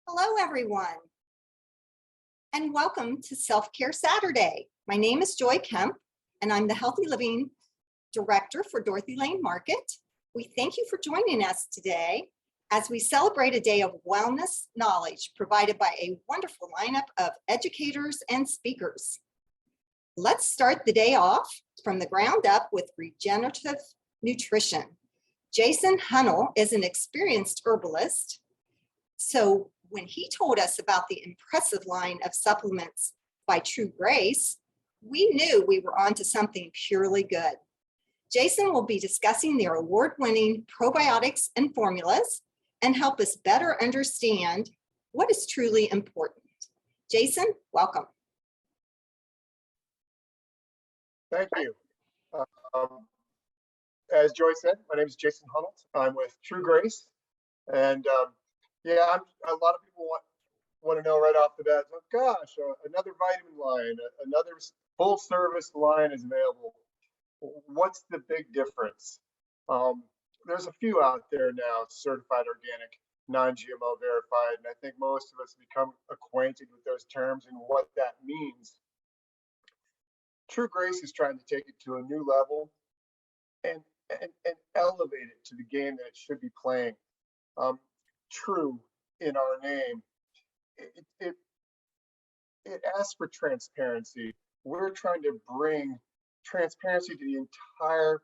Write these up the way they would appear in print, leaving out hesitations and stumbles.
Hello, everyone, and welcome to Self-Care Saturday. My name is Joy Kemp, and I'm the Healthy Living Director for Dorothy Lane Market. We thank you for joining us today as we celebrate a day of wellness knowledge provided by a wonderful lineup of educators and speakers. Let's start the day off from the ground up with regenerative nutrition. Jason Hunnell is an experienced herbalist, so when he told us about the impressive line of supplements by True Grace, we knew we were onto something purely good. Jason will be discussing their award-winning probiotics and formulas and help us better understand what is truly important. Jason, welcome. Thank you. As Joy said, my name is Jason Hunnell. I'm with True Grace, and yeah, a lot of people want to know right off the bat, oh gosh, another vitamin line, another full service line is available. What's the big difference? There's a few out there now, certified organic, non-GMO verified, and I think most of us become acquainted with those terms and what that means. True Grace is trying to take it to a new level and elevate it to the game that it should be playing. True in our name, it asks for transparency. We're trying to bring transparency to the entire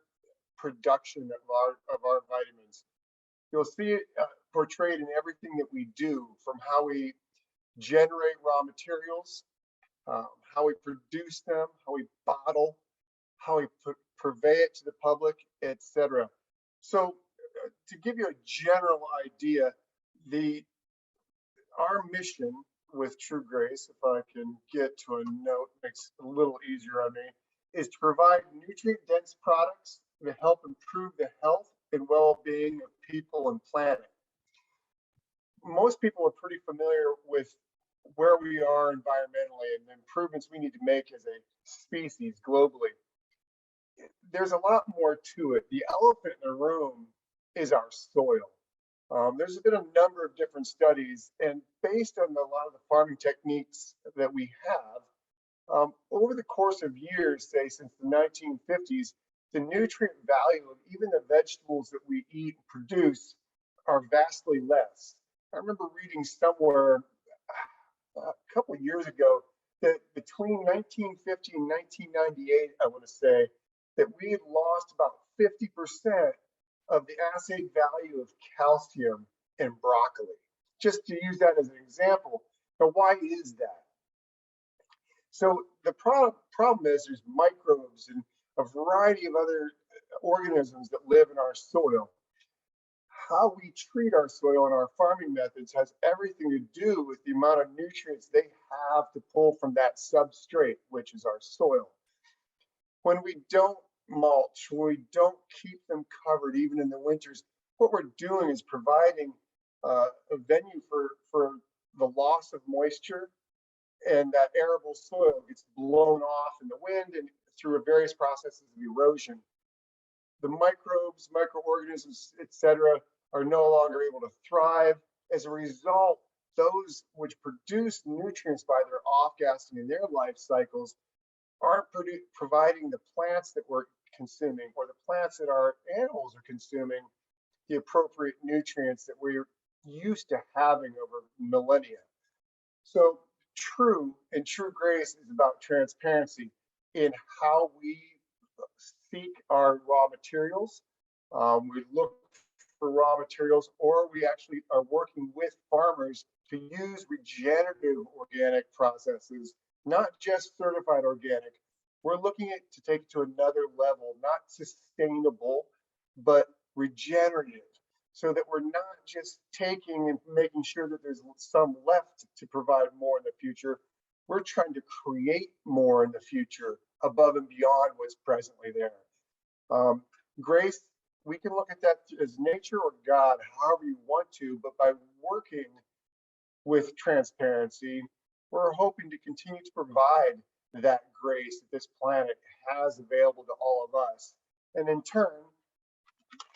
production of our vitamins. You'll see it portrayed in everything that we do, from how we generate raw materials, how we produce them, how we bottle, how we purvey it to the public, etc. So to give you a general idea, our mission with True Grace, if I can get to a note, makes it a little easier on me, is to provide nutrient-dense products that help improve the health and well-being of people and planet. Most people are pretty familiar with where we are environmentally and the improvements we need to make as a species globally. There's a lot more to it. The elephant in the room is our soil. There's been a number of different studies, and based on a lot of the farming techniques that we have, over the course of years, say since the 1950s, the nutrient value of even the vegetables that we eat and produce are vastly less. I remember reading somewhere a couple of years ago that between 1950 and 1998, I want to say, that we had lost about 50% of the assay value of calcium in broccoli, just to use that as an example. Now, why is that? So the problem is there's microbes and a variety of other organisms that live in our soil. How we treat our soil and our farming methods has everything to do with the amount of nutrients they have to pull from that substrate, which is our soil. When we don't mulch, when we don't keep them covered even in the winters, what we're doing is providing a venue for the loss of moisture, and that arable soil gets blown off in the wind and through various processes of erosion. The microbes, microorganisms, etc., are no longer able to thrive. As a result, those which produce nutrients by their off-gassing in their life cycles aren't providing the plants that we're consuming, or the plants that our animals are consuming, the appropriate nutrients that we're used to having over millennia. So True Grace is about transparency in how we seek our raw materials. We look for raw materials, or we actually are working with farmers to use regenerative organic processes, not just certified organic. We're looking at to take it to another level, not sustainable, but regenerative, so that we're not just taking and making sure that there's some left to provide more in the future. We're trying to create more in the future above and beyond what's presently there. Grace, we can look at that as nature or God, however you want to, but by working with transparency, we're hoping to continue to provide that grace that this planet has available to all of us, and in turn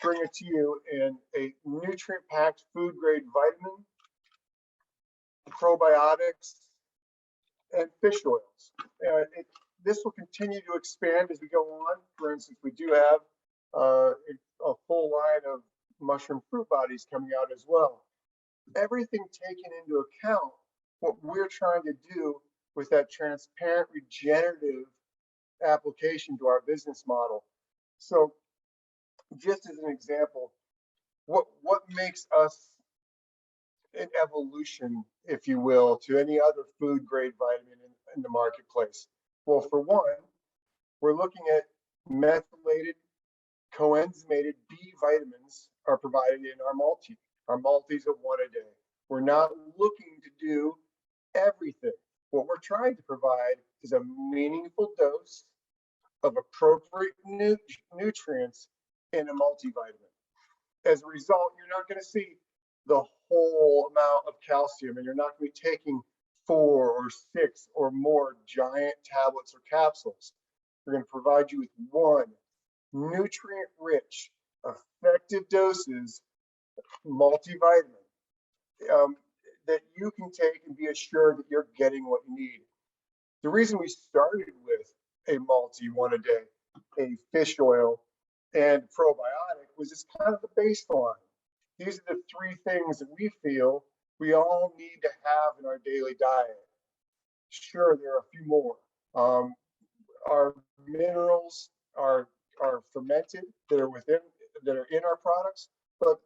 bring it to you in a nutrient-packed food-grade vitamin probiotics, and fish oils. This will continue to expand as we go on. For instance, we do have a full line of mushroom fruit bodies coming out as well. Everything taken into account, what we're trying to do with that transparent, regenerative application to our business model. So just as an example, what makes us an evolution, if you will, to any other food grade vitamin in the marketplace? Well, for one, we're looking at methylated, coenzymated B vitamins are provided in our multi. Our multis of 1 a day. We're not looking to do everything. What we're trying to provide is a meaningful dose of appropriate nutrients in a multivitamin. As a result, you're not going to see the whole amount of calcium, and you're not going to be taking 4 or 6 or more giant tablets or capsules. We're going to provide you with one nutrient-rich, effective doses multivitamin that you can take and be assured that you're getting what you need. The reason we started with a multi 1 a day, a fish oil, and probiotic was just kind of the baseline. These are the 3 things that we feel we all need to have in our daily diet. Sure, there are a few more. Our minerals are fermented that are in our products, but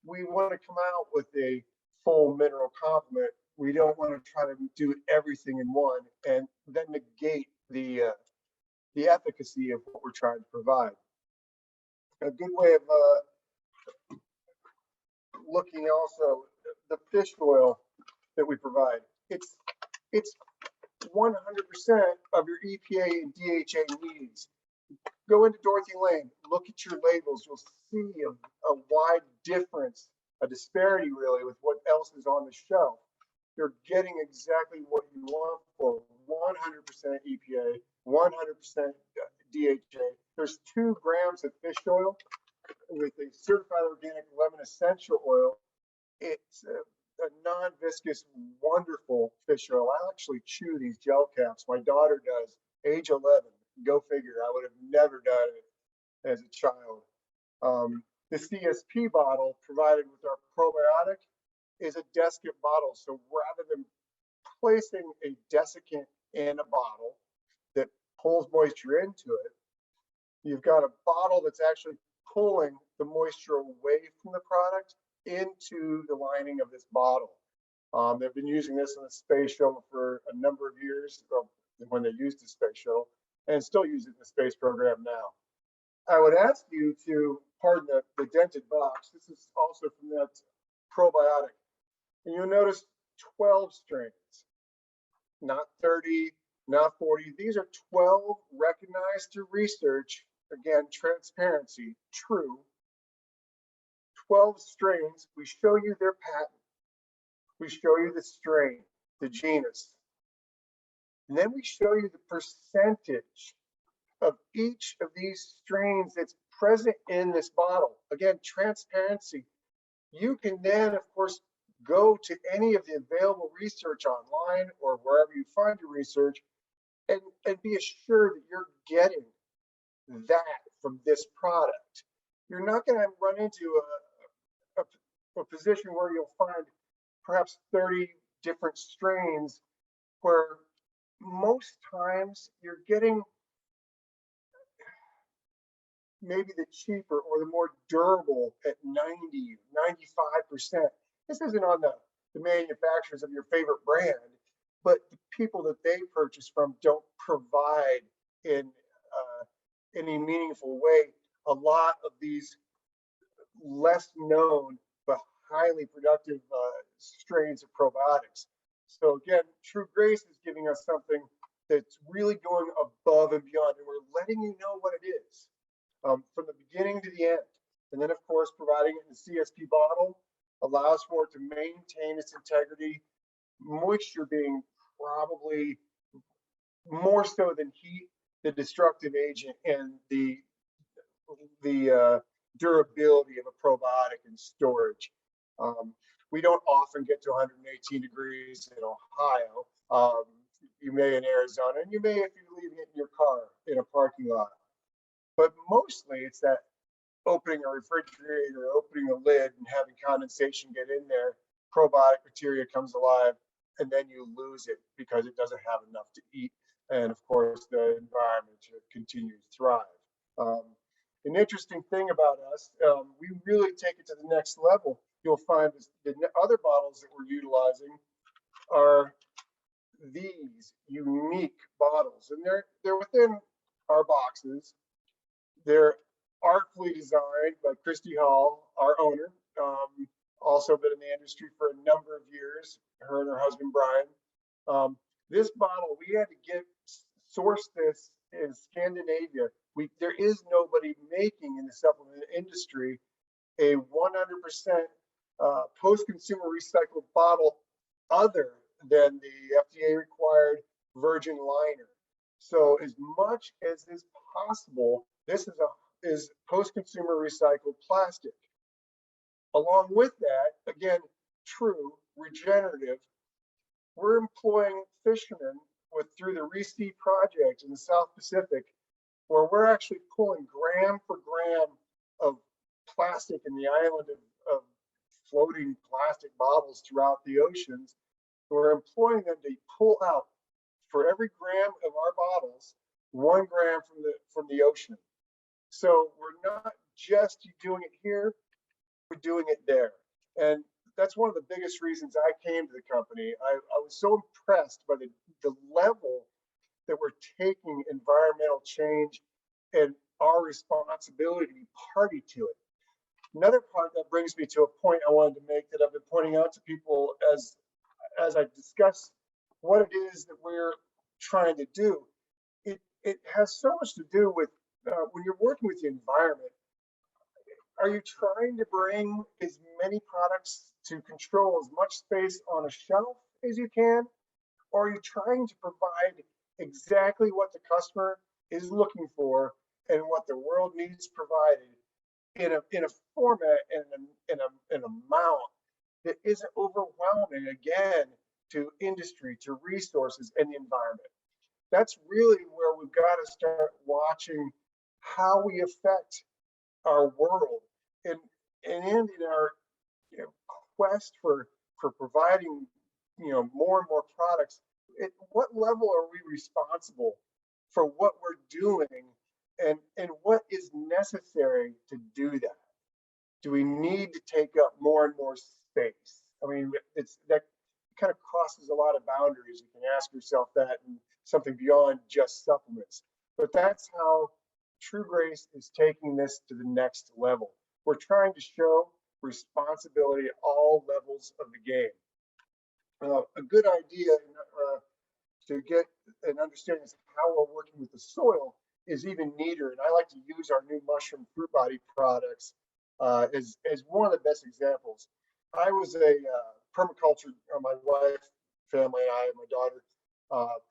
we want to come out with a full mineral complement. We don't want to try to do everything in one and then negate the efficacy of what we're trying to provide. A good way of looking also the fish oil that we provide. It's 100% of your EPA and DHA needs. Go into Dorothy Lane, look at your labels. You'll see a wide difference, a disparity really, with what else is on the shelf. You're getting exactly what you want for 100% EPA, 100% DHA. There's 2 grams of fish oil with a certified organic lemon essential oil. It's a non-viscous, wonderful fish oil. I actually chew these gel caps. My daughter does, age 11. Go figure. I would have never done it as a child. The CSP bottle provided with our probiotic is a desiccant bottle. So rather than placing a desiccant in a bottle that pulls moisture into it, you've got a bottle that's actually pulling the moisture away from the product into the lining of this bottle. They've been using this in the space shuttle for a number of years, when they used the space shuttle, and still use it in the space program now. I would ask you to, pardon the dented box, this is also from that probiotic. And you'll notice 12 strains, not 30, not 40. These are 12 recognized through research. Again, transparency, true. 12 strains. We show you their patent. We show you the strain, the genus. And then we show you the percentage of each of these strains that's present in this bottle. Again, transparency. You can then, of course, go to any of the available research online or wherever you find your research and be assured that you're getting that from this product. You're not going to run into a position where you'll find perhaps 30 different strains, where most times you're getting maybe the cheaper or the more durable at 90, 95%. This isn't on the manufacturers of your favorite brand, but the people that they purchase from don't provide in any meaningful way a lot of these less known but highly productive strains of probiotics. So again, True Grace is giving us something that's really going above and beyond, and we're letting you know what it is from the beginning to the end. And then, of course, providing it in the CSP bottle allows for it to maintain its integrity, moisture being probably more so than heat, the destructive agent, and the durability of a probiotic in storage. We don't often get to 118 degrees in Ohio. You may in Arizona, and you may if you're leaving it in your car in a parking lot. But mostly it's that opening a refrigerator, opening a lid and having condensation get in there, probiotic bacteria comes alive, and then you lose it because it doesn't have enough to eat. And of course, the environment continues to thrive. An interesting thing about us, we really take it to the next level. You'll find the other bottles that we're utilizing are these unique bottles, and they're within our boxes. They're artfully designed by Christy Hall, our owner, also been in the industry for a number of years, her and her husband, Brian. This bottle, we had to source this in Scandinavia. There is nobody making in the supplement industry a 100% post-consumer recycled bottle other than the FDA required virgin liner. So as much as is possible, this is post-consumer recycled plastic. Along with that, again, true, regenerative, we're employing fishermen through the ReSea project in the South Pacific, where we're actually pulling gram for gram of plastic in the island of floating plastic bottles throughout the oceans. We're employing them to pull out, for every gram of our bottles, 1 gram from the ocean. So we're not just doing it here, we're doing it there. And that's one of the biggest reasons I came to the company. I was so impressed by the level that we're taking environmental change and our responsibility to be party to it. Another part that brings me to a point I wanted to make that I've been pointing out to people as I discuss what it is that we're trying to do. It has so much to do with when you're working with the environment. Are you trying to bring as many products to control as much space on a shelf as you can? Or are you trying to provide exactly what the customer is looking for and what the world needs provided in a format and an amount that isn't overwhelming, again, to industry, to resources, and the environment? That's really where we've got to start watching how we affect our world. And in our quest for providing more and more products, at what level are we responsible for what we're doing, and what is necessary to do that? Do we need to take up more and more space? I mean, that kind of crosses a lot of boundaries. You can ask yourself that, and something beyond just supplements. But that's how True Grace is taking this to the next level. We're trying to show responsibility at all levels of the game. A good idea to get an understanding of how we're working with the soil is even neater. And I like to use our new mushroom fruit body products as one of the best examples. I was a permaculture, my wife, family, and I, and my daughter,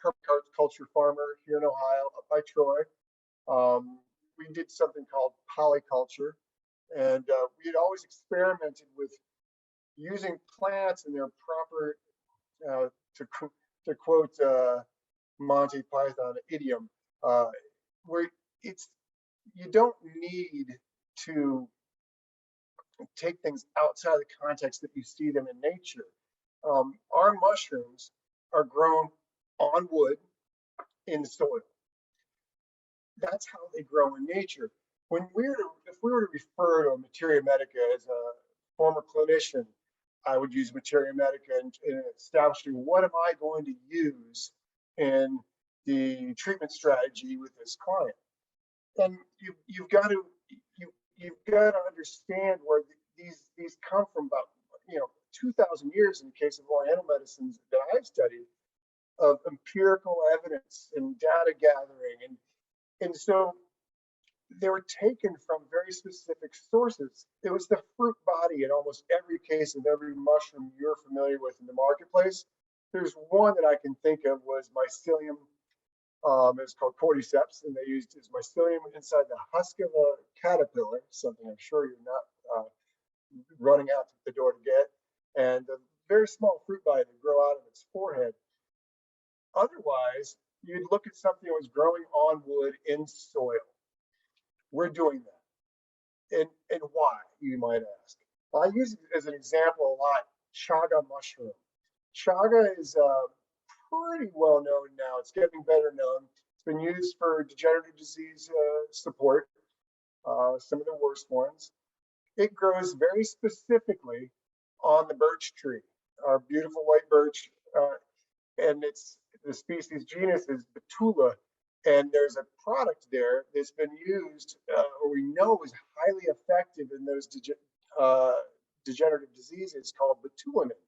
permaculture farmer here in Ohio, up by Troy. We did something called polyculture, and we had always experimented with using plants in their proper, to quote Monty Python idiom, where you don't need to take things outside the context that you see them in nature. Our mushrooms are grown on wood in the soil. That's how they grow in nature. If we were to refer to a materia medica as a former clinician, I would use materia medica in establishing what am I going to use in the treatment strategy with this client. And you've got to understand where these come from. About 2,000 years in the case of Oriental medicines that I've studied, of empirical evidence and data gathering, and so they were taken from very specific sources. It was the fruit body in almost every case of every mushroom you're familiar with in the marketplace. There's one that I can think of was mycelium. It's called cordyceps, and they used as mycelium inside the husk of a caterpillar, something I'm sure you're not running out the door to get. and a very small fruit bite that grow out of its forehead. Otherwise, you'd look at something that was growing on wood in soil. We're doing that. And why, you might ask? Well, I use it as an example a lot, Chaga mushroom. Chaga is pretty well known now. It's getting better known. It's been used for degenerative disease support, some of the worst ones. It grows very specifically on the birch tree, our beautiful white birch, and it's the species genus is Betula, and there's a product there that's been used, or we know is highly effective in those degenerative diseases called Betulanin.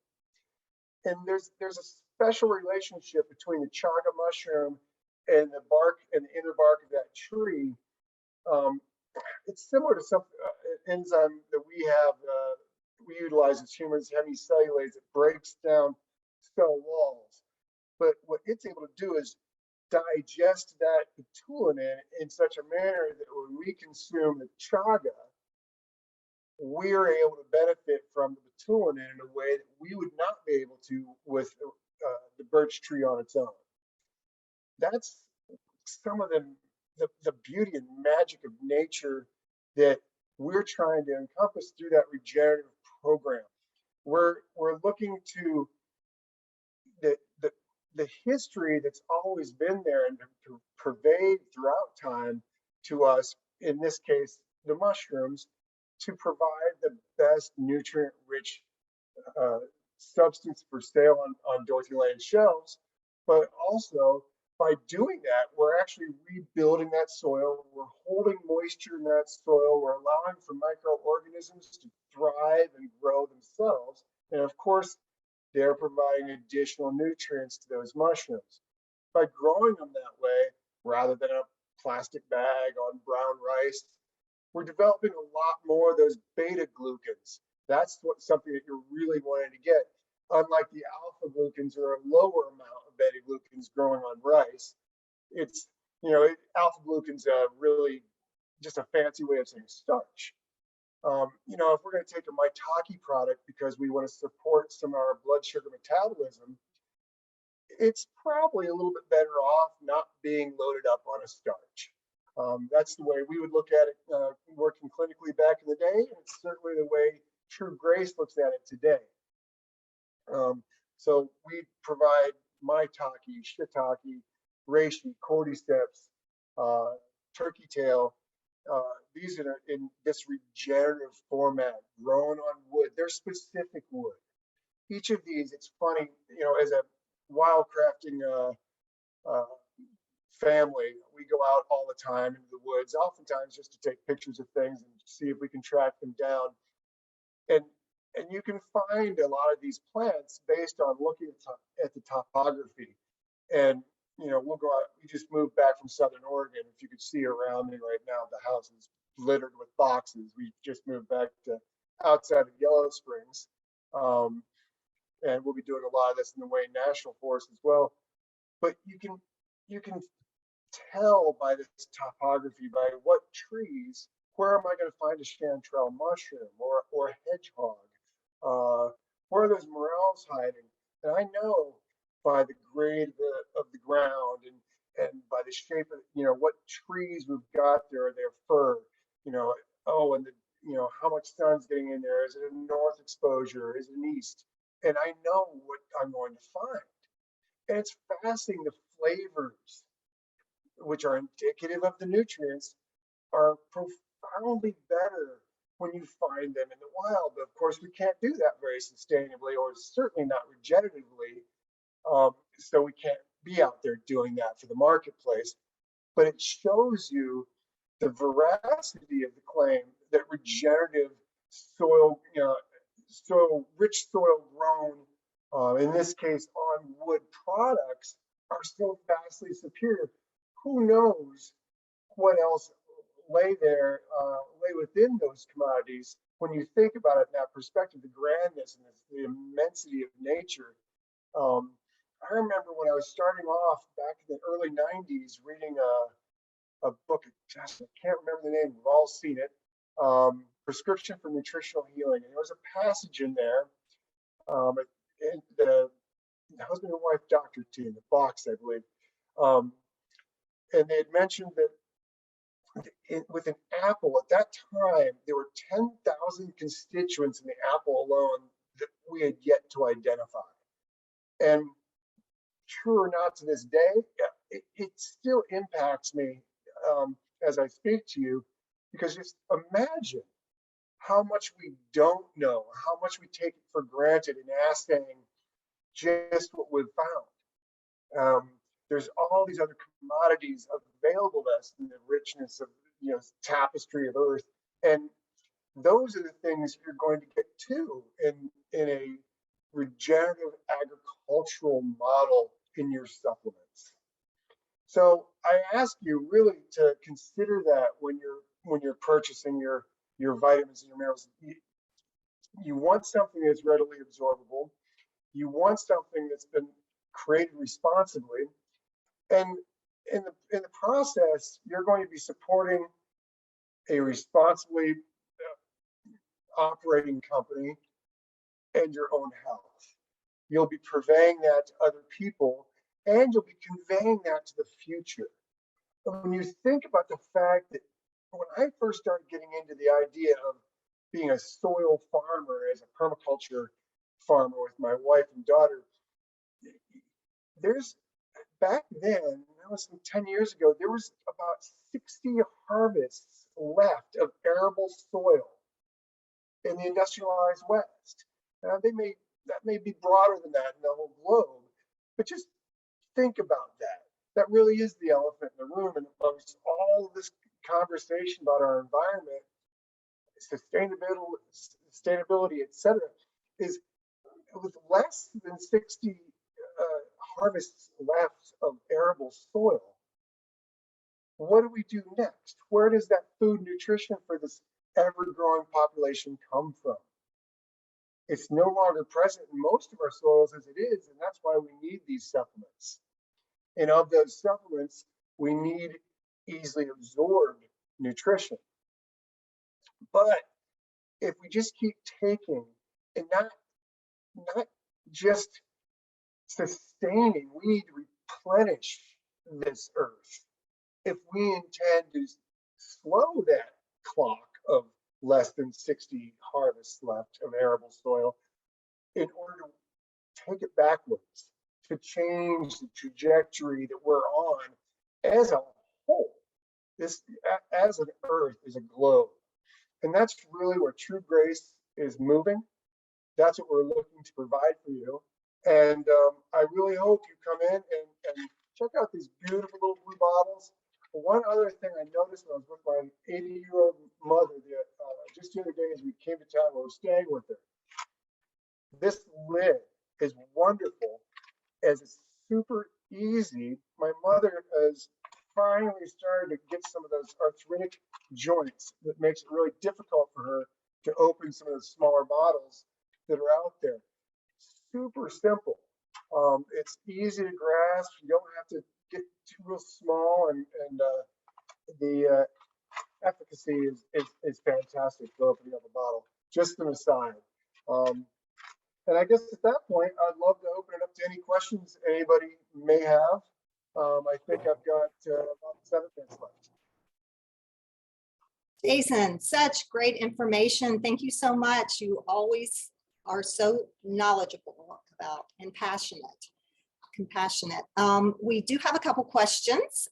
And there's a special relationship between the chaga mushroom and the bark and the inner bark of that tree. It's similar to some enzyme that we have, we utilize as humans, hemicellulase, that breaks down cell walls. But what it's able to do is digest that betulanin in such a manner that when we consume the chaga, we're able to benefit from the betulanin in a way that we would not be able to with the birch tree on its own. That's some of the beauty and magic of nature that we're trying to encompass through that regenerative program. We're looking to the history that's always been there and to pervade throughout time to us, in this case, the mushrooms, to provide the best nutrient-rich substance for sale on Dorothy Lane shelves. But also, by doing that, we're actually rebuilding that soil. We're holding moisture in that soil. We're allowing for microorganisms to thrive and grow themselves. And of course, they're providing additional nutrients to those mushrooms. By growing them that way, rather than a plastic bag on brown rice, we're developing a lot more of those beta glucans. That's something that you're really wanting to get. Unlike the alpha glucans, or a lower amount of beta glucans growing on rice, it's, alpha glucans really just a fancy way of saying starch. If we're going to take a Maitake product because we want to support some of our blood sugar metabolism, it's probably a little bit better off not being loaded up on a starch. That's the way we would look at it working clinically back in the day, and it's certainly the way True Grace looks at it today. So we provide Maitake, Shiitake, Reishi, cordyceps, turkey tail. These are in this regenerative format, grown on wood. They're specific wood. Each of these, it's funny, as a wildcrafting family, we go out all the time into the woods, oftentimes just to take pictures of things and see if we can track them down. And you can find a lot of these plants based on looking at the topography. And we'll go out. We just moved back from Southern Oregon. If you could see around me right now, the house is littered with boxes. We just moved back to outside of Yellow Springs, and we'll be doing a lot of this in the Wayne National Forest as well. But you can tell by this topography, by what trees, where am I going to find a chanterelle mushroom or a hedgehog? Where are those morels hiding? And I know by the grade of the ground and by the shape of, what trees we've got there, their fir, and how much sun's getting in there. Is it a north exposure? Is it an east? And I know what I'm going to find. And it's fascinating, the flavors, which are indicative of the nutrients, are profoundly better when you find them in the wild. But of course, we can't do that very sustainably, or certainly not regeneratively. So we can't be out there doing that for the marketplace. But it shows you the veracity of the claim that regenerative soil, rich soil grown, in this case on wood products, are so vastly superior. Who knows what else lay within those commodities when you think about it in that perspective, the grandness and the immensity of nature. I remember when I was starting off back in the early 90s reading a book, I can't remember the name, we've all seen it, Prescription for Nutritional Healing. And there was a passage in there and the husband and wife doctor team, the box, I believe. And they had mentioned that with an apple at that time, there were 10,000 constituents in the apple alone that we had yet to identify. And true or not, to this day, it still impacts me as I speak to you, because just imagine how much we don't know, how much we take it for granted in assaying just what we've found. There's all these other commodities available to us in the richness of, tapestry of earth, and those are the things you're going to get too in a regenerative agricultural model in your supplements. So I ask you really to consider that when you're purchasing your vitamins and your minerals. You want something that's readily absorbable. You want something that's been created responsibly, and in the process, you're going to be supporting a responsibly operating company and your own health. You'll be purveying that to other people, and you'll be conveying that to the future. And when you think about the fact that when I first started getting into the idea of being a soil farmer as a permaculture farmer with my wife and daughter, back then, that was 10 years ago, there was about 60 harvests left of arable soil in the industrialized West. Now, that may be broader than that in the whole globe, but just think about that. That really is the elephant in the room, and amongst all of this conversation about our environment, sustainability, etc., is with less than 60 harvests left of arable soil. What do we do next? Where does that food nutrition for this ever-growing population come from? It's no longer present in most of our soils as it is, and that's why we need these supplements. And of those supplements, we need easily absorbed nutrition. But if we just keep taking and not just sustaining, we need to replenish this earth. If we intend to slow that clock of less than 60 harvests left of arable soil, in order to take it backwards, to change the trajectory that we're on as a whole, this as an earth, as a globe. And that's really where True Grace is moving. That's what we're looking to provide for you. And I really hope you come in and check out these beautiful little blue bottles. One other thing I noticed when I was with my 80-year-old mother just the other day as we came to town, we were staying with her. This lid is wonderful, as it's super easy. My mother has finally started to get some of those arthritic joints that makes it really difficult for her to open some of the smaller bottles that are out there. Super simple. It's easy to grasp. You don't have to get too real small, and the efficacy is fantastic for opening up a bottle. Just an aside. And I guess at that point, I'd love to open it up to any questions anybody may have. I think I've got about 7 minutes left. Jason, such great information. Thank you so much. You always are so knowledgeable about and compassionate. We do have a couple questions.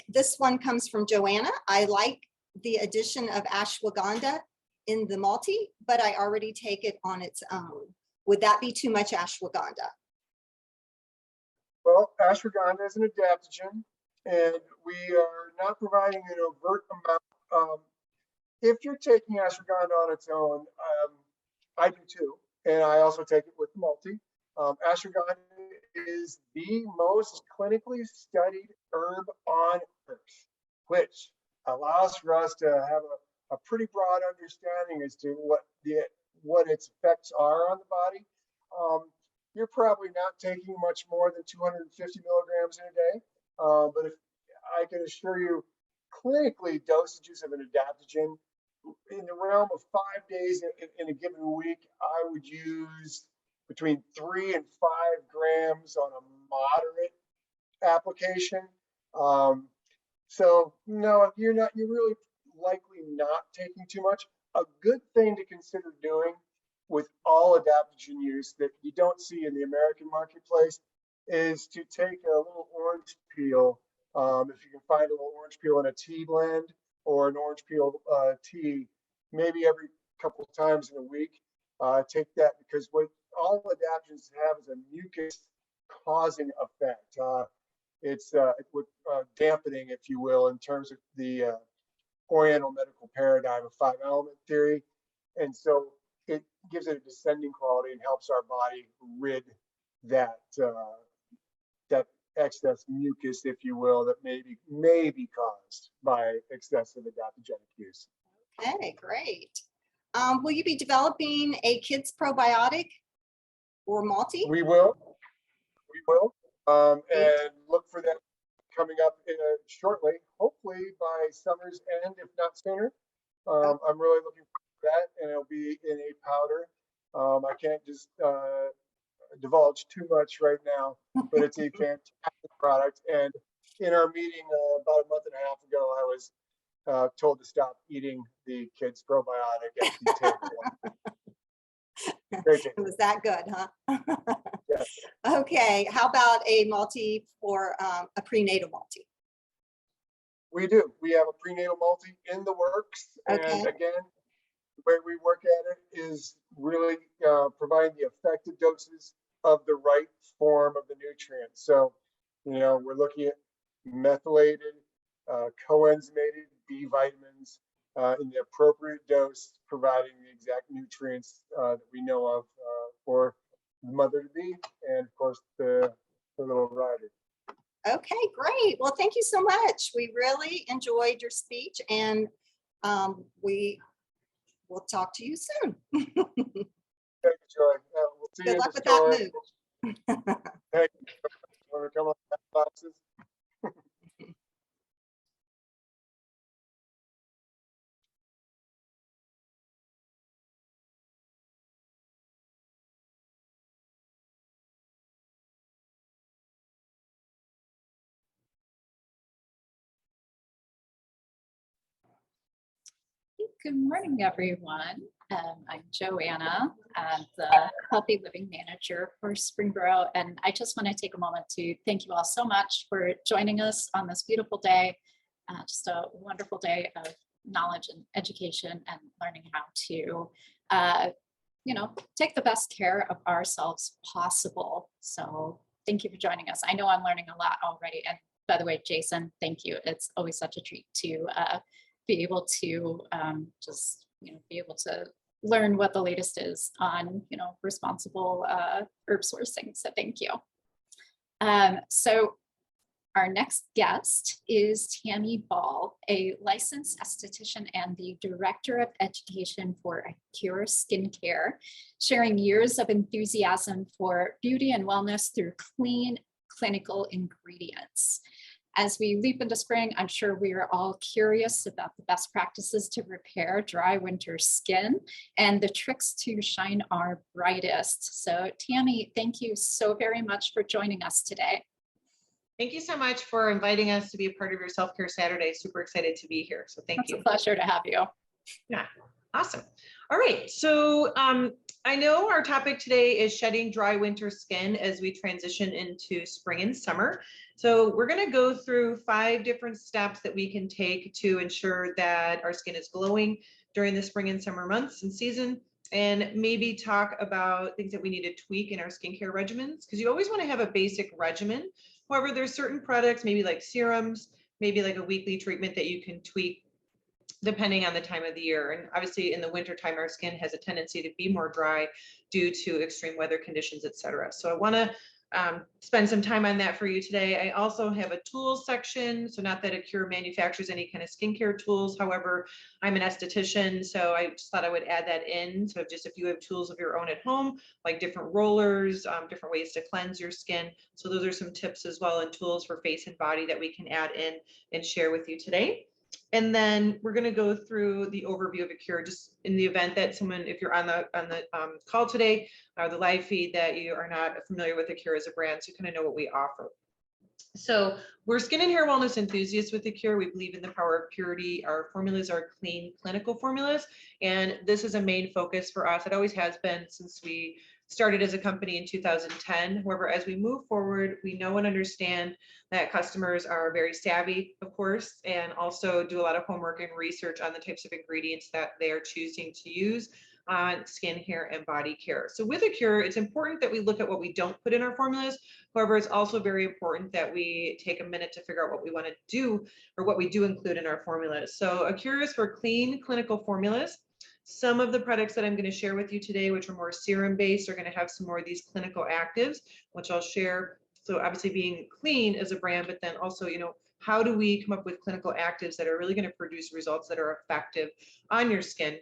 This one comes from Joanna. I like the addition of ashwagandha in the multi, but I already take it on its own. Would that be too much ashwagandha? Well, ashwagandha is an adaptogen, and we are not providing an overt amount. If you're taking ashwagandha on its own, I do too, and I also take it with the multi. Ashwagandha is the most clinically studied herb on earth, which allows for us to have a pretty broad understanding as to what its effects are on the body. You're probably not taking much more than 250 milligrams in a day, but if I can assure you, clinically, dosages of an adaptogen in the realm of 5 days in a given week, I would use between 3 and 5 grams on a moderate application. So no, you're really likely not taking too much. A good thing to consider doing with all adaptogen use that you don't see in the American marketplace is to take a little orange peel. If you can find a little orange peel in a tea blend or an orange peel tea, maybe every couple of times in a week. Take that, because what all adaptogens have is a mucus causing effect. It's dampening, if you will, in terms of the Oriental medical paradigm of 5-element theory. And so it gives it a descending quality and helps our body rid that that excess mucus, if you will, that may be caused by excessive adaptogenic use. Okay, great. Will you be developing a kids probiotic or multi? We will, and look for that coming up shortly, hopefully by summer's end, if not sooner. I'm really looking forward to that, and it'll be in a powder. I can't just divulge too much right now, but it's a fantastic product. And in our meeting about a month and a half ago, I was told to stop eating the kids probiotic at the table. It was that good, huh? Yes. Okay, how about a multi or a prenatal multi? We do. We have a prenatal multi in the works. Okay. And again, the way we work at it is really providing the effective doses of the right form of the nutrient. So, we're looking at methylated, coenzymated B vitamins in the appropriate dose, providing the exact nutrients that we know of for the mother-to-be and, of course, the little rider. Okay, great. Well, thank you so much. We really enjoyed your speech, and we will talk to you soon. Thank you, Joy. We'll see Good you luck in with the store. that move. Thank you. Want to come up with boxes? Good morning, everyone. I'm Joanna, the Healthy Living Manager for Springboro, and I just want to take a moment to thank you all so much for joining us on this beautiful day. Just a wonderful day of knowledge and education and learning how to, take the best care of ourselves possible. So thank you for joining us. I know I'm learning a lot already. And by the way, Jason, thank you. It's always such a treat to be able to be able to learn what the latest is on, responsible herb sourcing. So thank you. So our next guest is Tammy Ball, a licensed esthetician and the Director of Education for Acure Skincare, sharing years of enthusiasm for beauty and wellness through clean, clinical ingredients. As we leap into spring, I'm sure we are all curious about the best practices to repair dry winter skin and the tricks to shine our brightest. So Tammy, thank you so very much for joining us today. Thank you so much for inviting us to be a part of your Self-Care Saturday. Super excited to be here. So thank you. It's a pleasure to have you. Yeah, awesome. All right. So I know our topic today is shedding dry winter skin as we transition into spring and summer. So we're going to go through 5 different steps that we can take to ensure that our skin is glowing during the spring and summer months and season, and maybe talk about things that we need to tweak in our skincare regimens, because you always want to have a basic regimen. However, there's certain products, maybe like serums, maybe like a weekly treatment that you can tweak depending on the time of the year. And obviously in the winter time, our skin has a tendency to be more dry due to extreme weather conditions, et cetera. So I want to spend some time on that for you today. I also have a tools section. So not that Acure manufactures any kind of skincare tools. However, I'm an esthetician, so I just thought I would add that in. So if you have tools of your own at home, like different rollers, different ways to cleanse your skin. So those are some tips as well and tools for face and body that we can add in and share with you today. And then we're going to go through the overview of a cure, just in the event that someone, if you're on the call today or the live feed, that you are not familiar with a cure as a brand, so you kind of know what we offer. So we're skin and hair wellness enthusiasts with the cure. We believe in the power of purity. Our formulas are clean clinical formulas, and this is a main focus for us. It always has been since we started as a company in 2010. However, as we move forward, we know and understand that customers are very savvy, of course, and also do a lot of homework and research on the types of ingredients that they are choosing to use on skin, hair, and body care. So with a cure, it's important that we look at what we don't put in our formulas. However, it's also very important that we take a minute to figure out what we want to do or what we do include in our formulas. So a cure is for clean clinical formulas. Some of the products that I'm going to share with you today, which are more serum based, are going to have some more of these clinical actives, which I'll share. So obviously being clean as a brand, but then also, how do we come up with clinical actives that are really going to produce results that are effective on your skin?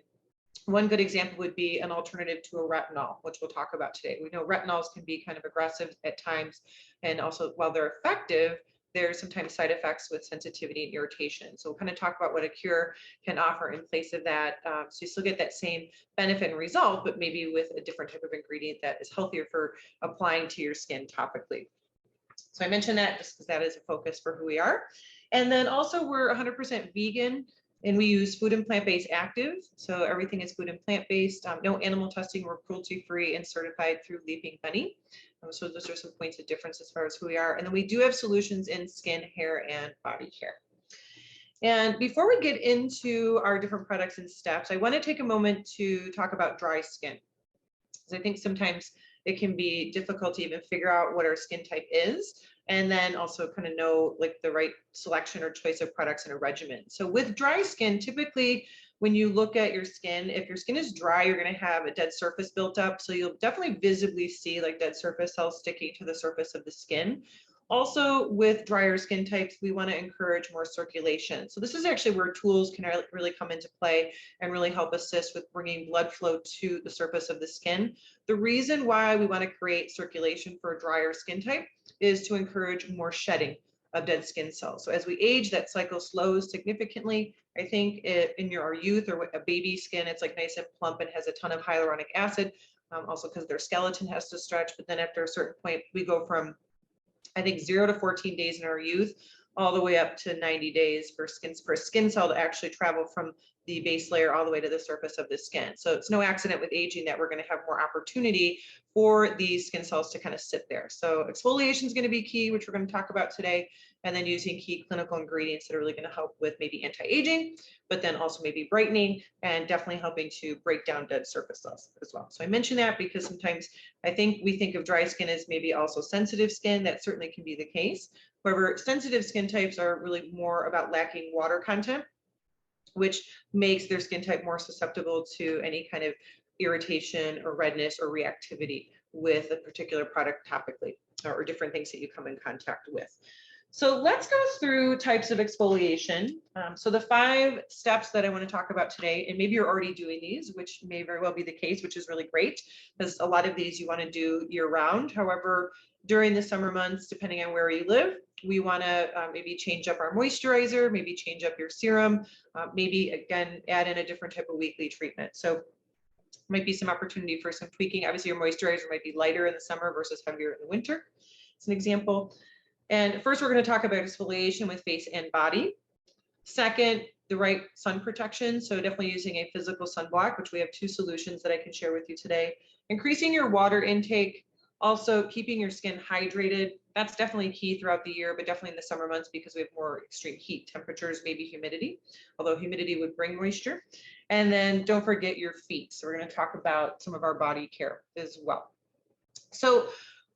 One good example would be an alternative to a retinol, which we'll talk about today. We know retinols can be kind of aggressive at times, and also while they're effective, there's sometimes side effects with sensitivity and irritation. So we'll kind of talk about what a cure can offer in place of that. So you still get that same benefit and result, but maybe with a different type of ingredient that is healthier for applying to your skin topically. So I mentioned that just because that is a focus for who we are. And then also we're 100% vegan, and we use food and plant-based actives. So everything is food and plant-based, no animal testing, we're cruelty-free and certified through Leaping Bunny. So those are some points of difference as far as who we are. And then we do have solutions in skin, hair, and body care. And before we get into our different products and steps, I want to take a moment to talk about dry skin, because I think sometimes it can be difficult to even figure out what our skin type is, and then also kind of know like the right selection or choice of products in a regimen. So with dry skin, typically when you look at your skin, if your skin is dry, you're going to have a dead surface built up. So you'll definitely visibly see like dead surface cells sticking to the surface of the skin. Also with drier skin types, we want to encourage more circulation. So this is actually where tools can really come into play and really help assist with bringing blood flow to the surface of the skin. The reason why we want to create circulation for a drier skin type is to encourage more shedding of dead skin cells. So as we age, that cycle slows significantly. I think in our youth or a baby skin, it's like nice and plump and has a ton of hyaluronic acid, also because their skeleton has to stretch. But then after a certain point, we go from, I think, 0 to 14 days in our youth, all the way up to 90 days for a skin cell to actually travel from the base layer all the way to the surface of the skin. So it's no accident with aging that we're going to have more opportunity for these skin cells to kind of sit there. So exfoliation is going to be key, which we're going to talk about today, and then using key clinical ingredients that are really going to help with maybe anti-aging, but then also maybe brightening and definitely helping to break down dead surface cells as well. So I mention that because sometimes I think we think of dry skin as maybe also sensitive skin. That certainly can be the case. However, sensitive skin types are really more about lacking water content, which makes their skin type more susceptible to any kind of irritation or redness or reactivity with a particular product topically or different things that you come in contact with. So let's go through types of exfoliation. So the 5 steps that I want to talk about today, and maybe you're already doing these, which may very well be the case, which is really great because a lot of these you want to do year round. However, during the summer months, depending on where you live, we want to maybe change up our moisturizer, maybe change up your serum, maybe again, add in a different type of weekly treatment. So might be some opportunity for some tweaking. Obviously your moisturizer might be lighter in the summer versus heavier in the winter. It's an example. And first, we're going to talk about exfoliation with face and body. Second, the right sun protection. So definitely using a physical sunblock, which we have 2 solutions that I can share with you today. Increasing your water intake, also keeping your skin hydrated. That's definitely key throughout the year, but definitely in the summer months because we have more extreme heat temperatures, maybe humidity, although humidity would bring moisture. And then don't forget your feet. So we're going to talk about some of our body care as well. So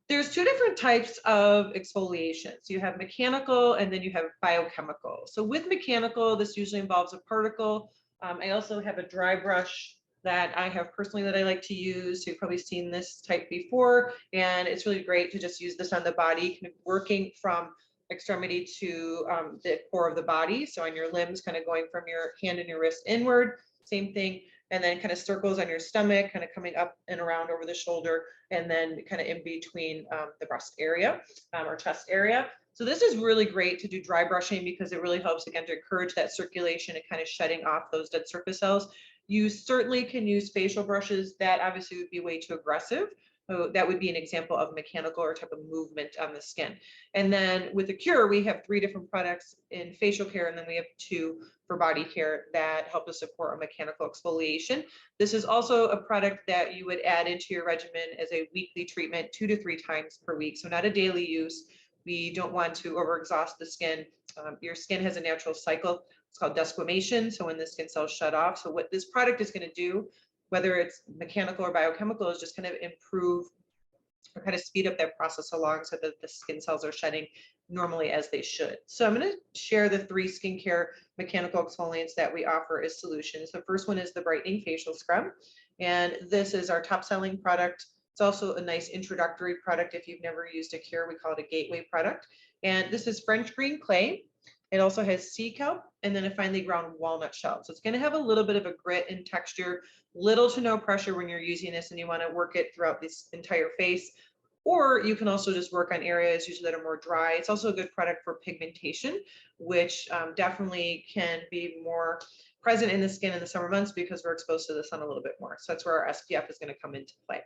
there's 2 different types of exfoliations. You have mechanical and then you have biochemical. So with mechanical, this usually involves a particle. I also have a dry brush that I have personally that I like to use. So you've probably seen this type before, and it's really great to just use this on the body, kind of working from extremity to the core of the body. So on your limbs, kind of going from your hand and your wrist inward, same thing. And then kind of circles on your stomach, kind of coming up and around over the shoulder, and then kind of in between the breast area or chest area. So this is really great to do dry brushing because it really helps, again, to encourage that circulation and kind of shedding off those dead surface cells. You certainly can use facial brushes. That obviously would be way too aggressive. So that would be an example of mechanical or type of movement on the skin. And then with the cure, we have 3 different products in facial care, and then we have 2 for body care that help to support a mechanical exfoliation. This is also a product that you would add into your regimen as a weekly treatment, 2 to 3 times per week. So not a daily use. We don't want to overexhaust the skin. Your skin has a natural cycle. It's called desquamation. So when the skin cells shut off. So what this product is going to do, whether it's mechanical or biochemical, is just kind of improve or kind of speed up that process along so that the skin cells are shedding normally as they should. So I'm going to share the 3 skincare mechanical exfoliants that we offer as solutions. The first one is the Brightening Facial Scrub. And this is our top selling product. It's also a nice introductory product. If you've never used a cure, we call it a gateway product. And this is French green clay. It also has sea kelp and then a finely ground walnut shell. So it's going to have a little bit of a grit and texture, little to no pressure when you're using this and you want to work it throughout this entire face. Or you can also just work on areas usually that are more dry. It's also a good product for pigmentation, which definitely can be more present in the skin in the summer months because we're exposed to the sun a little bit more. So that's where our SPF is going to come into play.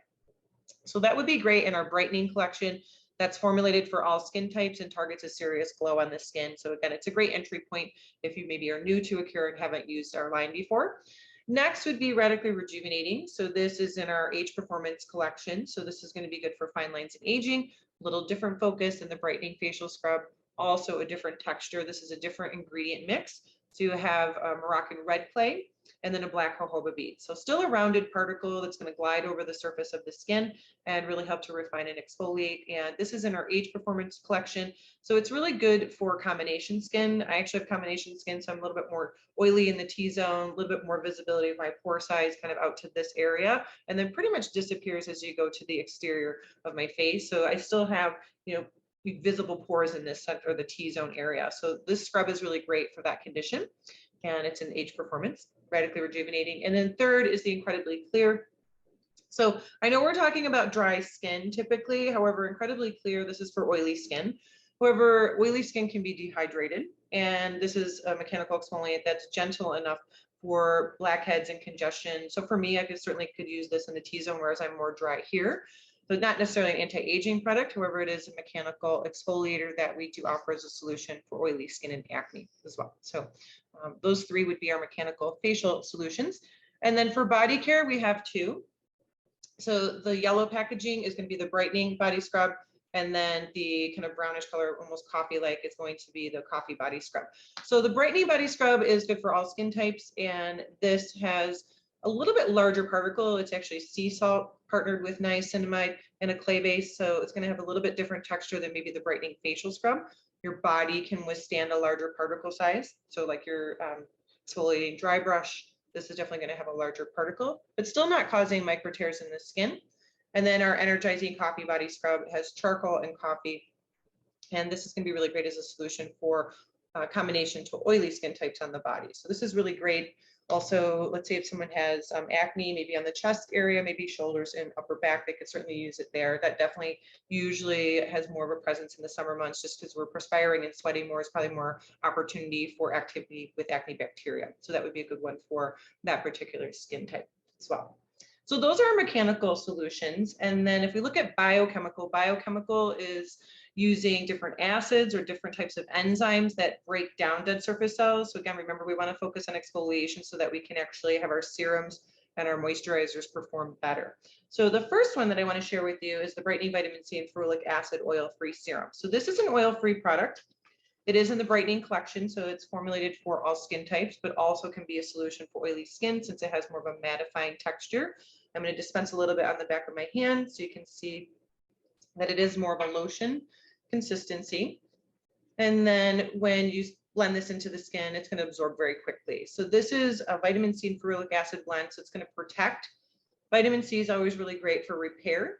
So that would be great in our brightening collection that's formulated for all skin types and targets a serious glow on the skin. So again, it's a great entry point if you maybe are new to a cure and haven't used our line before. Next would be Radically Rejuvenating. So this is in our Age Performance collection. So this is going to be good for fine lines and aging, a little different focus than the Brightening Facial Scrub, also a different texture. This is a different ingredient mix. So you have a Moroccan red clay and then a black jojoba bead. So still a rounded particle that's going to glide over the surface of the skin and really help to refine and exfoliate. And this is in our Age Performance collection. So it's really good for combination skin. I actually have combination skin, so I'm a little bit more oily in the T-zone, a little bit more visibility of my pore size kind of out to this area, and then pretty much disappears as you go to the exterior of my face. So I still have, visible pores in this center, the T-zone area. So this scrub is really great for that condition. And it's in Age Performance, Radically Rejuvenating. And then third is the Incredibly Clear. So I know we're talking about dry skin typically, however, Incredibly Clear, this is for oily skin. However, oily skin can be dehydrated, and this is a mechanical exfoliant that's gentle enough for blackheads and congestion. So for me, I certainly could use this in the T-zone, whereas I'm more dry here. So not necessarily an anti-aging product, however, it is a mechanical exfoliator that we do offer as a solution for oily skin and acne as well. So those 3 would be our mechanical facial solutions. And then for body care, we have 2. So the yellow packaging is going to be the Brightening Body Scrub, and then the kind of brownish color, almost coffee-like, is going to be the Coffee Body Scrub. So the Brightening Body Scrub is good for all skin types, and this has a little bit larger particle. It's actually sea salt partnered with niacinamide and a clay base. So it's going to have a little bit different texture than maybe the Brightening Facial Scrub. Your body can withstand a larger particle size. So like your exfoliating dry brush, this is definitely going to have a larger particle, but still not causing micro tears in the skin. And then our Energizing Coffee Body Scrub has charcoal and coffee. And this is going to be really great as a solution for combination to oily skin types on the body. So this is really great. Also, let's say if someone has acne, maybe on the chest area, maybe shoulders and upper back, they could certainly use it there. That definitely usually has more of a presence in the summer months just because we're perspiring and sweating more. Is probably more opportunity for activity with acne bacteria. So that would be a good one for that particular skin type as well. So those are mechanical solutions. And then if we look at biochemical is using different acids or different types of enzymes that break down dead surface cells. So again, remember, we want to focus on exfoliation so that we can actually have our serums and our moisturizers perform better. So the first one that I want to share with you is the Brightening Vitamin C and Ferulic Acid Oil-Free Serum. So this is an oil-free product. It is in the Brightening collection, so it's formulated for all skin types, but also can be a solution for oily skin since it has more of a mattifying texture. I'm going to dispense a little bit on the back of my hand so you can see that it is more of a lotion consistency. And then when you blend this into the skin, it's going to absorb very quickly. So this is a vitamin C and ferulic acid blend, so it's going to protect. Vitamin C is always really great for repair.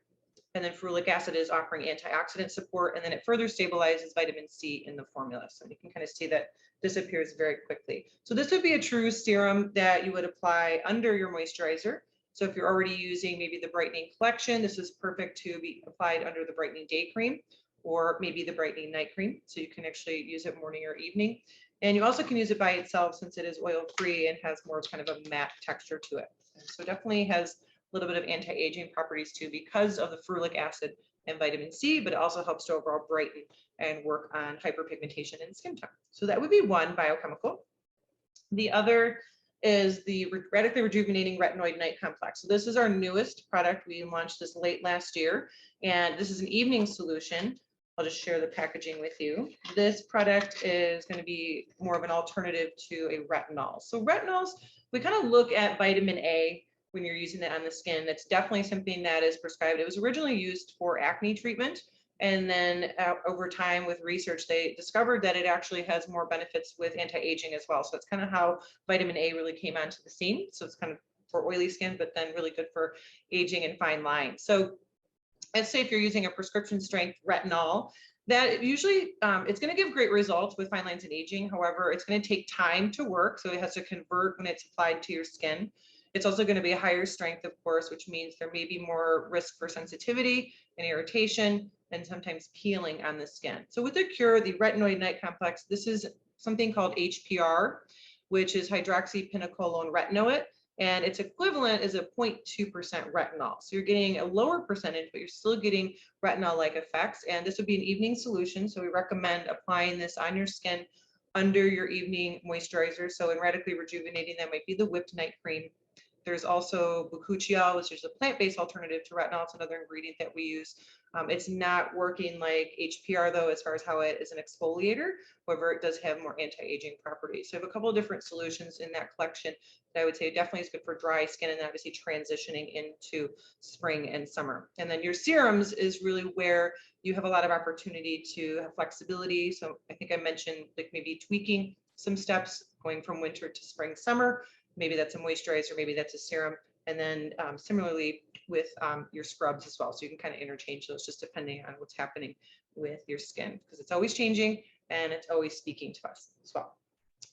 And then ferulic acid is offering antioxidant support, and then it further stabilizes vitamin C in the formula. So you can kind of see that disappears very quickly. So this would be a true serum that you would apply under your moisturizer. So if you're already using maybe the Brightening collection, this is perfect to be applied under the Brightening Day Cream. or maybe the Brightening Night Cream. So you can actually use it morning or evening. And you also can use it by itself since it is oil-free and has more kind of a matte texture to it. And so definitely has a little bit of anti-aging properties too because of the ferulic acid and vitamin C, but it also helps to overall brighten and work on hyperpigmentation and skin tone. So that would be one biochemical. The other is the radically rejuvenating retinoid night complex. So this is our newest product. We launched this late last year, and this is an evening solution. I'll just share the packaging with you. This product is going to be more of an alternative to a retinol. So retinols, we kind of look at vitamin A when you're using it on the skin. That's definitely something that is prescribed. It was originally used for acne treatment. And then over time with research, they discovered that it actually has more benefits with anti-aging as well. So that's kind of how vitamin A really came onto the scene. So it's kind of for oily skin, but then really good for aging and fine lines. So let's say if you're using a prescription strength retinol, that usually it's going to give great results with fine lines and aging. However, it's going to take time to work. So it has to convert when it's applied to your skin. It's also going to be a higher strength, of course, which means there may be more risk for sensitivity and irritation and sometimes peeling on the skin. So with the cure, the retinoid night complex, this is something called HPR, which is hydroxypinocolone retinoid, and its equivalent is a 0.2% retinol. So you're getting a lower percentage, but you're still getting retinol-like effects. And this would be an evening solution. So we recommend applying this on your skin under your evening moisturizer. So in radically rejuvenating, that might be the whipped night cream. There's also bakuchiol, which is a plant-based alternative to retinol. It's another ingredient that we use. It's not working like HPR though, as far as how it is an exfoliator. However, it does have more anti-aging properties. So I have a couple of different solutions in that collection that I would say definitely is good for dry skin and obviously transitioning into spring and summer. And then your serums is really where you have a lot of opportunity to have flexibility. So I think I mentioned like maybe tweaking some steps going from winter to spring, summer. Maybe that's a moisturizer, maybe that's a serum. And then similarly with your scrubs as well. So you can kind of interchange those just depending on what's happening with your skin because it's always changing and it's always speaking to us as well.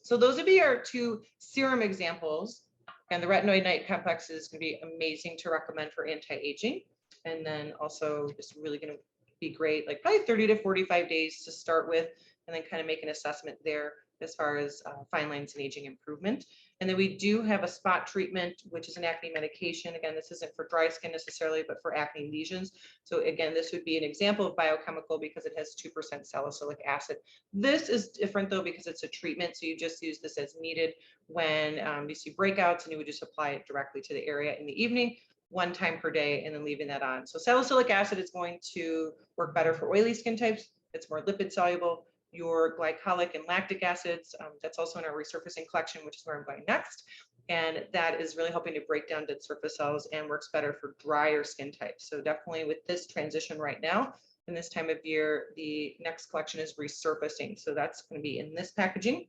So those would be our two serum examples. And the retinoid night complex is going to be amazing to recommend for anti-aging. And then also just really going to be great, like probably 30 to 45 days to start with, and then kind of make an assessment there as far as fine lines and aging improvement. And then we do have a spot treatment, which is an acne medication. Again, this isn't for dry skin necessarily, but for acne lesions. So again, this would be an example of biochemical because it has 2% salicylic acid. This is different though, because it's a treatment. So you just use this as needed when you see breakouts, and you would just apply it directly to the area in the evening, 1 time per day, and then leaving that on. So salicylic acid is going to work better for oily skin types. It's more lipid soluble. Your glycolic and lactic acids, that's also in our resurfacing collection, which is where I'm going next. And that is really helping to break down dead surface cells and works better for drier skin types. So definitely with this transition right now, in this time of year, the next collection is resurfacing. So that's going to be in this packaging.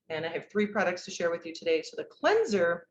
And I have 3 products to share with you today. So the cleanser,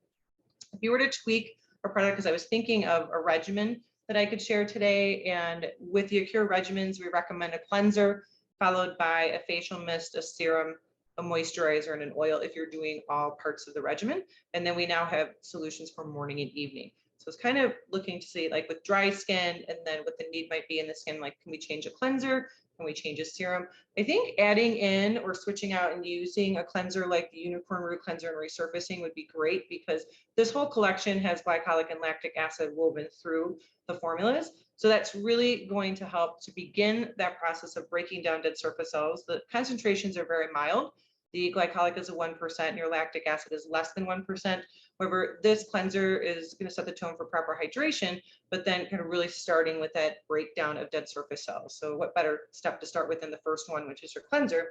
if you were to tweak a product, because I was thinking of a regimen that I could share today. And with the Acure regimens, we recommend a cleanser, followed by a facial mist, a serum, a moisturizer, and an oil if you're doing all parts of the regimen. And then we now have solutions for morning and evening. So it's kind of looking to see like with dry skin and then what the need might be in the skin, like can we change a cleanser? Can we change a serum? I think adding in or switching out and using a cleanser like the Unicorn Root Cleanser and Resurfacing would be great because this whole collection has glycolic and lactic acid woven through the formulas. So that's really going to help to begin that process of breaking down dead surface cells. The concentrations are very mild. The glycolic is a 1%, and your lactic acid is less than 1%. However, this cleanser is going to set the tone for proper hydration, but then kind of really starting with that breakdown of dead surface cells. So what better step to start with than the first one, which is your cleanser.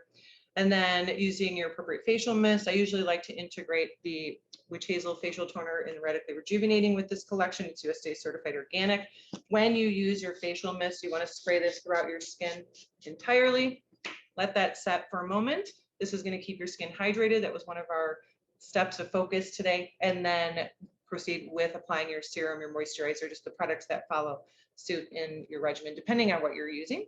And then using your appropriate facial mist, I usually like to integrate the Witch Hazel Facial Toner in Radically Rejuvenating with this collection. It's USDA certified organic. When you use your facial mist, you want to spray this throughout your skin entirely. Let that set for a moment. This is going to keep your skin hydrated. That was one of our steps of focus today. And then proceed with applying your serum, your moisturizer, just the products that follow suit in your regimen, depending on what you're using.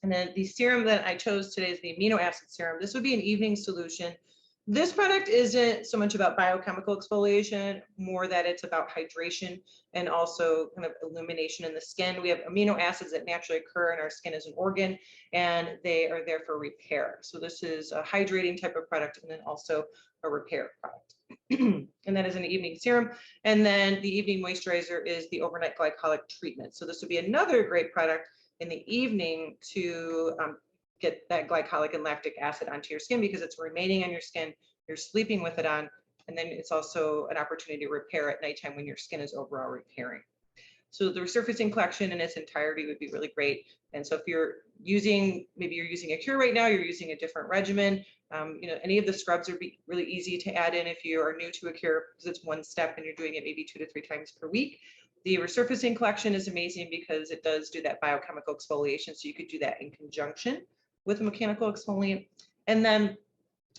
And then the serum that I chose today is the amino acid serum. This would be an evening solution. This product isn't so much about biochemical exfoliation, more that it's about hydration and also kind of illumination in the skin. We have amino acids that naturally occur in our skin as an organ, and they are there for repair. So this is a hydrating type of product, and then also a repair product. And that is an evening serum. And then the evening moisturizer is the overnight glycolic treatment. So this would be another great product in the evening to get that glycolic and lactic acid onto your skin, because it's remaining on your skin, you're sleeping with it on, and then it's also an opportunity to repair at nighttime when your skin is overall repairing. So the resurfacing collection in its entirety would be really great. And so if you're using, maybe you're using a cure right now, you're using a different regimen, any of the scrubs would be really easy to add in if you are new to a cure, because it's one step and you're doing it maybe 2 to 3 times per week. The resurfacing collection is amazing because it does do that biochemical exfoliation. So you could do that in conjunction with a mechanical exfoliant. And then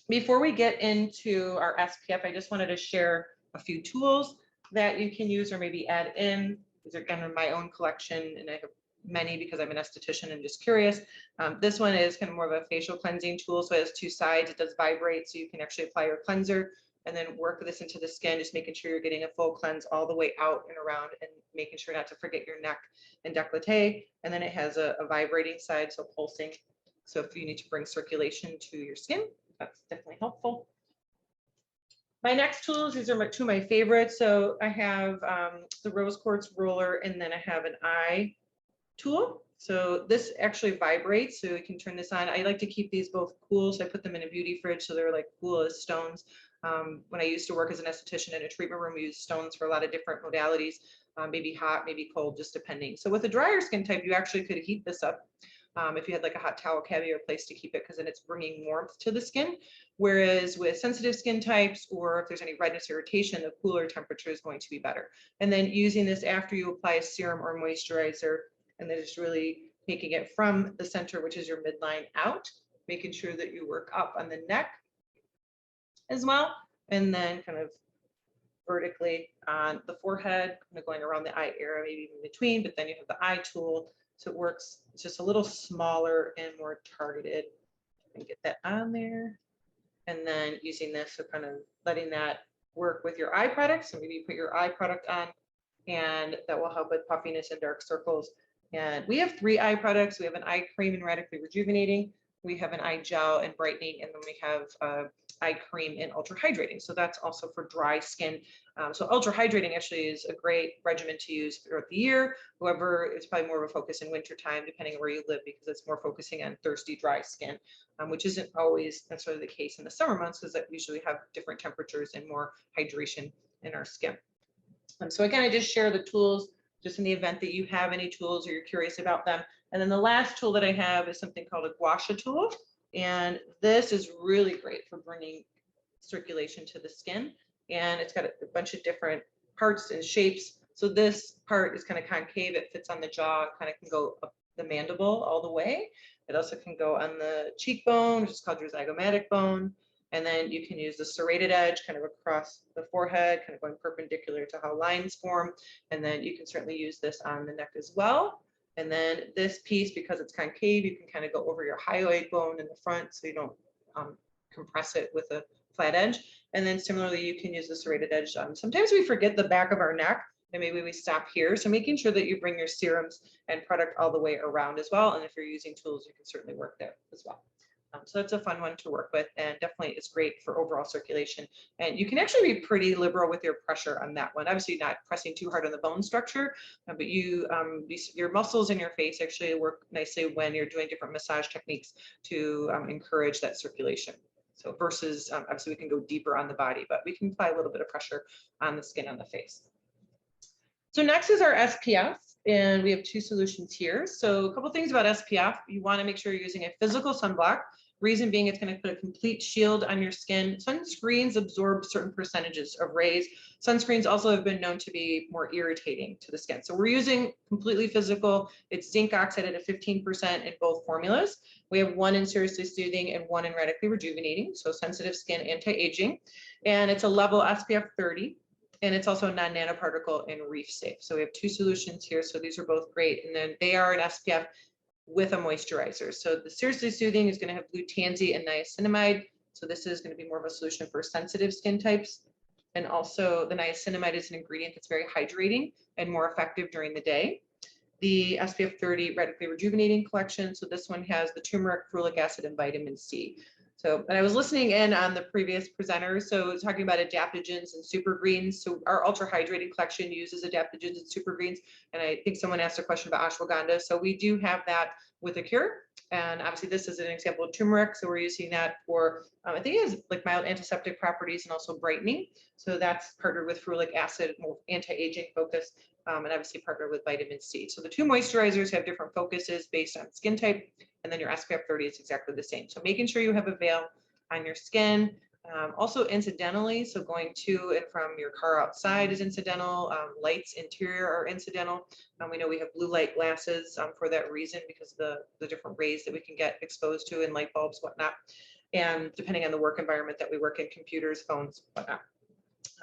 before we get into our SPF, I just wanted to share a few tools that you can use or maybe add in. These are kind of my own collection, and I have many because I'm an esthetician and just curious. This one is kind of more of a facial cleansing tool. So it has 2 sides. It does vibrate, so you can actually apply your cleanser and then work this into the skin, just making sure you're getting a full cleanse all the way out and around, and making sure not to forget your neck and décolleté. And then it has a vibrating side, so pulsing. So if you need to bring circulation to your skin, that's definitely helpful. My next tools, these are 2 of my favorites. So I have the rose quartz roller, and then I have an eye tool. So this actually vibrates, so you can turn this on. I like to keep these both cool, so I put them in a beauty fridge so they're like cool as stones. When I used to work as an esthetician in a treatment room, we used stones for a lot of different modalities, maybe hot, maybe cold, just depending. So with a drier skin type, you actually could heat this up. If you had like a hot towel cabinet or place to keep it, because then it's bringing warmth to the skin. Whereas with sensitive skin types, or if there's any redness or irritation, the cooler temperature is going to be better. And then using this after you apply a serum or moisturizer, and then just really making it from the center, which is your midline, out, making sure that you work up on the neck as well, and then kind of vertically on the forehead, kind of going around the eye area, maybe in between, but then you have the eye tool. So it works, it's just a little smaller and more targeted. And get that on there. And then using this, so kind of letting that work with your eye product. So maybe you put your eye product on, and that will help with puffiness and dark circles. And we have 3 eye products. We have an eye cream and radically rejuvenating. We have an eye gel and brightening, and then we have eye cream and ultra hydrating. So that's also for dry skin. So ultra hydrating actually is a great regimen to use throughout the year. However, it's probably more of a focus in winter time, depending on where you live, because it's more focusing on thirsty, dry skin, which isn't always necessarily the case in the summer months, because that usually have different temperatures and more hydration in our skin. So again, I just share the tools just in the event that you have any tools or you're curious about them. And then the last tool that I have is something called a gua sha tool. And this is really great for bringing circulation to the skin. And it's got a bunch of different parts and shapes. So this part is kind of concave. It fits on the jaw, kind of can go up the mandible all the way. It also can go on the cheekbone, which is called your zygomatic bone. And then you can use the serrated edge kind of across the forehead, kind of going perpendicular to how lines form. And then you can certainly use this on the neck as well. And then this piece, because it's concave, you can kind of go over your hyoid bone in the front, so you don't compress it with a flat edge. And then similarly, you can use the serrated edge. Sometimes we forget the back of our neck, and maybe we stop here. So making sure that you bring your serums and product all the way around as well. And if you're using tools, you can certainly work there as well. So that's a fun one to work with, and definitely it's great for overall circulation. And you can actually be pretty liberal with your pressure on that one. Obviously not pressing too hard on the bone structure, but your muscles in your face actually work nicely when you're doing different massage techniques to encourage that circulation. So versus, obviously we can go deeper on the body, but we can apply a little bit of pressure on the skin on the face. So next is our SPF, and we have 2 solutions here. So a couple things about SPF. You want to make sure you're using a physical sunblock. Reason being, it's going to put a complete shield on your skin. Sunscreens absorb certain percentages of rays. Sunscreens also have been known to be more irritating to the skin. So we're using completely physical. It's zinc oxide at a 15% in both formulas. We have 1 in seriously soothing and 1 in radically rejuvenating. So sensitive skin, anti-aging. And it's a level SPF 30. And it's also a non-nanoparticle and reef safe. So we have 2 solutions here. So these are both great. And then they are an SPF with a moisturizer. So the seriously soothing is going to have blue tansy and niacinamide. So this is going to be more of a solution for sensitive skin types. And also the niacinamide is an ingredient that's very hydrating and more effective during the day. The SPF 30 Radically Rejuvenating collection. So this one has the turmeric, ferulic acid, and vitamin C. So, and I was listening in on the previous presenters, so talking about adaptogens and super greens. So our ultra hydrating collection uses adaptogens and super greens. And I think someone asked a question about ashwagandha. So we do have that with a cure. And obviously this is an example of turmeric. So we're using that for, I think it has like mild antiseptic properties and also brightening. So that's partnered with ferulic acid, more anti-aging focus, and obviously partnered with vitamin C. So the two moisturizers have different focuses based on skin type. And then your SPF 30 is exactly the same. So making sure you have a veil on your skin. Also incidentally, so going to and from your car outside is incidental. Lights interior are incidental. We know we have blue light glasses for that reason, because of the different rays that we can get exposed to in light bulbs, whatnot. And depending on the work environment that we work in, computers, phones, whatnot.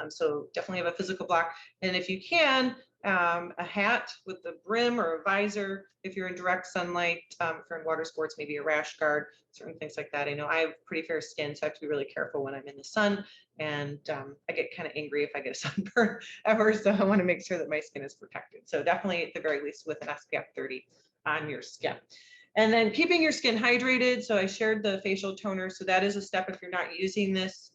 So definitely have a physical block. And if you can, a hat with the brim or a visor, if you're in direct sunlight, if you're in water sports, maybe a rash guard, certain things like that. I know I have pretty fair skin, so I have to be really careful when I'm in the sun. And I get kind of angry if I get a sunburn ever, so I want to make sure that my skin is protected. So definitely at the very least with an SPF 30 on your skin. And then keeping your skin hydrated. So I shared the facial toner. So that is a step if you're not using this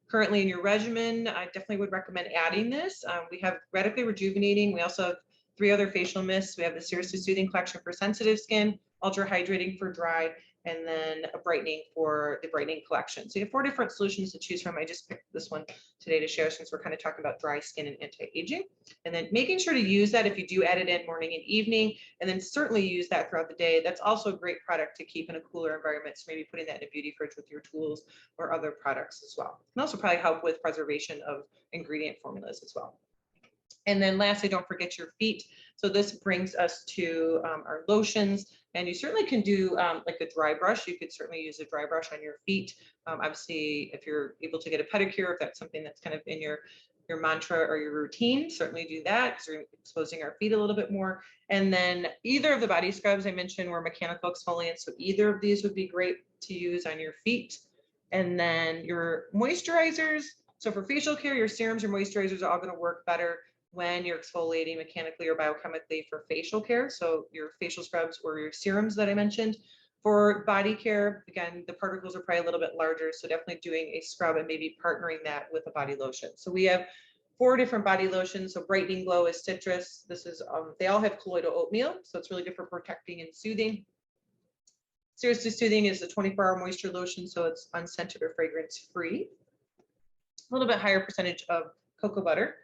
currently in your regimen. I definitely would recommend adding this. We have Radically Rejuvenating. We also have 3 other facial mists. We have the Seriously Soothing collection for sensitive skin, Ultra Hydrating for dry, and then a Brightening for the Brightening collection. So you have 4 different solutions to choose from. I just picked this one today to share since we're kind of talking about dry skin and anti-aging. And then making sure to use that if you do add it in morning and evening, and then certainly use that throughout the day. That's also a great product to keep in a cooler environment. So maybe putting that in a beauty fridge with your tools or other products as well. And also probably help with preservation of ingredient formulas as well. And then lastly, don't forget your feet. So this brings us to our lotions. And you certainly can do like a dry brush. You could certainly use a dry brush on your feet. Obviously, if you're able to get a pedicure, if that's something that's kind of in your mantra or your routine, certainly do that, because we're exposing our feet a little bit more. And then either of the body scrubs I mentioned were mechanical exfoliants. So either of these would be great to use on your feet. And then your moisturizers. So for facial care, your serums, your moisturizers are all going to work better when you're exfoliating mechanically or biochemically for facial care. So your facial scrubs or your serums that I mentioned. For body care, again, the particles are probably a little bit larger. So definitely doing a scrub and maybe partnering that with a body lotion. So we have 4 different body lotions. So Brightening Glow is citrus. This is, they all have colloidal oatmeal. So it's really good for protecting and soothing. Seriously Soothing is a 24-hour moisture lotion. So it's unscented or fragrance free. A little bit higher percentage of cocoa butter.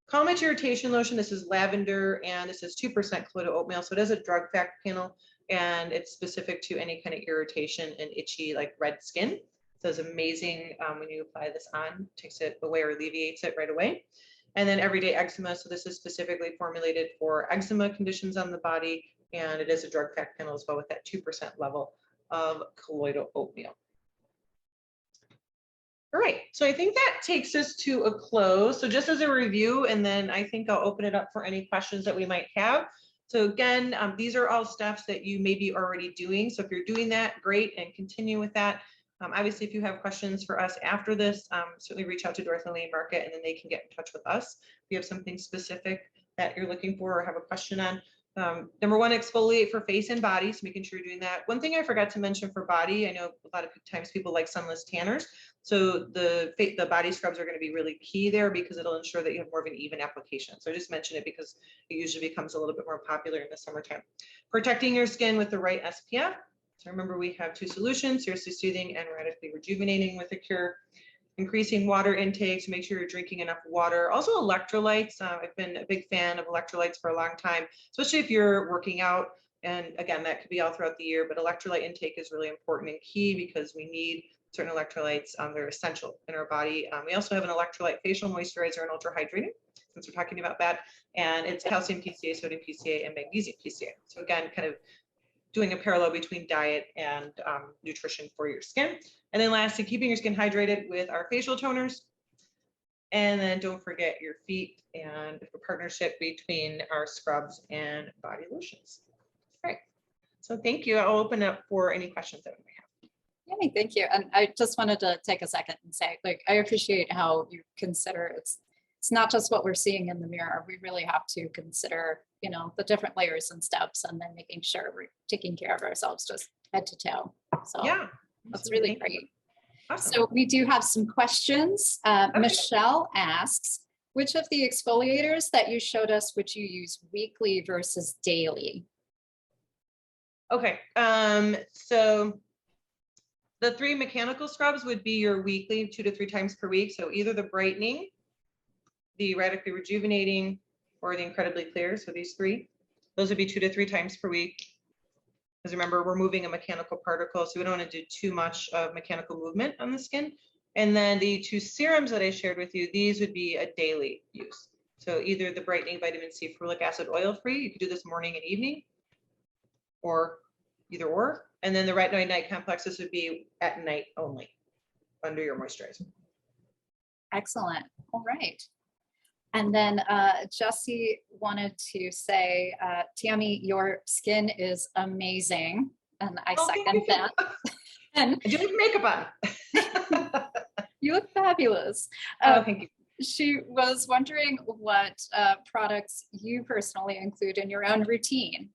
Calm Irritation Lotion, this is lavender and this is 2% colloidal oatmeal. So it has a drug fact panel and it's specific to any kind of irritation and itchy like red skin. So it's amazing when you apply this on, takes it away or alleviates it right away. And then Everyday Eczema. So this is specifically formulated for eczema conditions on the body. And it is a drug fact panel as well with that 2% level of colloidal oatmeal. All right, so I think that takes us to a close. So just as a review, and then I think I'll open it up for any questions that we might have. So again, these are all steps that you may be already doing. So if you're doing that, great, and continue with that. Obviously, if you have questions for us after this, certainly reach out to Dorothy Lane Market and then they can get in touch with us. If you have something specific that you're looking for or have a question on. Number 1, exfoliate for face and body, so making sure you're doing that. One thing I forgot to mention for body, I know a lot of times people like sunless tanners. So the body scrubs are going to be really key there because it'll ensure that you have more of an even application. So I just mentioned it because it usually becomes a little bit more popular in the summertime. Protecting your skin with the right SPF. So remember, we have 2 solutions, Seriously Soothing and Radically Rejuvenating with a cure. Increasing water intake, so make sure you're drinking enough water. Also electrolytes. I've been a big fan of electrolytes for a long time, especially if you're working out. And again, that could be all throughout the year, but electrolyte intake is really important and key because we need certain electrolytes. They're essential in our body. We also have an electrolyte facial moisturizer and ultra hydrating, since we're talking about that. And it's calcium PCA, sodium PCA, and magnesium PCA. So again, kind of doing a parallel between diet and nutrition for your skin. And then lastly, keeping your skin hydrated with our facial toners. And then don't forget your feet and the partnership between our scrubs and body lotions. All right. So thank you. I'll open up for any questions that we may have. Okay, thank you. And I just wanted to take a second and say, like, I appreciate how you consider it's not just what we're seeing in the mirror. We really have to consider, you know, the different layers and steps, and then making sure we're taking care of ourselves just head to toe. So Yeah, that's really absolutely. great. Awesome. So we do have some questions. Michelle asks, which of the exfoliators that you showed us would you use weekly versus daily? Okay, so the 3 mechanical scrubs would be your weekly, 2 to 3 times per week. So either the Brightening, the Radically Rejuvenating, or the Incredibly Clear. So these 3, those would be 2 to 3 times per week. Because remember, we're moving a mechanical particle, so we don't want to do too much of mechanical movement on the skin. And then the 2 serums that I shared with you, these would be a daily use. So either the Brightening Vitamin C Ferulic Acid Oil-Free, you could do this morning and evening, or either or. And then the Retinoid Night Complex, this would be at night only, under your moisturizer. Excellent. All right. And then Jesse wanted to say, Tammy, your skin is amazing. And I second that. And I do have makeup on. you look fabulous. Oh, thank you. She was wondering what products you personally include in your own routine.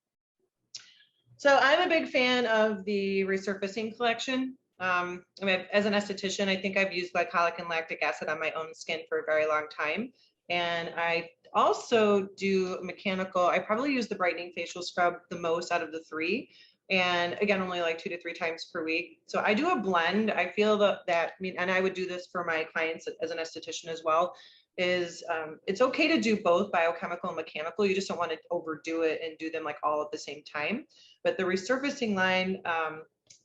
So I'm a big fan of the resurfacing collection. I mean, as an esthetician, I think I've used glycolic and lactic acid on my own skin for a very long time. And I also do mechanical. I probably use the Brightening facial scrub the most out of the 3. And again, only like 2 to 3 times per week. So I do a blend. I feel that I mean, and I would do this for my clients as an esthetician as well, is it's okay to do both biochemical and mechanical. You just don't want to overdo it and do them like all at the same time. But the resurfacing line,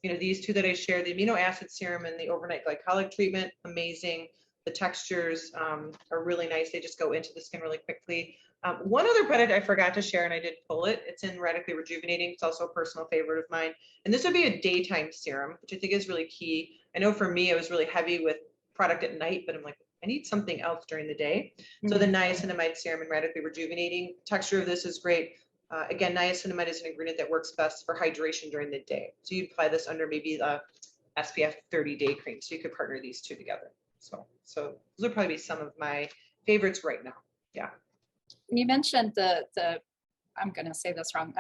you know, these 2 that I shared, the amino acid serum and the overnight glycolic treatment, amazing. The textures are really nice. They just go into the skin really quickly. One other product I forgot to share, and I did pull it. It's in Radically Rejuvenating. It's also a personal favorite of mine. And this would be a daytime serum, which I think is really key. I know for me, I was really heavy with product at night, but I'm like, I need something else during the day. So the Niacinamide Serum and Radically Rejuvenating, texture of this is great. Again, niacinamide is an ingredient that works best for hydration during the day. So you apply this under maybe the SPF 30 day cream. So you could partner these 2 together. So those would probably be some of my favorites right now. Yeah. You mentioned the I'm going to say this wrong,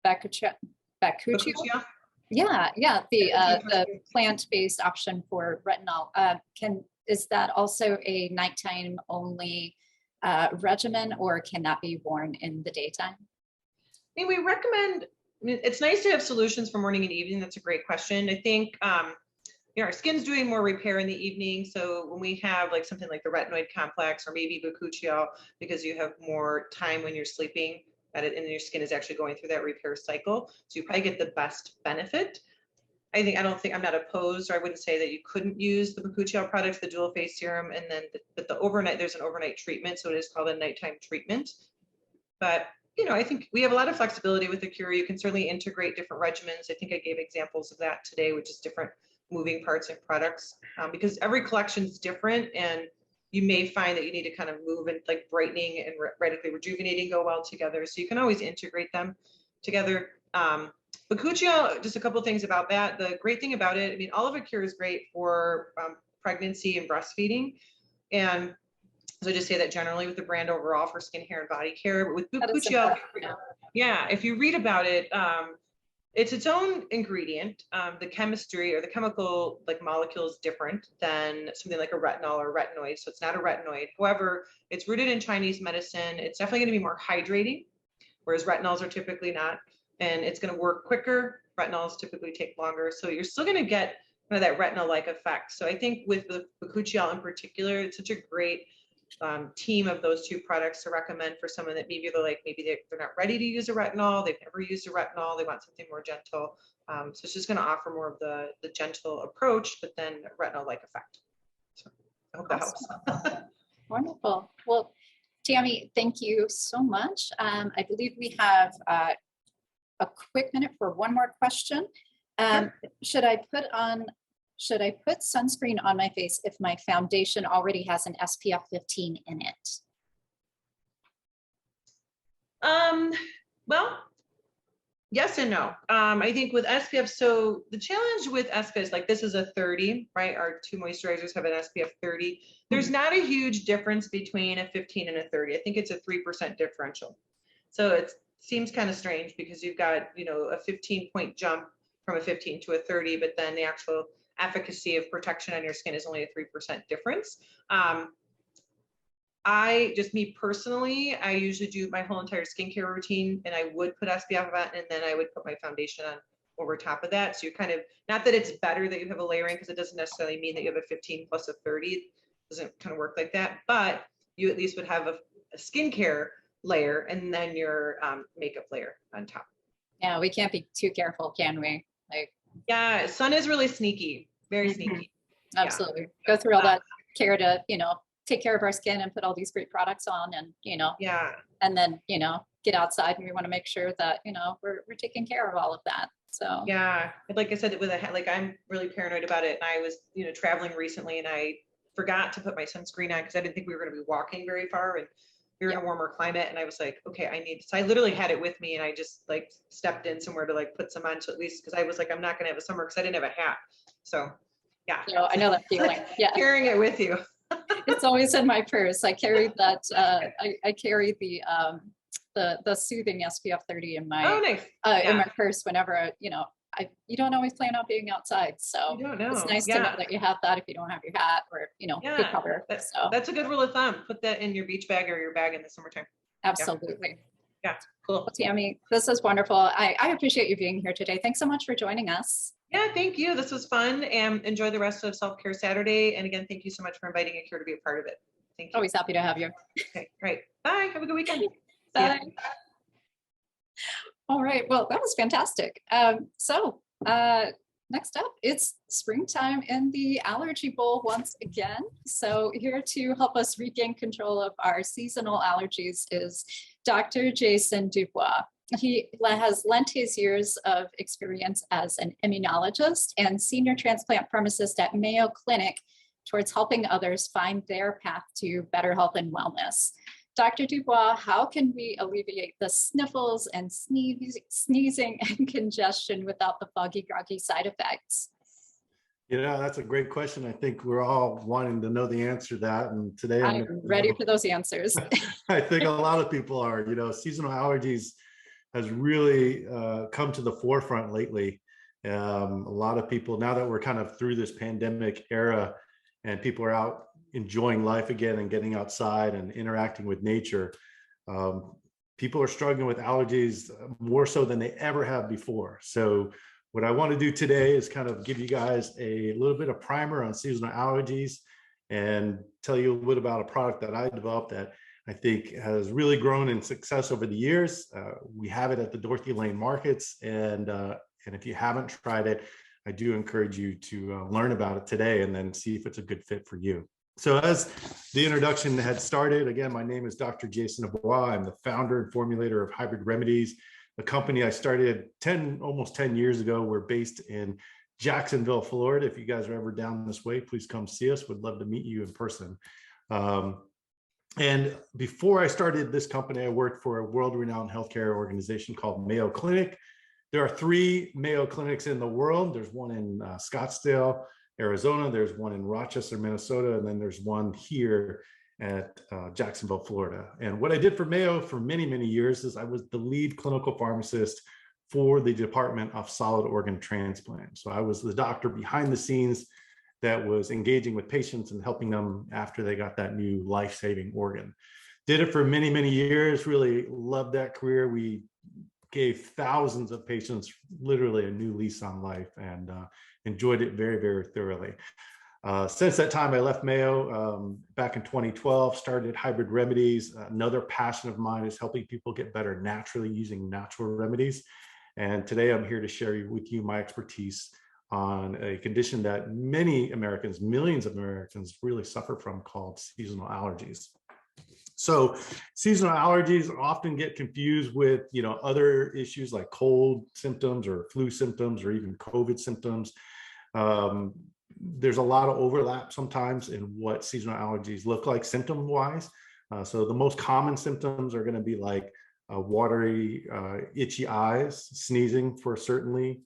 bakuchiol. Yeah, the plant-based option for retinol. Is that also a nighttime only regimen, or can that be worn in the daytime? I mean, we recommend, I mean, it's nice to have solutions for morning and evening. That's a great question. I think, you know, our skin's doing more repair in the evening. So when we have like something like the retinoid complex or maybe bakuchiol, because you have more time when you're sleeping at it and your skin is actually going through that repair cycle. So you probably get the best benefit. I'm not opposed, or I wouldn't say that you couldn't use the bakuchiol products, the dual phase serum, and then but the overnight, there's an overnight treatment. So it is called a nighttime treatment. But you know, I think we have a lot of flexibility with the Cure. You can certainly integrate different regimens. I think I gave examples of that today, which is different moving parts and products, because every collection is different, and you may find that you need to kind of move, and like Brightening and Radically Rejuvenating go well together. So you can always integrate them together. Bakuchiol, just a couple of things about that. The great thing about it, I mean, all of it Cure is great for pregnancy and breastfeeding. And so I just say that generally with the brand overall for skin, hair, and body care. But with bakuchiol, yeah, if you read about it, it's its own ingredient. The chemistry or the chemical like molecule is different than something like a retinol or retinoid. So it's not a retinoid. However, it's rooted in Chinese medicine. It's definitely going to be more hydrating, whereas retinols are typically not. And it's going to work quicker. Retinols typically take longer. So you're still going to get kind of that retinol-like effect. So I think with the bakuchiol in particular, it's such a great team of those 2 products to recommend for someone that maybe they're not ready to use a retinol, they've never used a retinol, they want something more gentle. So it's just going to offer more of the gentle approach, but then retinol-like effect. So I hope that helps. Wonderful. Well, Tammy, thank you so much. I believe we have a quick minute for one more question. Sure. Should I put sunscreen on my face if my foundation already has an SPF 15 in it? Yes and no. I think with SPF, so the challenge with SPF is like this is a 30, right? Our two moisturizers have an SPF 30. There's not a huge difference between a 15 and a 30. I think it's a 3% differential. So it seems kind of strange because you've got, you know, a 15-point jump from a 15 to a 30, but then the actual efficacy of protection on your skin is only a 3% difference. Me personally, I usually do my whole entire skincare routine and I would put SPF on and then I would put my foundation on over top of that. So you're kind of, not that it's better that you have a layering because it doesn't necessarily mean that you have a 15 plus a 30. It doesn't kind of work like that, but you at least would have a skincare layer and then your makeup layer on top. Yeah, we can't be too careful, can we? Like, yeah, sun is really sneaky, very sneaky. Absolutely. Yeah. Go through all that care to, you know, take care of our skin and put all these great products on and, you know, and then, you know, get outside and we want to make sure that, you know, we're taking care of all of that. So, yeah, like I said, like, I'm really paranoid about it. And I was, you know, traveling recently and I forgot to put my sunscreen on because I didn't think we were going to be walking very far and we were in a warmer climate. And I was like, okay, so I literally had it with me and I just like stepped in somewhere to like put some on to at least, because I was like, I'm not going to have a summer because I didn't have a hat. So yeah. You know, I know that feeling. Yeah. Carrying it with you. It's always in my purse. I carry that. I carry the soothing SPF 30 in my in my purse whenever, you know, you don't always plan on being outside. So it's nice to know that you have that if you don't have your hat or, you know, good cover. That's a good rule of thumb. Put that in your beach bag or your bag in the summertime. Absolutely. Yeah. Cool. Well, Tammy, this is wonderful. I appreciate you being here today. Thanks so much for joining us. Yeah, thank you. This was fun and enjoy the rest of Self-Care Saturday. And again, thank you so much for inviting me here to be a part of it. Thank you. Always happy to have you. Okay, great. Bye. Have a good weekend. Bye. All right. Well, that was fantastic. Next up, it's springtime in the Allergy Bowl once again. So here to help us regain control of our seasonal allergies is Dr. Jason Dubois. He has lent his years of experience as an immunologist and senior transplant pharmacist at Mayo Clinic towards helping others find their path to better health and wellness. Dr. Dubois, how can we alleviate the sniffles and sneezing and congestion without the foggy, groggy side effects? You know, that's a great question. I think we're all wanting to know the answer to that. And today I'm ready for those answers. I think a lot of people are, you know, seasonal allergies has really come to the forefront lately. A lot of people, now that we're kind of through this pandemic era and people are out enjoying life again and getting outside and interacting with nature, people are struggling with allergies more so than they ever have before. So what I want to do today is kind of give you guys a little bit of primer on seasonal allergies and tell you a little bit about a product that I developed that I think has really grown in success over the years. We have it at the Dorothy Lane markets, and if you haven't tried it, I do encourage you to learn about it today and then see if it's a good fit for you. So as the introduction had started, again, my name is Dr. Jason Dubois. I'm the founder and formulator of Hybrid Remedies, a company I started almost 10 years ago. We're based in Jacksonville, Florida. If you guys are ever down this way, please come see us. We'd love to meet you in person. And before I started this company, I worked for a world-renowned healthcare organization called Mayo Clinic. There are 3 Mayo Clinics in the world. There's one in Scottsdale, Arizona. There's one in Rochester, Minnesota. And then there's one here at Jacksonville, Florida. And what I did for Mayo for many, many years is I was the lead clinical pharmacist for the Department of Solid Organ Transplant. So I was the doctor behind the scenes that was engaging with patients and helping them after they got that new life-saving organ. Did it for many, many years, really loved that career. We gave thousands of patients literally a new lease on life and enjoyed it very, very thoroughly. Since that time, I left Mayo back in 2012, started Hybrid Remedies. Another passion of mine is helping people get better naturally using natural remedies. And today I'm here to share with you my expertise on a condition that many Americans, millions of Americans really suffer from, called seasonal allergies. So seasonal allergies often get confused with, you know, other issues like cold symptoms or flu symptoms or even COVID symptoms. There's a lot of overlap sometimes in what seasonal allergies look like symptom-wise. So the most common symptoms are going to be like watery, itchy eyes, sneezing for certainly,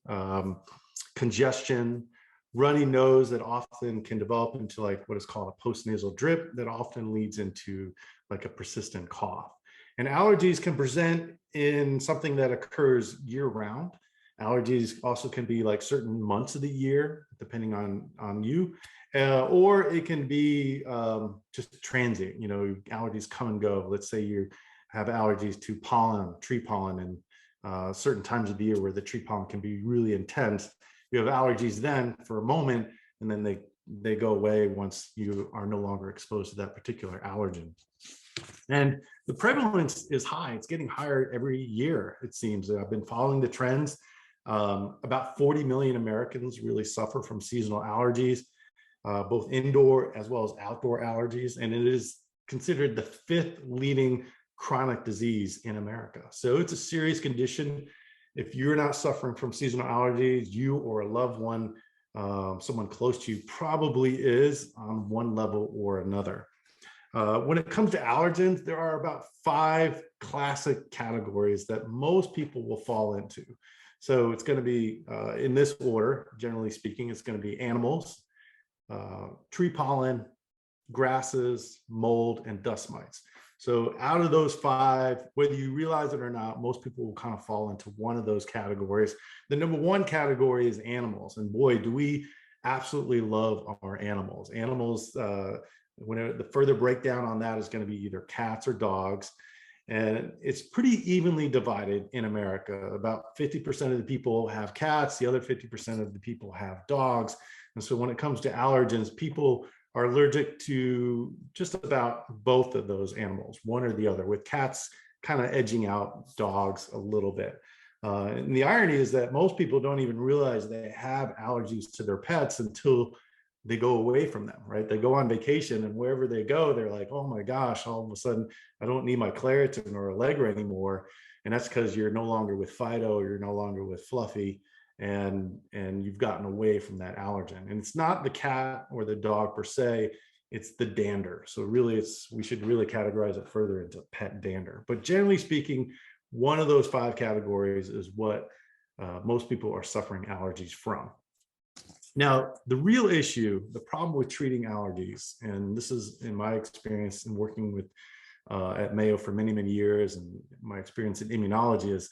congestion, runny nose that often can develop into like what is called a postnasal drip that often leads into like a persistent cough. And allergies can present in something that occurs year round. Allergies also can be like certain months of the year, depending on you, or it can be just transient. You know, allergies come and go. Let's say you have allergies to pollen, tree pollen, and certain times of the year where the tree pollen can be really intense. You have allergies then for a moment, and then they go away once you are no longer exposed to that particular allergen. And the prevalence is high. It's getting higher every year, it seems. I've been following the trends. About 40 million Americans really suffer from seasonal allergies, both indoor as well as outdoor allergies. And it is considered the 5th leading chronic disease in America. So it's a serious condition. If you're not suffering from seasonal allergies, you or a loved one, someone close to you probably is on one level or another. When it comes to allergens, there are about 5 classic categories that most people will fall into. So it's going to be in this order, generally speaking. It's going to be animals, tree pollen, grasses, mold, and dust mites. So out of those 5, whether you realize it or not, most people will kind of fall into one of those categories. The number 1 category is animals. And boy, do we absolutely love our animals. Animals, the further breakdown on that is going to be either cats or dogs. And it's pretty evenly divided in America. About 50% of the people have cats, the other 50% of the people have dogs. And so when it comes to allergens, people are allergic to just about both of those animals, one or the other, with cats kind of edging out dogs a little bit. And the irony is that most people don't even realize they have allergies to their pets until they go away from them, right? They go on vacation, and wherever they go, they're like, oh my gosh, all of a sudden, I don't need my Claritin or Allegra anymore. And that's because you're no longer with Fido, or you're no longer with Fluffy, and you've gotten away from that allergen. And it's not the cat or the dog per se, it's the dander. So really, we should really categorize it further into pet dander. But generally speaking, one of those 5 categories is what most people are suffering allergies from. Now, the real issue, the problem with treating allergies, and this is in my experience in working with at Mayo for many, many years, and my experience in immunology, is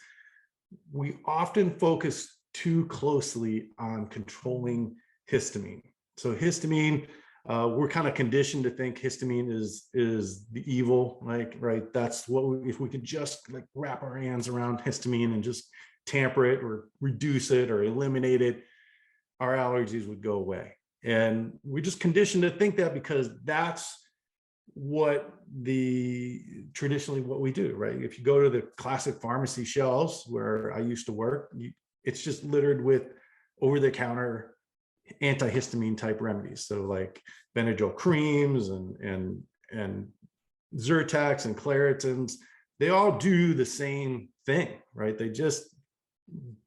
we often focus too closely on controlling histamine. So histamine, we're kind of conditioned to think histamine is the evil, right? That's what if we could just like wrap our hands around histamine and just tamper it or reduce it or eliminate it, our allergies would go away. And we're just conditioned to think that because that's what traditionally what we do, right? If you go to the classic pharmacy shelves where I used to work, it's just littered with over-the-counter antihistamine type remedies. So like Benadryl creams and Zyrtex and Claritins, they all do the same thing, right? They just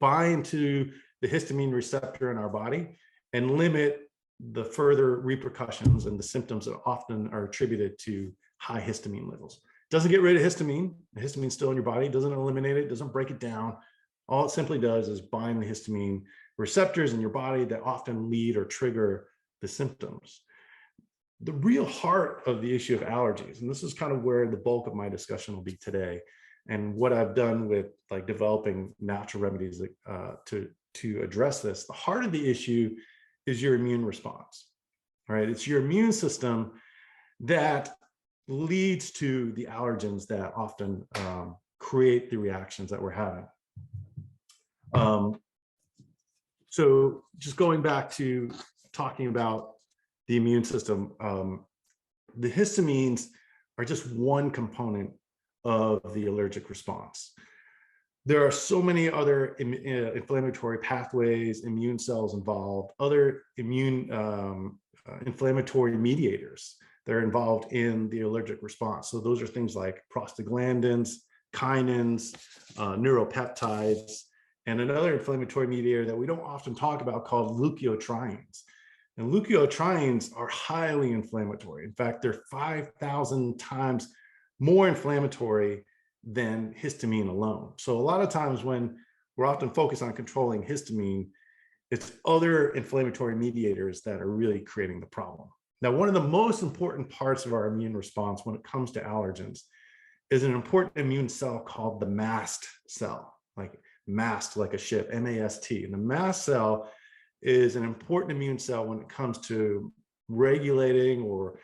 bind to the histamine receptor in our body and limit the further repercussions and the symptoms that often are attributed to high histamine levels. Doesn't get rid of histamine. The histamine's still in your body, doesn't eliminate it, doesn't break it down. All it simply does is bind the histamine receptors in your body that often lead or trigger the symptoms. The real heart of the issue of allergies, and this is kind of where the bulk of my discussion will be today, and what I've done with like developing natural remedies to address this, the heart of the issue is your immune response, right? It's your immune system that leads to the allergens that often create the reactions that we're having. So just going back to talking about the immune system, the histamines are just one component of the allergic response. There are so many other inflammatory pathways, immune cells involved, other immune inflammatory mediators that are involved in the allergic response. So those are things like prostaglandins, kinins, neuropeptides, and another inflammatory mediator that we don't often talk about called leukotrienes. And leukotrienes are highly inflammatory. In fact, they're 5,000 times more inflammatory than histamine alone. So a lot of times when we're often focused on controlling histamine, it's other inflammatory mediators that are really creating the problem. Now, one of the most important parts of our immune response when it comes to allergens is an important immune cell called the mast cell, like mast, like a ship, M-A-S-T. And the mast cell is an important immune cell when it comes to regulating or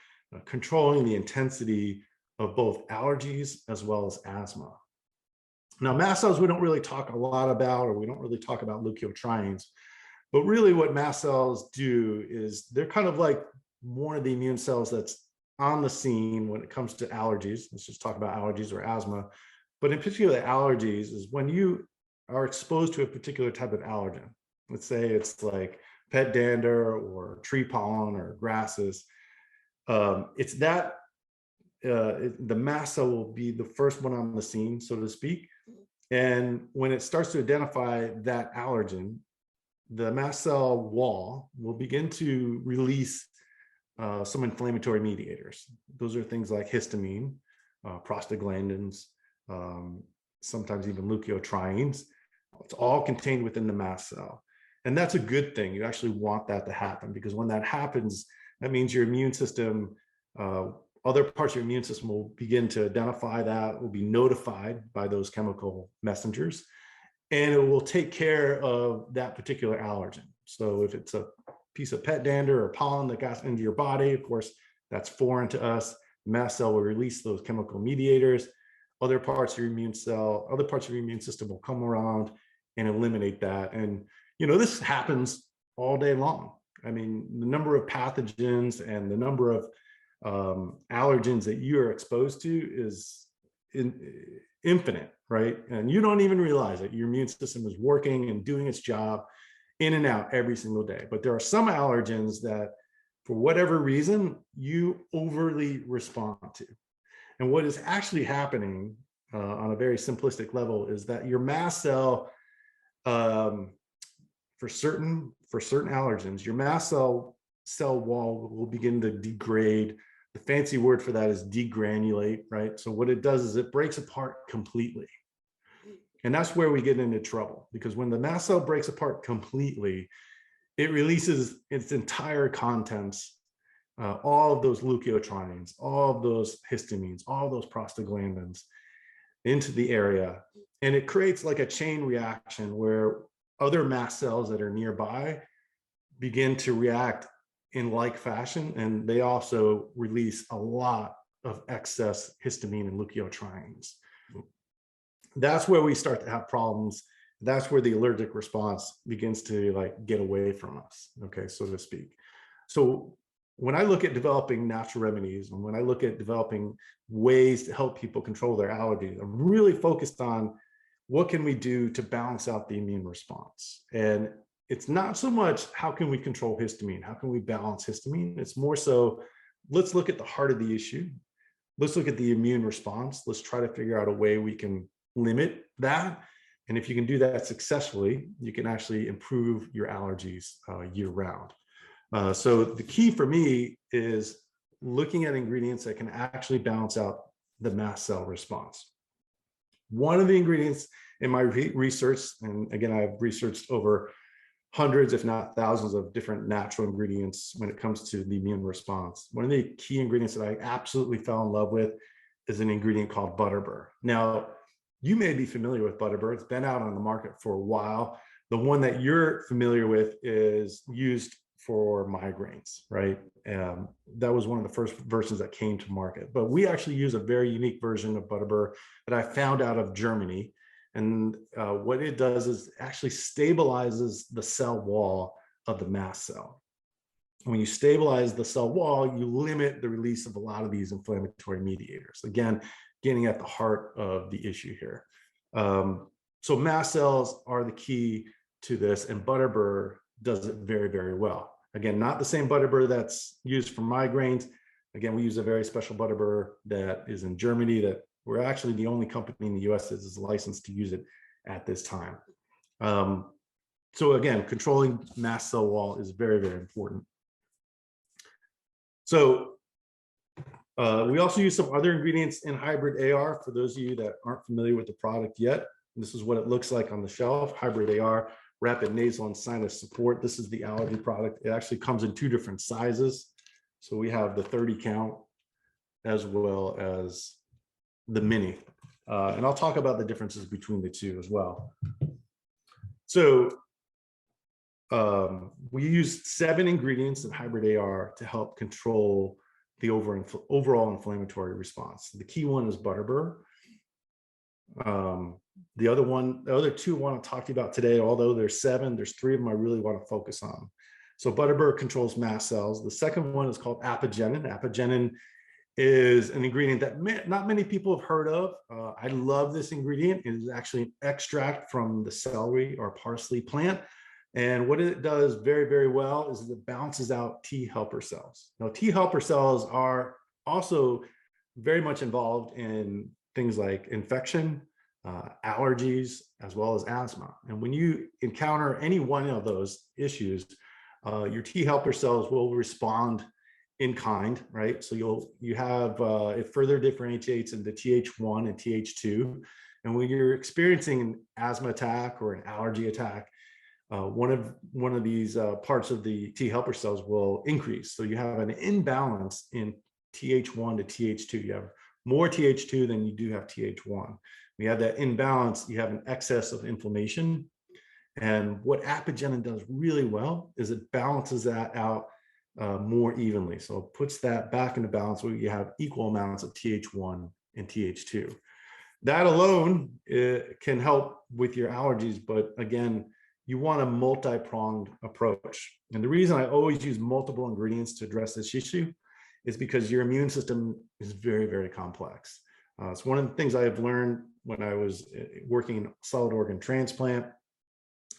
controlling the intensity of both allergies as well as asthma. Now, mast cells, we don't really talk a lot about, or we don't really talk about leukotrienes, but really what mast cells do is they're kind of like one of the immune cells that's on the scene when it comes to allergies. Let's just talk about allergies or asthma. But in particular, allergies is when you are exposed to a particular type of allergen. Let's say it's like pet dander or tree pollen or grasses. It's that the mast cell will be the first one on the scene, so to speak. And when it starts to identify that allergen, the mast cell wall will begin to release some inflammatory mediators. Those are things like histamine, prostaglandins, sometimes even leukotrienes. It's all contained within the mast cell. And that's a good thing. You actually want that to happen, because when that happens, that means your immune system, other parts of your immune system will begin to identify that, will be notified by those chemical messengers, and it will take care of that particular allergen. So if it's a piece of pet dander or pollen that got into your body, of course, that's foreign to us. The mast cell will release those chemical mediators. Other parts of your immune cell, other parts of your immune system will come around and eliminate that. And, this happens all day long. I mean, the number of pathogens and the number of allergens that you are exposed to is infinite, right? And you don't even realize it. Your immune system is working and doing its job in and out every single day. But there are some allergens that, for whatever reason, you overly respond to. And what is actually happening on a very simplistic level is that your mast cell, for certain allergens, your mast cell wall will begin to degrade. The fancy word for that is degranulate, right? So what it does is it breaks apart completely. And that's where we get into trouble, because when the mast cell breaks apart completely, it releases its entire contents, all of those leukotrienes, all of those histamines, all of those prostaglandins into the area. And it creates like a chain reaction where other mast cells that are nearby begin to react in like fashion, and they also release a lot of excess histamine and leukotrienes. That's where we start to have problems. That's where the allergic response begins to like get away from us, okay, so to speak. So when I look at developing natural remedies, and when I look at developing ways to help people control their allergies, I'm really focused on what can we do to balance out the immune response. And it's not so much how can we control histamine, how can we balance histamine? It's more so, let's look at the heart of the issue. Let's look at the immune response. Let's try to figure out a way we can limit that. And if you can do that successfully, you can actually improve your allergies year round. So the key for me is looking at ingredients that can actually balance out the mast cell response. One of the ingredients in my research, and again, I've researched over hundreds, if not thousands, of different natural ingredients when it comes to the immune response. One of the key ingredients that I absolutely fell in love with is an ingredient called Butterbur. Now, you may be familiar with Butterbur. It's been out on the market for a while. The one that you're familiar with is used for migraines, right? That was one of the first versions that came to market. But we actually use a very unique version of Butterbur that I found out of Germany. And what it does is actually stabilizes the cell wall of the mast cell. When you stabilize the cell wall, you limit the release of a lot of these inflammatory mediators. Again, getting at the heart of the issue here. So mast cells are the key to this, and Butterbur does it very, very well. Again, not the same Butterbur that's used for migraines. Again, we use a very special Butterbur that is in Germany, that we're actually the only company in the US that is licensed to use it at this time. So again, controlling mast cell wall is very, very important. So We also use some other ingredients in Hybrid AR. For those of you that aren't familiar with the product yet, this is what it looks like on the shelf. Hybrid AR, Rapid Nasal and Sinus Support. This is the allergy product. It actually comes in 2 different sizes. So we have the 30 count as well as the mini. And I'll talk about the differences between the two as well. So we use 7 ingredients in Hybrid AR to help control the overall inflammatory response. The key one is Butterbur. The other 2 I want to talk to you about today, although there's 7, there's 3 of them I really want to focus on. So Butterbur controls mast cells. The second one is called Apogenin. Apogenin is an ingredient that not many people have heard of. I love this ingredient. It is actually an extract from the celery or parsley plant. And what it does very, very well is it balances out T helper cells. Now, T helper cells are also very much involved in things like infection, allergies, as well as asthma. And when you encounter any one of those issues, your T helper cells will respond in kind, right? So you have it further differentiates into Th1 and Th2. And when you're experiencing an asthma attack or an allergy attack, one of these parts of the T helper cells will increase. So you have an imbalance in Th1 to Th2. You have more Th2 than you do have Th1. When you have that imbalance, you have an excess of inflammation. And what Apogenin does really well is it balances that out more evenly. So it puts that back into balance where you have equal amounts of Th1 and Th2. That alone can help with your allergies, but again, you want a multi-pronged approach. And the reason I always use multiple ingredients to address this issue is because your immune system is very, very complex. It's one of the things I have learned when I was working in solid organ transplant.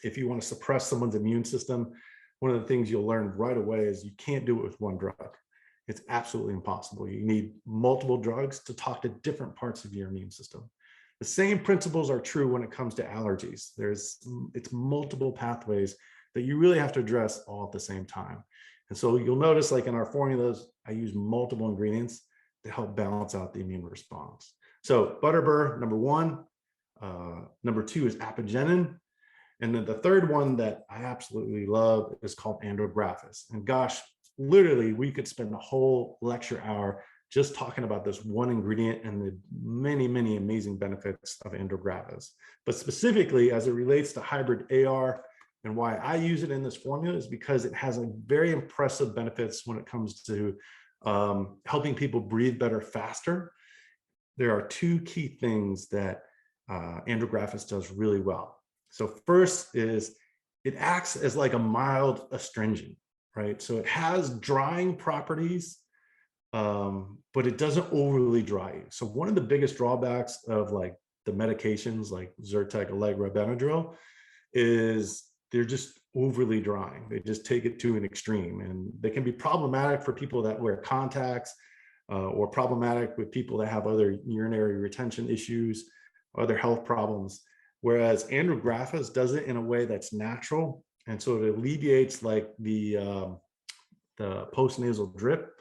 If you want to suppress someone's immune system, one of the things you'll learn right away is you can't do it with one drug. It's absolutely impossible. You need multiple drugs to talk to different parts of your immune system. The same principles are true when it comes to allergies. It's multiple pathways that you really have to address all at the same time. And so you'll notice, like in our formulas, I use multiple ingredients to help balance out the immune response. So Butterbur, number 1. Number 2 is Apogenin. And then the third one that I absolutely love is called Andrographis. And gosh, literally, we could spend a whole lecture hour just talking about this one ingredient and the many, many amazing benefits of Andrographis. But specifically, as it relates to Hybrid AR and why I use it in this formula is because it has a very impressive benefits when it comes to helping people breathe better faster. There are 2 key things that Andrographis does really well. So first is it acts as like a mild astringent, right? So it has drying properties, but it doesn't overly dry you. So one of the biggest drawbacks of like the medications like Zyrtec, Allegra, Benadryl is they're just overly drying. They just take it to an extreme, and they can be problematic for people that wear contacts or problematic with people that have other urinary retention issues, other health problems. Whereas Andrographis does it in a way that's natural. And so it alleviates like the postnasal drip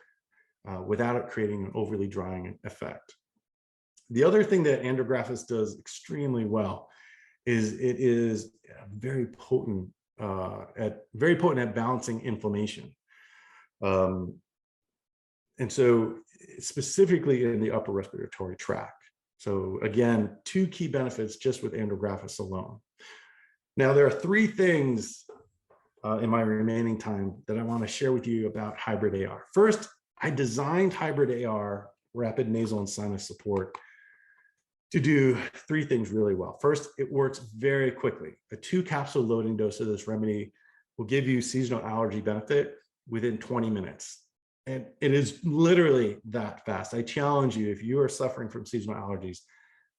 without it creating an overly drying effect. The other thing that Andrographis does extremely well is it is very potent at balancing inflammation. And so specifically in the upper respiratory tract. So again, 2 key benefits just with Andrographis alone. Now, there are 3 things in my remaining time that I want to share with you about Hybrid AR. First, I designed Hybrid AR, Rapid Nasal and Sinus Support, to do 3 things really well. First, it works very quickly. A 2 capsule loading dose of this remedy will give you seasonal allergy benefit within 20 minutes. And it is literally that fast. I challenge you, if you are suffering from seasonal allergies,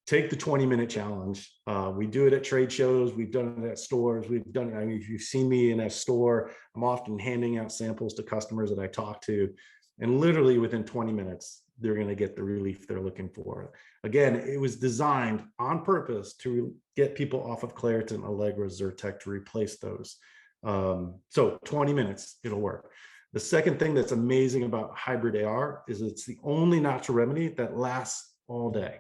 take the 20-minute challenge. We do it at trade shows. We've done it at stores. We've done it. I mean, if you've seen me in a store, I'm often handing out samples to customers that I talk to. And literally within 20 minutes, they're going to get the relief they're looking for. Again, it was designed on purpose to get people off of Claritin, Allegra, Zyrtec to replace those. So 20 minutes, it'll work. The second thing that's amazing about hybrid AR is it's the only natural remedy that lasts all day.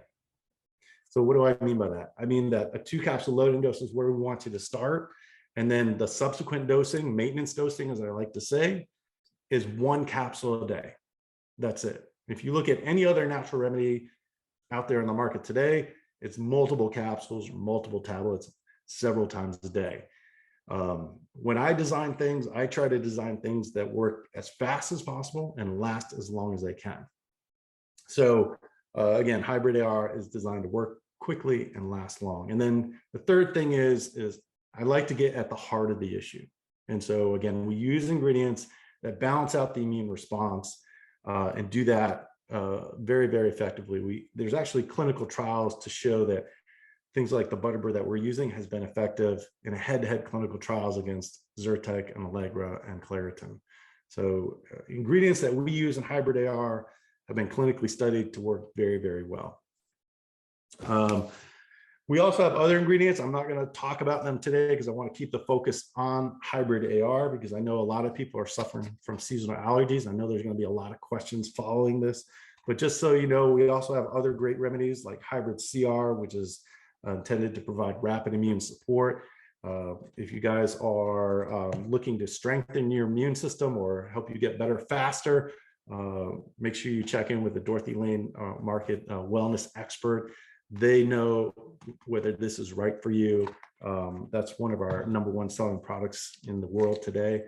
So what do I mean by that? I mean that a 2 capsule loading dose is where we want you to start. And then the subsequent dosing, maintenance dosing, as I like to say, is 1 capsule a day. That's it. If you look at any other natural remedy out there in the market today, it's multiple capsules, multiple tablets, several times a day. When I design things, I try to design things that work as fast as possible and last as long as they can. So again, hybrid AR is designed to work quickly and last long. And then the third thing is I like to get at the heart of the issue. And so again, we use ingredients that balance out the immune response and do that very, very effectively. There's actually clinical trials to show that things like the Butterbur that we're using has been effective in a head-to-head clinical trials against Zyrtec and Allegra and Claritin. So ingredients that we use in hybrid AR have been clinically studied to work very, very well. We also have other ingredients. I'm not going to talk about them today because I want to keep the focus on hybrid AR because I know a lot of people are suffering from seasonal allergies. I know there's going to be a lot of questions following this, but just so you know, we also have other great remedies like hybrid CR, which is intended to provide rapid immune support. If you guys are looking to strengthen your immune system or help you get better faster, make sure you check in with the Dorothy Lane Market wellness expert. They know whether this is right for you. That's one of our #1 selling products in the world today.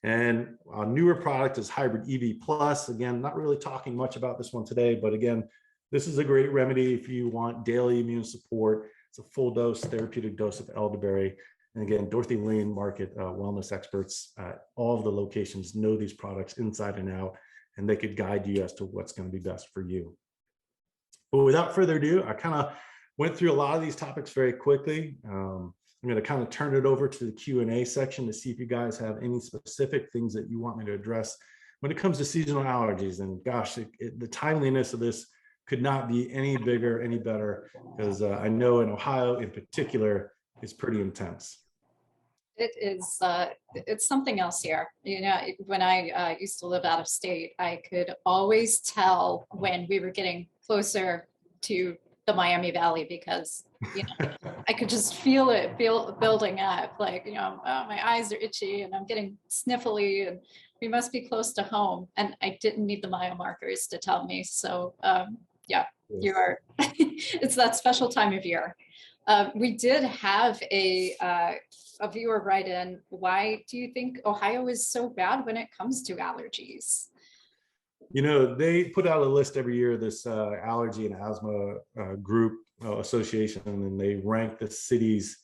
And a newer product is Hybrid EV Plus. Again, not really talking much about this one today, but again, this is a great remedy if you want daily immune support. It's a full dose, therapeutic dose of elderberry. And again, Dorothy Lane Market wellness experts at all of the locations know these products inside and out, and they could guide you as to what's going to be best for you. But without further ado, I kind of went through a lot of these topics very quickly. I'm going to kind of turn it over to the Q&A section to see if you guys have any specific things that you want me to address when it comes to seasonal allergies. And gosh, the timeliness of this could not be any bigger, any better, because I know in Ohio in particular, it's pretty intense. It is, it's something else here. You know, when I used to live out of state, I could always tell when we were getting closer to the Miami Valley because, you know, I could just feel it building up. Like, you know, oh, my eyes are itchy and I'm getting sniffly and we must be close to home. And I didn't need the biomarkers to tell me. So, yeah, you are, it's that special time of year. We did have a viewer write in, why do you think Ohio is so bad when it comes to allergies? You know, they put out a list every year, this allergy and asthma group association, and they rank the cities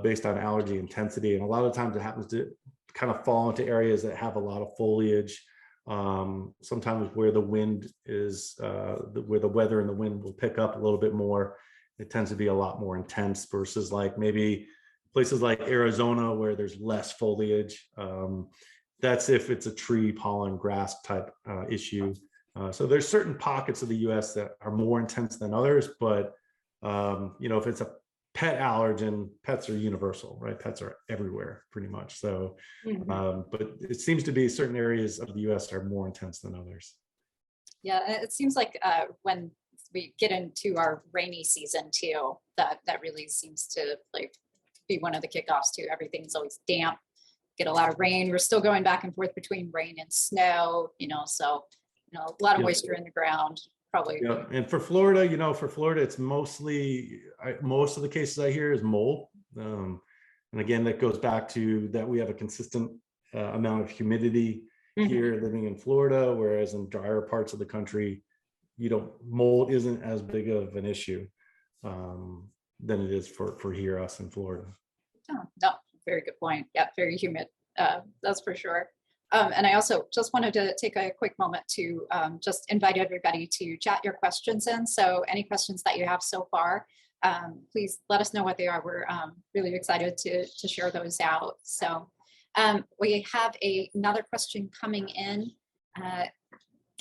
based on allergy intensity. And a lot of times it happens to kind of fall into areas that have a lot of foliage. Sometimes where the wind is, where the weather and the wind will pick up a little bit more, it tends to be a lot more intense versus like maybe places like Arizona where there's less foliage. That's if it's a tree, pollen, grass type issue. So there's certain pockets of the US that are more intense than others, but you know, if it's a pet allergen, pets are universal, right? Pets are everywhere pretty much. So, but it seems to be certain areas of the US are more intense than others. Yeah, it seems like when we get into our rainy season too, that really seems to like be one of the kickoffs too. Everything's always damp, get a lot of rain. We're still going back and forth between rain and snow, you know, so, you know, a lot of moisture in the ground. Probably. Yeah, and for Florida, you know, it's mostly, most of the cases I hear is mold. And again, that goes back to that we have a consistent amount of humidity here living in Florida, whereas in drier parts of the country, mold isn't as big of an issue than it is for here, us in Florida. Oh, no, very good point. Yeah, very humid, that's for sure. And I also just wanted to take a quick moment to just invite everybody to chat your questions in. So any questions that you have so far, please let us know what they are. We're really excited to share those out. So we have another question coming in.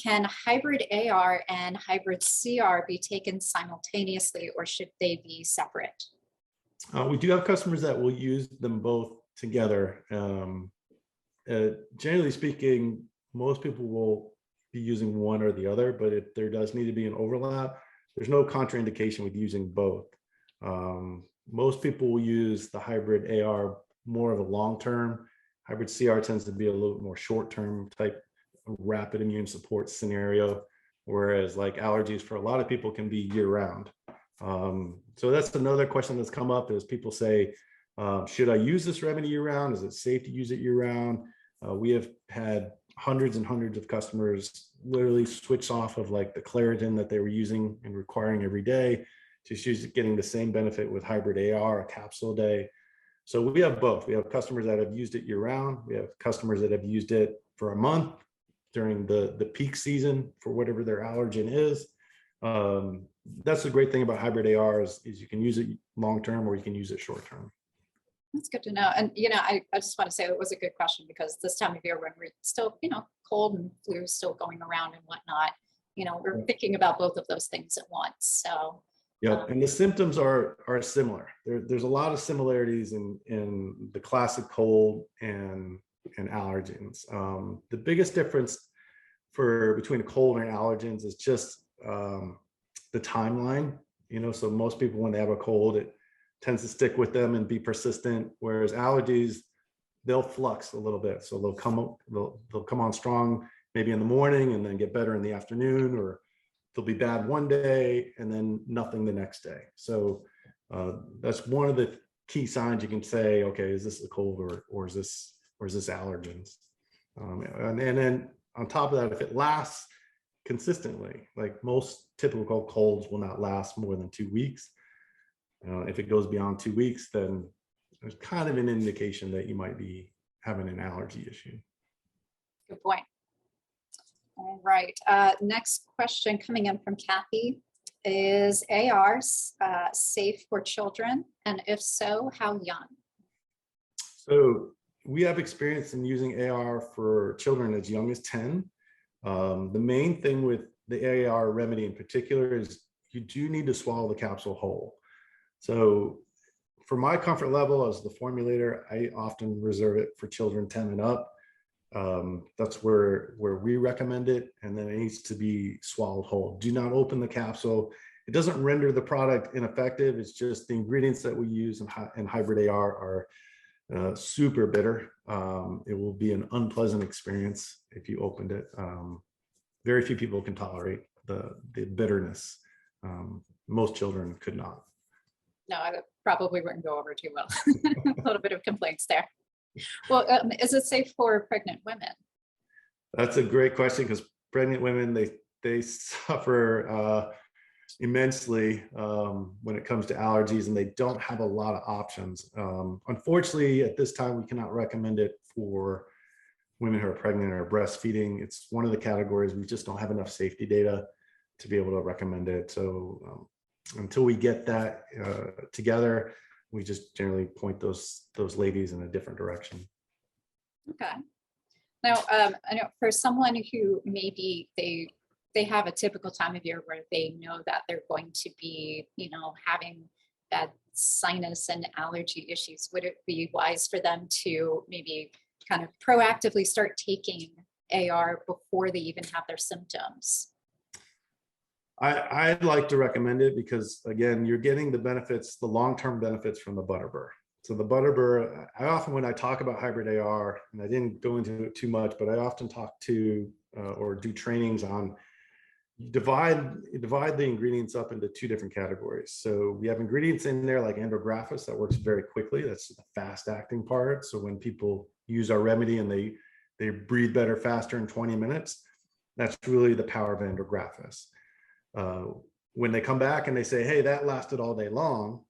Can hybrid AR and hybrid CR be taken simultaneously or should they be separate? We do have customers that will use them both together. Generally speaking, most people will be using one or the other, but if there does need to be an overlap, there's no contraindication with using both. Most people will use the hybrid AR more of a long-term. Hybrid CR tends to be a little more short-term type rapid immune support scenario, whereas like allergies for a lot of people can be year-round. So that's another question that's come up is people say, should I use this remedy year-round? Is it safe to use it year-round? We have had hundreds and hundreds of customers literally switch off of like the Claritin that they were using and requiring every day to getting the same benefit with hybrid AR, a capsule a day. So we have both. We have customers that have used it year-round. We have customers that have used it for a month during the peak season for whatever their allergen is. That's the great thing about hybrid AR is you can use it long-term or you can use it short-term. That's good to know. And, I just want to say it was a good question because this time of year when we're still, cold and flu is still going around and whatnot, we're thinking about both of those things at once. So. Yeah, and the symptoms are similar. There's a lot of similarities in the classic cold and allergens. The biggest difference between a cold and allergens is just the timeline. So most people when they have a cold, it tends to stick with them and be persistent, whereas allergies, they'll flux a little bit. So they'll come on strong maybe in the morning and then get better in the afternoon, or they'll be bad one day and then nothing the next day. So that's one of the key signs you can say, okay, is this a cold or is this allergens? And then on top of that, if it lasts consistently, like most typical colds will not last more than 2 weeks. If it goes beyond 2 weeks, then there's kind of an indication that you might be having an allergy issue. Good point. All right. Next question coming in from Kathy. Is ARs safe for children? And if so, how young? So we have experience in using AR for children as young as 10. The main thing with the AR remedy in particular is you do need to swallow the capsule whole. So for my comfort level as the formulator, I often reserve it for children 10 and up. That's where we recommend it. And then it needs to be swallowed whole. Do not open the capsule. It doesn't render the product ineffective. It's just the ingredients that we use in hybrid AR are super bitter. It will be an unpleasant experience if you opened it. Very few people can tolerate the bitterness. Most children could not. No, I probably wouldn't go over too well. A little bit of complaints there. Well, is it safe for pregnant women? That's a great question because pregnant women, they suffer immensely when it comes to allergies, and they don't have a lot of options. Unfortunately, at this time, we cannot recommend it for women who are pregnant or breastfeeding. It's one of the categories we just don't have enough safety data to be able to recommend it. So until we get that together, we just generally point those ladies in a different direction. Okay. Now, I know for someone who maybe they have a typical time of year where they know that they're going to be, having bad sinus and allergy issues, would it be wise for them to maybe kind of proactively start taking AR before they even have their symptoms? I'd like to recommend it because, again, you're getting the benefits, the long-term benefits from the Butterbur. So the Butterbur, I often, when I talk about hybrid AR, and I didn't go into it too much, but I often talk to or do trainings on divide the ingredients up into two different categories. So we have ingredients in there like andrographis that works very quickly. That's the fast-acting part. So when people use our remedy and they breathe better faster in 20 minutes, that's really the power of andrographis. When they come back and they say, hey, that lasted all day long,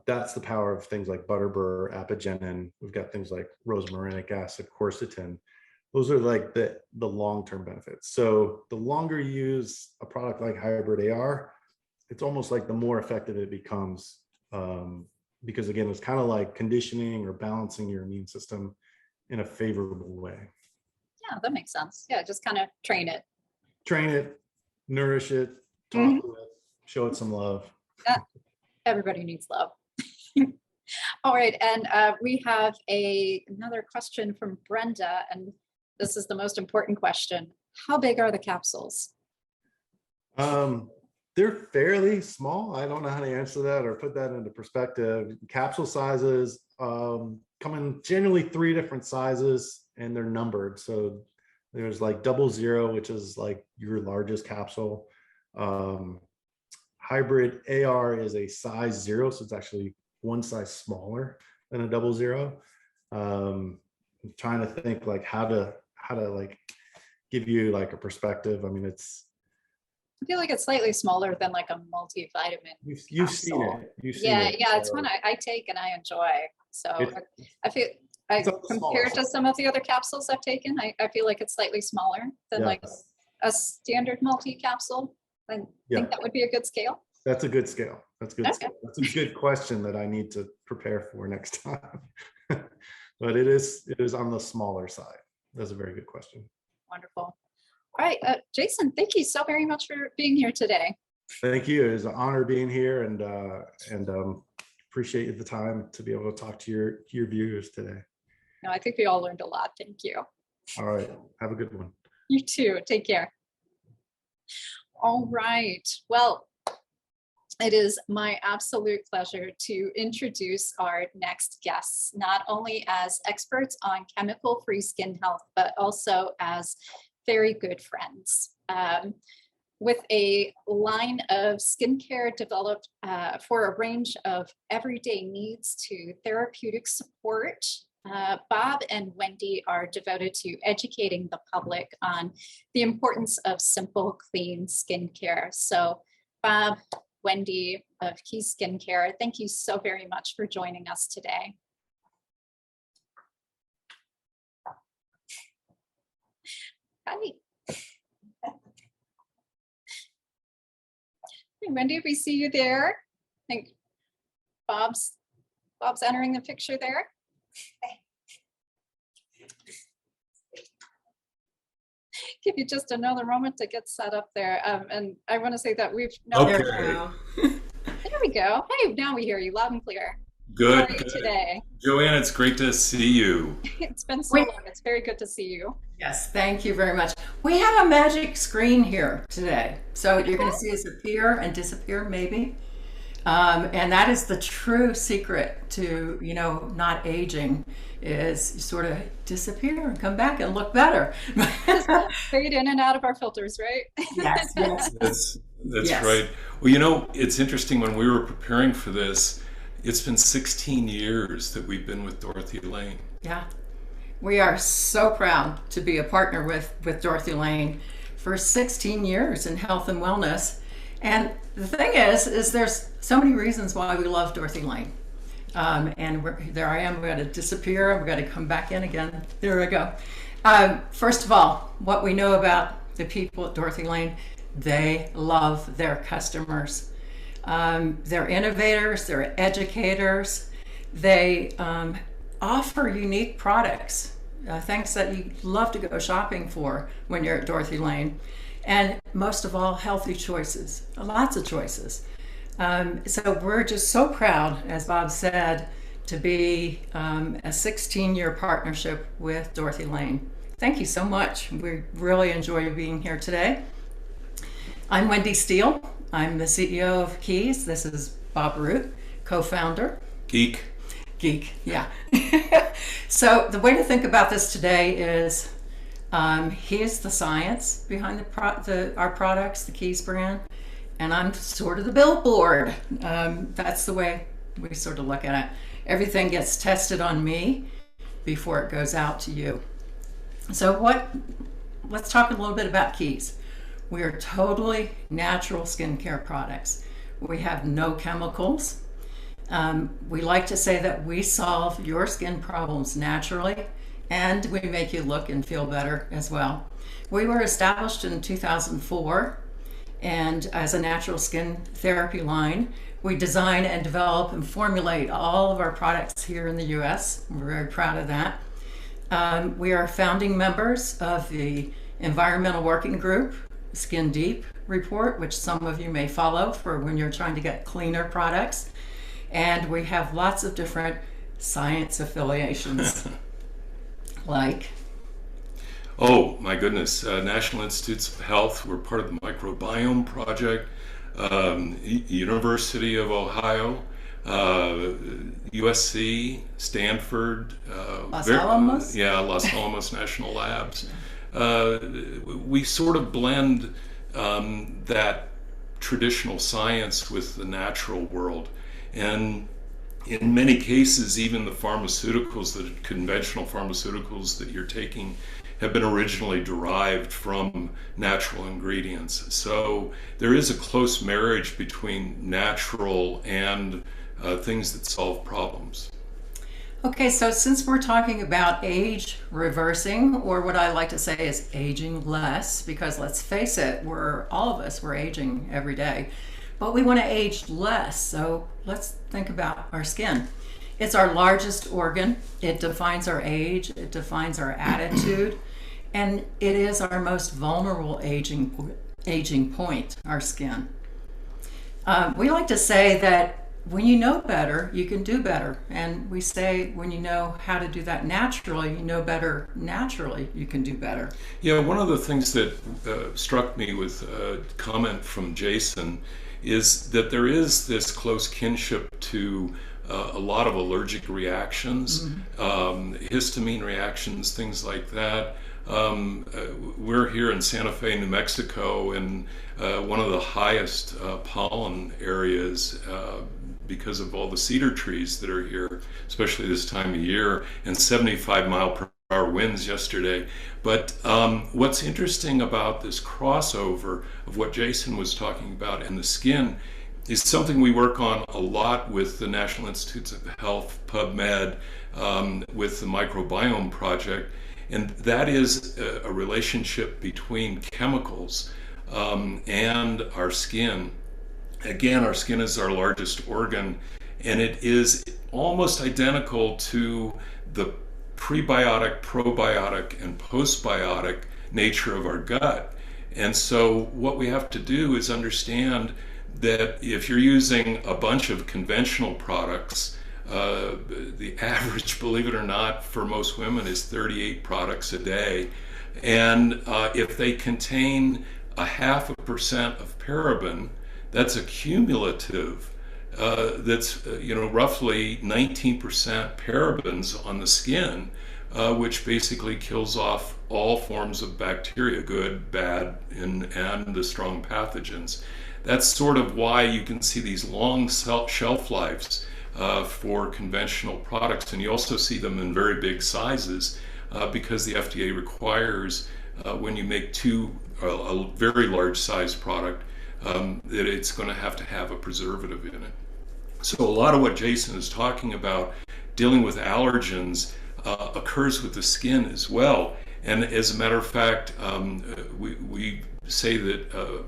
that's the power of things like Butterbur, Apogenin. We've got things like rosmarinic acid, quercetin. Those are like the long-term benefits. So the longer you use a product like hybrid AR, it's almost like the more effective it becomes. Because again, it's kind of like conditioning or balancing your immune system in a favorable way. Yeah, that makes sense. Yeah, just kind of train it. Train it, nourish it, talk to it, show it some love. Everybody needs love. All right, and we have another question from Brenda, and this is the most important question. How big are the capsules? They're fairly small. I don't know how to answer that or put that into perspective. Capsule sizes come in generally 3 different sizes, and they're numbered. So there's like 00, which is like your largest capsule. Hybrid AR is a size 0, so it's actually one size smaller than a 00. I'm trying to think like how to like give you like a perspective. I mean, I feel like it's slightly smaller than like a multivitamin. you've seen capsule. it. You've seen Yeah, it. yeah, it's So one I take and I enjoy. So It's- I feel it's on the smaller compared to side. some of the other capsules I've taken, I feel like it's slightly smaller than like Yes. a standard multi-capsule. I Yeah. think that would be a good scale. That's a good scale. That's a good Okay. scale. That's a good question that I need to prepare for next time. But it is on the smaller side. That's a very good question. Wonderful. All right, Jason, thank you so very much for being here today. Thank you. It is an honor being here, and appreciate the time to be able to talk to your viewers today. No, I think we all learned a lot. Thank you. All right. Have a good one. You too. Take care. All right. Well, it is my absolute pleasure to introduce our next guests, not only as experts on chemical-free skin health, but also as very good friends. With a line of skincare developed for a range of everyday needs to therapeutic support, Bob and Wendy are devoted to educating the public on the importance of simple, clean skincare. So, Bob, Wendy of Key Skincare, thank you so very much for joining us today. Hi. Hey, Wendy, we see you there. I think Bob's entering the picture there. Give you just another moment to get set up there. And I want to say that we've known Okay. There we go. Hey, now we hear you loud and clear. How Good, are you good. today? Joanne, it's great to see you. It's been so long. It's very good to see you. Yes, thank you very much. We have a magic screen here today. So you're going to see us appear and disappear maybe. And that is the true secret to, not aging, is you sort of disappear and come back and look better. Fade in and out of our filters, right? Yes, yes. That's Yes. right. Well, it's interesting, when we were preparing for this, it's been 16 years that we've been with Dorothy Lane. Yeah. We are so proud to be a partner with Dorothy Lane for 16 years in health and wellness. And the thing is there's so many reasons why we love Dorothy Lane. And there I am, we got to disappear, we got to come back in again. There we go. First of all, what we know about the people at Dorothy Lane, they love their customers. They're innovators, they're educators, they offer unique products, things that you love to go shopping for when you're at Dorothy Lane. And most of all, healthy choices, lots of choices. So we're just so proud, as Bob said, to be a 16-year partnership with Dorothy Lane. Thank you so much. We really enjoy being here today. I'm Wendy Steele. I'm the CEO of Keys. This is Bob Root, co-founder. Geek. Geek, yeah. So the way to think about this today is here's the science behind our products, the Keys brand, and I'm sort of the billboard. That's the way we sort of look at it. Everything gets tested on me before it goes out to you. So let's talk a little bit about Keys. We are totally natural skincare products. We have no chemicals. We like to say that we solve your skin problems naturally, and we make you look and feel better as well. We were established in 2004, and as a natural skin therapy line, we design and develop and formulate all of our products here in the US. We're very proud of that. We are founding members of the Environmental Working Group Skin Deep report, which some of you may follow for when you're trying to get cleaner products. And we have lots of different science affiliations. Like? Oh my goodness, National Institutes of Health, we're part of the Microbiome Project, University of Ohio, USC, Stanford, Los Alamos? yeah, Los Alamos National Labs. We sort of blend that traditional science with the natural world. And in many cases, even the pharmaceuticals, the conventional pharmaceuticals that you're taking have been originally derived from natural ingredients. So there is a close marriage between natural and things that solve problems. Okay, so since we're talking about age reversing, or what I like to say is aging less, because let's face it, all of us, we're aging every day, but we want to age less. So let's think about our skin. It's our largest organ. It defines our age, it defines our attitude, and it is our most vulnerable aging point, our skin. We like to say that when you know better, you can do better. And we say when you know how to do that naturally, you know better naturally, you can do better. Yeah, one of the things that struck me with a comment from Jason is that there is this close kinship to a lot of allergic reactions, histamine reactions, things like that. We're here in Santa Fe, New Mexico, in one of the highest pollen areas because of all the cedar trees that are here, especially this time of year, and 75-mile-per-hour winds yesterday. But what's interesting about this crossover of what Jason was talking about and the skin is something we work on a lot with the National Institutes of Health, PubMed, with the Microbiome Project. And that is a relationship between chemicals and our skin. Again, our skin is our largest organ, and it is almost identical to the prebiotic, probiotic, and postbiotic nature of our gut. And so what we have to do is understand that if you're using a bunch of conventional products, the average, believe it or not, for most women is 38 products a day. And if they contain 0.5% of paraben, that's a cumulative, that's roughly 19% parabens on the skin, which basically kills off all forms of bacteria, good, bad, and the strong pathogens. That's sort of why you can see these long shelf lives for conventional products, and you also see them in very big sizes because the FDA requires when you make a very large size product that it's going to have a preservative in it. So a lot of what Jason is talking about dealing with allergens occurs with the skin as well. And as a matter of fact, we say that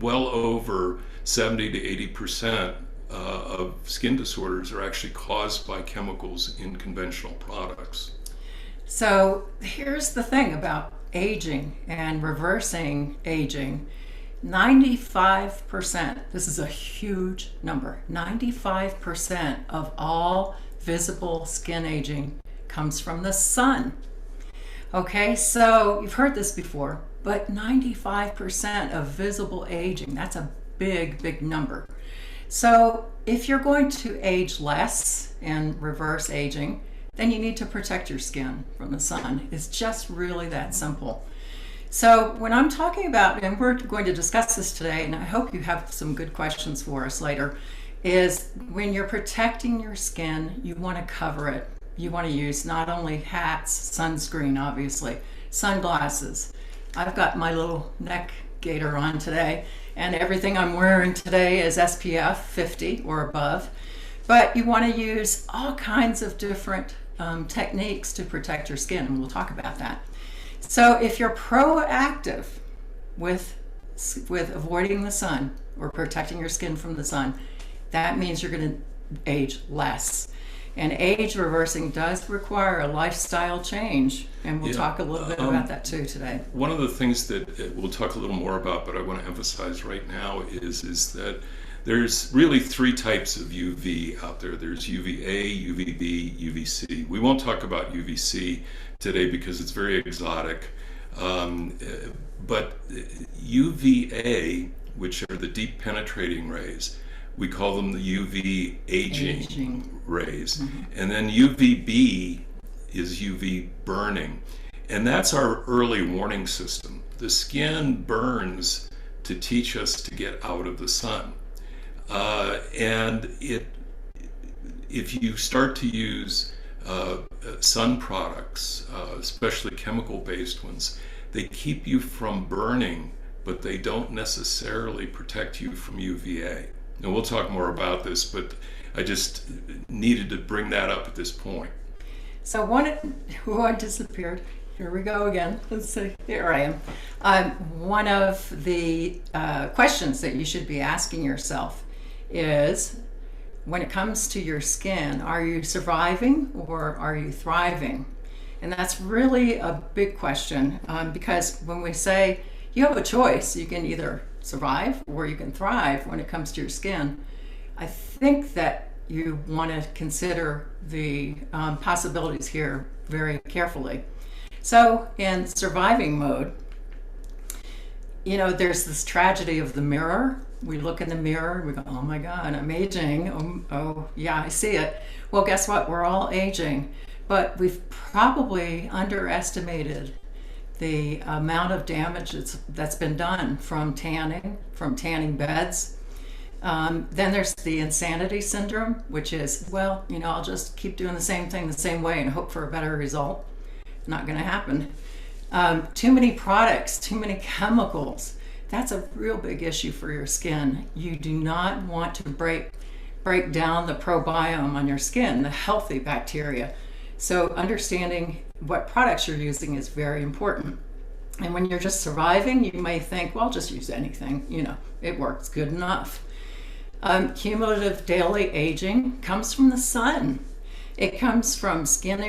well over 70 to 80% of skin disorders are actually caused by chemicals in conventional products. So here's the thing about aging and reversing aging. 95%, this is a huge number, 95% of all visible skin aging comes from the sun. Okay, so you've heard this before, but 95% of visible aging, that's a big, big number. So if you're going to age less and reverse aging, then you need to protect your skin from the sun. It's just really that simple. So when I'm talking about, and we're going to discuss this today, and I hope you have some good questions for us later, is when you're protecting your skin, you want to cover it. You want to use not only hats, sunscreen, obviously, sunglasses. I've got my little neck gaiter on today, and everything I'm wearing today is SPF 50 or above. But you want to use all kinds of different techniques to protect your skin, and we'll talk about that. So if you're proactive with avoiding the sun or protecting your skin from the sun, that means you're going to age less. And age reversing does require a lifestyle change, and we'll talk a little bit about that too today. One of the things that we'll talk a little more about, but I want to emphasize right now is that there's really three types of UV out there. There's UVA, UVB, UVC. We won't talk about UVC today because it's very exotic. But UVA, which are the deep penetrating rays, we call them the UV aging rays. And then UVB is UV burning. And that's our early warning system. The skin burns to teach us to get out of the sun. And if you start to use sun products, especially chemical-based ones, they keep you from burning, but they don't necessarily protect you from UVA. And we'll talk more about this, but I just needed to bring that up at this point. So one disappeared. Here we go again. Let's see. Here I am. One of the questions that you should be asking yourself is, when it comes to your skin, are you surviving or are you thriving? And that's really a big question, because when we say you have a choice, you can either survive or you can thrive when it comes to your skin, I think that you want to consider the possibilities here very carefully. So in surviving mode, you know, there's this tragedy of the mirror. We look in the mirror and we go, oh my God, I'm aging. Oh yeah, I see it. Well, guess what? We're all aging, but we've probably underestimated the amount of damage that's been done from tanning beds. Then there's the insanity syndrome, which is, well, you know, I'll just keep doing the same thing the same way and hope for a better result. Not going to happen. Too many products, too many chemicals. That's a real big issue for your skin. You do not want to break down the probiome on your skin, the healthy bacteria. So understanding what products you're using is very important. And when you're just surviving, you may think, well, I'll just use anything, you know, it works good enough. Cumulative daily aging comes from the sun. It comes from skin,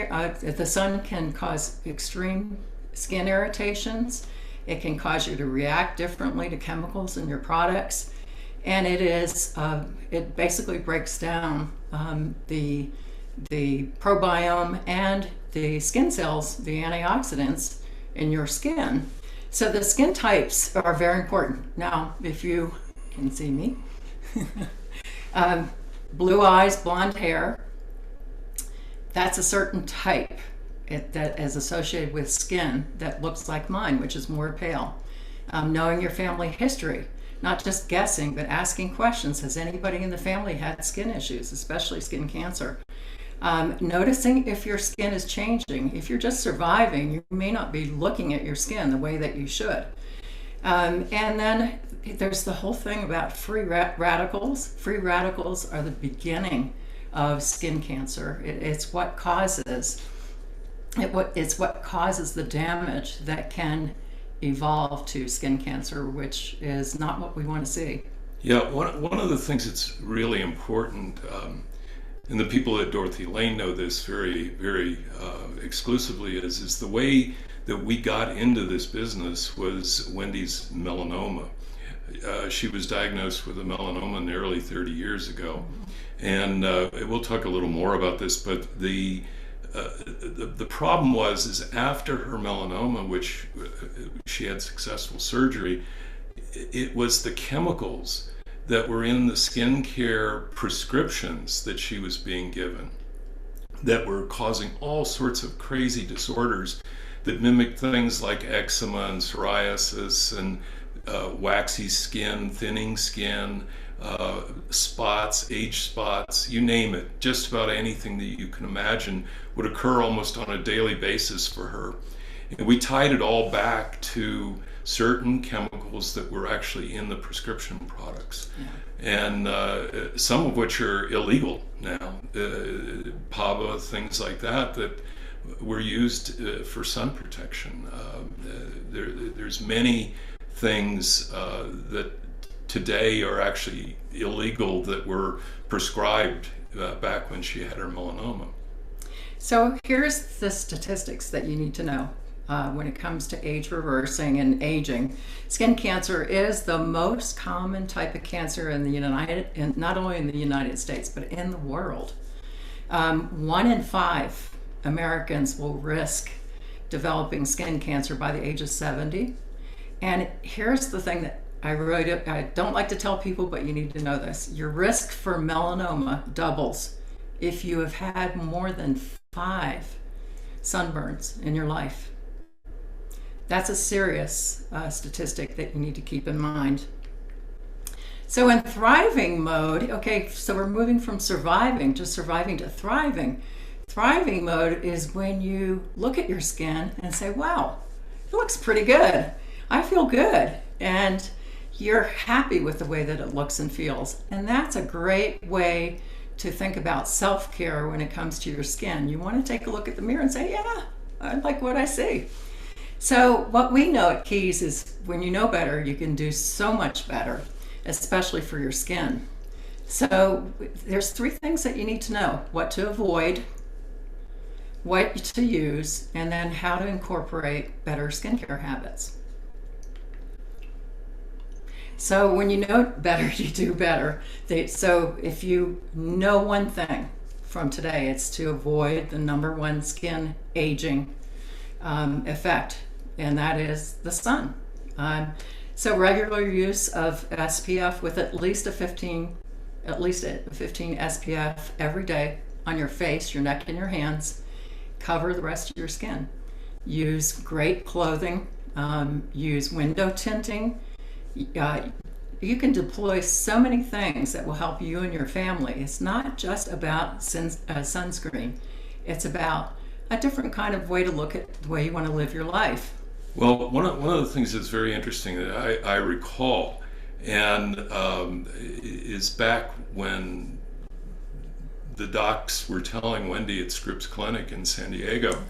the sun can cause extreme skin irritations. It can cause you to react differently to chemicals in your products. And it basically breaks down the probiome and the skin cells, the antioxidants in your skin. So the skin types are very important. Now, if you can see me, blue eyes, blonde hair, that's a certain type that is associated with skin that looks like mine, which is more pale. Knowing your family history, not just guessing, but asking questions. Has anybody in the family had skin issues, especially skin cancer? Noticing if your skin is changing. If you're just surviving, you may not be looking at your skin the way that you should. And then there's the whole thing about free radicals. Free radicals are the beginning of skin cancer. It's what causes the damage that can evolve to skin cancer, which is not what we want to see. Yeah, one of the things that's really important, and the people at Dorothy Lane know this very, very exclusively, is the way that we got into this business was Wendy's melanoma. She was diagnosed with a melanoma nearly 30 years ago. And we'll talk a little more about this, but the problem is after her melanoma, which she had successful surgery, it was the chemicals that were in the skincare prescriptions that she was being given that were causing all sorts of crazy disorders that mimic things like eczema and psoriasis and waxy skin, thinning skin, spots, age spots, you name it. Just about anything that you can imagine would occur almost on a daily basis for her. And we tied it all back to certain chemicals that were actually in the prescription products. Yeah. And some of which are illegal now, PABA, things like that were used for sun protection. There's many things that today are actually illegal that were prescribed back when she had her melanoma. So here's the statistics that you need to know when it comes to age reversing and aging. Skin cancer is the most common type of cancer in not only in the United States, but in the world. 1 in 5 Americans will risk developing skin cancer by the age of 70. And here's the thing that I don't like to tell people, but you need to know this. Your risk for melanoma doubles if you have had more than 5 sunburns in your life. That's a serious statistic that you need to keep in mind. So in thriving mode, okay, so we're moving from surviving to thriving. Thriving mode is when you look at your skin and say, wow, it looks pretty good. I feel good. And you're happy with the way that it looks and feels. And that's a great way to think about self-care when it comes to your skin. You want to take a look at the mirror and say, yeah, I like what I see. So what we know at Keys is when you know better, you can do so much better, especially for your skin. So there's 3 things that you need to know: what to avoid, what to use, and then how to incorporate better skincare habits. So when you know better, you do better. So if you know one thing from today, it's to avoid the #1 skin aging effect, and that is the sun. So regular use of SPF with at least a 15 SPF every day on your face, your neck, and your hands. Cover the rest of your skin. Use great clothing. Use window tinting. You can deploy so many things that will help you and your family. It's not just about sunscreen. It's about a different kind of way to look at the way you want to live your life. Well, one of the things that's very interesting that I recall, and is back when the docs were telling Wendy at Scripps Clinic in San Diego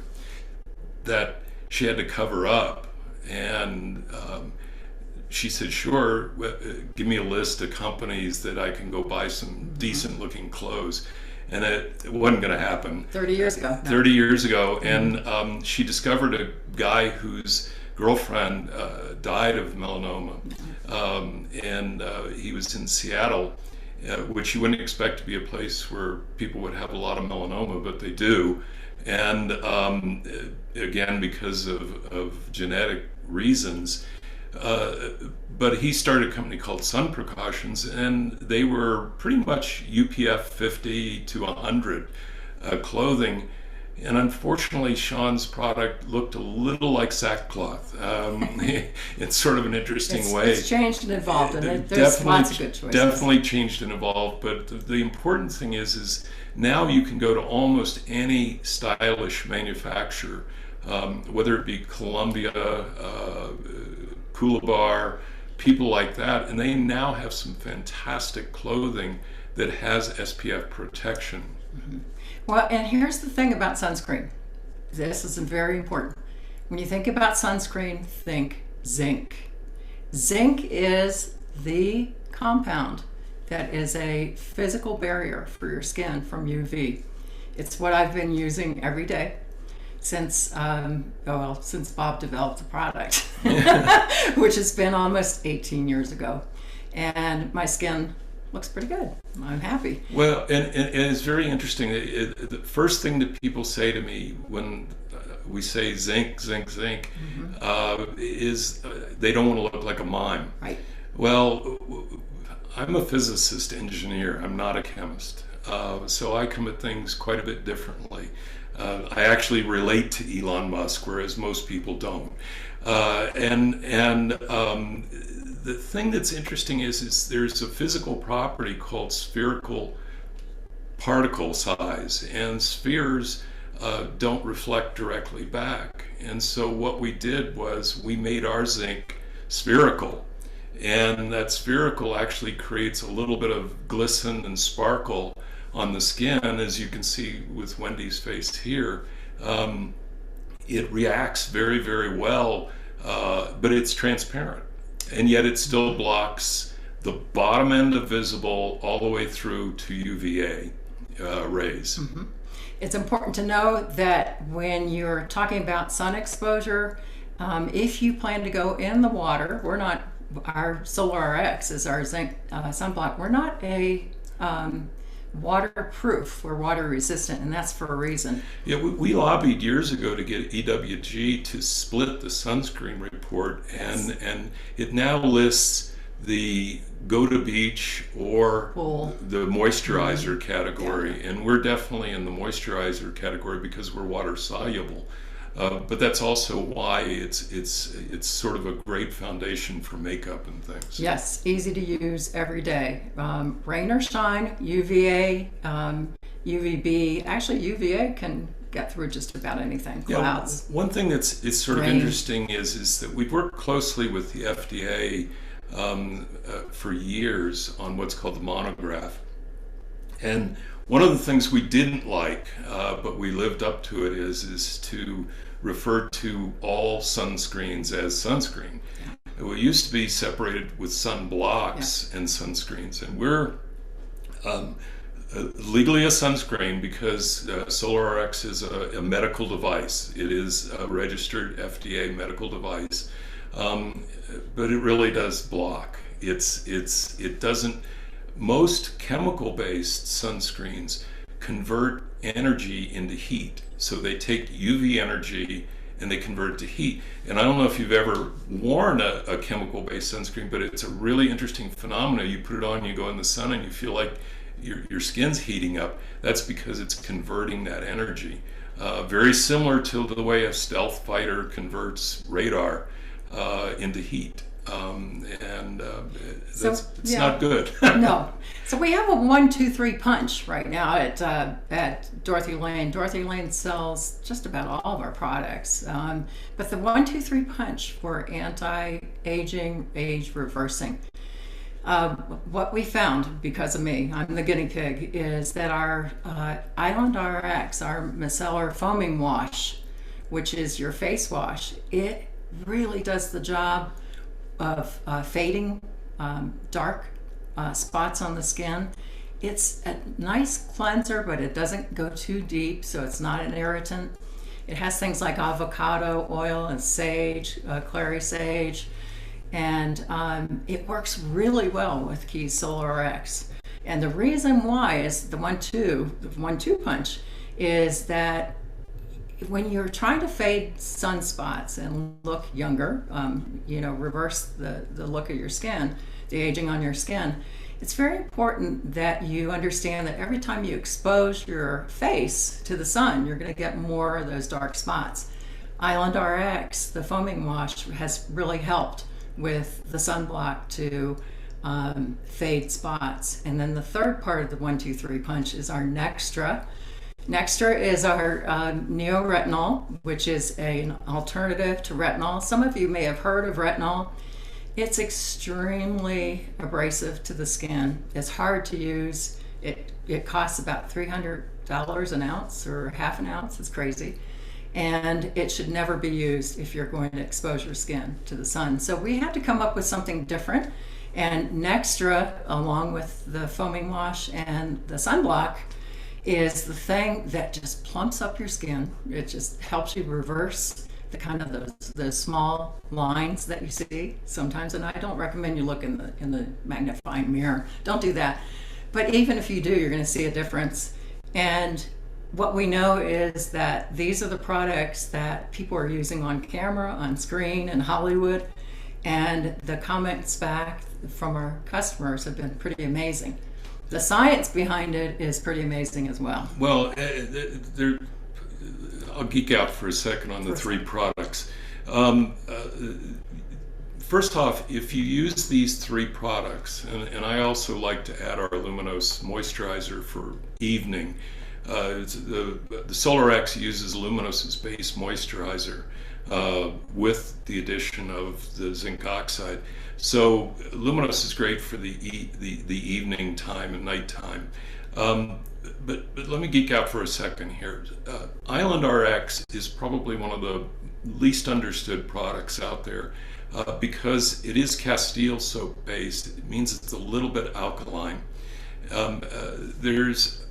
that she had to cover up, and she said, sure, give me a list of companies that I can go buy some decent looking clothes. And it wasn't going to happen. 30 years ago. No. 30 years ago. And she discovered a guy whose girlfriend died of melanoma. And he was in Seattle, which you wouldn't expect to be a place where people would have a lot of melanoma, but they do. And again, because of genetic reasons. But he started a company called Precautions, and they were pretty much UPF 50 to 100 clothing. And unfortunately, Sean's product looked a little like sackcloth. It's sort of an interesting way. It's changed and evolved, and there's lots of good choices. Definitely changed and evolved, but the important thing is now you can go to almost any stylish manufacturer, whether it be Columbia, Coolabar, people like that, and they now have some fantastic clothing that has SPF protection. Mm-hmm. Well, and here's the thing about sunscreen. This is very important. When you think about sunscreen, think zinc. Zinc is the compound that is a physical barrier for your skin from UV. It's what I've been using every day since Bob developed the product, which has been almost 18 years ago. And my skin looks pretty good. I'm happy. Well, and it's very interesting. The first thing that people say to me when we say zinc, mm-hmm. Is they don't want to look like a mime. Right. Well, I'm a physicist engineer. I'm not a chemist. So I come at things quite a bit differently. I actually relate to Elon Musk, whereas most people don't. The thing that's interesting is there's a physical property called spherical particle size, and spheres don't reflect directly back. And so what we did was we made our zinc spherical, and that spherical actually creates a little bit of glisten and sparkle on the skin, as you can see with Wendy's face here. It reacts very, very well, but it's transparent. And yet it still blocks the bottom end of visible all the way through to UVA rays. Mm-hmm. It's important to know that when you're talking about sun exposure, if you plan to go in the water, our Solar RX is our zinc sunblock. We're not a waterproof. We're water resistant, and that's for a reason. Yeah, we lobbied years ago to get EWG to split the sunscreen report, and it now lists the go to beach or Pool. the moisturizer category, and we're definitely in the moisturizer category because we're water soluble. But that's also why it's sort of a great foundation for makeup and things. Yes, easy to use every day. Rain or shine, UVA, UVB. Actually, UVA can get through just about anything. Clouds. Yeah, one thing it's sort of Rain. interesting is that we've worked closely with the FDA for years on what's called the monograph. And one of the things we didn't like, but we lived up to it, is to refer to all sunscreens as sunscreen. We used to be separated with sunblocks and sunscreens, and we're legally a sunscreen because SolarRx is a medical device. It is a registered FDA medical device, but it really does block. It doesn't. Most chemical-based sunscreens convert energy into heat. So they take UV energy and they convert it to heat. And I don't know if you've ever worn a chemical-based sunscreen, but it's a really interesting phenomenon. You put it on, you go in the sun, and you feel like your skin's heating up. That's because it's converting that energy. Very similar to the way a stealth fighter converts radar into heat. It's not good. No. So we have a 1, 2, 3 punch right now at Dorothy Lane. Dorothy Lane sells just about all of our products. But the 1, 2, 3 punch for anti-aging, age reversing. What we found, because of me, I'm the guinea pig, is that our Island RX, our Micellar foaming wash, which is your face wash, it really does the job of fading dark spots on the skin. It's a nice cleanser, but it doesn't go too deep, so it's not an irritant. It has things like avocado oil and sage, clary sage, and it works really well with Keys SolarRx. And the reason why is the 1-2 punch is that when you're trying to fade sunspots and look younger, reverse the look of your skin, the aging on your skin, it's very important that you understand that every time you expose your face to the sun, you're going to get more of those dark spots. Island RX, the foaming wash, has really helped with the sunblock to fade spots. And then the third part of the 1, 2, 3 punch is our Nextra. Nextra is our Neoretinal, which is an alternative to retinol. Some of you may have heard of retinol. It's extremely abrasive to the skin. It's hard to use. It costs about $300 an ounce or half an ounce. It's crazy. And it should never be used if you're going to expose your skin to the sun. So we had to come up with something different. And Nextra, along with the foaming wash and the sunblock, is the thing that just plumps up your skin. It just helps you reverse the kind of those small lines that you see sometimes. And I don't recommend you look in the magnifying mirror. Don't do that. But even if you do, you're going to see a difference. And what we know is that these are the products that people are using on camera, on screen, in Hollywood. And the comments back from our customers have been pretty amazing. The science behind it is pretty amazing as well. Well, I'll geek out for a second on the 3 products. First off, if you use these 3 products, and I also like to add our Luminous moisturizer for evening. The SolarX uses Luminous's base moisturizer with the addition of the zinc oxide. So Luminous is great for the evening time and nighttime. But let me geek out for a second here. Island RX is probably one of the least understood products out there because it is Castile soap based. It means it's a little bit alkaline. There's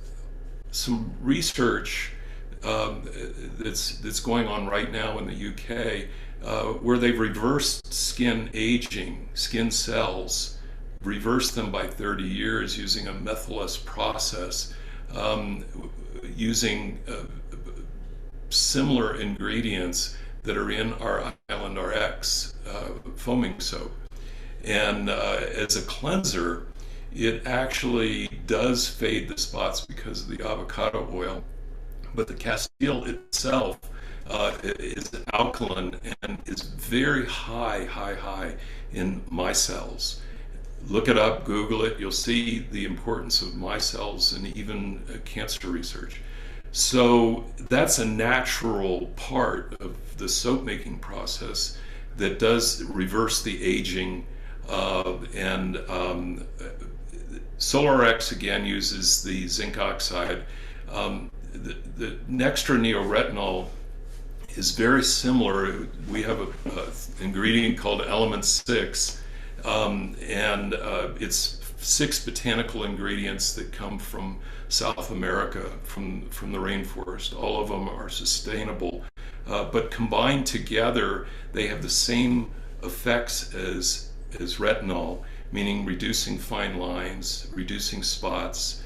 some research that's going on right now in the UK where they've reversed skin aging, skin cells, reversed them by 30 years using a methylase process, using similar ingredients that are in our Island RX foaming soap. And as a cleanser, it actually does fade the spots because of the avocado oil, but the Castile itself is alkaline and is very high in micelles. Look it up, Google it, you'll see the importance of micelles in even cancer research. So that's a natural part of the soap making process that does reverse the aging. SolarX again uses the zinc oxide. The Nextra Neoretinal is very similar. We have an ingredient called Element 6, and it's 6 botanical ingredients that come from South America, from the rainforest. All of them are sustainable, but combined together, they have the same effects as retinol, meaning reducing fine lines, reducing spots,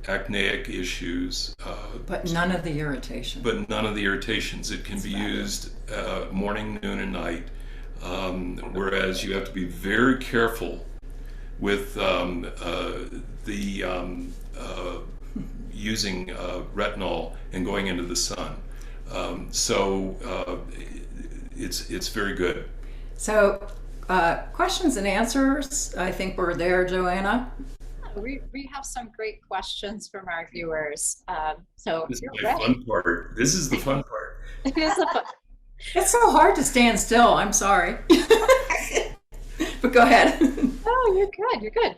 acneic issues. But none of the irritation. But none of the irritations. It can be used morning, noon, and night, whereas you have to be very careful with using retinol and going into the sun. It's very good. So questions and answers, I think we're there, Joanna. We have some great questions from our viewers. So This is you're my ready. fun part. This is the fun part. It is a fun. It's so hard to stand still. I'm sorry. But go ahead. Oh, you're good. You're good.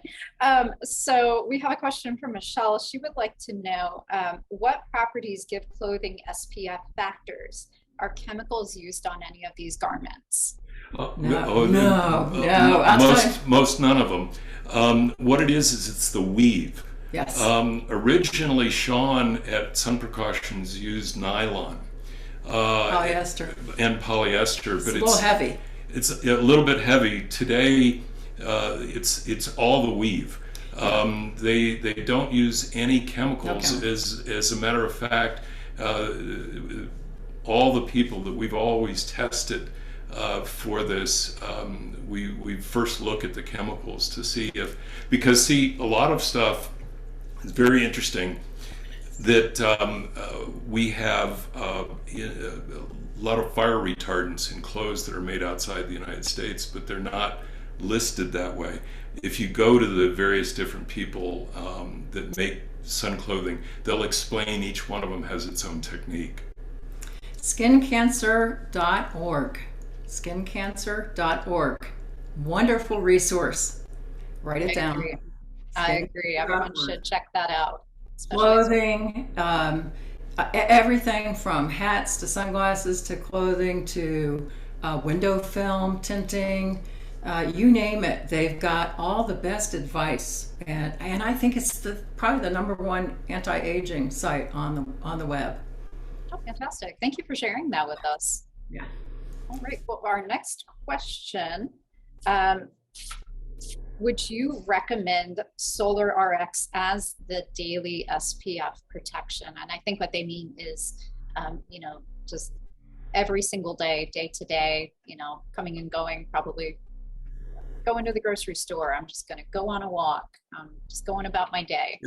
So we have a question from Michelle. She would like to know what properties give clothing SPF factors? Are chemicals used on any of these garments? No. Most none of them. What it is it's the weave. Yes. Originally, Sean at Sun Precautions used nylon. Polyester. And polyester, It's but a little heavy. It's a little bit heavy. Today, it's all the weave. They don't use any chemicals. No chemicals. As a matter of fact, all the people that we've always tested for this, we first look at the chemicals to see if, because see, a lot of stuff is very interesting that we have a lot of fire retardants in clothes that are made outside the United States, but they're not listed that way. If you go to the various different people that make sun clothing, they'll explain each one of them has its own technique. Skincancer.org. Skincancer.org. Wonderful resource. Write it down. I agree. Everyone should check that out. Clothing, everything from hats to sunglasses to clothing to window film, tinting, you name it. They've got all the best advice, and I think it's probably the #1 anti-aging site on the web. Oh, fantastic. Thank you for sharing that with us. Yeah. All right. Well, our next question, would you recommend Solar RX as the daily SPF protection? And I think what they mean is, just every single day, day to day, coming and going, probably going to the grocery store. I'm just going to go on a walk. I'm just going about my day.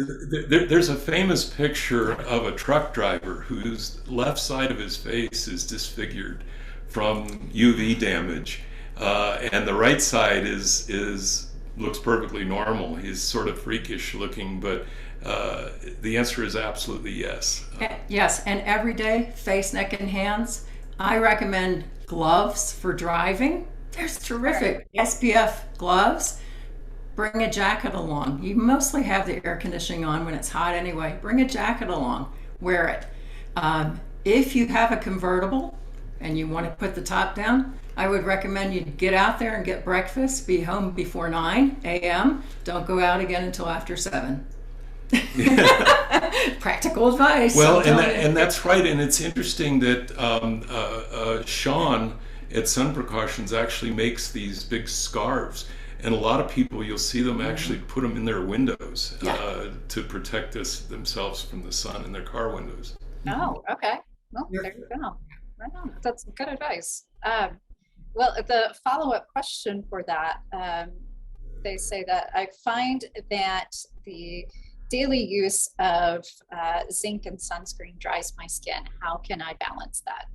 There's a famous picture of a truck driver whose left side of his face is disfigured from UV damage, and the right side looks perfectly normal. He's sort of freakish looking, but the answer is absolutely yes. Yes, and every day, face, neck, and hands. I recommend gloves for driving. There's terrific SPF gloves. Bring a jacket along. You mostly have the air conditioning on when it's hot anyway. Bring a jacket along. Wear it. If you have a convertible and you want to put the top down, I would recommend you get out there and get breakfast. Be home before 9 a.m. Don't go out again until after 7. Practical advice. Well, and that's right. And it's interesting that Sean at Sun Precautions actually makes these big scarves. And a lot of people, you'll see them actually put them in their windows Yeah. to protect themselves from the sun in their car windows. Oh, okay. Well, Yeah. there you go. Right on. That's good advice. Well, the follow-up question for that, they say that I find that the daily use of zinc and sunscreen dries my skin. How can I balance that?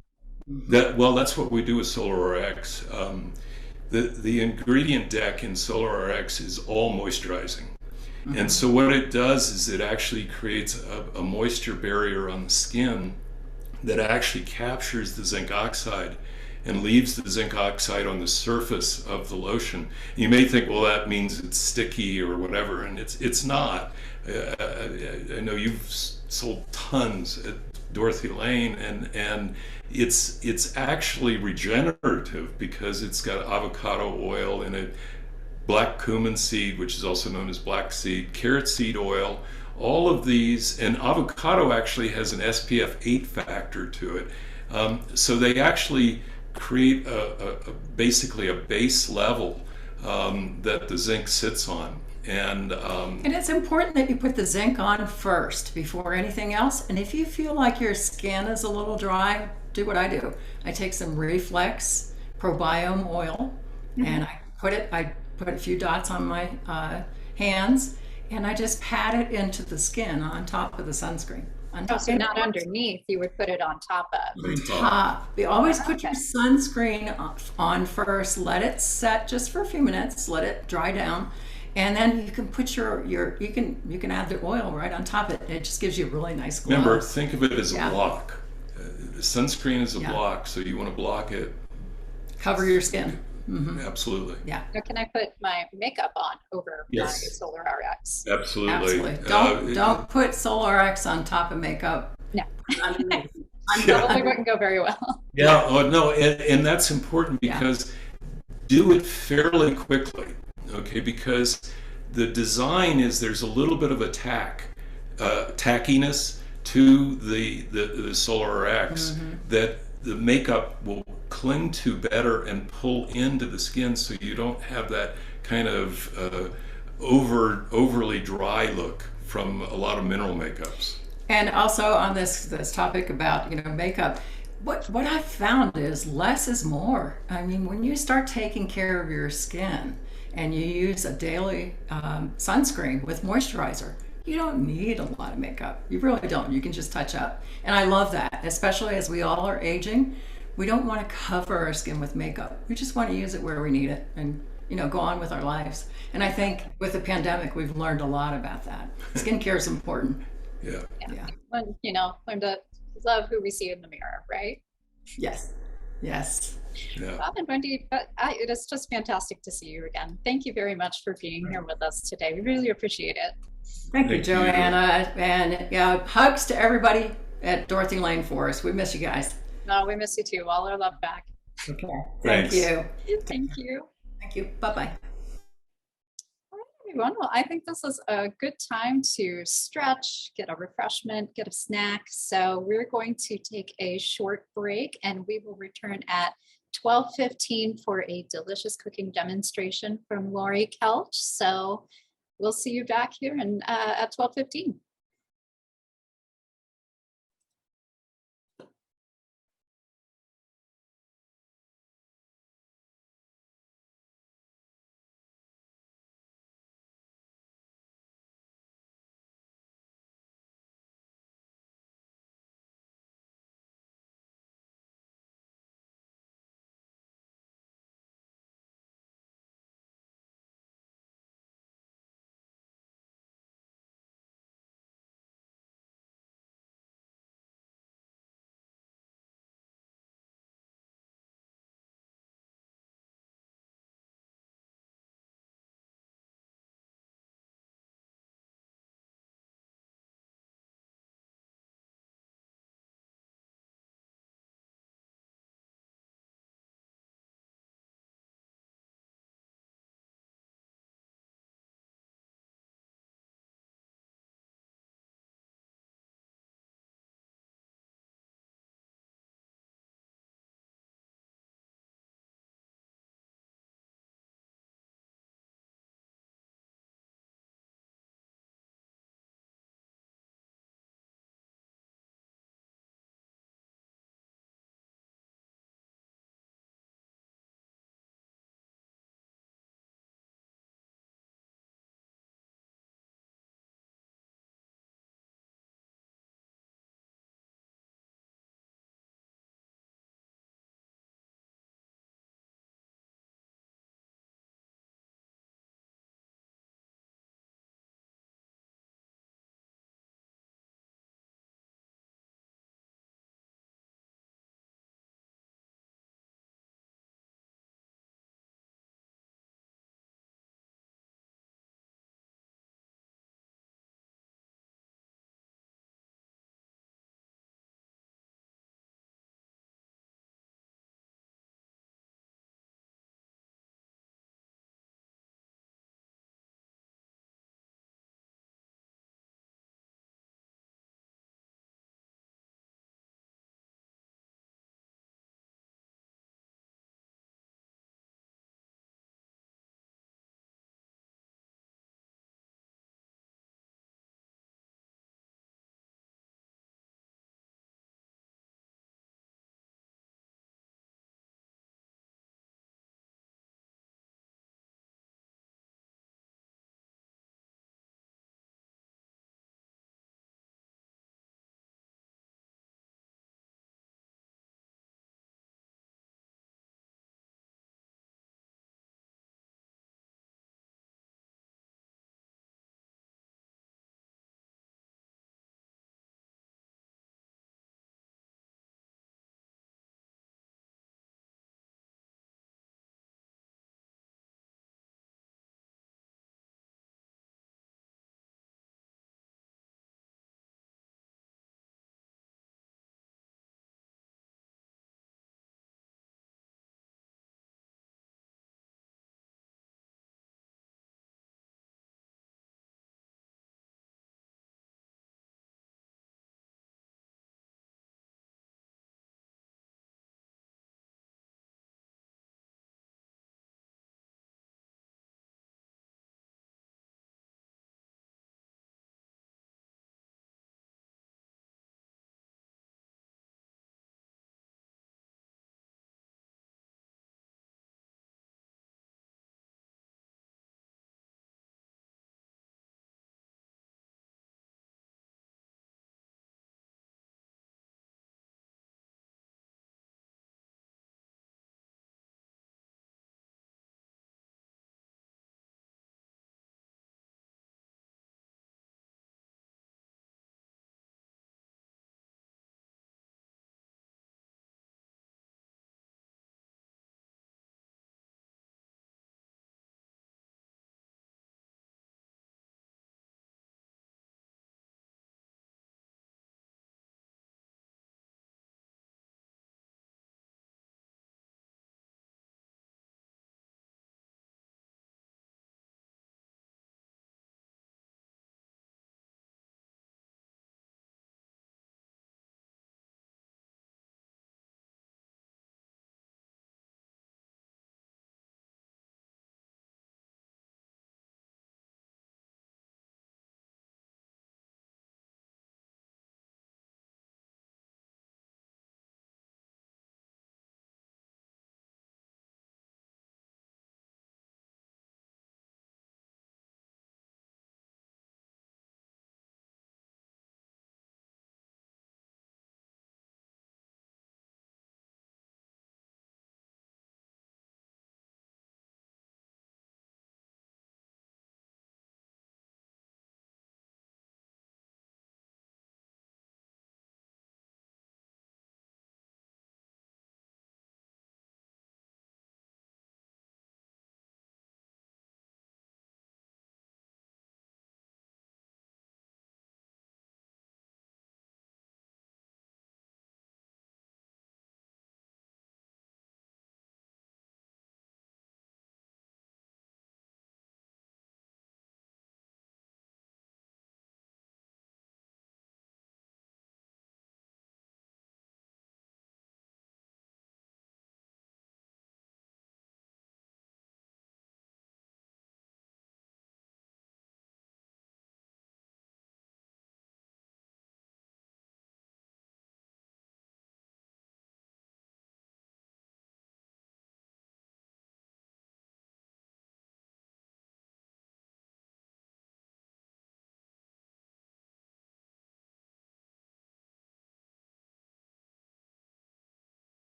That's what we do with Solar RX. The ingredient deck in Solar RX is all moisturizing. And so what it does is it actually creates a moisture barrier on the skin that actually captures the zinc oxide and leaves the zinc oxide on the surface of the lotion. You may think, well, that means it's sticky or whatever, and it's not. I know you've sold tons at Dorothy Lane, and it's actually regenerative because it's got avocado oil in it, black cumin seed, which is also known as black seed, carrot seed oil, all of these, and avocado actually has an SPF 8 factor to it. So they actually create basically a base level that the zinc sits on. And it's important that you put the zinc on first before anything else. And if you feel like your skin is a little dry, do what I do. I take some Reflex Probiome oil and I put a few dots on my hands, and I just pat it into the skin on top of the sunscreen. Oh, so not underneath, you would put it on top of. On top. You always put your sunscreen on first, let it set just for a few minutes, let it dry down, and then you can put you can add the oil right on top of it. It just gives you a really nice glow. remember, think of it as a block. Sunscreen is a block, so you want to block it. Cover your skin. Absolutely. Yeah. Now, can I put my makeup on over my Solar RX? Absolutely. Don't put Solar RX on top of makeup. No. Underneath. Probably wouldn't go very well. Yeah. Oh no, and that's important because do it fairly quickly. Okay, because the design is there's a little bit of a tackiness to the Solar RX that the makeup will cling to better and pull into the skin, so you don't have that kind of overly dry look from a lot of mineral makeups. And also on this topic about makeup, what I've found is less is more. I mean, when you start taking care of your skin and you use a daily sunscreen with moisturizer, you don't need a lot of makeup. You really don't. You can just touch up. And I love that, especially as we all are aging. We don't want to cover our skin with makeup. We just want to use it where we need it and go on with our lives. And I think with the pandemic, we've learned a lot about that. Skincare is important. Yeah. Learn to love who we see in the mirror, right? Yes. Yeah. Bob and Wendy, it is just fantastic to see you again. Thank you very much for being here with us today. We really appreciate it. Thank you, Joanna. And hugs to everybody at Dorothy Lane Forest. We miss you guys. No, we miss you too. All our love back. Okay. Thanks. Thank you. Thank you. Thank you. Bye-bye. All right, everyone. Well, I think this is a good time to stretch, get a refreshment, get a snack. So we're going to take a short break and we will return at 12:15 for a delicious cooking demonstration from Lori Kelch. So we'll see you back here at 12:15.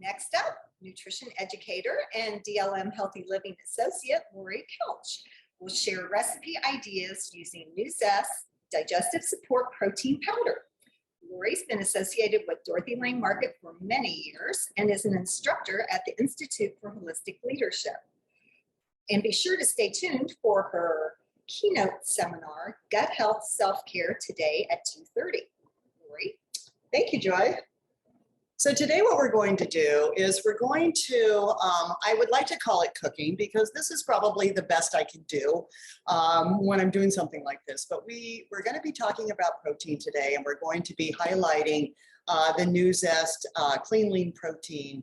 Next up, nutrition educator and DLM Healthy Living Associate Lori Kelch will share recipe ideas using New Zest Digestive Support Protein Powder. Lori's been associated with Dorothy Lane Market for many years and is an instructor at the Institute for Holistic Leadership. And be sure to stay tuned for her keynote seminar, Gut Health Self-Care, today at 2:30. Lori? Thank you, Joy. So today what we're going to do is we're going to, I would like to call it cooking because this is probably the best I can do when I'm doing something like this. But we're going to be talking about protein today, and we're going to be highlighting the New Zest Clean Lean Protein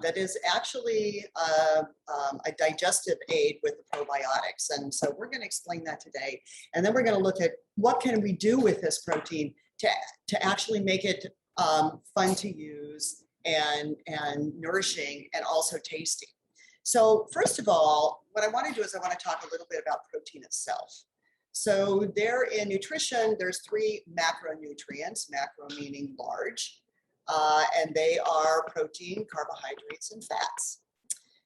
that is actually a digestive aid with the probiotics. And so we're going to explain that today. And then we're going to look at what can we do with this protein to actually make it fun to use and nourishing and also tasty. So first of all, what I want to do is I want to talk a little bit about protein itself. So there in nutrition, there's 3 macronutrients, macro meaning large, and they are protein, carbohydrates, and fats.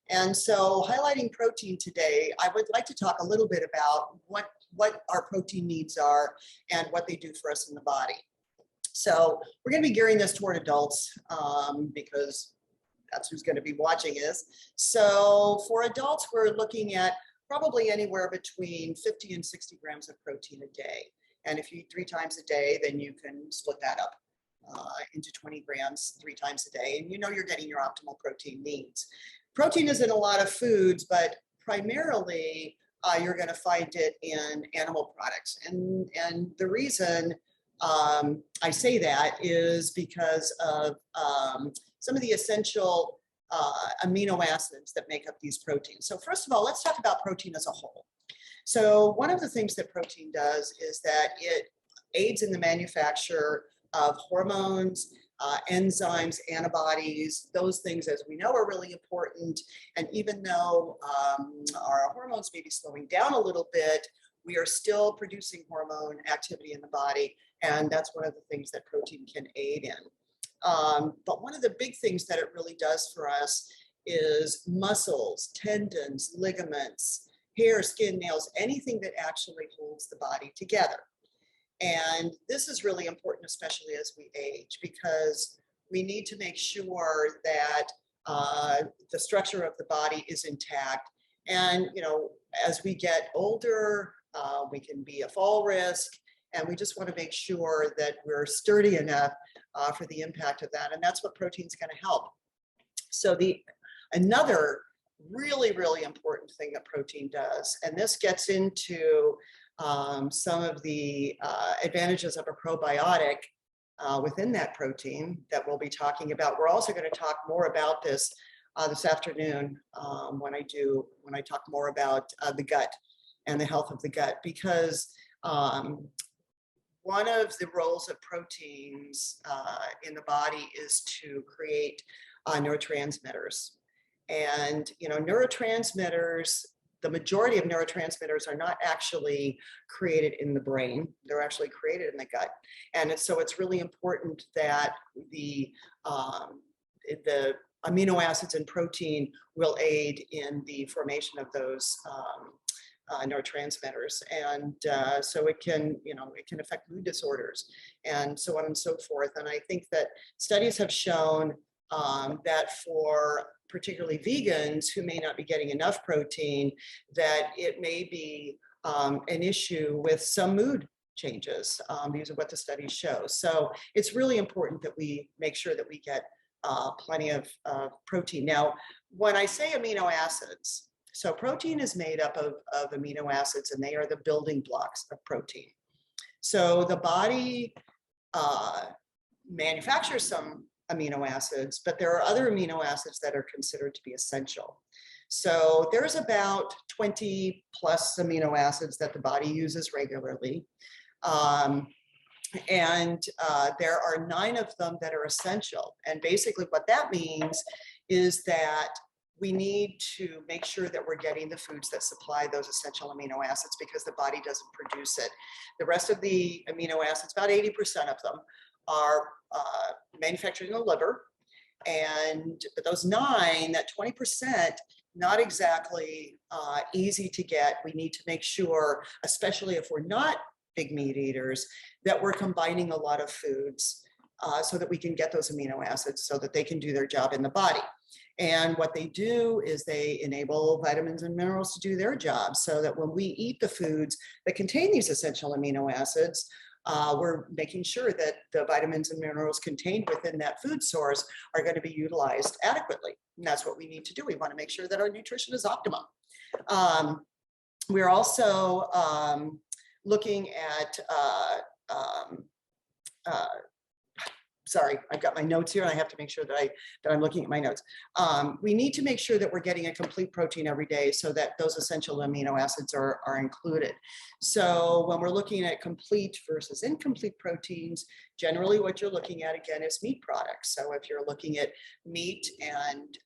And so highlighting protein today, I would like to talk a little bit about what our protein needs are and what they do for us in the body. So we're going to be gearing this toward adults because that's who's going to be watching this. So for adults, we're looking at probably anywhere between 50 and 60 grams of protein a day. And if you eat 3 times a day, then you can split that up into 20 grams 3 times a day. And you know you're getting your optimal protein needs. Protein is in a lot of foods, but primarily you're going to find it in animal products. And the reason I say that is because of some of the essential amino acids that make up these proteins. So first of all, let's talk about protein as a whole. So one of the things that protein does is that it aids in the manufacture of hormones, enzymes, antibodies. Those things, as we know, are really important. And even though our hormones may be slowing down a little bit, we are still producing hormone activity in the body. And that's one of the things that protein can aid in. But one of the big things that it really does for us is muscles, tendons, ligaments, hair, skin, nails, anything that actually holds the body together. And this is really important, especially as we age, because we need to make sure that the structure of the body is intact. And, you know, as we get older, we can be a fall risk. And we just want to make sure that we're sturdy enough for the impact of that. And that's what protein's going to help. So another really, really important thing that protein does, and this gets into some of the advantages of a probiotic within that protein that we'll be talking about. We're also going to talk more about this afternoon when I talk more about the gut and the health of the gut, because one of the roles of proteins in the body is to create neurotransmitters. And, you know, neurotransmitters, the majority of neurotransmitters are not actually created in the brain. They're actually created in the gut. And so it's really important that the amino acids in protein will aid in the formation of those neurotransmitters. And so it can affect mood disorders and so on and so forth. And I think that studies have shown that for particularly vegans who may not be getting enough protein, that it may be an issue with some mood changes. These are what the studies show. So it's really important that we make sure that we get plenty of protein. Now, when I say amino acids, so protein is made up of amino acids, and they are the building blocks of protein. So the body manufactures some amino acids, but there are other amino acids that are considered to be essential. So there's about 20 plus amino acids that the body uses regularly. And there are 9 of them that are essential. And basically what that means is that we need to make sure that we're getting the foods that supply those essential amino acids, because the body doesn't produce it. The rest of the amino acids, about 80% of them, are manufactured in the liver. But those 9, that 20%, not exactly easy to get. We need to make sure, especially if we're not big meat eaters, that we're combining a lot of foods so that we can get those amino acids so that they can do their job in the body. And what they do is they enable vitamins and minerals to do their job, so that when we eat the foods that contain these essential amino acids, we're making sure that the vitamins and minerals contained within that food source are going to be utilized adequately. And that's what we need to do. We want to make sure that our nutrition is optimum. We're also looking at sorry, I've got my notes here and I have to make sure that I'm looking at my notes. We need to make sure that we're getting a complete protein every day so that those essential amino acids are included. So when we're looking at complete versus incomplete proteins, generally what you're looking at again is meat products. So if you're looking at meat and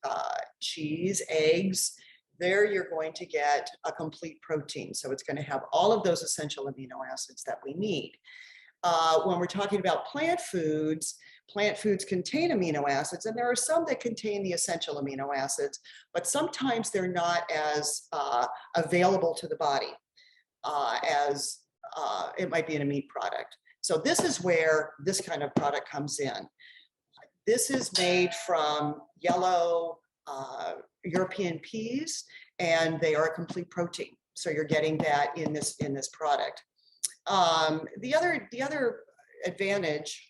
cheese, eggs, there you're going to get a complete protein. So it's going to have all of those essential amino acids that we need. When we're talking about plant foods contain amino acids, and there are some that contain the essential amino acids, but sometimes they're not as available to the body as it might be in a meat product. So this is where this kind of product comes in. This is made from yellow European peas, and they are a complete protein. So you're getting that in this product. The other advantage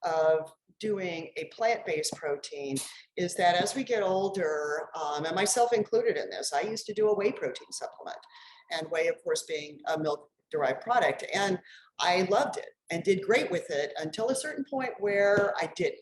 of doing a plant-based protein is that as we get older, and myself included in this, I used to do a whey protein supplement, and whey, of course, being a milk-derived product, and I loved it and did great with it until a certain point where I didn't.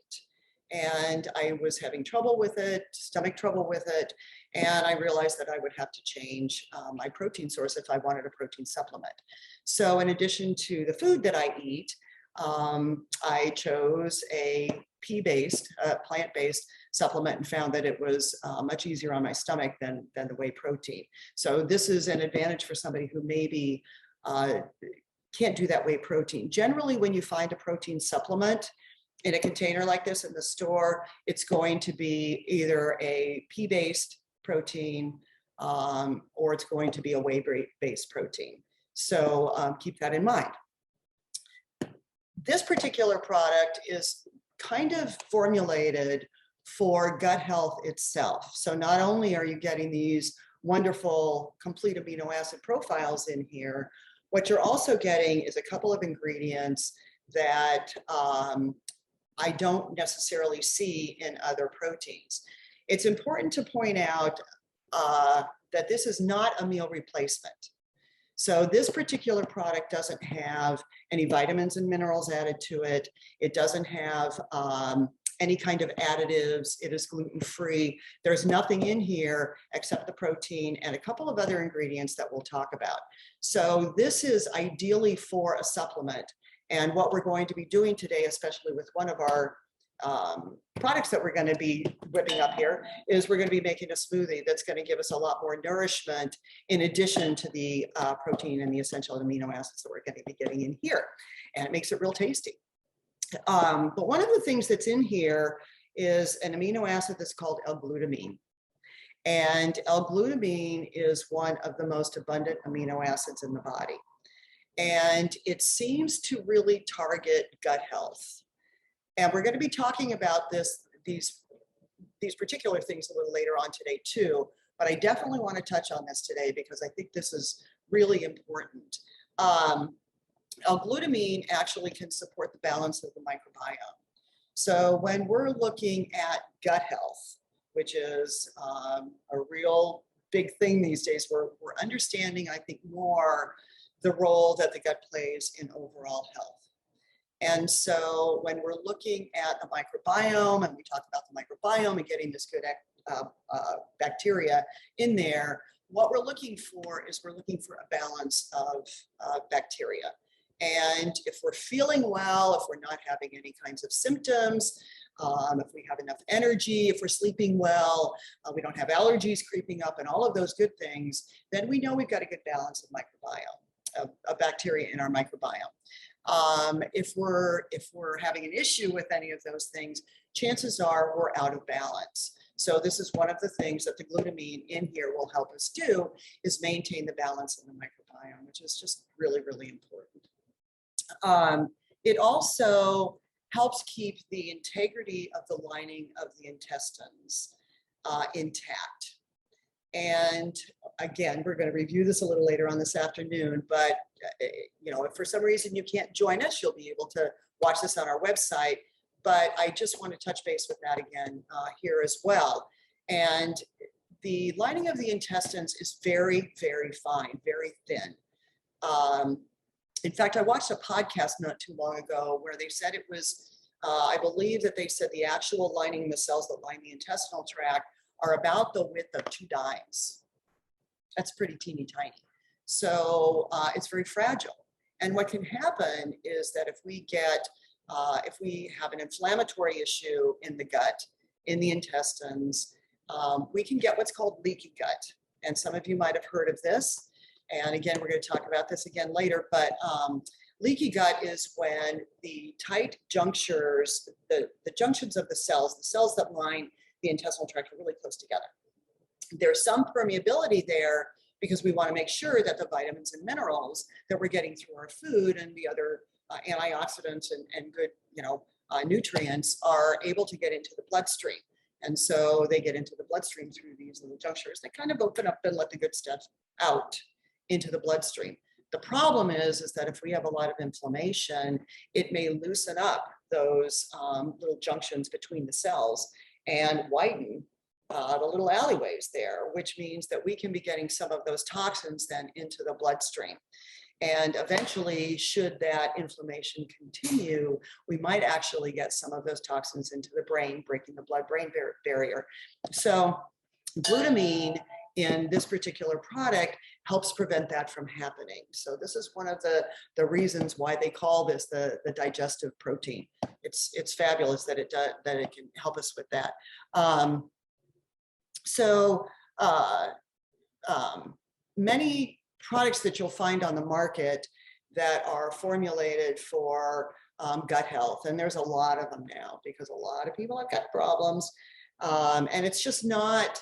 And I was having trouble with it, stomach trouble with it, and I realized that I would have to change my protein source if I wanted a protein supplement. So in addition to the food that I eat, I chose a pea-based, plant-based supplement and found that it was much easier on my stomach than the whey protein. So this is an advantage for somebody who maybe can't do that whey protein. Generally, when you find a protein supplement in a container like this in the store, it's going to be either a pea-based protein or it's going to be a whey-based protein. So keep that in mind. This particular product is kind of formulated for gut health itself. So not only are you getting these wonderful complete amino acid profiles in here, what you're also getting is a couple of ingredients that I don't necessarily see in other proteins. It's important to point out that this is not a meal replacement. So this particular product doesn't have any vitamins and minerals added to it. It doesn't have any kind of additives. It is gluten-free. There's nothing in here except the protein and a couple of other ingredients that we'll talk about. So this is ideally for a supplement. And what we're going to be doing today, especially with one of our products that we're going to be whipping up here, is we're going to be making a smoothie that's going to give us a lot more nourishment in addition to the protein and the essential amino acids that we're going to be getting in here. And it makes it real tasty. But one of the things that's in here is an amino acid that's called L-glutamine. And L-glutamine is one of the most abundant amino acids in the body. And it seems to really target gut health. And we're going to be talking about these particular things a little later on today too, but I definitely want to touch on this today because I think this is really important. L-glutamine actually can support the balance of the microbiome. So when we're looking at gut health, which is a real big thing these days, we're understanding, I think, more the role that the gut plays in overall health. And so when we're looking at the microbiome, and we talk about the microbiome and getting this good bacteria in there, what we're looking for is we're looking for a balance of bacteria. And if we're feeling well, if we're not having any kinds of symptoms, if we have enough energy, if we're sleeping well, we don't have allergies creeping up and all of those good things, then we know we've got a good balance of microbiome, of bacteria in our microbiome. If we're having an issue with any of those things, chances are we're out of balance. So this is one of the things that the glutamine in here will help us do, is maintain the balance in the microbiome, which is just really, really important. It also helps keep the integrity of the lining of the intestines intact. And again, we're going to review this a little later on this afternoon, but you know, if for some reason you can't join us, you'll be able to watch this on our website. But I just want to touch base with that again here as well. And the lining of the intestines is very, very fine, very thin. In fact, I watched a podcast not too long ago where they said it was, I believe that they said the actual lining, the cells that line the intestinal tract are about the width of 2 dimes. That's pretty teeny tiny. So it's very fragile. And what can happen is that if we have an inflammatory issue in the gut, in the intestines, we can get what's called leaky gut. And some of you might have heard of this. And again, we're going to talk about this again later, but leaky gut is when the tight junctures, the junctions of the cells that line the intestinal tract are really close together. There's some permeability there because we want to make sure that the vitamins and minerals that we're getting through our food and the other antioxidants and good, nutrients are able to get into the bloodstream. And so they get into the bloodstream through these little junctures. They kind of open up and let the good stuff out into the bloodstream. The problem is that if we have a lot of inflammation, it may loosen up those little junctions between the cells and widen the little alleyways there, which means that we can be getting some of those toxins then into the bloodstream. And eventually, should that inflammation continue, we might actually get some of those toxins into the brain, breaking the blood-brain barrier. So glutamine in this particular product helps prevent that from happening. So this is one of the reasons why they call this the digestive protein. It's fabulous that it can help us with that. Many products that you'll find on the market that are formulated for gut health, and there's a lot of them now because a lot of people have gut problems, and it's just not,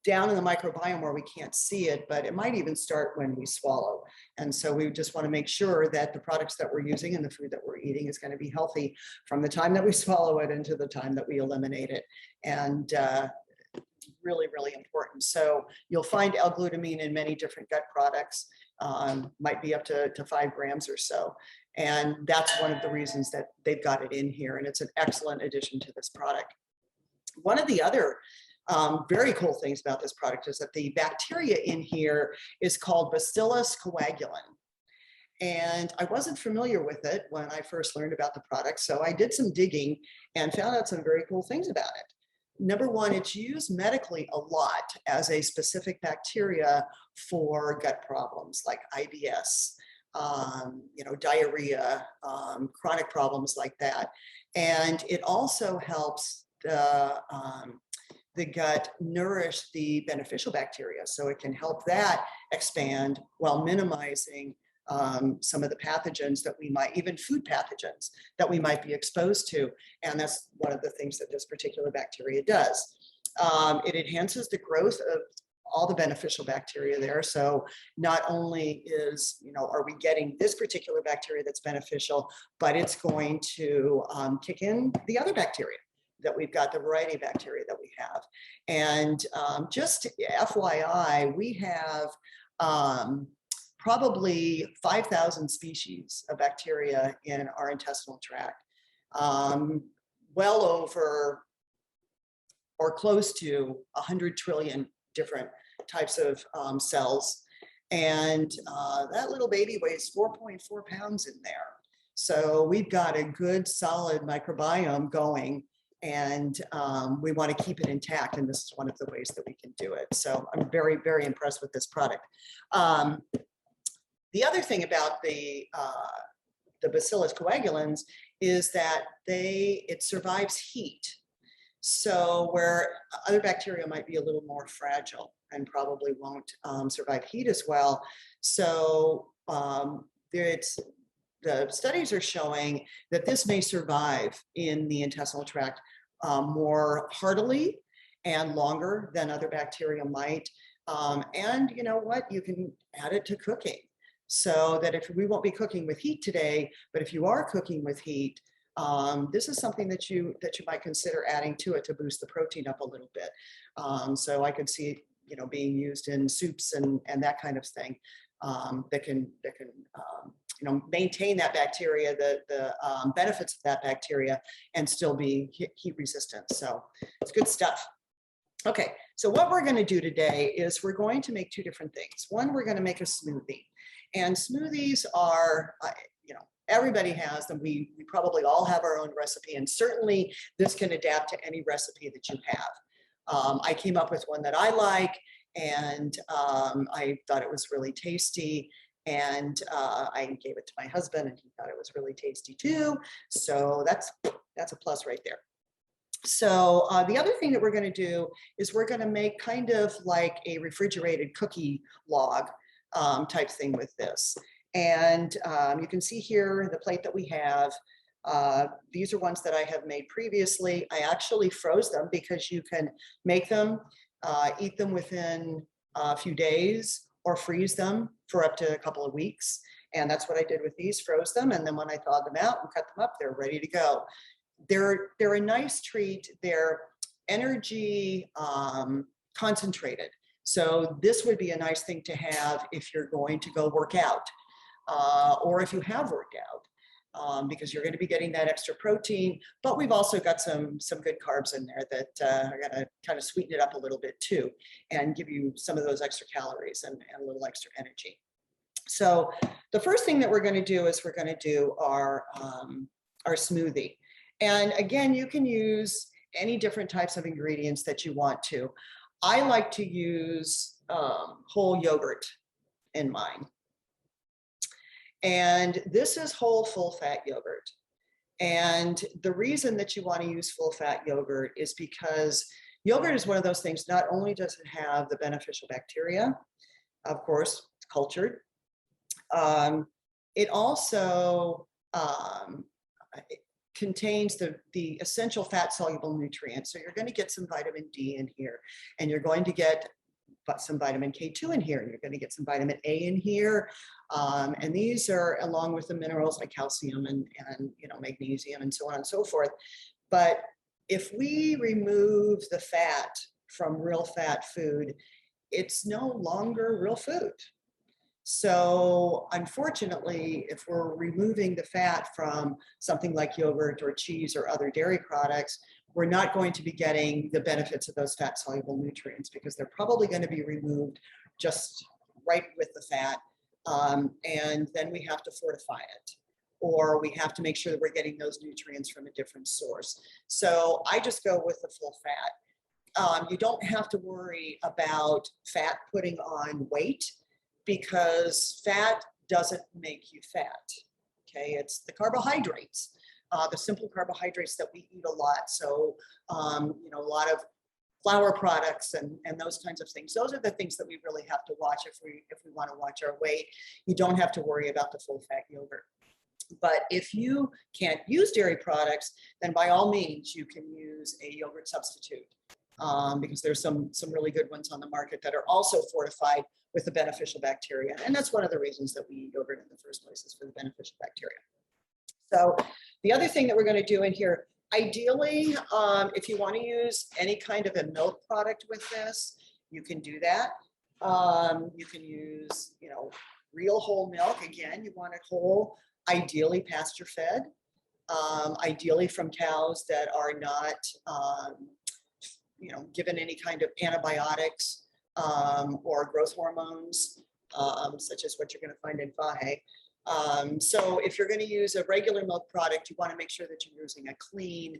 down in the microbiome where we can't see it, but it might even start when we swallow. And so we just want to make sure that the products that we're using and the food that we're eating is going to be healthy from the time that we swallow it into the time that we eliminate it. And really, really important. So you'll find L-glutamine in many different gut products, might be up to 5 grams or so. And that's one of the reasons that they've got it in here. And it's an excellent addition to this product. One of the other very cool things about this product is that the bacteria in here is called Bacillus coagulans. And I wasn't familiar with it when I first learned about the product. So I did some digging and found out some very cool things about it. Number one, it's used medically a lot as a specific bacteria for gut problems like IBS, diarrhea, chronic problems like that. And it also helps the gut nourish the beneficial bacteria. So it can help that expand while minimizing some of the pathogens that we might, even food pathogens that we might be exposed to. And that's one of the things that this particular bacteria does. It enhances the growth of all the beneficial bacteria there. So not only are we getting this particular bacteria that's beneficial, but it's going to kick in the other bacteria that we've got, the variety of bacteria that we have. And just FYI, we have probably 5,000 species of bacteria in our intestinal tract, well over or close to 100 trillion different types of cells. And that little baby weighs 4.4 pounds in there. So we've got a good solid microbiome going, and we want to keep it intact. And this is one of the ways that we can do it. So I'm very, very impressed with this product. The other thing about the Bacillus coagulans is that it survives heat. So where other bacteria might be a little more fragile and probably won't survive heat as well. So the studies are showing that this may survive in the intestinal tract more heartily and longer than other bacteria might. And you know what, you can add it to cooking. So that if we won't be cooking with heat today, but if you are cooking with heat, this is something that you might consider adding to it to boost the protein up a little bit. So I could see it, you know, being used in soups and that kind of thing that can you know, maintain that bacteria, the benefits of that bacteria, and still be heat resistant. So it's good stuff. Okay, so what we're going to do today is we're going to make two different things. One, we're going to make a smoothie, and smoothies are, you know, everybody has them. We probably all have our own recipe, and certainly this can adapt to any recipe that you have. I came up with one that I like, and I thought it was really tasty. And I gave it to my husband, and he thought it was really tasty too. So that's a plus right there. So the other thing that we're going to do is we're going to make kind of like a refrigerated cookie log type thing with this. And you can see here the plate that we have. These are ones that I have made previously. I actually froze them because you can make them, eat them within a few days, or freeze them for up to a couple of weeks. And that's what I did with these, froze them. And then when I thawed them out and cut them up, they're ready to go. They're a nice treat. They're energy concentrated. So this would be a nice thing to have if you're going to go work out or if you have worked out. Because you're going to be getting that extra protein, but we've also got some good carbs in there that are going to kind of sweeten it up a little bit too, and give you some of those extra calories and a little extra energy. So the first thing that we're going to do is we're going to do our smoothie. And again, you can use any different types of ingredients that you want to. I like to use whole yogurt in mine. And this is whole full fat yogurt. And the reason that you want to use full fat yogurt is because yogurt is one of those things, not only does it have the beneficial bacteria, of course, it's cultured, it also it contains the essential fat soluble nutrients. So you're going to get some vitamin D in here, and you're going to get some vitamin K2 in here, and you're going to get some vitamin A in here. And these are along with the minerals like calcium and you know, magnesium and so on and so forth. But if we remove the fat from real fat food, it's no longer real food. So unfortunately, if we're removing the fat from something like yogurt or cheese or other dairy products, we're not going to be getting the benefits of those fat soluble nutrients, because they're probably going to be removed just right with the fat. And then we have to fortify it, or we have to make sure that we're getting those nutrients from a different source. So I just go with the full fat. You don't have to worry about fat putting on weight, because fat doesn't make you fat. Okay, it's the carbohydrates. The simple carbohydrates that we eat a lot. So, you know, a lot of flour products and those kinds of things. Those are the things that we really have to watch if we want to watch our weight. You don't have to worry about the full fat yogurt. But if you can't use dairy products, then by all means, you can use a yogurt substitute, because there's some really good ones on the market that are also fortified with the beneficial bacteria. And that's one of the reasons that we eat yogurt in the first place, is for the beneficial bacteria. So the other thing that we're going to do in here, ideally, if you want to use any kind of a milk product with this, you can do that. You can use, you know, real whole milk. Again, you want it whole, ideally pasture fed, ideally from cows that are not, you know, given any kind of antibiotics or growth hormones, such as what you're going to find in Fahe. So if you're going to use a regular milk product, you want to make sure that you're using a clean,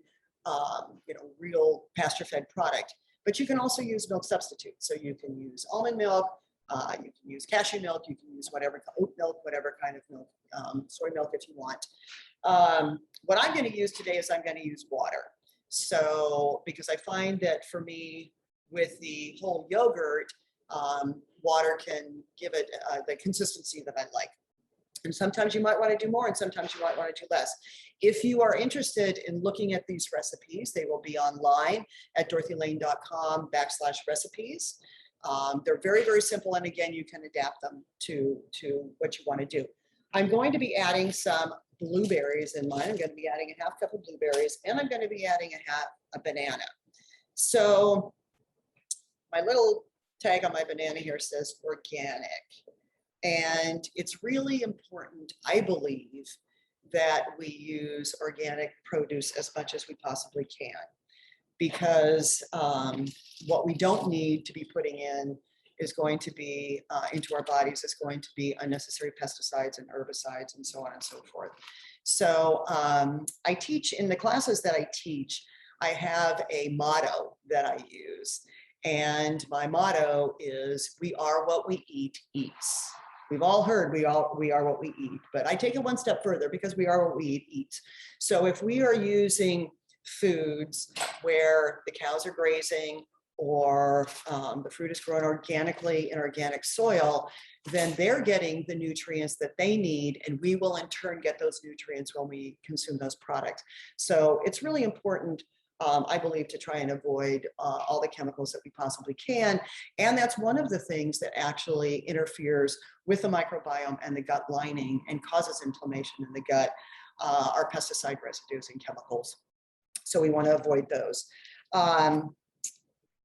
you know, real pasture-fed product. But you can also use milk substitutes. So you can use almond milk, you can use cashew milk, you can use whatever, oat milk, whatever kind of milk, soy milk if you want. What I'm going to use today is I'm going to use water. So because I find that for me, with the whole yogurt, water can give it the consistency that I like. And sometimes you might want to do more and sometimes you might want to do less. If you are interested in looking at these recipes, they will be online at dorothylaine.com/recipes. They're very, very simple. And again, you can adapt them to what you want to do. I'm going to be adding some blueberries in mine. I'm going to be adding a half cup of blueberries and I'm going to be adding a banana. So my little tag on my banana here says organic. And it's really important, I believe, that we use organic produce as much as we possibly can, because what we don't need to be putting in is going to be into our bodies is going to be unnecessary pesticides and herbicides and so on and so forth. So I teach in the classes that I teach, I have a motto that I use. And my motto is, we are what we eat eats. We've all heard we are what we eat, but I take it one step further, because we are what we eat eats. So if we are using foods where the cows are grazing or the fruit is grown organically in organic soil, then they're getting the nutrients that they need, and we will in turn get those nutrients when we consume those products. So it's really important, I believe, to try and avoid all the chemicals that we possibly can. And that's one of the things that actually interferes with the microbiome and the gut lining and causes inflammation in the gut, are pesticide residues and chemicals. So we want to avoid those.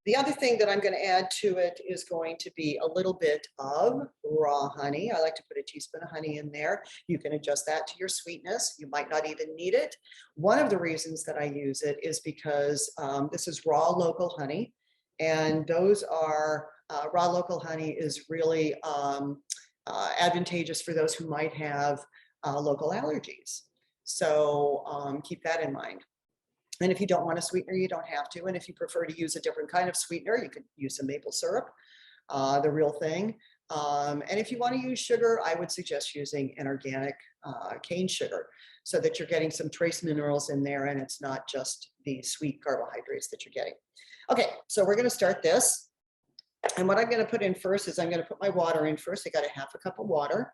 The other thing that I'm going to add to it is going to be a little bit of raw honey. I like to put a teaspoon of honey in there. You can adjust that to your sweetness. You might not even need it. One of the reasons that I use it is because this is raw local honey. And those are, raw local honey is really advantageous for those who might have local allergies. So keep that in mind. And if you don't want a sweetener, you don't have to. And if you prefer to use a different kind of sweetener, you could use some maple syrup, the real thing. And if you want to use sugar, I would suggest using an organic cane sugar, so that you're getting some trace minerals in there and it's not just the sweet carbohydrates that you're getting. Okay, so we're going to start this. And what I'm going to put in first is I'm going to put my water in first. I got a half a cup of water.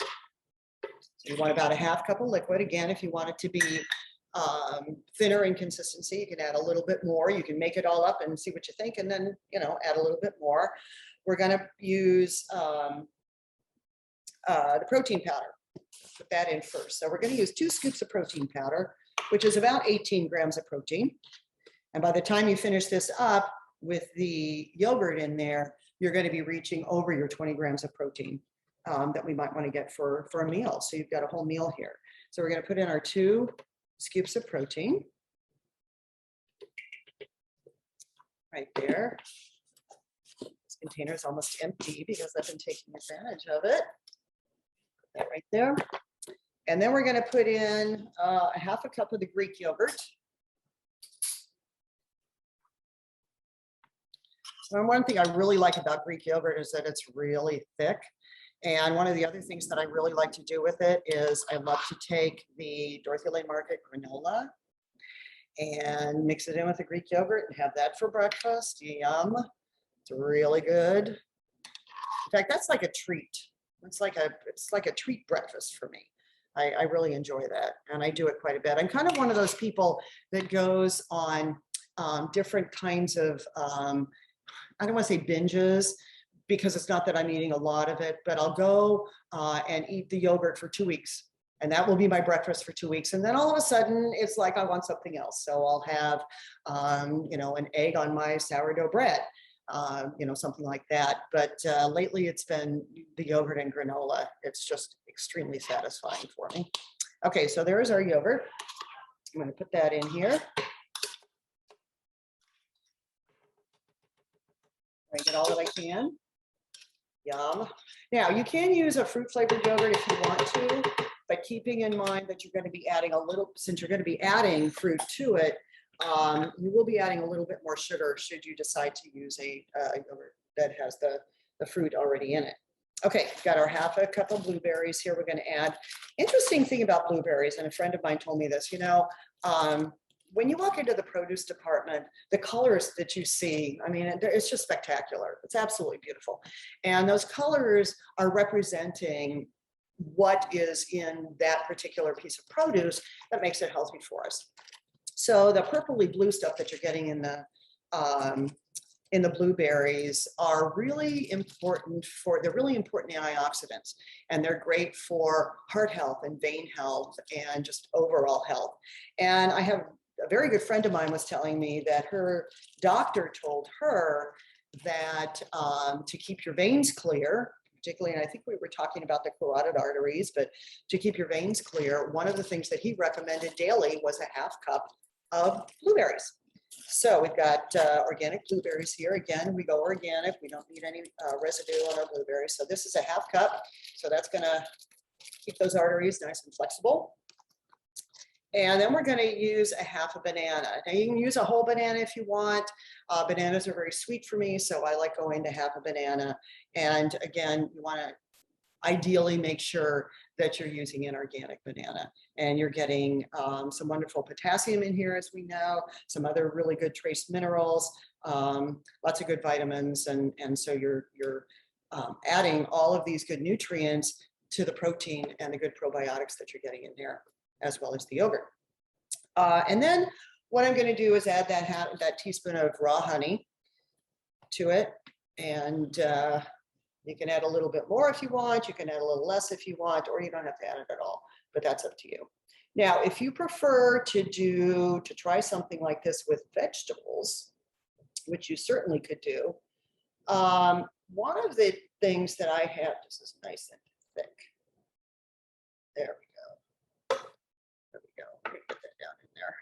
So you want about a half cup of liquid. Again, if you want it to be thinner in consistency, you can add a little bit more. You can make it all up and see what you think, and then, you know, add a little bit more. We're going to use the protein powder. Put that in first. So we're going to use 2 scoops of protein powder, which is about 18 grams of protein. And by the time you finish this up with the yogurt in there, you're going to be reaching over your 20 grams of protein that we might want to get for a meal. So you've got a whole meal here. So we're going to put in our 2 scoops of protein right there. This container is almost empty because I've been taking advantage of it. Put that right there. And then we're going to put in a half a cup of the Greek yogurt. So one thing I really like about Greek yogurt is that it's really thick. And one of the other things that I really like to do with it is I love to take the Dorothy Lane Market granola and mix it in with the Greek yogurt and have that for breakfast. Yum. It's really good. In fact, that's like a treat. It's like a treat breakfast for me. I really enjoy that. And I do it quite a bit. I'm kind of one of those people that goes on different kinds of, I don't want to say binges, because it's not that I'm eating a lot of it, but I'll go and eat the yogurt for 2 weeks. And that will be my breakfast for 2 weeks. And then all of a sudden, it's like I want something else. So I'll have, you know, an egg on my sourdough bread, you know, something like that. But lately, it's been the yogurt and granola. It's just extremely satisfying for me. Okay, so there's our yogurt. I'm going to put that in here. I get all that I can. Yum. Now, you can use a fruit flavored yogurt if you want to, but keeping in mind that you're going to be adding a little, since you're going to be adding fruit to it, you will be adding a little bit more sugar should you decide to use a yogurt that has the fruit already in it. Okay, got our half a cup of blueberries here. We're going to add, interesting thing about blueberries, and a friend of mine told me this, you know, when you walk into the produce department, the colors that you see, I mean, it's just spectacular. It's absolutely beautiful. And those colors are representing what is in that particular piece of produce that makes it healthy for us. So the purpley blue stuff that you're getting in the blueberries are really important they're really important antioxidants, and they're great for heart health and vein health and just overall health. And I have a very good friend of mine was telling me that her doctor told her that to keep your veins clear, particularly, and I think we were talking about the carotid arteries, but to keep your veins clear, one of the things that he recommended daily was a half cup of blueberries. So we've got organic blueberries here. Again, we go organic. We don't need any residue on our blueberries. So this is a half cup. So that's gonna keep those arteries nice and flexible. And then we're gonna use a half a banana. Now you can use a whole banana if you want. Bananas are very sweet for me, so I like going to half a banana. And again, you wanna ideally make sure that you're using an organic banana, and you're getting some wonderful potassium in here, as we know, some other really good trace minerals, lots of good vitamins. And so you're adding all of these good nutrients to the protein and the good probiotics that you're getting in there, as well as the yogurt. And then what I'm going to do is add that teaspoon of raw honey to it. And you can add a little bit more if you want, you can add a little less if you want, or you don't have to add it at all, but that's up to you. Now, if you prefer to try something like this with vegetables, which you certainly could do, one of the things that I have, this is nice and thick. There we go. There we go. Let me put that down in there.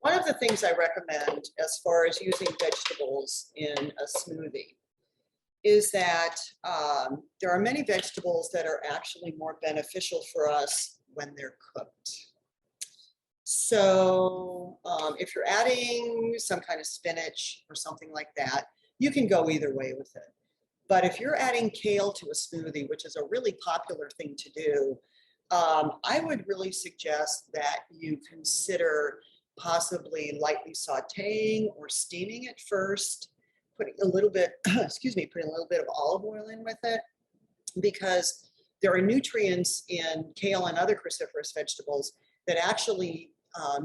One of the things I recommend as far as using vegetables in a smoothie is that there are many vegetables that are actually more beneficial for us when they're cooked. So if you're adding some kind of spinach or something like that, you can go either way with it. But if you're adding kale to a smoothie, which is a really popular thing to do, I would really suggest that you consider possibly lightly sauteing or steaming it first, putting a little bit, putting a little bit of olive oil in with it, because there are nutrients in kale and other cruciferous vegetables that actually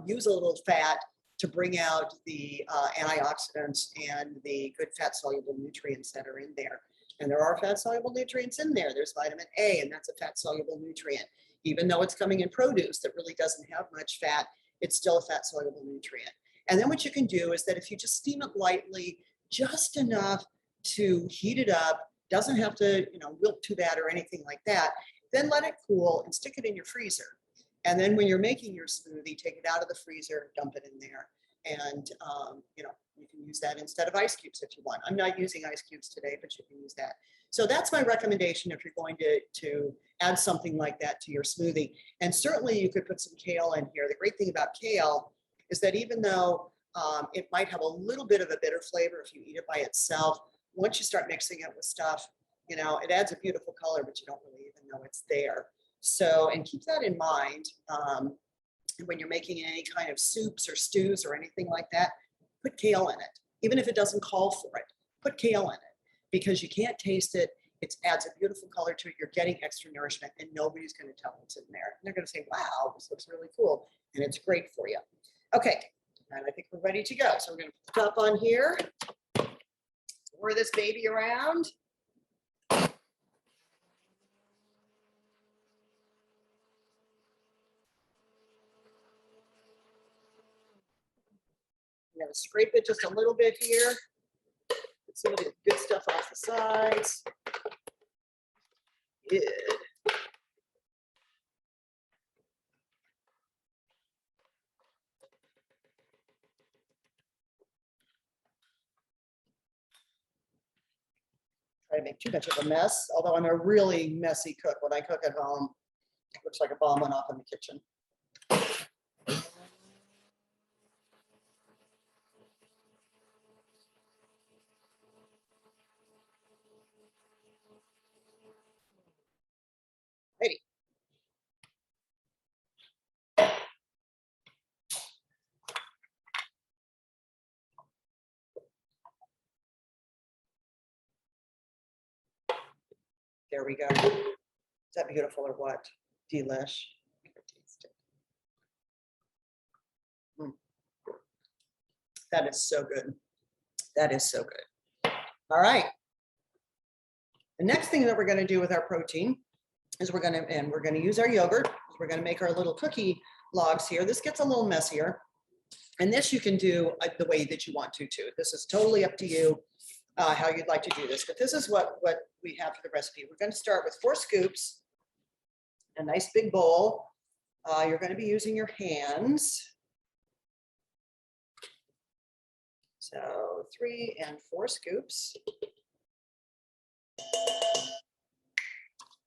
use a little fat to bring out the antioxidants and the good fat-soluble nutrients that are in there. And there are fat-soluble nutrients in there. There's vitamin A, and that's a fat-soluble nutrient. Even though it's coming in produce that really doesn't have much fat, it's still a fat-soluble nutrient. And then what you can do is that if you just steam it lightly, just enough to heat it up, doesn't have to, wilt too bad or anything like that, then let it cool and stick it in your freezer. And then when you're making your smoothie, take it out of the freezer, dump it in there. And, you can use that instead of ice cubes if you want. I'm not using ice cubes today, but you can use that. So that's my recommendation if you're going to add something like that to your smoothie. And certainly you could put some kale in here. The great thing about kale is that even though it might have a little bit of a bitter flavor if you eat it by itself, once you start mixing it with stuff, it adds a beautiful color, but you don't really even know it's there. So, and keep that in mind when you're making any kind of soups or stews or anything like that. Put kale in it, even if it doesn't call for it. Put kale in it, because you can't taste it. It adds a beautiful color to it. You're getting extra nourishment, and nobody's going to tell what's in there. And they're going to say, wow, this looks really cool, and it's great for you. Okay, and I think we're ready to go. So we're going to pop on here, pour this baby around. I'm going to scrape it just a little bit here. Get some of the good stuff off the sides. Good. Try to make too much of a mess, although I'm a really messy cook. When I cook at home, it looks like a bomb went off in the kitchen. Ready. There we go. Is that beautiful or what? Delish. That is so good. That is so good. All right. The next thing that we're going to do with our protein is we're going to use our yogurt. We're going to make our little cookie logs here. This gets a little messier. And this you can do the way that you want to too. This is totally up to you how you'd like to do this. But this is what we have for the recipe. We're going to start with 4 scoops, a nice big bowl. You're going to be using your hands. So 3 and 4 scoops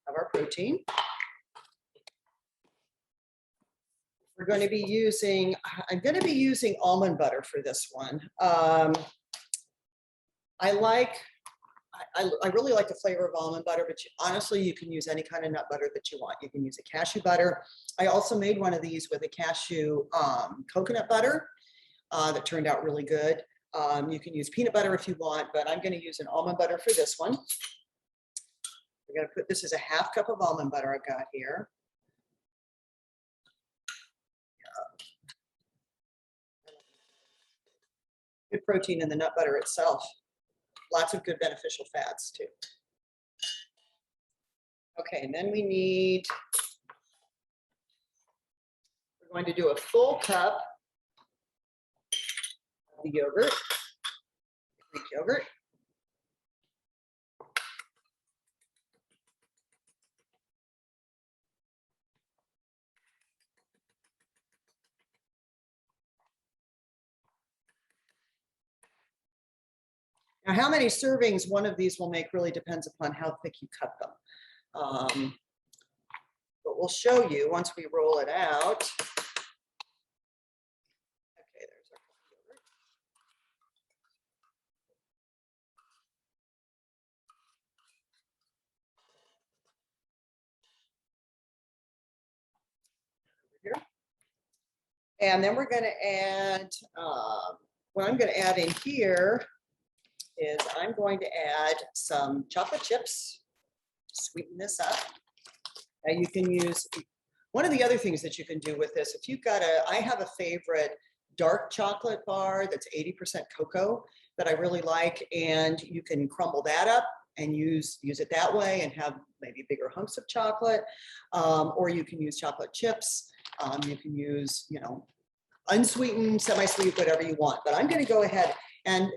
of our protein. We're going to be using, I'm going to be using almond butter for this one. I really like the flavor of almond butter, but honestly, you can use any kind of nut butter that you want. You can use a cashew butter. I also made one of these with a cashew coconut butter that turned out really good. You can use peanut butter if you want, but I'm going to use an almond butter for this one. We're going to put, this is a ½ cup of almond butter I've got here. Good protein in the nut butter itself. Lots of good beneficial fats too. Okay, and then we need, we're going to do a full cup of the yogurt, Greek yogurt. Now, how many servings one of these will make really depends upon how thick you cut them. But we'll show you once we roll it out. Okay, there's our yogurt. Over here. And then we're going to add, what I'm going to add in here is I'm going to add some chocolate chips, sweeten this up. Now you can use, one of the other things that you can do with this, if you've got I have a favorite dark chocolate bar that's 80% cocoa that I really like, and you can crumble that up and use it that way and have maybe bigger hunks of chocolate, or you can use chocolate chips. You can use, unsweetened, semi-sweet, whatever you want. But I'm going to go ahead and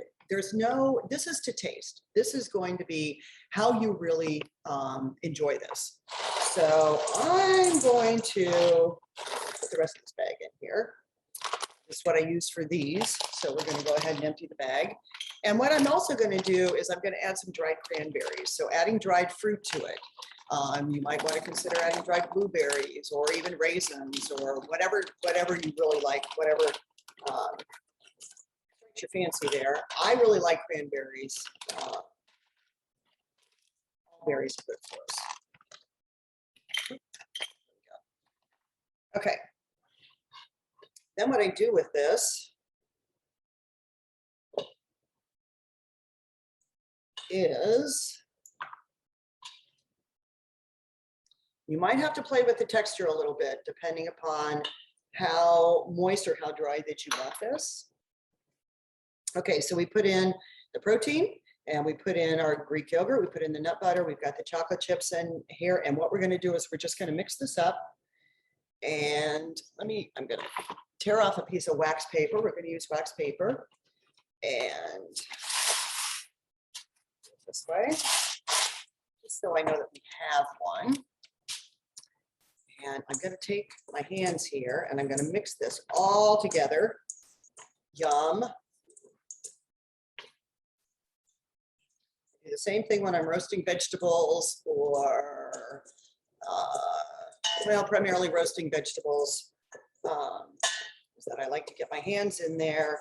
this is to taste. This is going to be how you really enjoy this. So I'm going to put the rest of this bag in here. This is what I use for these. So we're going to go ahead and empty the bag. And what I'm also going to do is I'm going to add some dried cranberries. So adding dried fruit to it. You might want to consider adding dried blueberries or even raisins or whatever you really like, whatever your fancy there. I really like cranberries. All berries are good for us. Okay. Then what I do with this is you might have to play with the texture a little bit depending upon how moist or how dry that you want this. Okay, so we put in the protein and we put in our Greek yogurt, we put in the nut butter, we've got the chocolate chips in here, and what we're going to do is we're just going to mix this up. And I'm going to tear off a piece of wax paper. We're going to use wax paper and this way, just so I know that we have one. And I'm going to take my hands here and I'm going to mix this all together. Yum. Do the same thing when I'm roasting vegetables or, well, primarily roasting vegetables. Is that I like to get my hands in there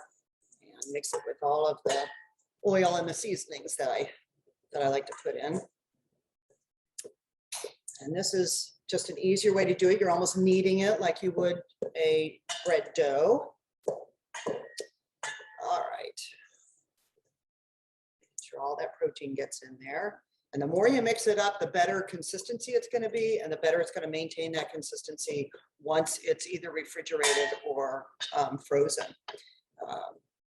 and mix it with all of the oil and the seasonings that I like to put in. And this is just an easier way to do it. You're almost kneading it like you would a bread dough. All right. Make sure all that protein gets in there. And the more you mix it up, the better consistency it's going to be, and the better it's going to maintain that consistency once it's either refrigerated or frozen.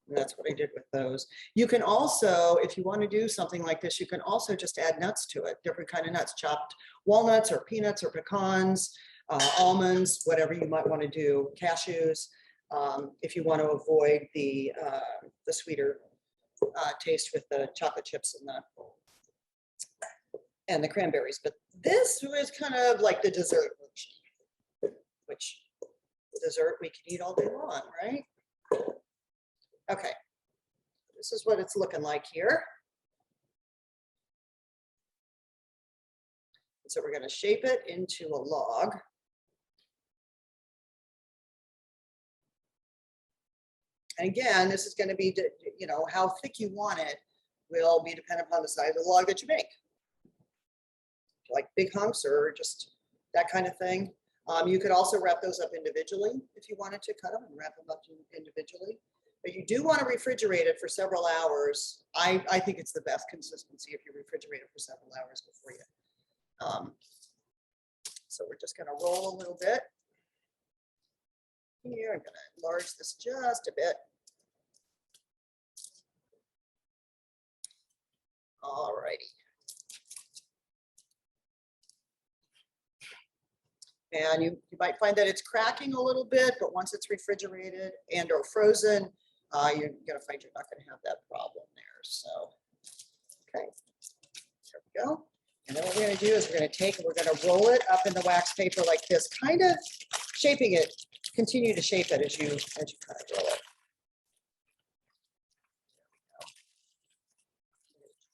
And that's what I did with those. You can also, if you want to do something like this, you can also just add nuts to it, different kind of nuts, chopped walnuts or peanuts or pecans, almonds, whatever you might want to do, cashews, if you want to avoid the sweeter taste with the chocolate chips and the cranberries. But this was kind of like the dessert version, which dessert we can eat all day long, right? Okay, this is what it's looking like here. So we're going to shape it into a log. And again, this is going to be, you know, how thick you want it will be dependent upon the size of the log that you make. Like big hunks or just that kind of thing. You could also wrap those up individually if you wanted to cut them and wrap them up individually. But you do want to refrigerate it for several hours. I think it's the best consistency if you refrigerate it for several hours before you. So we're just going to roll a little bit. Here, I'm going to enlarge this just a bit. All righty. And you might find that it's cracking a little bit, but once it's refrigerated and or frozen, you're going to find you're not going to have that problem there. So, okay, there we go. And then what we're going to do is we're going to take and we're going to roll it up in the wax paper like this, kind of shaping it. Continue to shape it as you kind of roll it.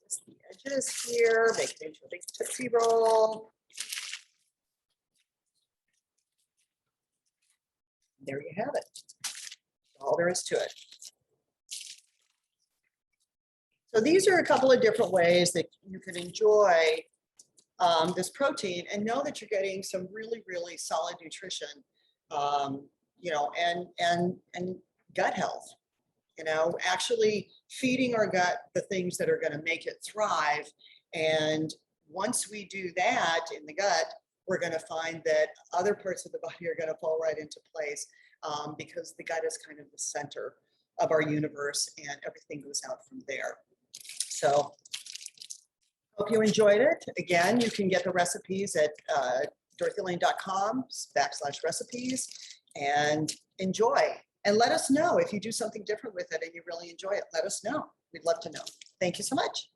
Twist the edges here, make it into a big tootsie roll. There you have it. All there is to it. So these are a couple of different ways that you can enjoy this protein and know that you're getting some really, really solid nutrition, you know, and gut health. You know, actually feeding our gut the things that are going to make it thrive. And once we do that in the gut, we're going to find that other parts of the body are going to fall right into place because the gut is kind of the center of our universe and everything goes out from there. So hope you enjoyed it. Again, you can get the recipes at DorothyLane.com/recipes and enjoy. And let us know if you do something different with it and you really enjoy it. Let us know. We'd love to know. Thank you so much.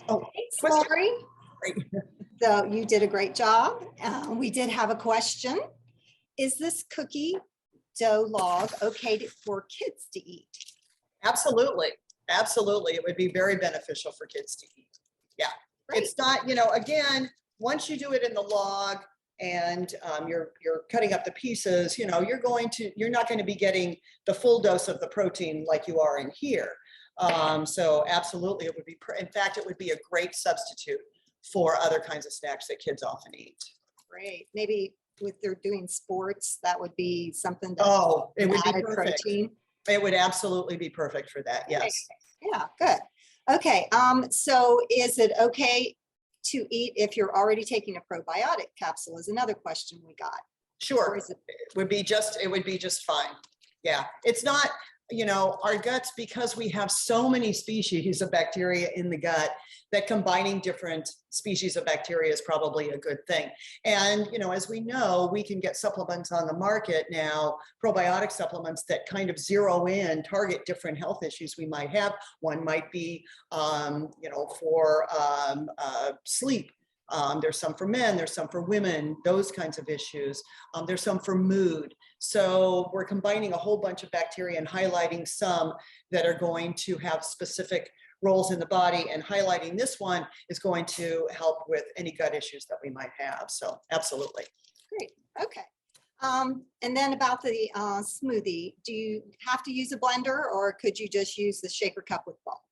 Oh, Thanks, Lori. So you did a great job. We did have a question. Is this cookie dough log okay for kids to eat? Absolutely. Absolutely. It would be very beneficial for kids to eat. Yeah. Great. It's not, you know, again, once you do it in the log and you're cutting up the pieces, you know, you're not going to be getting the full dose of the protein like you are in here. So absolutely, it would be, in fact, it would be a great substitute for other kinds of snacks that kids often eat. Great. Maybe if they're doing sports, that would be something that it would be perfect. Protein. It would absolutely be perfect for that. Yes. Yeah, good. Okay. So is it okay to eat if you're already taking a probiotic capsule is another question we got. Sure. It would be just fine. Yeah. It's not, you know, our guts, because we have so many species of bacteria in the gut, that combining different species of bacteria is probably a good thing. And, you know, as we know, we can get supplements on the market now, probiotic supplements that kind of zero in, target different health issues we might have. One might be, you know, for sleep. There's some for men, there's some for women, those kinds of issues. There's some for mood. So we're combining a whole bunch of bacteria and highlighting some that are going to have specific roles in the body, and highlighting this one is going to help with any gut issues that we might have. So absolutely. Great. Okay. And then about the smoothie, do you have to use a blender or could you just use the shaker cup with ball?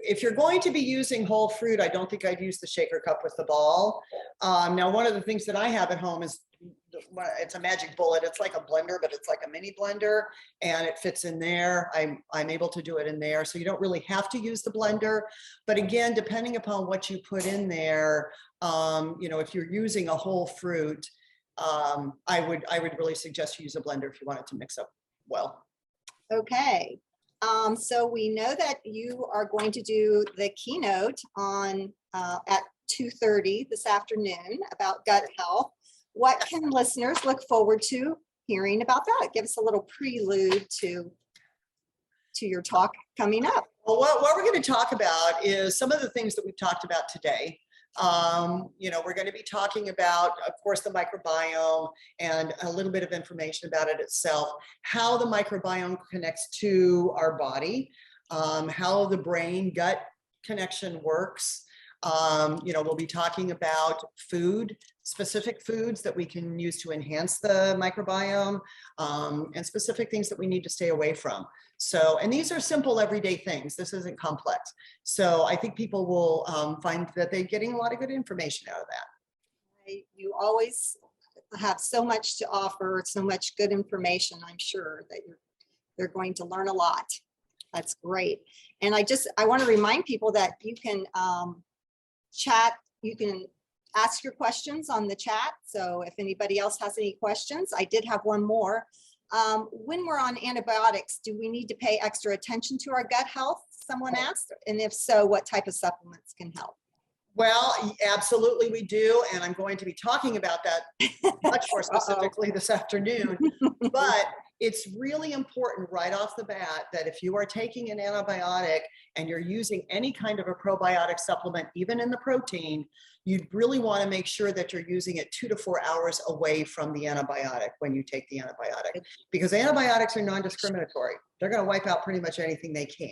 If you're going to be using whole fruit, I don't think I'd use the shaker cup with the ball. Now, one of the things that I have at home is it's a magic bullet. It's like a blender, but it's like a mini blender, and it fits in there. I'm able to do it in there. So you don't really have to use the blender. But again, depending upon what you put in there, if you're using a whole fruit, I would really suggest you use a blender if you want it to mix up well. Okay. So we know that you are going to do the keynote on at 2:30 this afternoon about gut health. What can listeners look forward to hearing about that? Give us a little prelude to your talk coming up. Well, what we're going to talk about is some of the things that we've talked about today. We're going to be talking about, of course, the microbiome and a little bit of information about it itself, how the microbiome connects to our body, how the brain-gut connection works. We'll be talking about food, specific foods that we can use to enhance the microbiome, and specific things that we need to stay away from. So, and these are simple everyday things. This isn't complex. So I think people will find that they're getting a lot of good information out of that. You always have so much to offer, so much good information. I'm sure that they're going to learn a lot. That's great. And I want to remind people that you can chat, you can ask your questions on the chat. So if anybody else has any questions, I did have one more. When we're on antibiotics, do we need to pay extra attention to our gut health? Someone asked, and if so, what type of supplements can help? Well, absolutely we do. And I'm going to be talking about that much more specifically this afternoon. But it's really important right off the bat that if you are taking an antibiotic and you're using any kind of a probiotic supplement, even in the protein, you'd really want to make sure that you're using it 2 to 4 hours away from the antibiotic when you take the antibiotic, because antibiotics are non-discriminatory. They're going to wipe out pretty much anything they can.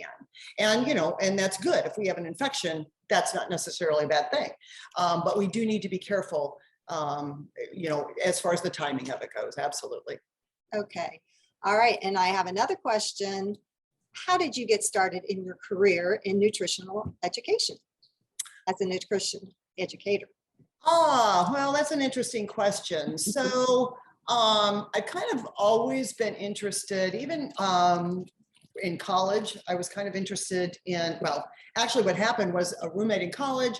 And, and that's good. If we have an infection, that's not necessarily a bad thing. But we do need to be careful, as far as the timing of it goes. Absolutely. Okay. All right. And I have another question. How did you get started in your career in nutritional education as a nutrition educator? Well, that's an interesting question. So I've kind of always been interested, even in college, I was kind of interested in, well, actually what happened was a roommate in college,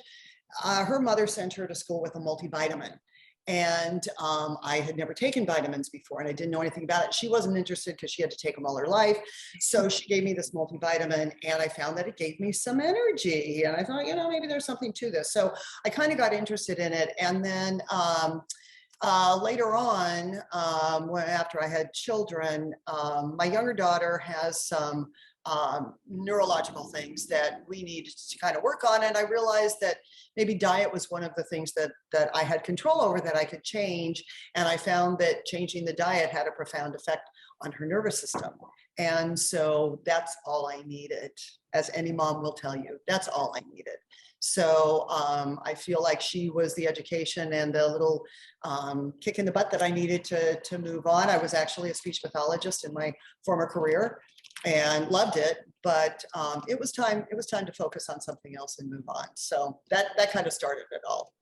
her mother sent her to school with a multivitamin. And I had never taken vitamins before and I didn't know anything about it. She wasn't interested because she had to take them all her life. So she gave me this multivitamin and I found that it gave me some energy. And I thought, maybe there's something to this. So I kind of got interested in it. And then later on, after I had children, my younger daughter has some neurological things that we needed to kind of work on. And I realized that maybe diet was one of the things that I had control over, that I could change. And I found that changing the diet had a profound effect on her nervous system. And so that's all I needed. As any mom will tell you, that's all I needed. So I feel like she was the education and the little kick in the butt that I needed to move on. I was actually a speech pathologist in my former career and loved it, but it was time to focus on something else and move on. So that kind of started it all.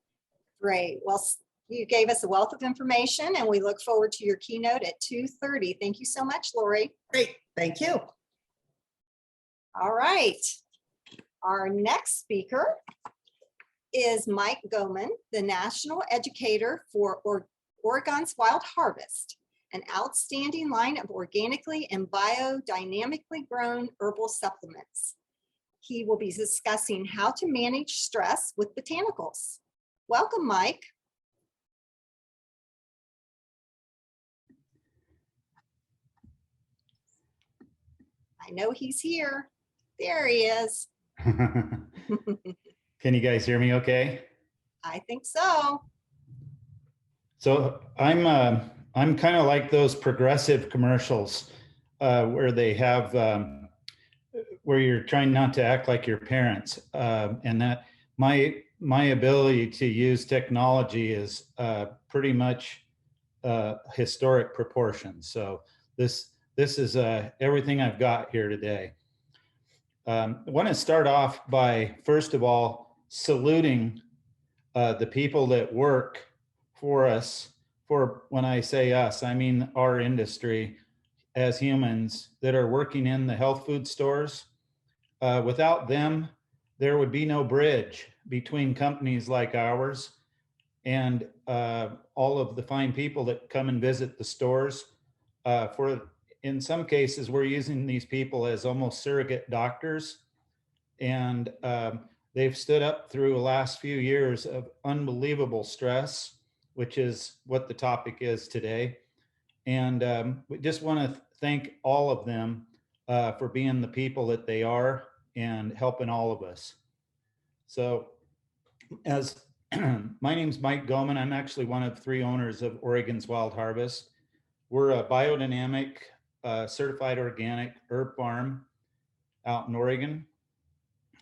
Great. Well, you gave us a wealth of information and we look forward to your keynote at 2:30. Thank you so much, Lori. Great. Thank you. All right. Our next speaker is Mike Goman, the National Educator for Oregon's Wild Harvest, an outstanding line of organically and biodynamically grown herbal supplements. He will be discussing how to manage stress with botanicals. Welcome, Mike. I know he's here. There he is. Can you guys hear me okay? I think so. So I'm kind of like those progressive commercials where they have where you're trying not to act like your parents, and that my ability to use technology is pretty much historic proportions. So this is everything I've got here today. I want to start off by, first of all, saluting the people that work for us for when I say us, I mean our industry as humans that are working in the health food stores. Without them, there would be no bridge between companies like ours and all of the fine people that come and visit the stores. In some cases, we're using these people as almost surrogate doctors, and they've stood up through the last few years of unbelievable stress, which is what the topic is today. And we just want to thank all of them for being the people that they are and helping all of us. So as my name's Mike Goman. I'm actually one of 3 owners of Oregon's Wild Harvest. We're a biodynamic, certified organic herb farm out in Oregon.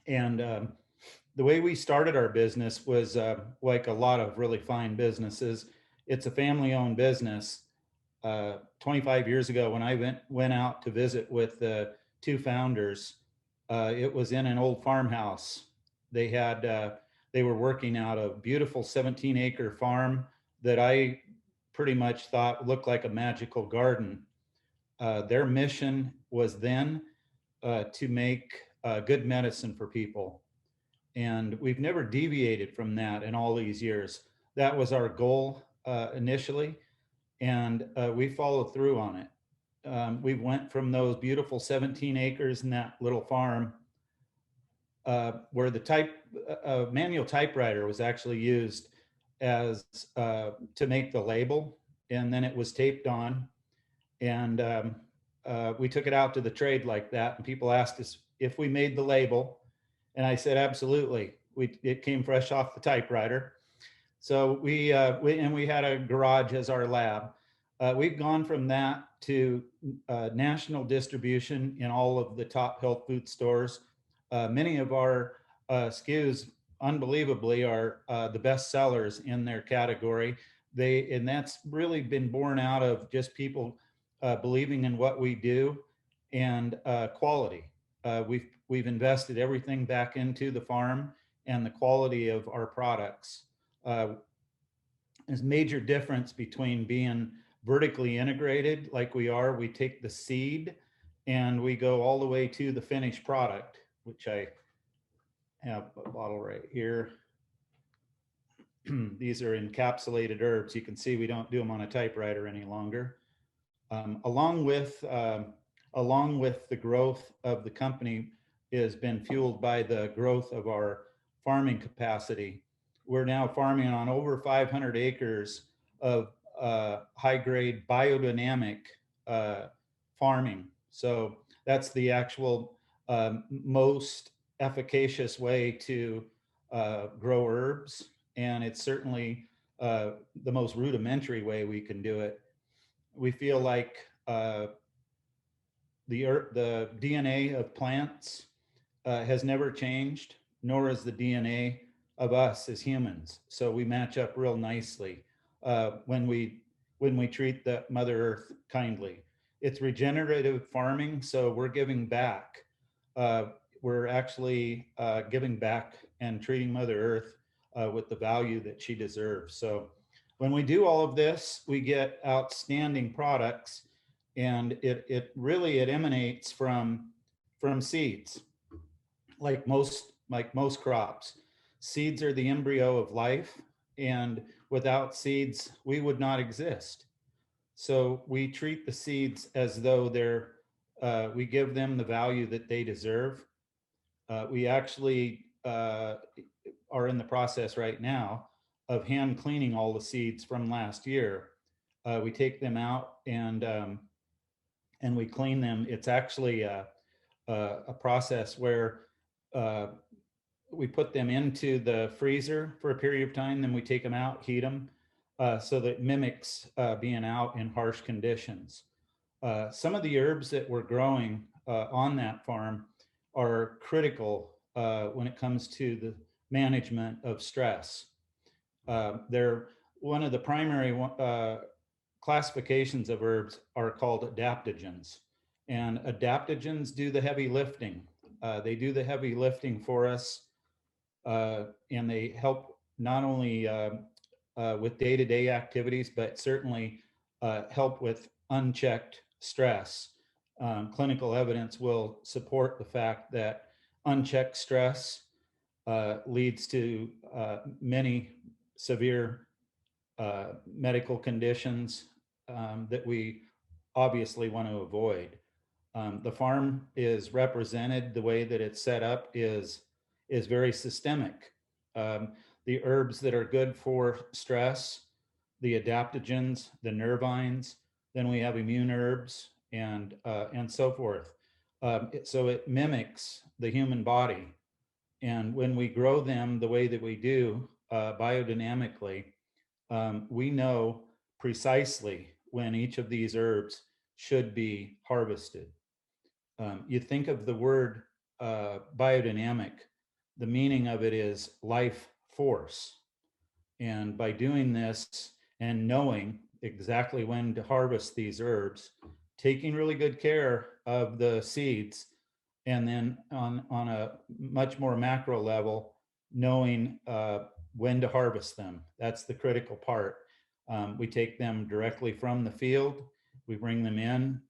And the way we started our business was like a lot of really fine businesses. It's a family-owned business. 25 years ago, when I went out to visit with the 2 founders, it was in an old farmhouse. They were working out a beautiful 17-acre farm that I pretty much thought looked like a magical garden. Their mission was then to make good medicine for people. And we've never deviated from that in all these years. That was our goal initially, and we followed through on it. We went from those beautiful 17 acres in that little farm where the manual typewriter was actually used as to make the label, and then it was taped on, and we took it out to the trade like that, and people asked us if we made the label, and I said absolutely. It came fresh off the typewriter. So we had a garage as our lab. We've gone from that to national distribution in all of the top health food stores. Many of our SKUs, unbelievably, are the best sellers in their category. And that's really been born out of just people believing in what we do and quality. We've invested everything back into the farm and the quality of our products. There's a major difference between being vertically integrated like we are. We take the seed and we go all the way to the finished product, which I have a bottle right here. These are encapsulated herbs. You can see we don't do them on a typewriter any longer. Along with the growth of the company has been fueled by the growth of our farming capacity. We're now farming on over 500 acres of high-grade biodynamic farming. So that's the actual most efficacious way to grow herbs, and it's certainly the most rudimentary way we can do it. We feel like the DNA of plants has never changed, nor is the DNA of us as humans. So we match up real nicely when we treat the Mother Earth kindly. It's regenerative farming, so we're giving back. We're actually giving back and treating Mother Earth with the value that she deserves. So when we do all of this, we get outstanding products, and it really emanates from seeds, like most crops. Seeds are the embryo of life, and without seeds, we would not exist. So we treat the seeds as though we give them the value that they deserve. We actually are in the process right now of hand cleaning all the seeds from last year. We take them out and we clean them. It's actually a process where we put them into the freezer for a period of time, then we take them out, heat them, so that it mimics being out in harsh conditions. Some of the herbs that we're growing on that farm are critical when it comes to the management of stress. They're one of the primary classifications of herbs are called adaptogens, and adaptogens do the heavy lifting. They do the heavy lifting for us, and they help not only with day-to-day activities, but certainly help with unchecked stress. Clinical evidence will support the fact that unchecked stress leads to many severe medical conditions that we obviously want to avoid. The farm is represented, the way that it's set up is very systemic. The herbs that are good for stress, the adaptogens, the nervines, then we have immune herbs and so forth. So it mimics the human body. And when we grow them the way that we do, biodynamically, we know precisely when each of these herbs should be harvested. You think of the word biodynamic, the meaning of it is life force. And by doing this and knowing exactly when to harvest these herbs, taking really good care of the seeds, and then on a much more macro level, knowing when to harvest them. That's the critical part. We take them directly from the field, we bring them in,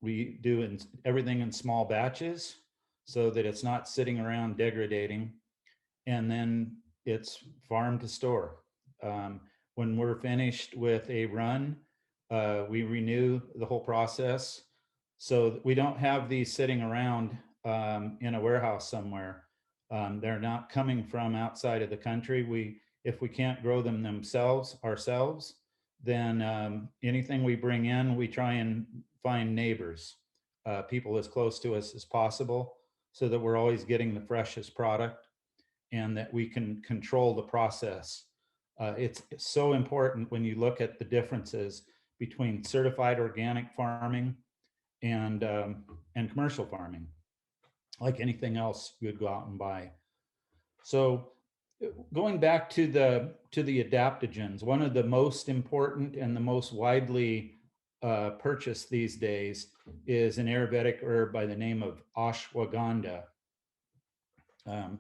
we do everything in small batches so that it's not sitting around degrading, and then it's farm to store. When we're finished with a run, we renew the whole process so we don't have these sitting around in a warehouse somewhere. They're not coming from outside of the country. If we can't grow them ourselves, then anything we bring in, we try and find neighbors, people as close to us as possible, so that we're always getting the freshest product and that we can control the process. It's so important when you look at the differences between certified organic farming and commercial farming, like anything else you'd go out and buy. So going back to the adaptogens, one of the most important and the most widely purchased these days is an Ayurvedic herb by the name of ashwagandha. I'll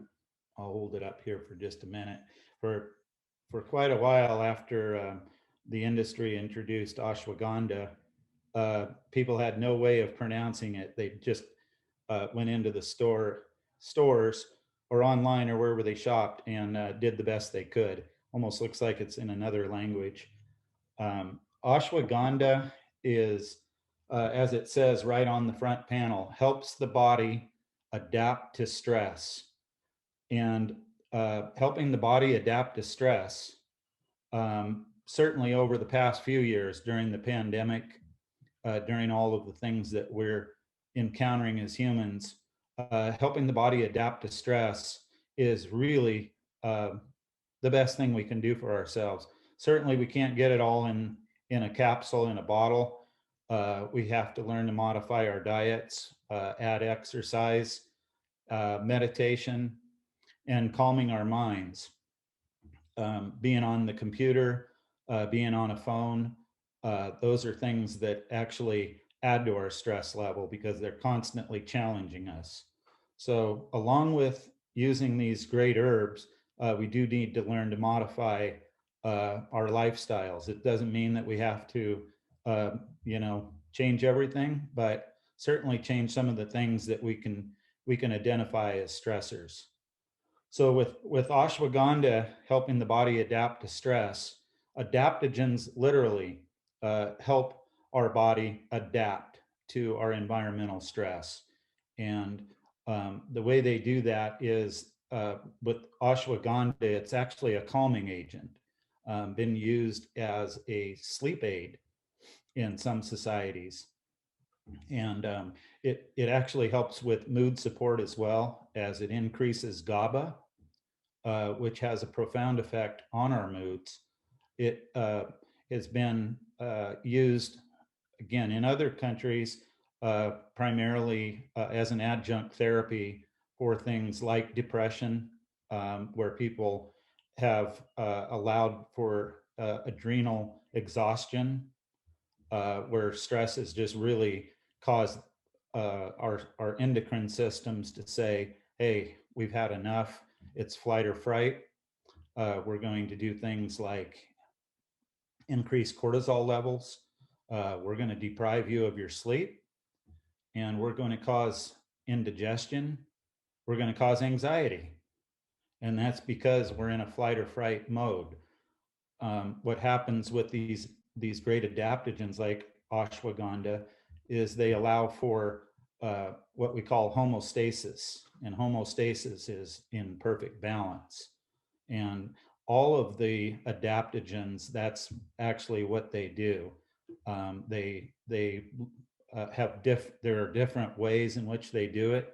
hold it up here for just a minute. For quite a while after the industry introduced ashwagandha, people had no way of pronouncing it. They just went into the stores or online or wherever they shopped and did the best they could. Almost looks like it's in another language. Ashwagandha is, as it says right on the front panel, helps the body adapt to stress. And helping the body adapt to stress, certainly over the past few years during the pandemic, during all of the things that we're encountering as humans, helping the body adapt to stress is really the best thing we can do for ourselves. Certainly we can't get it all in a capsule, in a bottle. We have to learn to modify our diets, add exercise, meditation, and calming our minds. Being on the computer, being on a phone, those are things that actually add to our stress level because they're constantly challenging us. So along with using these great herbs, we do need to learn to modify our lifestyles. It doesn't mean that we have to, change everything, but certainly change some of the things that we can identify as stressors. So with ashwagandha helping the body adapt to stress, adaptogens literally help our body adapt to our environmental stress. And the way they do that is with ashwagandha, it's actually a calming agent, been used as a sleep aid in some societies. And it actually helps with mood support as well, as it increases GABA, which has a profound effect on our moods. It has been used, again, in other countries, primarily as an adjunct therapy for things like depression, where people have allowed for adrenal exhaustion, where stress has just really caused our endocrine systems to say, hey, we've had enough. It's flight or fright. We're going to do things like increase cortisol levels. We're going to deprive you of your sleep, and we're going to cause indigestion. We're going to cause anxiety. And that's because we're in a flight or fright mode. What happens with these great adaptogens like ashwagandha is they allow for what we call homeostasis, and homeostasis is in perfect balance. And all of the adaptogens, that's actually what they do. They have there are different ways in which they do it,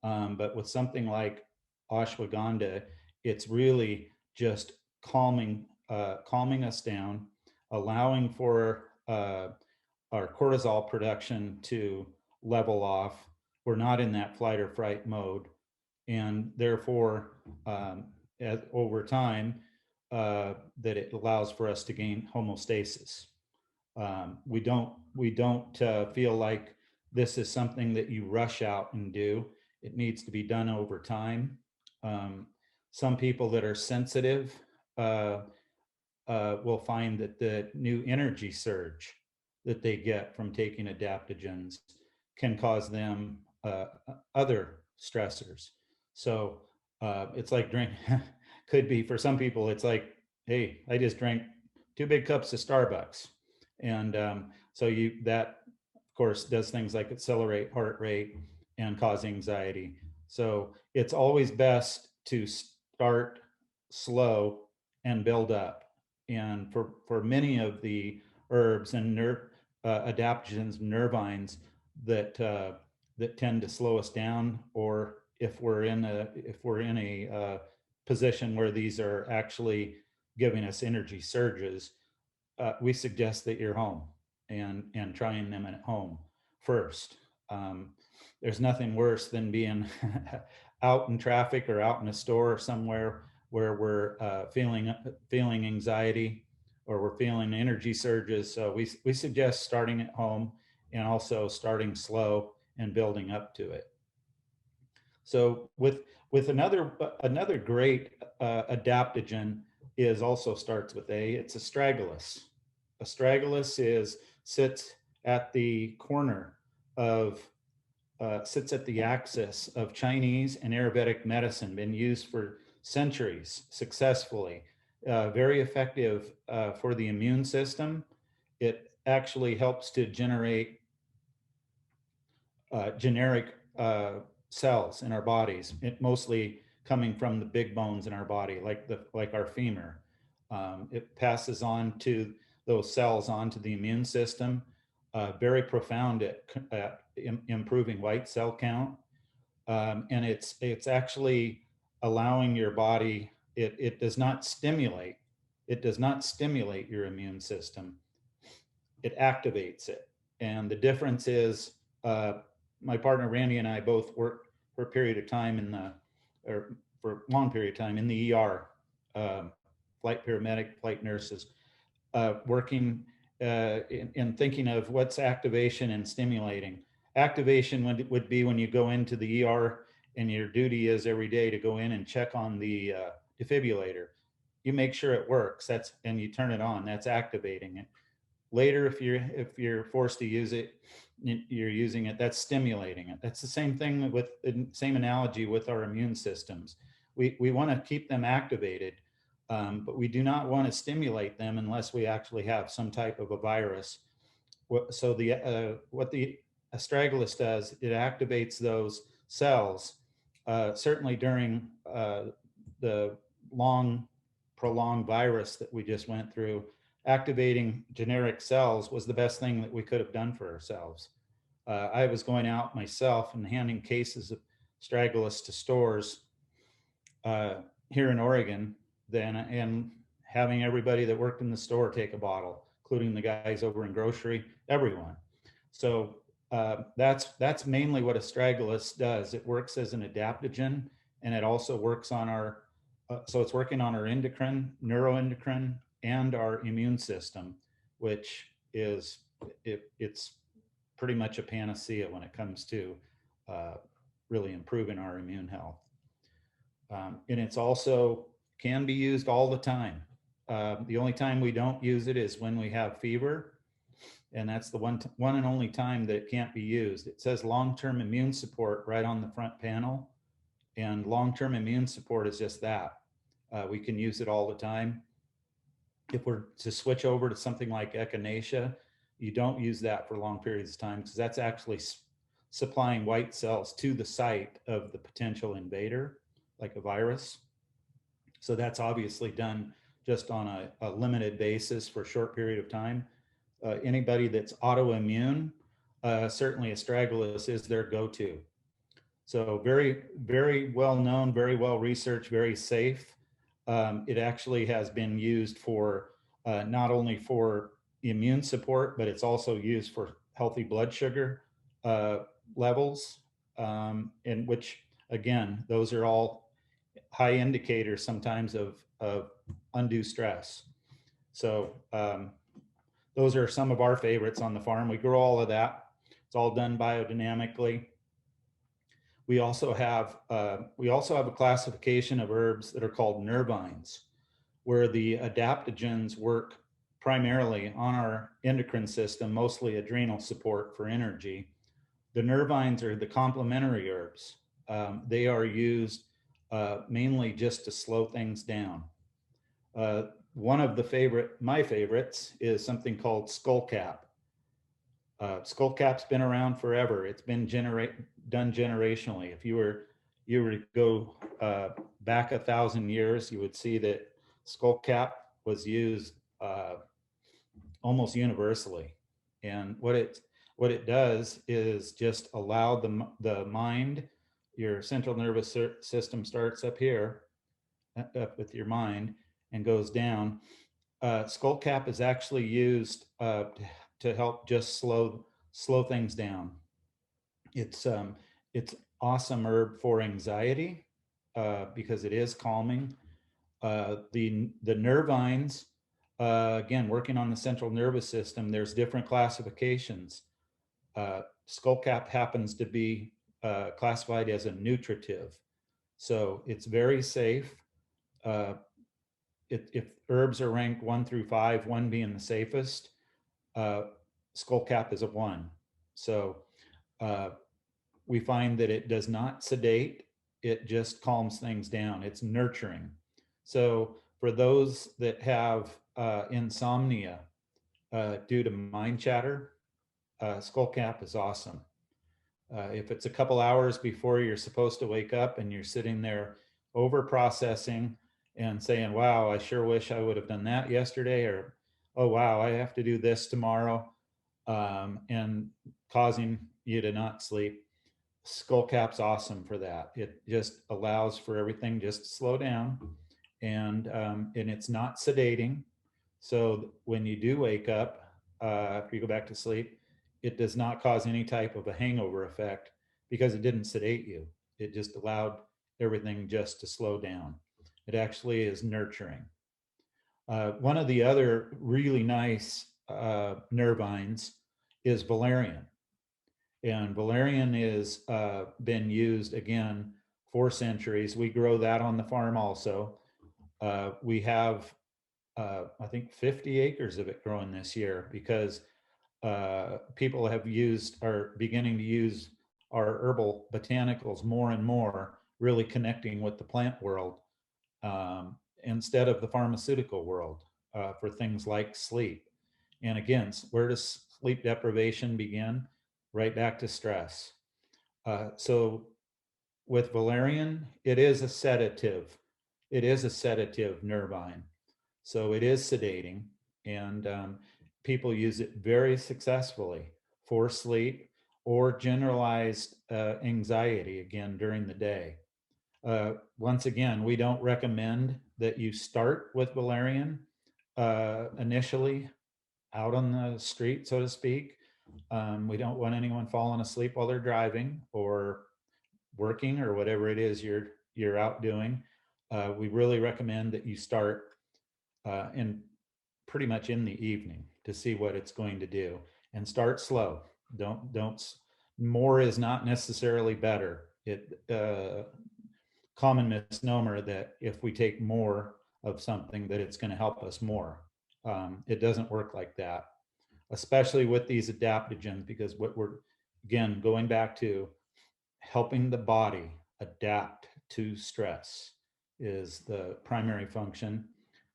but with something like ashwagandha, it's really just calming us down, allowing for our cortisol production to level off. We're not in that flight or fright mode, and therefore, over time, that it allows for us to gain homeostasis. We don't feel like this is something that you rush out and do. It needs to be done over time. Some people that are sensitive will find that the new energy surge that they get from taking adaptogens can cause them other stressors. So it's like could be for some people, it's like, hey, I just drank 2 big cups of Starbucks. And so that of course does things like accelerate heart rate and cause anxiety. So it's always best to start slow and build up. And for many of the herbs and adaptogens, nervines that tend to slow us down, or if we're in a position where these are actually giving us energy surges, we suggest that you're home and trying them at home first. There's nothing worse than being out in traffic or out in a store or somewhere where we're feeling anxiety or we're feeling energy surges. So we suggest starting at home and also starting slow and building up to it. So with another great adaptogen is also starts with A. It's astragalus. Astragalus sits at the corner of sits at the axis of Chinese and Ayurvedic medicine, been used for centuries successfully, very effective for the immune system. It actually helps to generate generic cells in our bodies, mostly coming from the big bones in our body, like our femur. It passes on to those cells onto the immune system, very profound at improving white cell count. And it's actually allowing your body, it does not stimulate your immune system. It activates it. And the difference is, my partner Randy and I both worked for a period of time for a long period of time in the ER, flight paramedic, flight nurses, working in thinking of what's activation and stimulating. Activation would be when you go into the ER and your duty is every day to go in and check on the defibrillator. You make sure it works. And you turn it on. That's activating it. Later, if you're forced to use it, you're using it. That's stimulating it. That's the same thing with the same analogy with our immune systems. We want to keep them activated, but we do not want to stimulate them unless we actually have some type of a virus. So what the astragalus does, it activates those cells, certainly during the long, prolonged virus that we just went through. Activating generic cells was the best thing that we could have done for ourselves. I was going out myself and handing cases of astragalus to stores here in Oregon, and having everybody that worked in the store take a bottle, including the guys over in grocery, everyone. So that's mainly what astragalus does. It works as an adaptogen, and it also works on so it's working on our endocrine, neuroendocrine, and our immune system, which it's pretty much a panacea when it comes to really improving our immune health. And it's also can be used all the time. The only time we don't use it is when we have fever. And that's the one and only time that it can't be used. It says long-term immune support right on the front panel. And long-term immune support is just that. We can use it all the time. If we're to switch over to something like echinacea, you don't use that for long periods of time because that's actually supplying white cells to the site of the potential invader, like a virus. So that's obviously done just on a limited basis for a short period of time. Anybody that's autoimmune, certainly astragalus is their go-to. So very, very well known, very well researched, very safe. It actually has been used for not only for immune support, but it's also used for healthy blood sugar levels, in which, again, those are all high indicators sometimes of undue stress. So those are some of our favorites on the farm. We grow all of that. It's all done biodynamically. We also have a classification of herbs that are called nervines, where the adaptogens work primarily on our endocrine system, mostly adrenal support for energy. The nervines are the complementary herbs. They are used mainly just to slow things down. One of my favorites is something called skullcap. Skullcap's been around forever. It's been done generationally. If you were to go back 1,000 years, you would see that skullcap was used almost universally. And what it does is just allow the mind, your central nervous system starts up here, up with your mind, and goes down. Skullcap is actually used to help just slow things down. It's awesome herb for anxiety because it is calming. The nervines, again, working on the central nervous system, there's different classifications. Skullcap happens to be classified as a nutritive. So it's very safe. If herbs are ranked 1 through 5, 1 being the safest, skullcap is a 1. So we find that it does not sedate, it just calms things down. It's nurturing. So for those that have insomnia due to mind chatter, skullcap is awesome. If it's a couple hours before you're supposed to wake up and you're sitting there over processing and saying, wow, I sure wish I would have done that yesterday, or, oh, wow, I have to do this tomorrow, and causing you to not sleep, skullcap's awesome for that. It just allows for everything just to slow down, and it's not sedating. So when you do wake up, after you go back to sleep, it does not cause any type of a hangover effect because it didn't sedate you. It just allowed everything just to slow down. It actually is nurturing. One of the other really nice nervines is valerian. And valerian is been used, again, for centuries. We grow that on the farm also. We have, I think, 50 acres of it growing this year because people are beginning to use our herbal botanicals more and more, really connecting with the plant world instead of the pharmaceutical world for things like sleep. And again, where does sleep deprivation begin? Right back to stress. So with valerian, it is a sedative. It is a sedative nervine. So it is sedating, and people use it very successfully for sleep or generalized anxiety, again, during the day. Once again, we don't recommend that you start with valerian initially out on the street, so to speak. We don't want anyone falling asleep while they're driving or working or whatever it is you're out doing. We really recommend that you start pretty much in the evening to see what it's going to do, and start slow. More is not necessarily better. Common misnomer that if we take more of something that it's going to help us more. It doesn't work like that, especially with these adaptogens, because what we're, again, going back to helping the body adapt to stress is the primary function.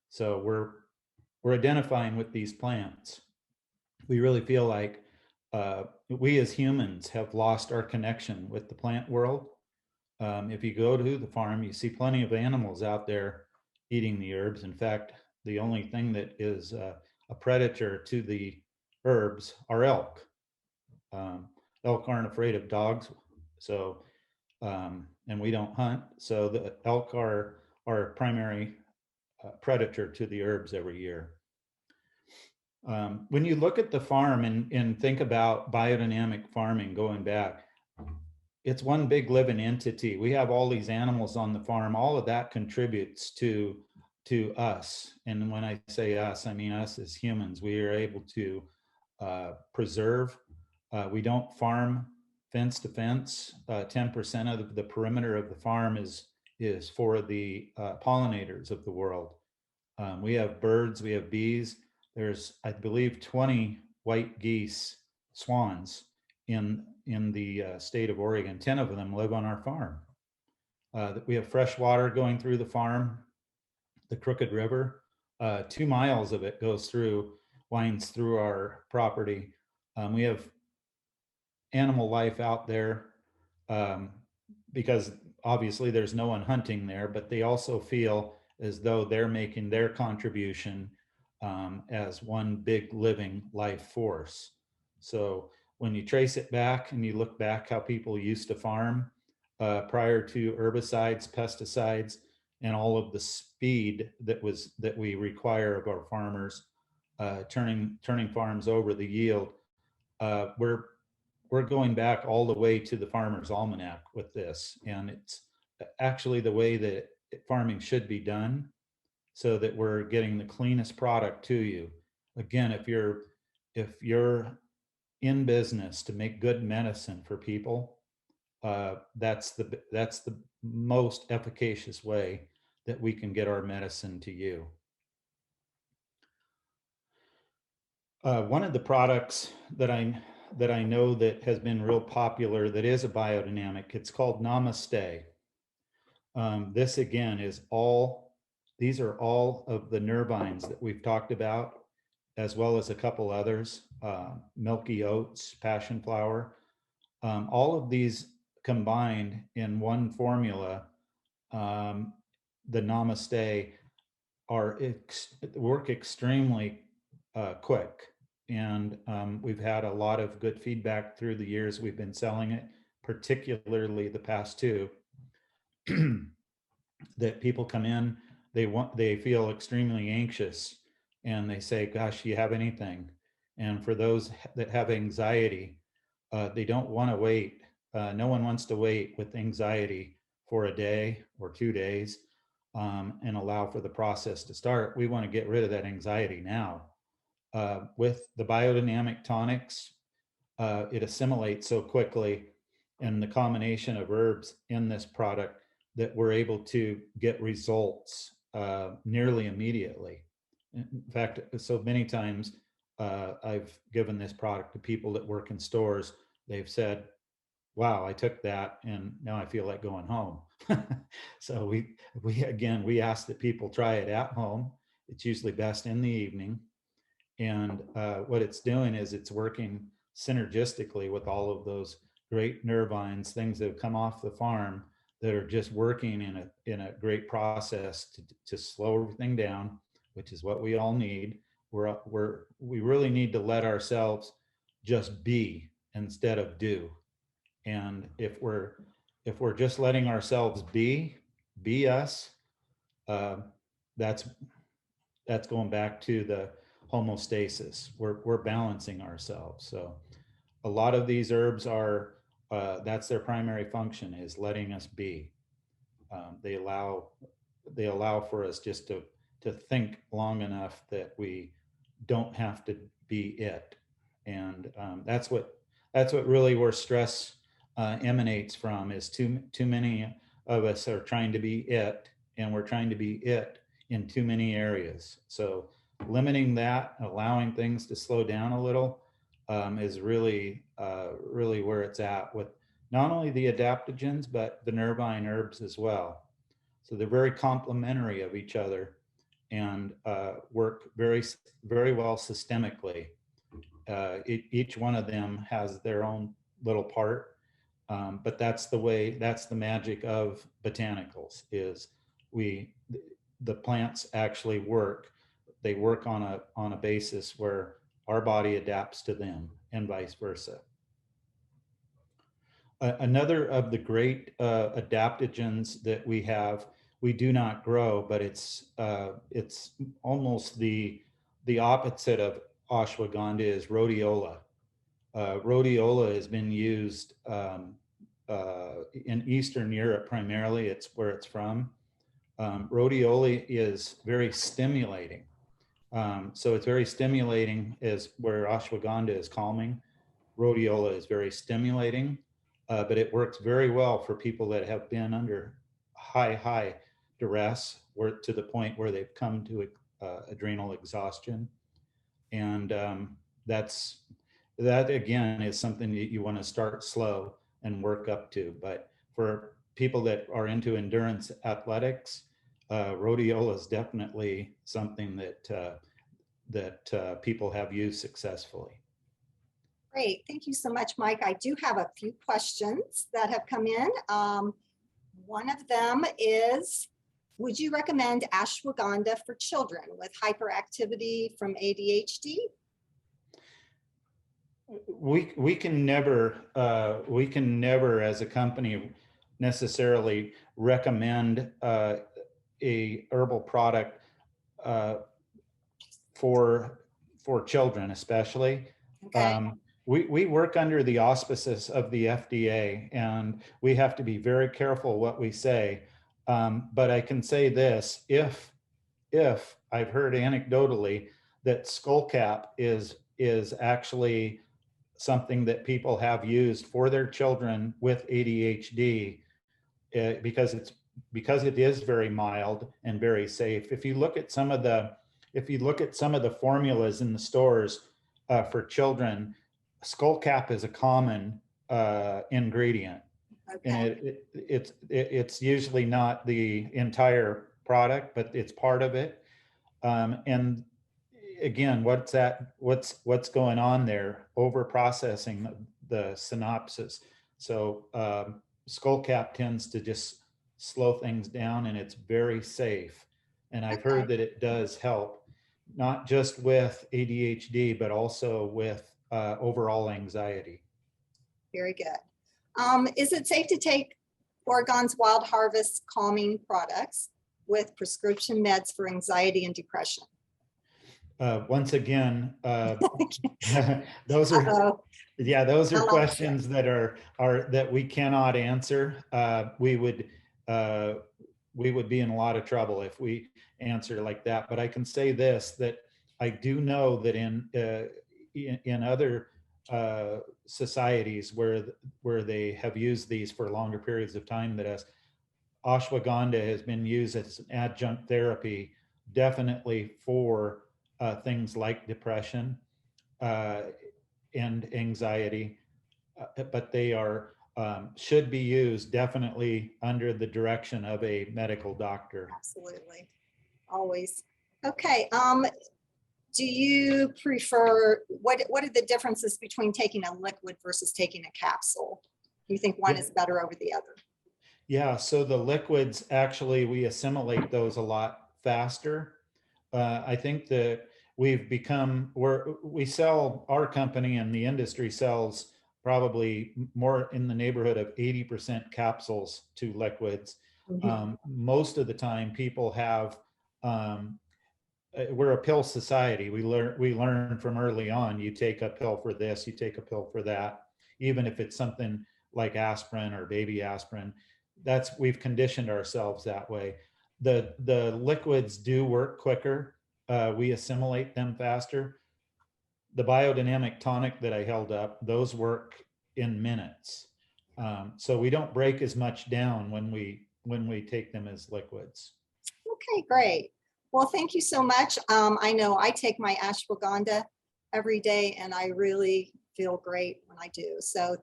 So we're identifying with these plants. We really feel like we as humans have lost our connection with the plant world. If you go to the farm, you see plenty of animals out there eating the herbs. In fact, the only thing that is a predator to the herbs are elk. Elk aren't afraid of dogs, so and we don't hunt, so the elk are our primary predator to the herbs every year. When you look at the farm and think about biodynamic farming going back, it's one big living entity. We have all these animals on the farm. All of that contributes to us. And when I say us, I mean us as humans. We are able to preserve. We don't farm fence to fence. 10% of the perimeter of the farm is for the pollinators of the world. We have birds, we have bees. There's, I believe, 20 white geese, swans in the state of Oregon. 10 of them live on our farm. We have fresh water going through the farm, the Crooked River. 2 miles of it winds through our property. We have animal life out there because obviously there's no one hunting there, but they also feel as though they're making their contribution as one big living life force. So when you trace it back and you look back how people used to farm prior to herbicides, pesticides, and all of the speed that we require of our farmers, turning farms over, the yield, we're going back all the way to the Farmer's Almanac with this, and it's actually the way that farming should be done, so that we're getting the cleanest product to you. Again, if you're in business to make good medicine for people, that's the most efficacious way that we can get our medicine to you. One of the products that I know that has been real popular, that is a biodynamic, it's called Namaste. This again these are all of the nervines that we've talked about, as well as a couple others, milky oats, passion flower. All of these combined in one formula, the Namaste, work extremely quick. And we've had a lot of good feedback through the years we've been selling it, particularly the past 2, that people come in, they feel extremely anxious, and they say, gosh, do you have anything? And for those that have anxiety, they don't want to wait. No one wants to wait with anxiety for a day or 2 days and allow for the process to start. We want to get rid of that anxiety now. With the biodynamic tonics, it assimilates so quickly, and the combination of herbs in this product, that we're able to get results nearly immediately. In fact, so many times I've given this product to people that work in stores. They've said, wow, I took that and now I feel like going home. So we ask that people try it at home. It's usually best in the evening. And what it's doing is it's working synergistically with all of those great nervines, things that have come off the farm that are just working in a great process to slow everything down, which is what we all need. We really need to let ourselves just be instead of do. And if we're just letting ourselves be us, that's going back to the homeostasis. We're balancing ourselves. So a lot of these herbs are that's their primary function, is letting us be. They allow for us just to think long enough that we don't have to be it. And that's what really where stress emanates from, is too many of us are trying to be it, and we're trying to be it in too many areas. So limiting that, allowing things to slow down a little is really where it's at with not only the adaptogens, but the nervine herbs as well. So they're very complementary of each other and work very, very well systemically. Each one of them has their own little part, but that's the magic of botanicals is the plants actually work. They work on a basis where our body adapts to them and vice versa. Another of the great adaptogens that we do not grow, but it's almost the opposite of ashwagandha is rhodiola. Rhodiola has been used in Eastern Europe primarily. It's where it's from. Rhodiola is very stimulating. So it's very stimulating is where ashwagandha is calming. Rhodiola is very stimulating, but it works very well for people that have been under high duress, to the point where they've come to adrenal exhaustion. And that again is something that you want to start slow and work up to. But for people that are into endurance athletics, rhodiola is definitely something that people have used successfully. Great. Thank you so much, Mike. I do have a few questions that have come in. One of them is, would you recommend ashwagandha for children with hyperactivity from ADHD? We can never as a company necessarily recommend a herbal product for children, especially. Okay. We work under the auspices of the FDA, and we have to be very careful what we say. But I can say this: if I've heard anecdotally that skullcap is actually something that people have used for their children with ADHD, because it is very mild and very safe. If you look at some of the formulas in the stores for children, skullcap is a common ingredient. Okay. And it's usually not the entire product, but it's part of it. And again, what's going on there? Over processing the synapses. So skullcap tends to just slow things down, and it's very safe. And I've heard that it does help, not just with ADHD, but also with overall anxiety. Very good. Is it safe to take Oregon's Wild Harvest calming products with prescription meds for anxiety and depression? Once again, those are questions that are that we cannot answer. We would be in a lot of trouble if we answer like that. But I can say this, that I do know that in other societies where they have used these for longer periods of time, that as ashwagandha has been used as an adjunct therapy, definitely for things like depression and anxiety, but they are should be used definitely under the direction of a medical doctor. Absolutely, always. Okay. Do you prefer, what are the differences between taking a liquid versus taking a capsule? Do you think one is better over the other? Yeah, so the liquids, actually, we assimilate those a lot faster. I think that we sell, our company and the industry sells probably more in the neighborhood of 80% capsules to liquids. Mm-hmm. Most of the time people have, we're a pill society. We learn from early on, you take a pill for this, you take a pill for that, even if it's something like aspirin or baby aspirin. We've conditioned ourselves that way. The liquids do work quicker. We assimilate them faster. The biodynamic tonic that I held up, those work in minutes. So we don't break as much down when we take them as liquids. Okay, great. Well, thank you so much. I know I take my ashwagandha every day and I really feel great when I do. So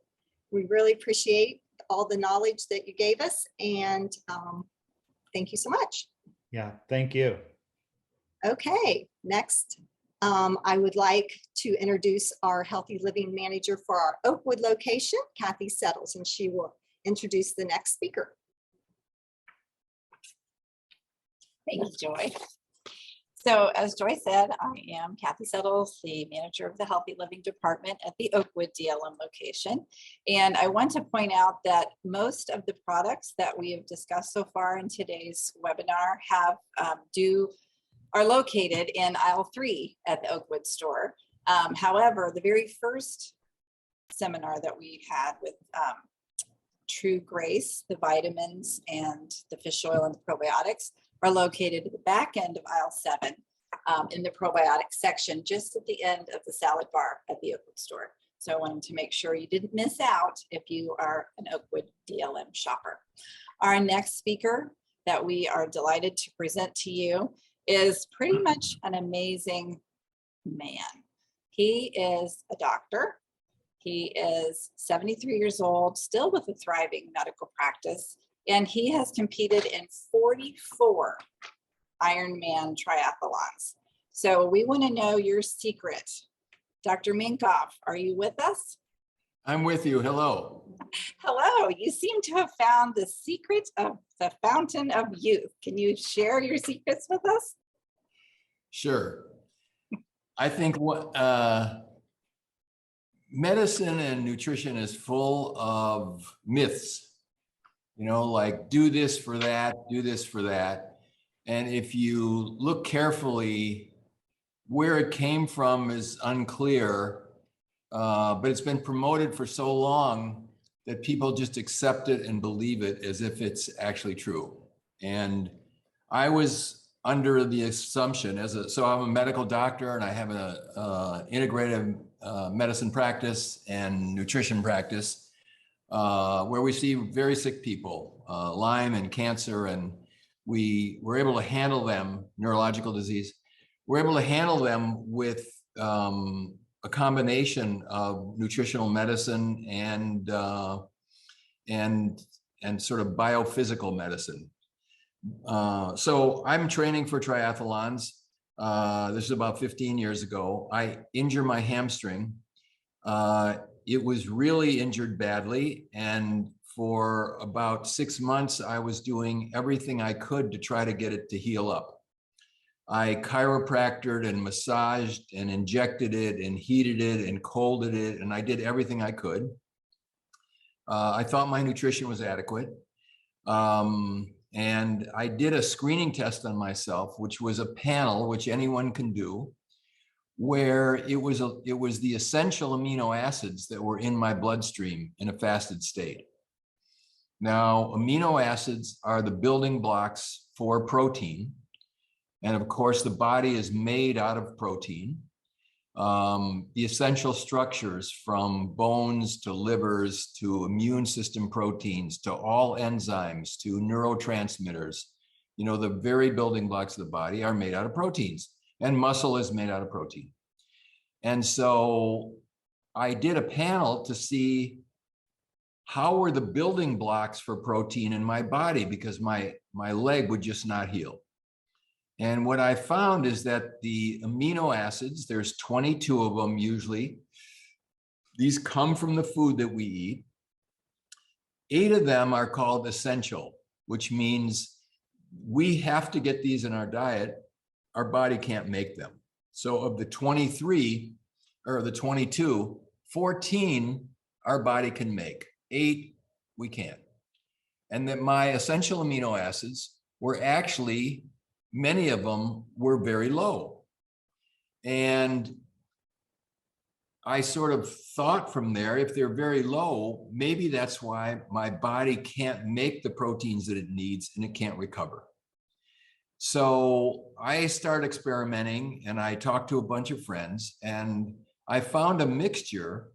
we really appreciate all the knowledge that you gave us, and thank you so much. Yeah, thank you. Okay, next, I would like to introduce our Healthy Living Manager for our Oakwood location, Kathy Settles, and she will introduce the next speaker. Thank you, Joy. So as Joy said, I am Kathy Settles, the manager of the Healthy Living Department at the Oakwood DLM location. And I want to point out that most of the products that we have discussed so far in today's webinar have are located in aisle 3 at the Oakwood store. However, the very first seminar that we had with True Grace, the vitamins and the fish oil and the probiotics, are located at the back end of aisle 7 in the probiotic section, just at the end of the salad bar at the Oakwood store. So I wanted to make sure you didn't miss out if you are an Oakwood DLM shopper. Our next speaker that we are delighted to present to you is pretty much an amazing man. He is a doctor. He is 73 years old, still with a thriving medical practice, and he has competed in 44 Ironman triathlons. So we want to know your secret. Dr. Minkoff, are you with us? I'm with you. Hello. Hello. You seem to have found the secret of the fountain of youth. Can you share your secrets with us? Sure. I think what medicine and nutrition is full of myths. You know, like do this for that, do this for that. And if you look carefully, where it came from is unclear, but it's been promoted for so long that people just accept it and believe it as if it's actually true. And I was under the assumption so I'm a medical doctor and I have an integrative medicine practice and nutrition practice where we see very sick people, Lyme and cancer, and we were able to handle them, neurological disease. We're able to handle them with a combination of nutritional medicine and sort of biophysical medicine. So I'm training for triathlons. This is about 15 years ago. I injured my hamstring. It was really injured badly. And for about 6 months, I was doing everything I could to try to get it to heal up. I chiropractored and massaged and injected it and heated it and colded it. And I did everything I could. I thought my nutrition was adequate. And I did a screening test on myself, which was a panel, which anyone can do, where it was the essential amino acids that were in my bloodstream in a fasted state. Now, amino acids are the building blocks for protein. And of course, the body is made out of protein. The essential structures from bones to livers to immune system proteins to all enzymes to neurotransmitters, you know, the very building blocks of the body are made out of proteins, and muscle is made out of protein. And so I did a panel to see how were the building blocks for protein in my body, because my leg would just not heal. And what I found is that the amino acids, there's 22 of them usually. These come from the food that we eat. 8 of them are called essential, which means we have to get these in our diet. Our body can't make them. So of the 23 or the 22, 14 our body can make. 8 we can't. And that my essential amino acids were actually, many of them were very low. And I sort of thought from there, if they're very low, maybe that's why my body can't make the proteins that it needs and it can't recover. So I started experimenting and I talked to a bunch of friends and I found a mixture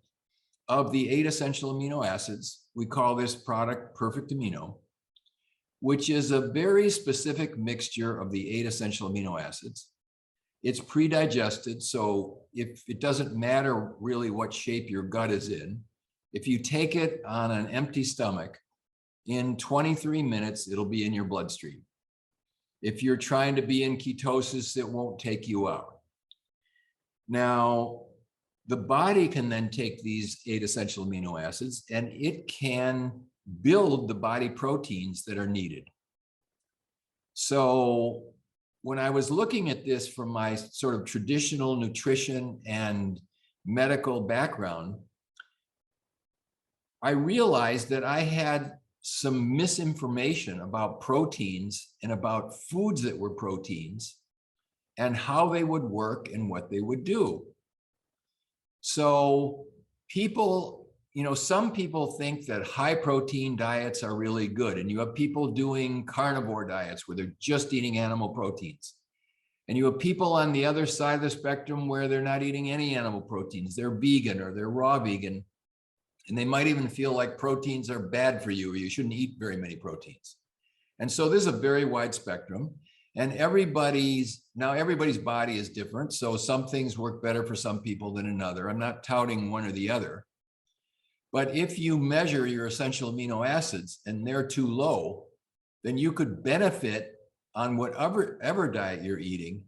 of the 8 essential amino acids. We call this product Perfect Amino. which is a very specific mixture of the 8 essential amino acids. It's pre-digested, so if it doesn't matter really what shape your gut is in, if you take it on an empty stomach, in 23 minutes, it'll be in your bloodstream. If you're trying to be in ketosis, it won't take you out. Now, the body can then take these 8 essential amino acids and it can build the body proteins that are needed. So when I was looking at this from my sort of traditional nutrition and medical background, I realized that I had some misinformation about proteins and about foods that were proteins and how they would work and what they would do. So people, some people think that high protein diets are really good. And you have people doing carnivore diets where they're just eating animal proteins. And you have people on the other side of the spectrum where they're not eating any animal proteins. They're vegan or they're raw vegan. And they might even feel like proteins are bad for you or you shouldn't eat very many proteins. And so there's a very wide spectrum. And everybody's body is different. So some things work better for some people than another. I'm not touting one or the other. But if you measure your essential amino acids and they're too low, then you could benefit on whatever diet you're eating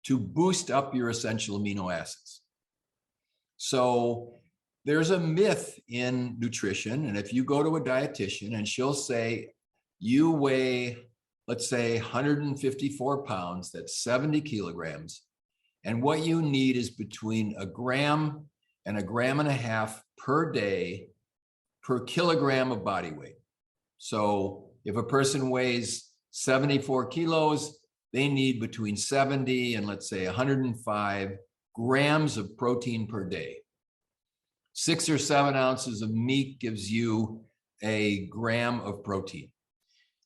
to boost up your essential amino acids. So there's a myth in nutrition. And if you go to a dietitian and she'll say, you weigh, let's say 154 pounds, that's 70 kilograms. And what you need is between 1 gram and 1.5 grams per day per kilogram of body weight. So if a person weighs 74 kilos, they need between 70 and let's say 105 grams of protein per day. 6 or 7 ounces of meat gives you 1 gram of protein.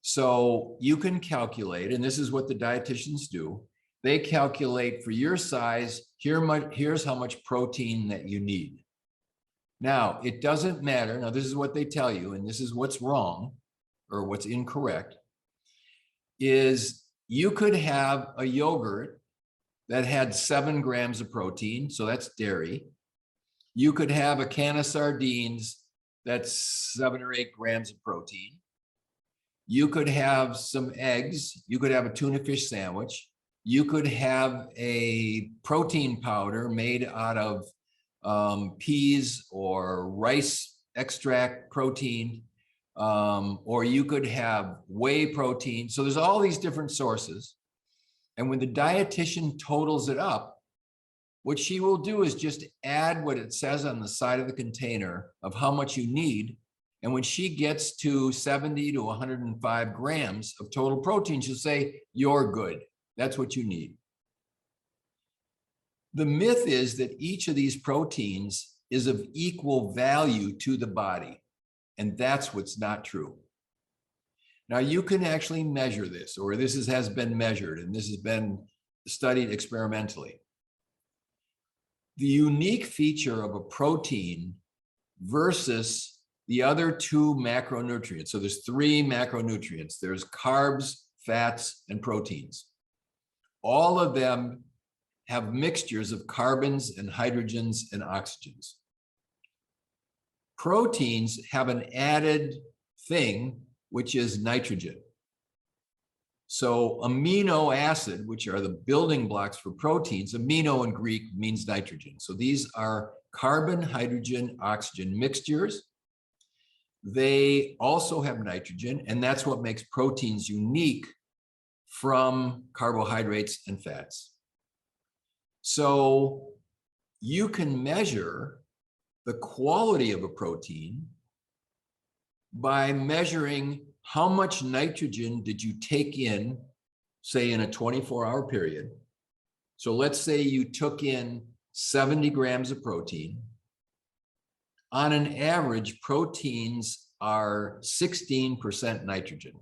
So you can calculate, and this is what the dietitians do. They calculate for your size, here's how much protein that you need. Now, it doesn't matter. Now, this is what they tell you, and this is what's wrong or what's incorrect, is you could have a yogurt that had 7 grams of protein, so that's dairy. You could have a can of sardines that's 7 or 8 grams of protein. You could have some eggs. You could have a tuna fish sandwich. You could have a protein powder made out of peas or rice extract protein, or you could have whey protein. So there's all these different sources. And when the dietitian totals it up, what she will do is just add what it says on the side of the container of how much you need. And when she gets to 70 to 105 grams of total protein, she'll say, you're good. That's what you need. The myth is that each of these proteins is of equal value to the body. And that's what's not true. Now you can actually measure this, or this has been measured, and this has been studied experimentally. The unique feature of a protein versus the other 2 macronutrients. So there's 3 macronutrients. There's carbs, fats, and proteins. All of them have mixtures of carbons and hydrogens and oxygens. Proteins have an added thing, which is nitrogen. So amino acid, which are the building blocks for proteins, amino in Greek means nitrogen. So these are carbon, hydrogen, oxygen mixtures. They also have nitrogen, and that's what makes proteins unique from carbohydrates and fats. So you can measure the quality of a protein by measuring how much nitrogen did you take in, say in a 24-hour period. So let's say you took in 70 grams of protein. On an average, proteins are 16% nitrogen.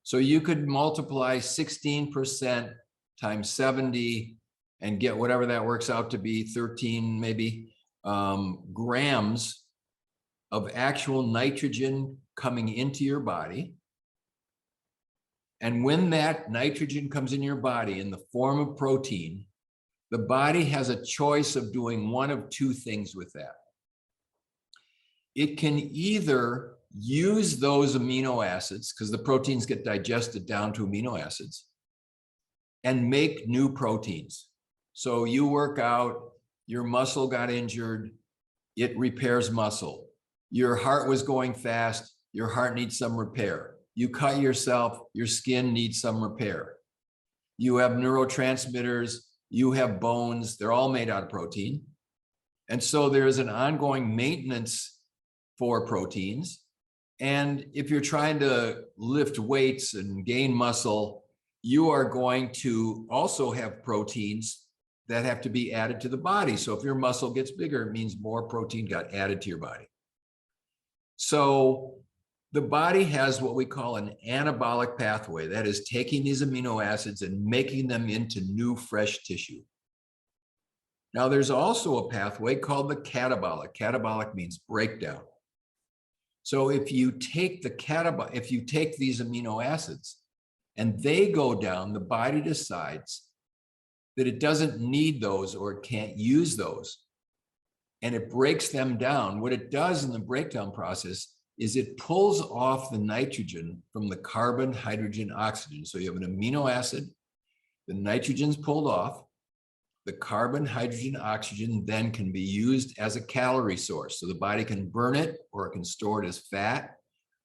So you could multiply 16% times 70 and get whatever that works out to be, 13 maybe, grams of actual nitrogen coming into your body. And when that nitrogen comes in your body in the form of protein, the body has a choice of doing one of two things with that. It can either use those amino acids, because the proteins get digested down to amino acids, and make new proteins. So you work out, your muscle got injured, it repairs muscle. Your heart was going fast, your heart needs some repair. You cut yourself, your skin needs some repair. You have neurotransmitters, you have bones, they're all made out of protein. And so there's an ongoing maintenance for proteins. And if you're trying to lift weights and gain muscle, you are going to also have proteins that have to be added to the body. So if your muscle gets bigger, it means more protein got added to your body. So the body has what we call an anabolic pathway, that is taking these amino acids and making them into new fresh tissue. Now there's also a pathway called the catabolic. Catabolic means breakdown. So if you take these amino acids and they go down, the body decides that it doesn't need those or it can't use those, and it breaks them down. What it does in the breakdown process is it pulls off the nitrogen from the carbon, hydrogen, oxygen. So you have an amino acid, the nitrogen's pulled off, the carbon, hydrogen, oxygen then can be used as a calorie source. So the body can burn it, or it can store it as fat,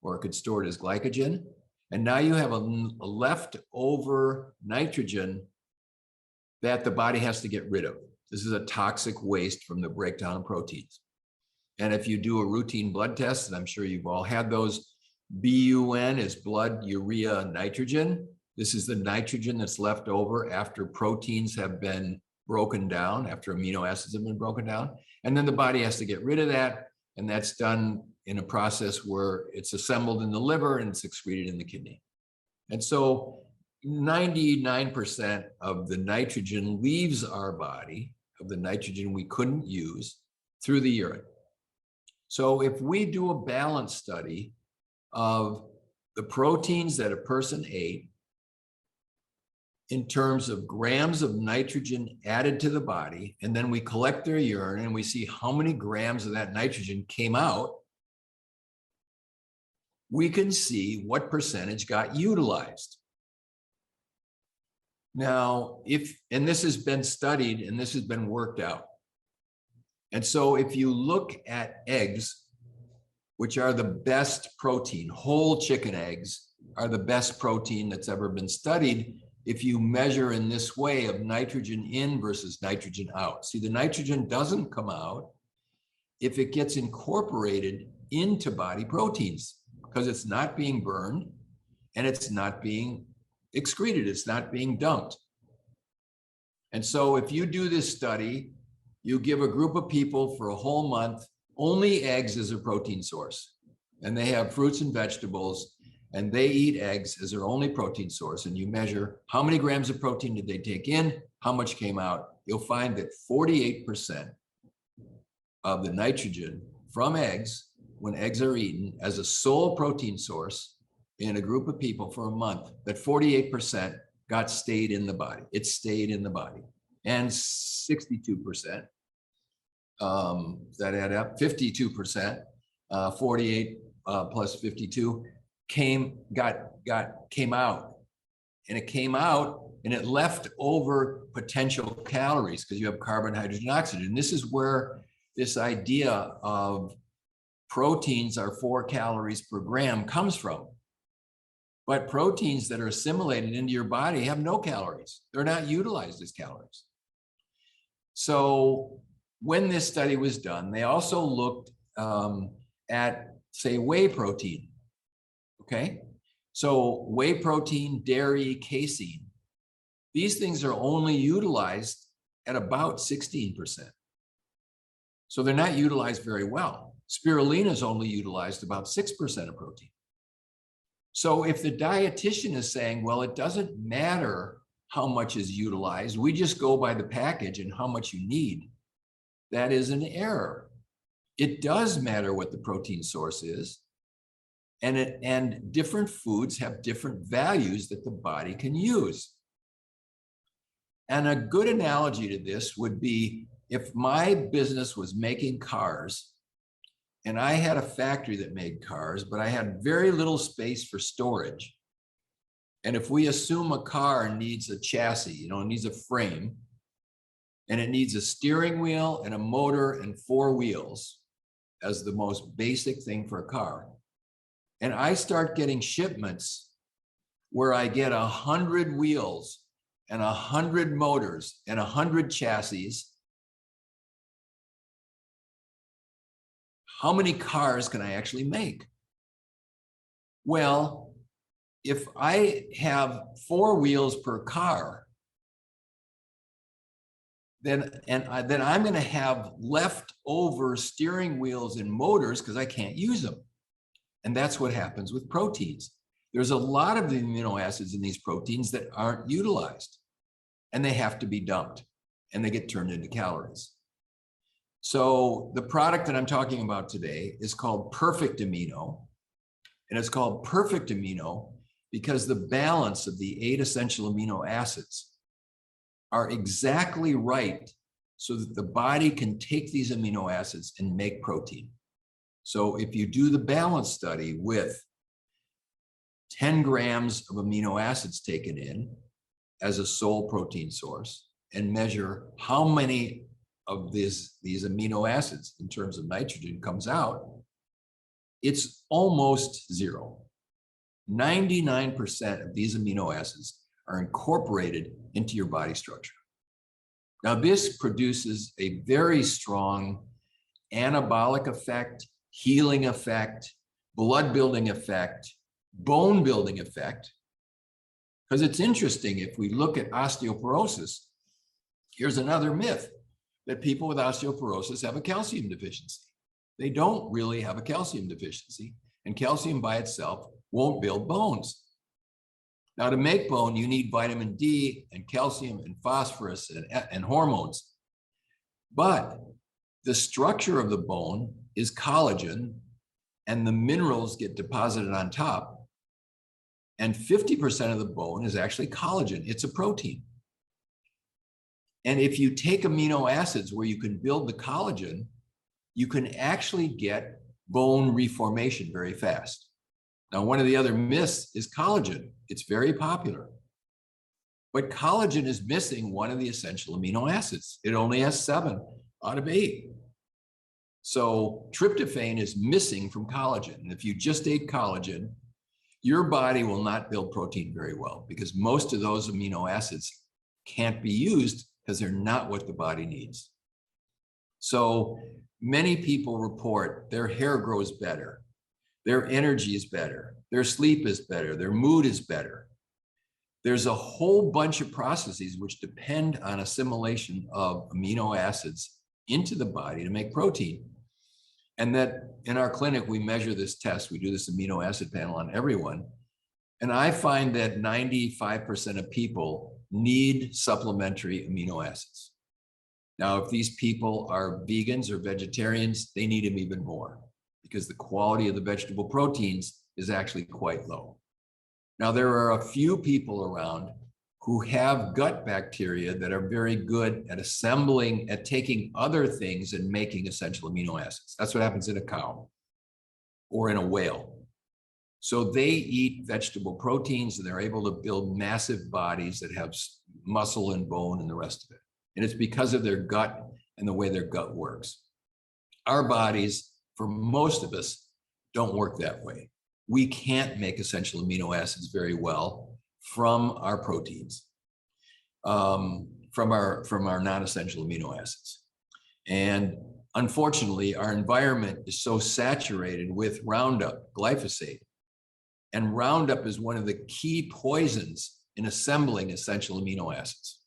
or it could store it as glycogen. And now you have a leftover nitrogen that the body has to get rid of. This is a toxic waste from the breakdown of proteins. And if you do a routine blood test, and I'm sure you've all had those, BUN is blood urea nitrogen. This is the nitrogen that's left over after proteins have been broken down, after amino acids have been broken down. And then the body has to get rid of that. And that's done in a process where it's assembled in the liver and it's excreted in the kidney. And so 99% of the nitrogen leaves our body, of the nitrogen we couldn't use, through the urine. So if we do a balance study of the proteins that a person ate in terms of grams of nitrogen added to the body, and then we collect their urine and we see how many grams of that nitrogen came out, we can see what percentage got utilized. Now, and this has been studied and this has been worked out. And so if you look at eggs, which are the best protein, whole chicken eggs are the best protein that's ever been studied if you measure in this way of nitrogen in versus nitrogen out. See, the nitrogen doesn't come out if it gets incorporated into body proteins, because it's not being burned and it's not being excreted, it's not being dumped. And so if you do this study, you give a group of people for a whole month only eggs as a protein source, and they have fruits and vegetables, and they eat eggs as their only protein source, and you measure how many grams of protein did they take in, how much came out. You'll find that 48% of the nitrogen from eggs, when eggs are eaten as a sole protein source in a group of people for a month, that 48% stayed in the body. It stayed in the body. And 62%, does that add up? 52%, 48 plus 52 came out. And it came out and it left over potential calories, because you have carbon, hydrogen, oxygen. And this is where this idea of proteins are 4 calories per gram comes from. But proteins that are assimilated into your body have no calories. They're not utilized as calories. So when this study was done, they also looked at, say, whey protein. Okay, so whey protein, dairy, casein, these things are only utilized at about 16%. So they're not utilized very well. Spirulina is only utilized about 6% of protein. So if the dietitian is saying, well, it doesn't matter how much is utilized, we just go by the package and how much you need, that is an error. It does matter what the protein source is. And different foods have different values that the body can use. And a good analogy to this would be if my business was making cars and I had a factory that made cars, but I had very little space for storage. And if we assume a car needs a chassis, it needs a frame, and it needs a steering wheel and a motor and 4 wheels as the most basic thing for a car. And I start getting shipments where I get 100 wheels and 100 motors and 100 chassis. How many cars can I actually make? Well, if I have 4 wheels per car, then I'm going to have leftover steering wheels and motors because I can't use them. And that's what happens with proteins. There's a lot of the amino acids in these proteins that aren't utilized, and they have to be dumped, and they get turned into calories. So the product that I'm talking about today is called Perfect Amino, and it's called Perfect Amino because the balance of the 8 essential amino acids are exactly right so that the body can take these amino acids and make protein. So if you do the balance study with 10 grams of amino acids taken in as a sole protein source and measure how many of these amino acids in terms of nitrogen comes out, it's almost zero. 99% of these amino acids are incorporated into your body structure. Now, this produces a very strong anabolic effect, healing effect, blood building effect, bone building effect. Because it's interesting, if we look at osteoporosis, here's another myth that people with osteoporosis have a calcium deficiency. They don't really have a calcium deficiency, and calcium by itself won't build bones. Now, to make bone, you need vitamin D and calcium and phosphorus and hormones. But the structure of the bone is collagen, and the minerals get deposited on top. And 50% of the bone is actually collagen. It's a protein. And if you take amino acids where you can build the collagen, you can actually get bone reformation very fast. Now, one of the other myths is collagen. It's very popular. But collagen is missing one of the essential amino acids. It only has 7 out of 8. So tryptophan is missing from collagen. And if you just ate collagen, your body will not build protein very well because most of those amino acids can't be used because they're not what the body needs. So many people report their hair grows better, their energy is better, their sleep is better, their mood is better. There's a whole bunch of processes which depend on assimilation of amino acids into the body to make protein. And that in our clinic, we measure this test. We do this amino acid panel on everyone. And I find that 95% of people need supplementary amino acids. Now, if these people are vegans or vegetarians, they need them even more because the quality of the vegetable proteins is actually quite low. Now, there are a few people around who have gut bacteria that are very good at assembling, at taking other things and making essential amino acids. That's what happens in a cow or in a whale. So they eat vegetable proteins and they're able to build massive bodies that have muscle and bone and the rest of it. And it's because of their gut and the way their gut works. Our bodies, for most of us, don't work that way. We can't make essential amino acids very well from our proteins, from our non-essential amino acids. And unfortunately, our environment is so saturated with Roundup, glyphosate. And Roundup is one of the key poisons in assembling essential amino acids.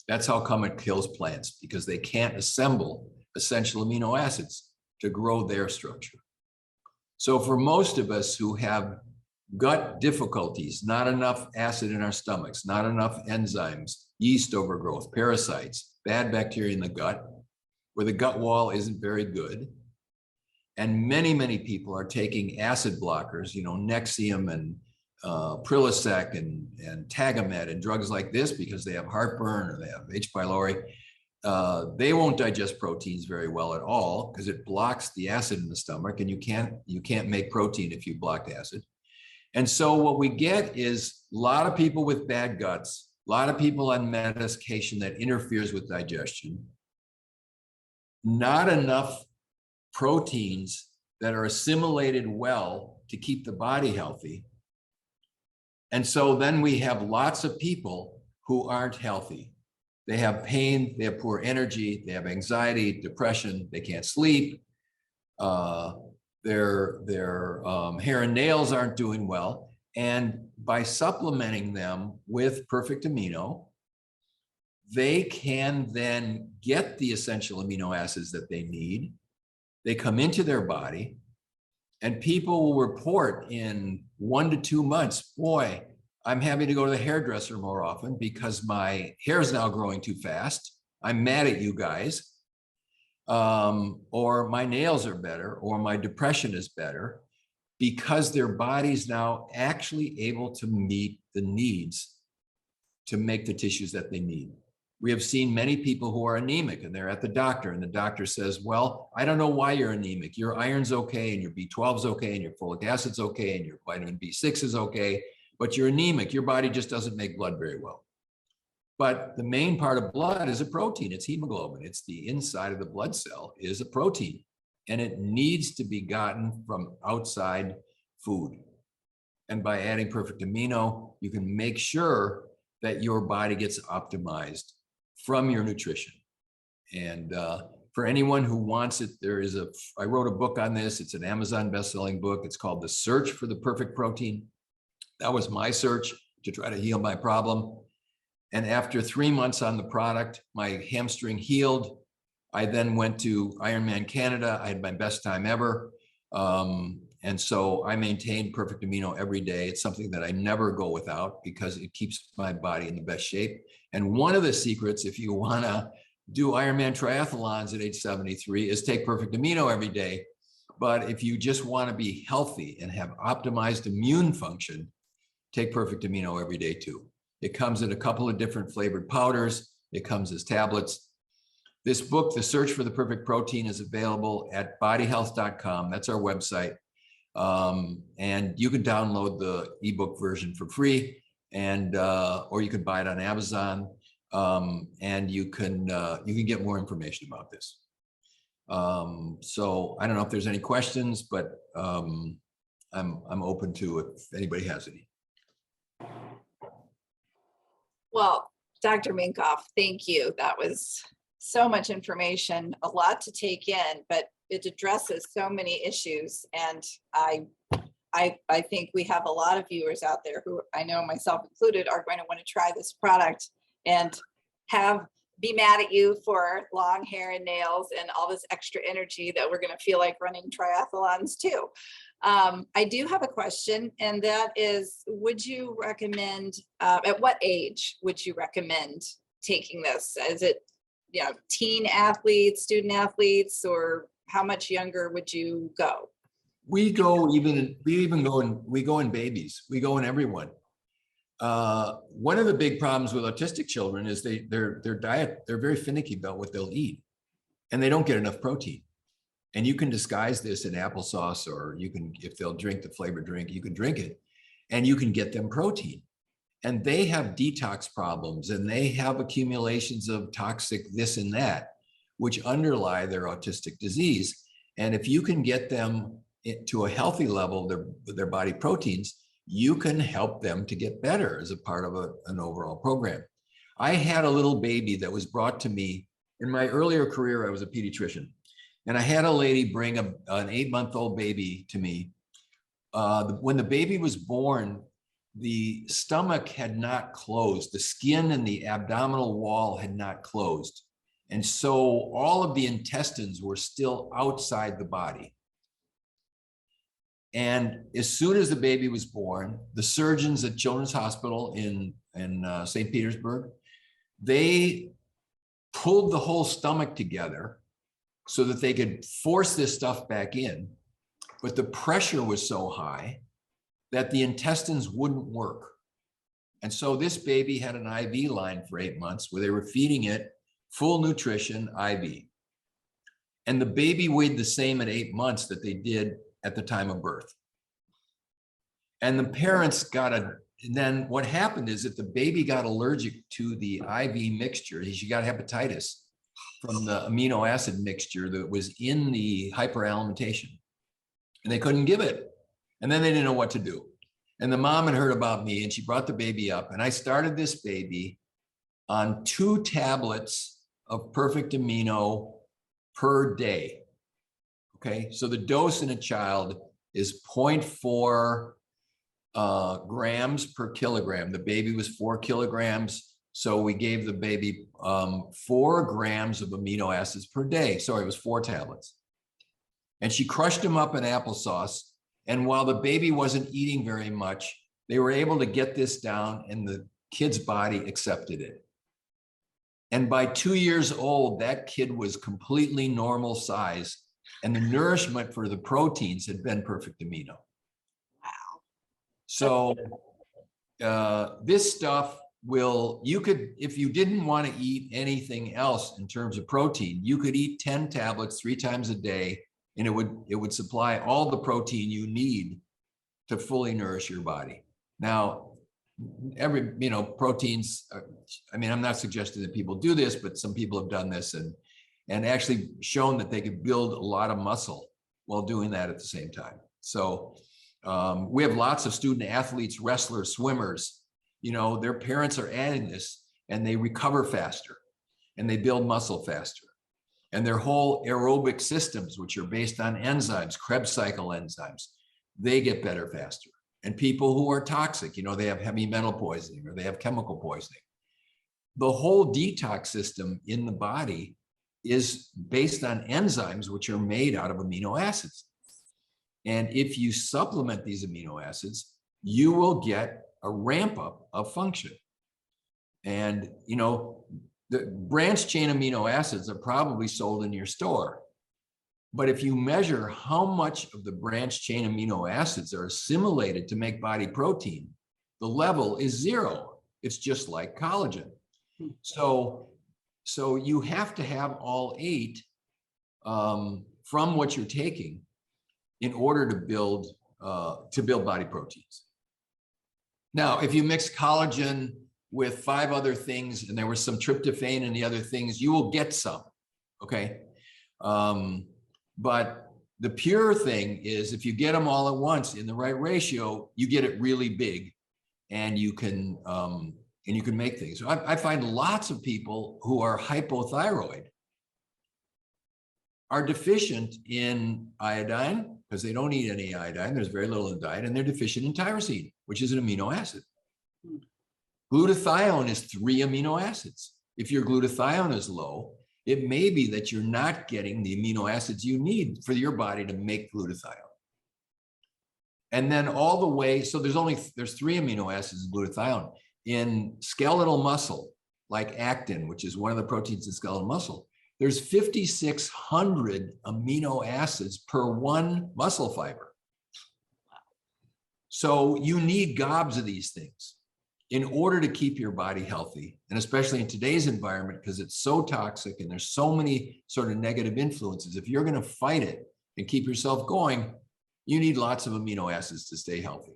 That's how come it kills plants, because they can't assemble essential amino acids to grow their structure. So for most of us who have gut difficulties, not enough acid in our stomachs, not enough enzymes, yeast overgrowth, parasites, bad bacteria in the gut, where the gut wall isn't very good, And many, many people are taking acid blockers, you know, Nexium and Prilosec and Tagamet and drugs like this because they have heartburn or they have H. pylori. They won't digest proteins very well at all because it blocks the acid in the stomach, and you can't make protein if you blocked acid. And so what we get is a lot of people with bad guts, a lot of people on medication that interferes with digestion, not enough proteins that are assimilated well to keep the body healthy. And so then we have lots of people who aren't healthy. They have pain, they have poor energy, they have anxiety, depression, they can't sleep. Their hair and nails aren't doing well. And by supplementing them with Perfect Amino, they can then get the essential amino acids that they need. They come into their body, and people will report in 1 to 2 months, boy, I'm having to go to the hairdresser more often because my hair is now growing too fast. I'm mad at you guys. Or my nails are better, or my depression is better, because their body's now actually able to meet the needs to make the tissues that they need. We have seen many people who are anemic and they're at the doctor, and the doctor says, well, I don't know why you're anemic. Your iron's okay, and your B12's okay, and your folic acid's okay, and your vitamin B6 is okay, but you're anemic. Your body just doesn't make blood very well. But the main part of blood is a protein. It's hemoglobin. It's the inside of the blood cell is a protein, and it needs to be gotten from outside food. And by adding Perfect Amino, you can make sure that your body gets optimized from your nutrition. And for anyone who wants it, I wrote a book on this. It's an Amazon best-selling book. It's called The Search for the Perfect Protein. That was my search to try to heal my problem. And after 3 months on the product, my hamstring healed. I then went to Ironman Canada. I had my best time ever. And so I maintained Perfect Amino every day. It's something that I never go without because it keeps my body in the best shape. And one of the secrets, if you want to do Ironman triathlons at age 73, is take Perfect Amino every day. But if you just want to be healthy and have optimized immune function, take Perfect Amino every day too. It comes in a couple of different flavored powders. It comes as tablets. This book, The Search for the Perfect Protein, is available at bodyhealth.com. That's our website. And you can download the ebook version for free, and or you can buy it on Amazon, and you can get more information about this. So I don't know if there's any questions, but I'm open to it if anybody has any. Well, Dr. Minkoff, thank you. That was so much information, a lot to take in, but it addresses so many issues. And I think we have a lot of viewers out there who, I know myself included, are going to want to try this product and be mad at you for long hair and nails and all this extra energy that we're going to feel like running triathlons too. I do have a question, and that is, would you recommend, at what age would you recommend taking this? Is it, teen athletes, student athletes, or how much younger would you go? We go in babies. We go in everyone. One of the big problems with autistic children is their diet, they're very finicky about what they'll eat, and they don't get enough protein. And you can disguise this in applesauce, or you can, if they'll drink the flavored drink, you can drink it, and you can get them protein. And they have detox problems, and they have accumulations of toxic this and that, which underlie their autistic disease. And if you can get them to a healthy level, their body proteins, you can help them to get better as a part of an overall program. I had a little baby that was brought to me in my earlier career. I was a pediatrician, and I had a lady bring an 8-month-old baby to me. When the baby was born, the stomach had not closed. The skin and the abdominal wall had not closed. And so all of the intestines were still outside the body. And as soon as the baby was born, the surgeons at Children's Hospital in St. Petersburg, they pulled the whole stomach together so that they could force this stuff back in. But the pressure was so high that the intestines wouldn't work. And so this baby had an IV line for 8 months where they were feeding it full nutrition IV. And the baby weighed the same at 8 months that they did at the time of birth. And the parents and then what happened is that the baby got allergic to the IV mixture. She got hepatitis from the amino acid mixture that was in the hyperalimentation. And they couldn't give it. And then they didn't know what to do. And the mom had heard about me and she brought the baby up. And I started this baby on 2 tablets of Perfect Amino per day. Okay, so the dose in a child is 0.4 grams per kilogram. The baby was 4 kilograms. So we gave the baby 4 grams of amino acids per day. Sorry, it was 4 tablets. And she crushed them up in applesauce. And while the baby wasn't eating very much, they were able to get this down and the kid's body accepted it. And by 2 years old, that kid was completely normal size. And the nourishment for the proteins had been Perfect Amino. Wow. So this stuff you could, if you didn't want to eat anything else in terms of protein, you could eat 10 tablets 3 times a day, and it would supply all the protein you need to fully nourish your body. Now, proteins, I'm not suggesting that people do this, but some people have done this and actually shown that they could build a lot of muscle while doing that at the same time. So we have lots of student athletes, wrestlers, swimmers, their parents are adding this and they recover faster and they build muscle faster. And their whole aerobic systems, which are based on enzymes, Krebs cycle enzymes, they get better faster. And people who are toxic, they have heavy metal poisoning or they have chemical poisoning. The whole detox system in the body is based on enzymes, which are made out of amino acids. And if you supplement these amino acids, you will get a ramp up of function. And, the branched chain amino acids are probably sold in your store. But if you measure how much of the branched chain amino acids are assimilated to make body protein, the level is 0. It's just like collagen. So you have to have all 8 from what you're taking in order to build body proteins. Now, if you mix collagen with 5 other things, and there was some tryptophan in the other things, you will get some, okay? But the pure thing is if you get them all at once in the right ratio, you get it really big and you can make things. So I find lots of people who are hypothyroid are deficient in iodine because they don't eat any iodine. There's very little in the diet, and they're deficient in tyrosine, which is an amino acid. Glutathione is 3 amino acids. If your glutathione is low, it may be that you're not getting the amino acids you need for your body to make glutathione. And then all the way, so there's 3 amino acids in glutathione. In skeletal muscle, like actin, which is one of the proteins in skeletal muscle, there's 5,600 amino acids per 1 muscle fiber. So you need gobs of these things in order to keep your body healthy. And especially in today's environment, because it's so toxic and there's so many sort of negative influences. If you're going to fight it and keep yourself going, you need lots of amino acids to stay healthy.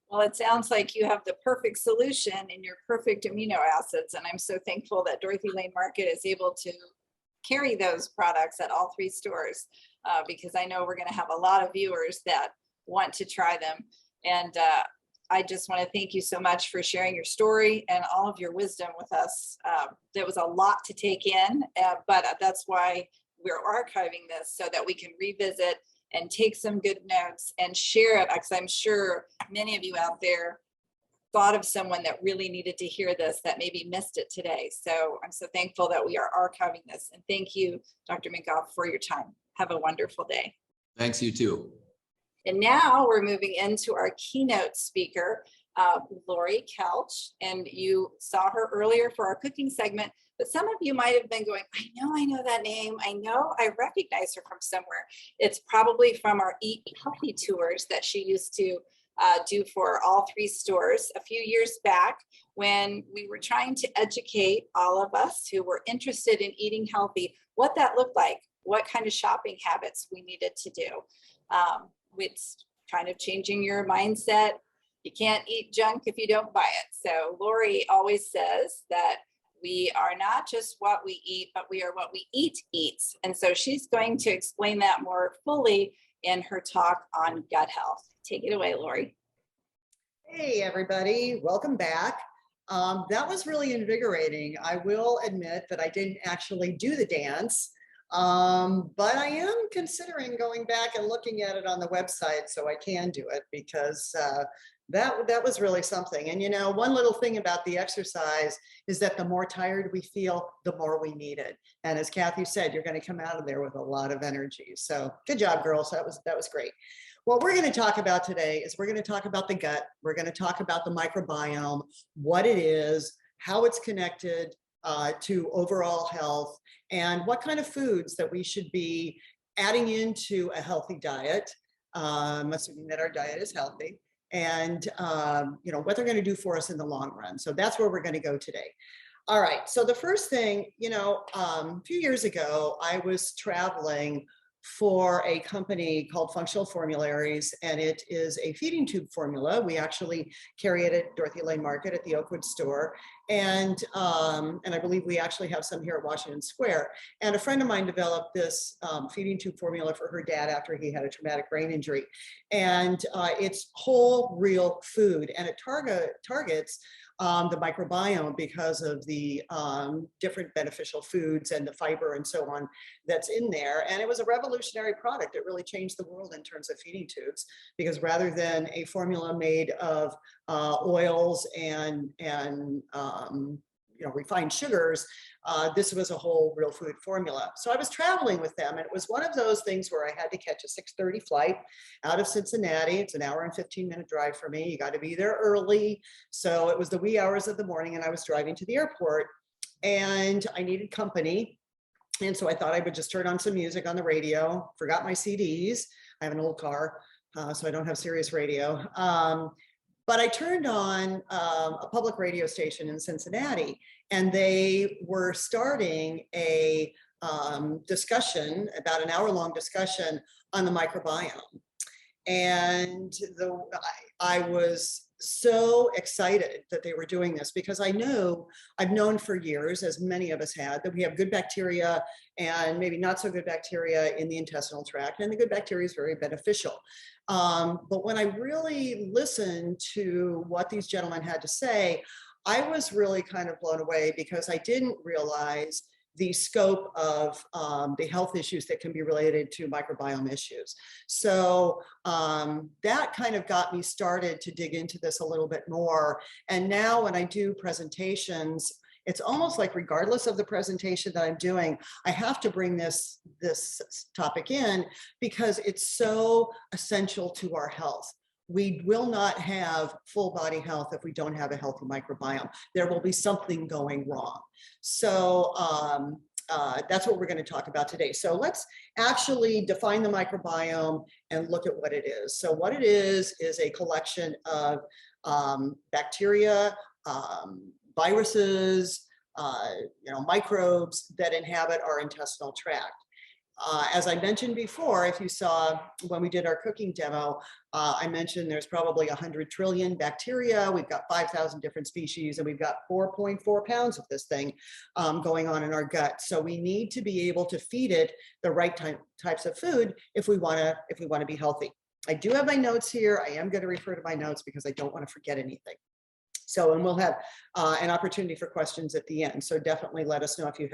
Well, it sounds like you have the perfect solution in your perfect amino acids. And I'm so thankful that Dorothy Lane Market is able to carry those products at all 3 stores because I know we're going to have a lot of viewers that want to try them. And I just want to thank you so much for sharing your story and all of your wisdom with us. There was a lot to take in, but that's why we're archiving this so that we can revisit and take some good notes and share it, because I'm sure many of you out there thought of someone that really needed to hear this that maybe missed it today. So I'm so thankful that we are archiving this. And thank you, Dr. McGough, for your time. Have a wonderful day. Thanks, you too. And now we're moving into our keynote speaker. Lori Kelch, and you saw her earlier for our cooking segment, but some of you might have been going, I know that name. I know I recognize her from somewhere. It's probably from our Eat Healthy tours that she used to do for all 3 stores a few years back, when we were trying to educate all of us who were interested in eating healthy, what that looked like, what kind of shopping habits we needed to do. It's kind of changing your mindset. You can't eat junk if you don't buy it. So Lori always says that we are not just what we eat, but we are what we eat eats. And so she's going to explain that more fully in her talk on gut health. Take it away, Lori. Hey, everybody. Welcome back. That was really invigorating. I will admit that I didn't actually do the dance, but I am considering going back and looking at it on the website so I can do it, because that was really something. And, you know, one little thing about the exercise is that the more tired we feel, the more we need it. And as Kathy said, you're going to come out of there with a lot of energy. So good job, girls. That was great. What we're going to talk about today is we're going to talk about the gut. We're going to talk about the microbiome, what it is, how it's connected to overall health, and what kind of foods that we should be adding into a healthy diet, assuming that our diet is healthy, and you know, what they're going to do for us in the long run. So that's where we're going to go today. All right. So the first thing, you know, a few years ago, I was traveling for a company called Functional Formularies, and it is a feeding tube formula. We actually carry it at Dorothy Lane Market at the Oakwood store, and I believe we actually have some here at Washington Square. And a friend of mine developed this feeding tube formula for her dad after he had a traumatic brain injury, and it's whole, real food, and it targets the microbiome because of the different beneficial foods and the fiber and so on that's in there. And it was a revolutionary product. It really changed the world in terms of feeding tubes, because rather than a formula made of oils and you know, refined sugars, this was a whole real food formula. So I was traveling with them, and it was one of those things where I had to catch a 6:30 flight out of Cincinnati. It's an hour and 15-minute drive for me. You got to be there early. So it was the wee hours of the morning, and I was driving to the airport, and I needed company. And so I thought I would just turn on some music on the radio. Forgot my CDs. I have an old car, so I don't have Sirius radio. But I turned on a public radio station in Cincinnati, and they were starting a discussion, about an hour-long discussion on the microbiome. And I was so excited that they were doing this, because I've known for years, as many of us had, that we have good bacteria and maybe not so good bacteria in the intestinal tract, and the good bacteria is very beneficial. But when I really listened to what these gentlemen had to say, I was really kind of blown away, because I didn't realize the scope of the health issues that can be related to microbiome issues. So that kind of got me started to dig into this a little bit more. And now when I do presentations, it's almost like regardless of the presentation that I'm doing, I have to bring this topic in, because it's so essential to our health. We will not have full body health if we don't have a healthy microbiome. There will be something going wrong. So that's what we're going to talk about today. So let's actually define the microbiome and look at what it is. So what it is a collection of bacteria, viruses, microbes that inhabit our intestinal tract. As I mentioned before, if you saw when we did our cooking demo, I mentioned there's probably 100 trillion bacteria. We've got 5,000 different species, and we've got 4.4 pounds of this thing going on in our gut. So we need to be able to feed it the right types of food if we want to be healthy. I do have my notes here. I am going to refer to my notes because I don't want to forget anything. So, and we'll have an opportunity for questions at the end. So definitely let us know if you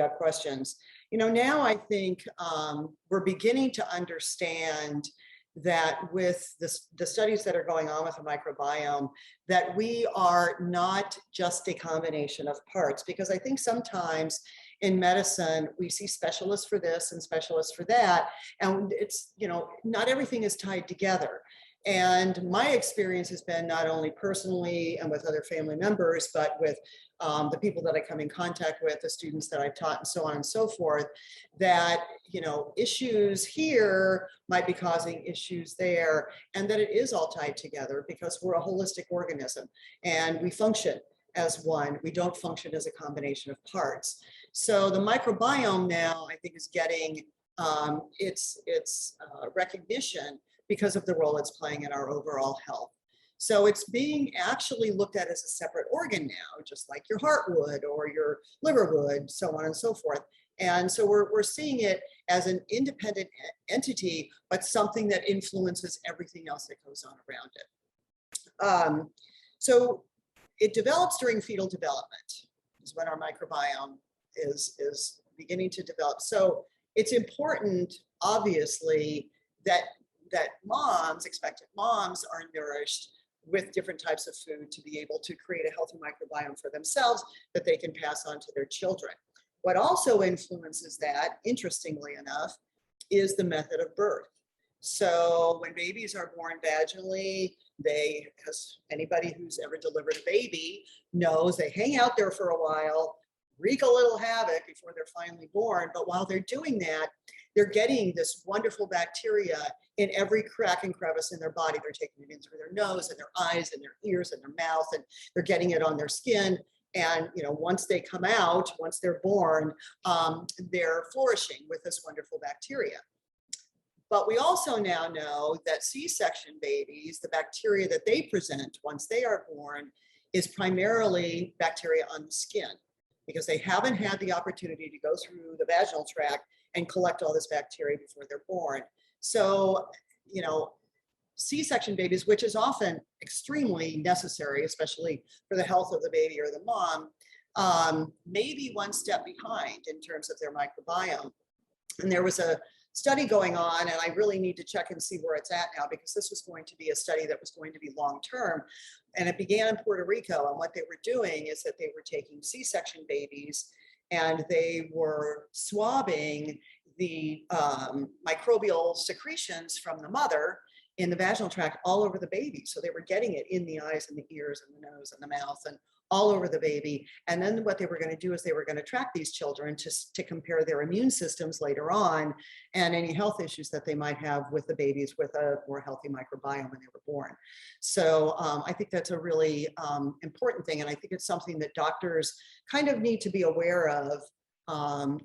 have questions. You know, now I think we're beginning to understand that with the studies that are going on with the microbiome, that we are not just a combination of parts, because I think sometimes in medicine, we see specialists for this and specialists for that. And it's, you know, not everything is tied together. And my experience has been not only personally and with other family members, but with the people that I come in contact with, the students that I've taught and so on and so forth, that, you know, issues here might be causing issues there, and that it is all tied together because we're a holistic organism and we function as one. We don't function as a combination of parts. So the microbiome now, I think, is getting its recognition because of the role it's playing in our overall health. So it's being actually looked at as a separate organ now, just like your heart would or your liver would, so on and so forth. And so we're seeing it as an independent entity, but something that influences everything else that goes on around it. So it develops during fetal development, is when our microbiome is beginning to develop. So it's important, obviously, that moms, expectant moms, are nourished with different types of food to be able to create a healthy microbiome for themselves that they can pass on to their children. What also influences that, interestingly enough, is the method of birth. So when babies are born vaginally, they, as anybody who's ever delivered a baby knows, they hang out there for a while, wreak a little havoc before they're finally born. But while they're doing that, they're getting this wonderful bacteria in every crack and crevice in their body. They're taking it in through their nose and their eyes and their ears and their mouth, and they're getting it on their skin. And, you know, once they come out, once they're born, they're flourishing with this wonderful bacteria. But we also now know that C-section babies, the bacteria that they present once they are born, is primarily bacteria on the skin, because they haven't had the opportunity to go through the vaginal tract and collect all this bacteria before they're born. So, you know, C-section babies, which is often extremely necessary, especially for the health of the baby or the mom, may be one step behind in terms of their microbiome. And there was a study going on, and I really need to check and see where it's at now, because this was going to be a study that was going to be long-term. And it began in Puerto Rico, and what they were doing is that they were taking C-section babies and they were swabbing the microbial secretions from the mother in the vaginal tract all over the baby. So they were getting it in the eyes and the ears and the nose and the mouth and all over the baby. And then what they were going to do is they were going to track these children to compare their immune systems later on and any health issues that they might have with the babies with a more healthy microbiome when they were born. So I think that's a really important thing. And I think it's something that doctors kind of need to be aware of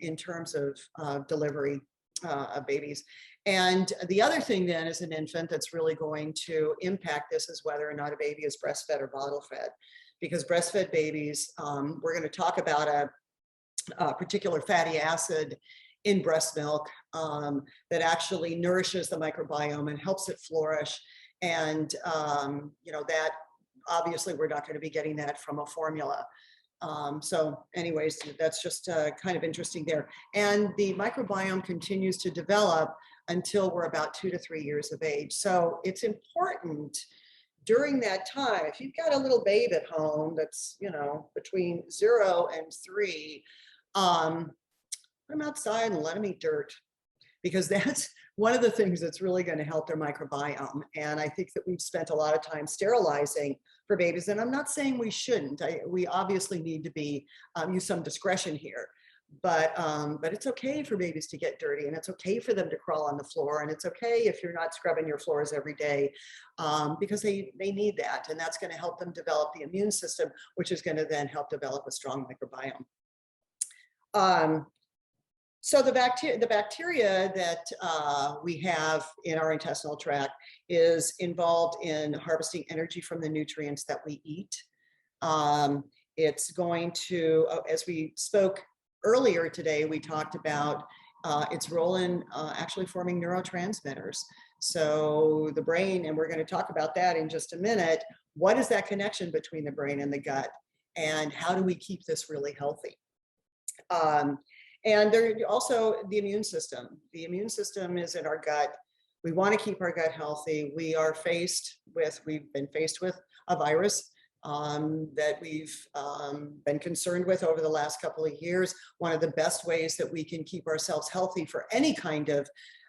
in terms of delivery of babies. And the other thing then as an infant that's really going to impact this is whether or not a baby is breastfed or bottle fed. Because breastfed babies, we're going to talk about a particular fatty acid in breast milk that actually nourishes the microbiome and helps it flourish. And, you know, that obviously we're not going to be getting that from a formula. So anyways, that's just kind of interesting there. And the microbiome continues to develop until we're about 2 to 3 years of age. So it's important during that time, if you've got a little babe at home that's, you know, between 0 and 3, put them outside and let them eat dirt, because that's one of the things that's really going to help their microbiome. And I think that we've spent a lot of time sterilizing for babies, and I'm not saying we shouldn't. We obviously need to be use some discretion here. But it's okay for babies to get dirty, and it's okay for them to crawl on the floor, and it's okay if you're not scrubbing your floors every day, because they need that, and that's going to help them develop the immune system, which is going to then help develop a strong microbiome. So the bacteria that we have in our intestinal tract is involved in harvesting energy from the nutrients that we eat. It's going to, as we spoke earlier today, we talked about its role in actually forming neurotransmitters. So the brain, and we're going to talk about that in just a minute, what is that connection between the brain and the gut? And how do we keep this really healthy? And there also the immune system. The immune system is in our gut. We want to keep our gut healthy. We've been faced with a virus that we've been concerned with over the last couple of years. One of the best ways that we can keep ourselves healthy for any kind of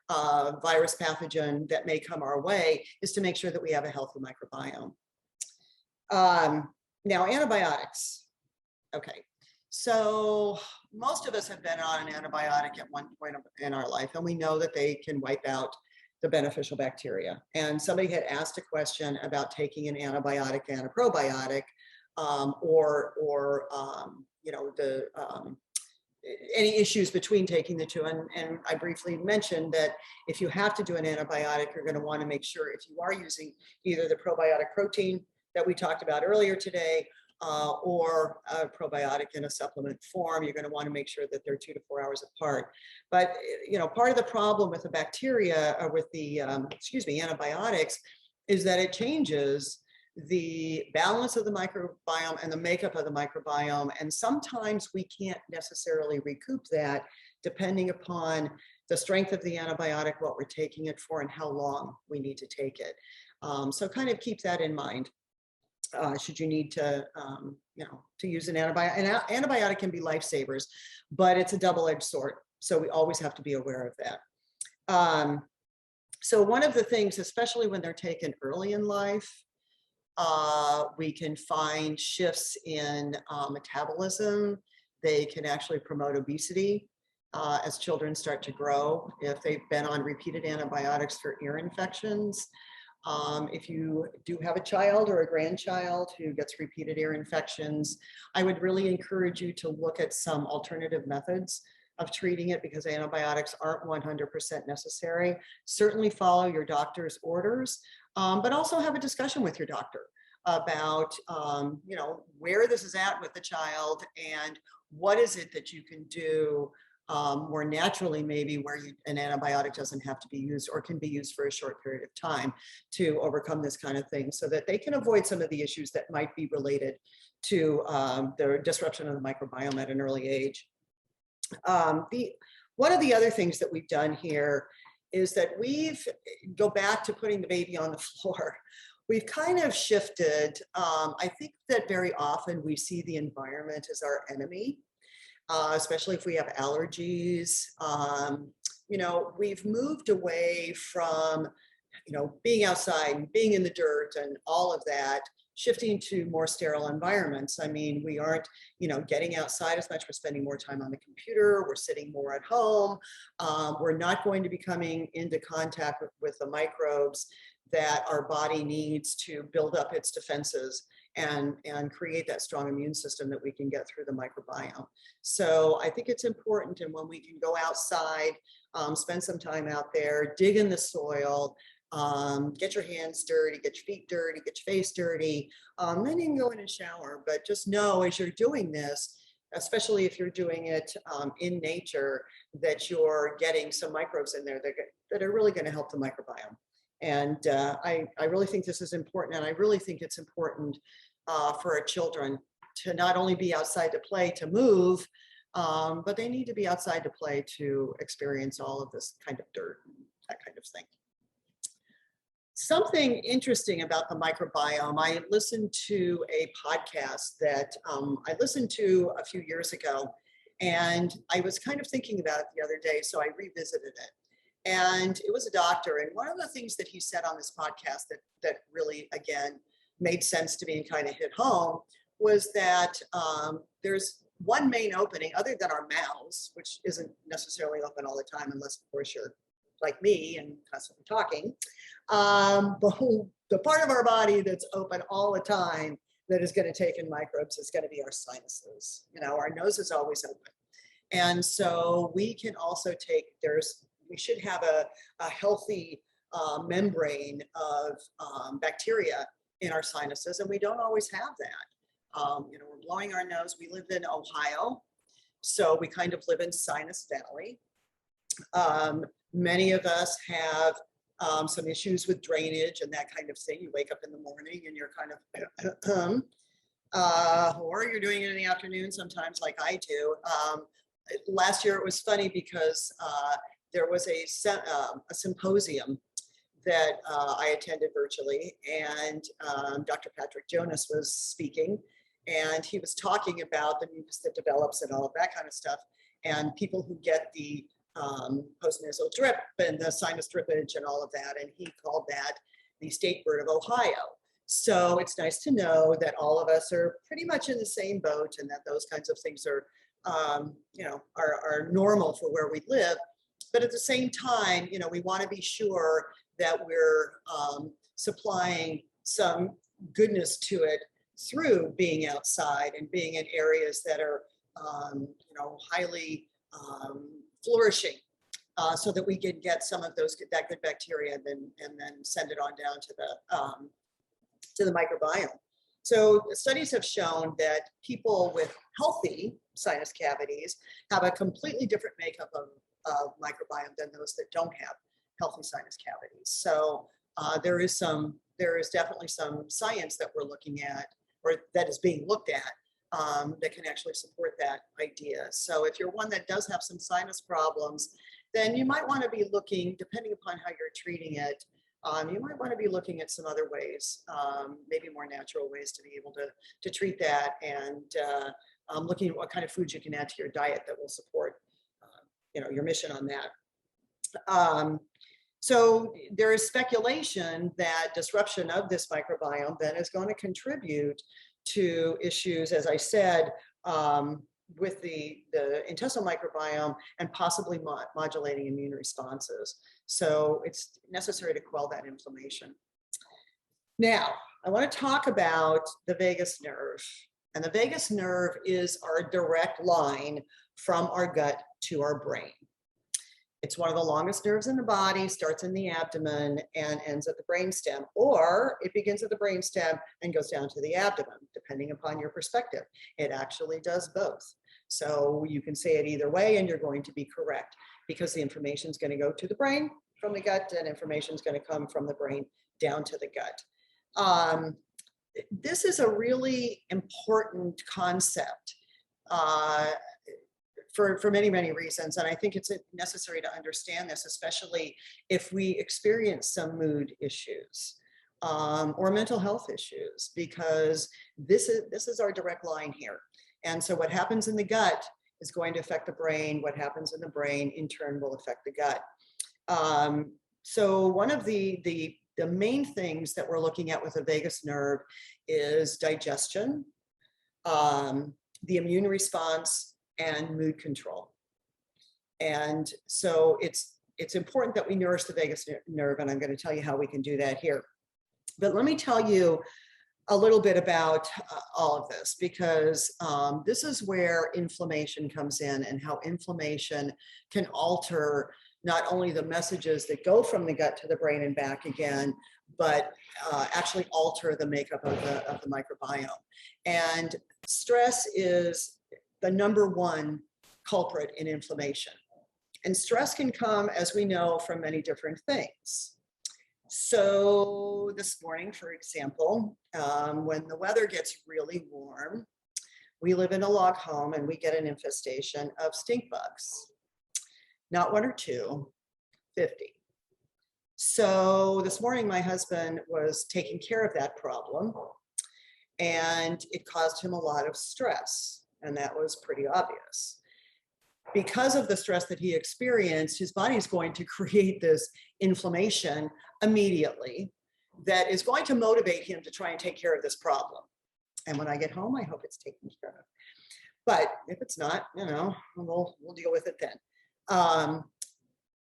virus pathogen that may come our way, is to make sure that we have a healthy microbiome. Now, antibiotics. Okay, so most of us have been on an antibiotic at one point in our life, and we know that they can wipe out the beneficial bacteria. And somebody had asked a question about taking an antibiotic and a probiotic, you know, any issues between taking the two. And I briefly mentioned that if you have to do an antibiotic, you're going to want to make sure, if you are using either the probiotic protein that we talked about earlier today, or a probiotic in a supplement form, you're going to want to make sure that they're 2 to 4 hours apart. But, you know, part of the problem with the bacteria, or with the, antibiotics, is that it changes the balance of the microbiome and the makeup of the microbiome. And sometimes we can't necessarily recoup that, depending upon the strength of the antibiotic, what we're taking it for, and how long we need to take it. So kind of keep that in mind. Should you need to, to use an antibiotic. An antibiotic can be lifesavers, but it's a double-edged sword. So we always have to be aware of that. So one of the things, especially when they're taken early in life, we can find shifts in metabolism. They can actually promote obesity as children start to grow, if they've been on repeated antibiotics for ear infections. If you do have a child or a grandchild who gets repeated ear infections, I would really encourage you to look at some alternative methods of treating it, because antibiotics aren't 100% necessary. Certainly follow your doctor's orders, but also have a discussion with your doctor about, where this is at with the child, and what is it that you can do more naturally, maybe where an antibiotic doesn't have to be used, or can be used for a short period of time, to overcome this kind of thing, so that they can avoid some of the issues that might be related to the disruption of the microbiome at an early age. One of the other things that we've done here is that go back to putting the baby on the floor. We've kind of shifted. I think that very often we see the environment as our enemy. Especially if we have allergies. We've moved away from, being outside and being in the dirt and all of that, shifting to more sterile environments. I mean, we aren't, getting outside as much. We're spending more time on the computer. We're sitting more at home. We're not going to be coming into contact with the microbes that our body needs to build up its defenses and create that strong immune system that we can get through the microbiome. So I think it's important, and when we can go outside, spend some time out there, dig in the soil, get your hands dirty, get your feet dirty, get your face dirty, then you can go in and shower. But just know, as you're doing this, especially if you're doing it in nature, that you're getting some microbes in there that are really going to help the microbiome. And I really think this is important, and I really think it's important for our children to not only be outside to play, to move, but they need to be outside to play, to experience all of this kind of dirt, that kind of thing. Something interesting about the microbiome, I listened to a podcast that I listened to a few years ago, and I was kind of thinking about it the other day, so I revisited it. And it was a doctor, and one of the things that he said on this podcast that really, again, made sense to me and kind of hit home was that there's one main opening, other than our mouths, which isn't necessarily open all the time, unless, of course, you're like me and constantly talking. The part of our body that's open all the time that is going to take in microbes is going to be our sinuses. Our nose is always open. And so we can also we should have a healthy membrane of bacteria in our sinuses, and we don't always have that. We're blowing our nose. We live in Ohio, so we kind of live in Sinus Valley. Many of us have some issues with drainage and that kind of thing. You wake up in the morning and you're kind of, or you're doing it in the afternoon sometimes, like I do. Last year it was funny because there was a symposium that I attended virtually, and Dr. Patrick Jonas was speaking, and he was talking about the mucus that develops and all of that kind of stuff, and people who get the postnasal drip and the sinus drippage and all of that. And he called that the state bird of Ohio. So it's nice to know that all of us are pretty much in the same boat and that those kinds of things are, are normal for where we live. But at the same time, we want to be sure that we're supplying some goodness to it through being outside and being in areas that are, highly flourishing, so that we can get some of that good bacteria and then send it on down to the microbiome. So studies have shown that people with healthy sinus cavities have a completely different makeup of microbiome than those that don't have healthy sinus cavities. So there is definitely some science that we're looking at, or that is being looked at, that can actually support that idea. So if you're one that does have some sinus problems, then you might want to be looking, depending upon how you're treating it, you might want to be looking at some other ways, maybe more natural ways to be able to treat that, and looking at what kind of foods you can add to your diet that will support your mission on that. So there is speculation that disruption of this microbiome then is going to contribute to issues, as I said, with the intestinal microbiome and possibly modulating immune responses. So it's necessary to quell that inflammation. Now, I want to talk about the vagus nerve. And the vagus nerve is our direct line from our gut to our brain. It's one of the longest nerves in the body, starts in the abdomen and ends at the brainstem, or it begins at the brainstem and goes down to the abdomen, depending upon your perspective. It actually does both. So you can say it either way and you're going to be correct, because the information is going to go to the brain from the gut and information is going to come from the brain down to the gut. This is a really important concept for many, many reasons. And I think it's necessary to understand this, especially if we experience some mood issues or mental health issues, because this is our direct line here. And so what happens in the gut is going to affect the brain. What happens in the brain in turn will affect the gut. So one of the main things that we're looking at with the vagus nerve is digestion, the immune response, and mood control. And so it's important that we nourish the vagus nerve, and I'm going to tell you how we can do that here. But let me tell you a little bit about all of this, because this is where inflammation comes in and how inflammation can alter not only the messages that go from the gut to the brain and back again, but actually alter the makeup of the microbiome. And stress is the #1 culprit in inflammation. And stress can come, as we know, from many different things. So this morning, for example, when the weather gets really warm, we live in a log home and we get an infestation of stink bugs. Not 1 or 2, 50. So this morning, my husband was taking care of that problem, and it caused him a lot of stress. And that was pretty obvious. Because of the stress that he experienced, his body is going to create this inflammation immediately that is going to motivate him to try and take care of this problem. And when I get home, I hope it's taken care of. But if it's not, we'll deal with it then.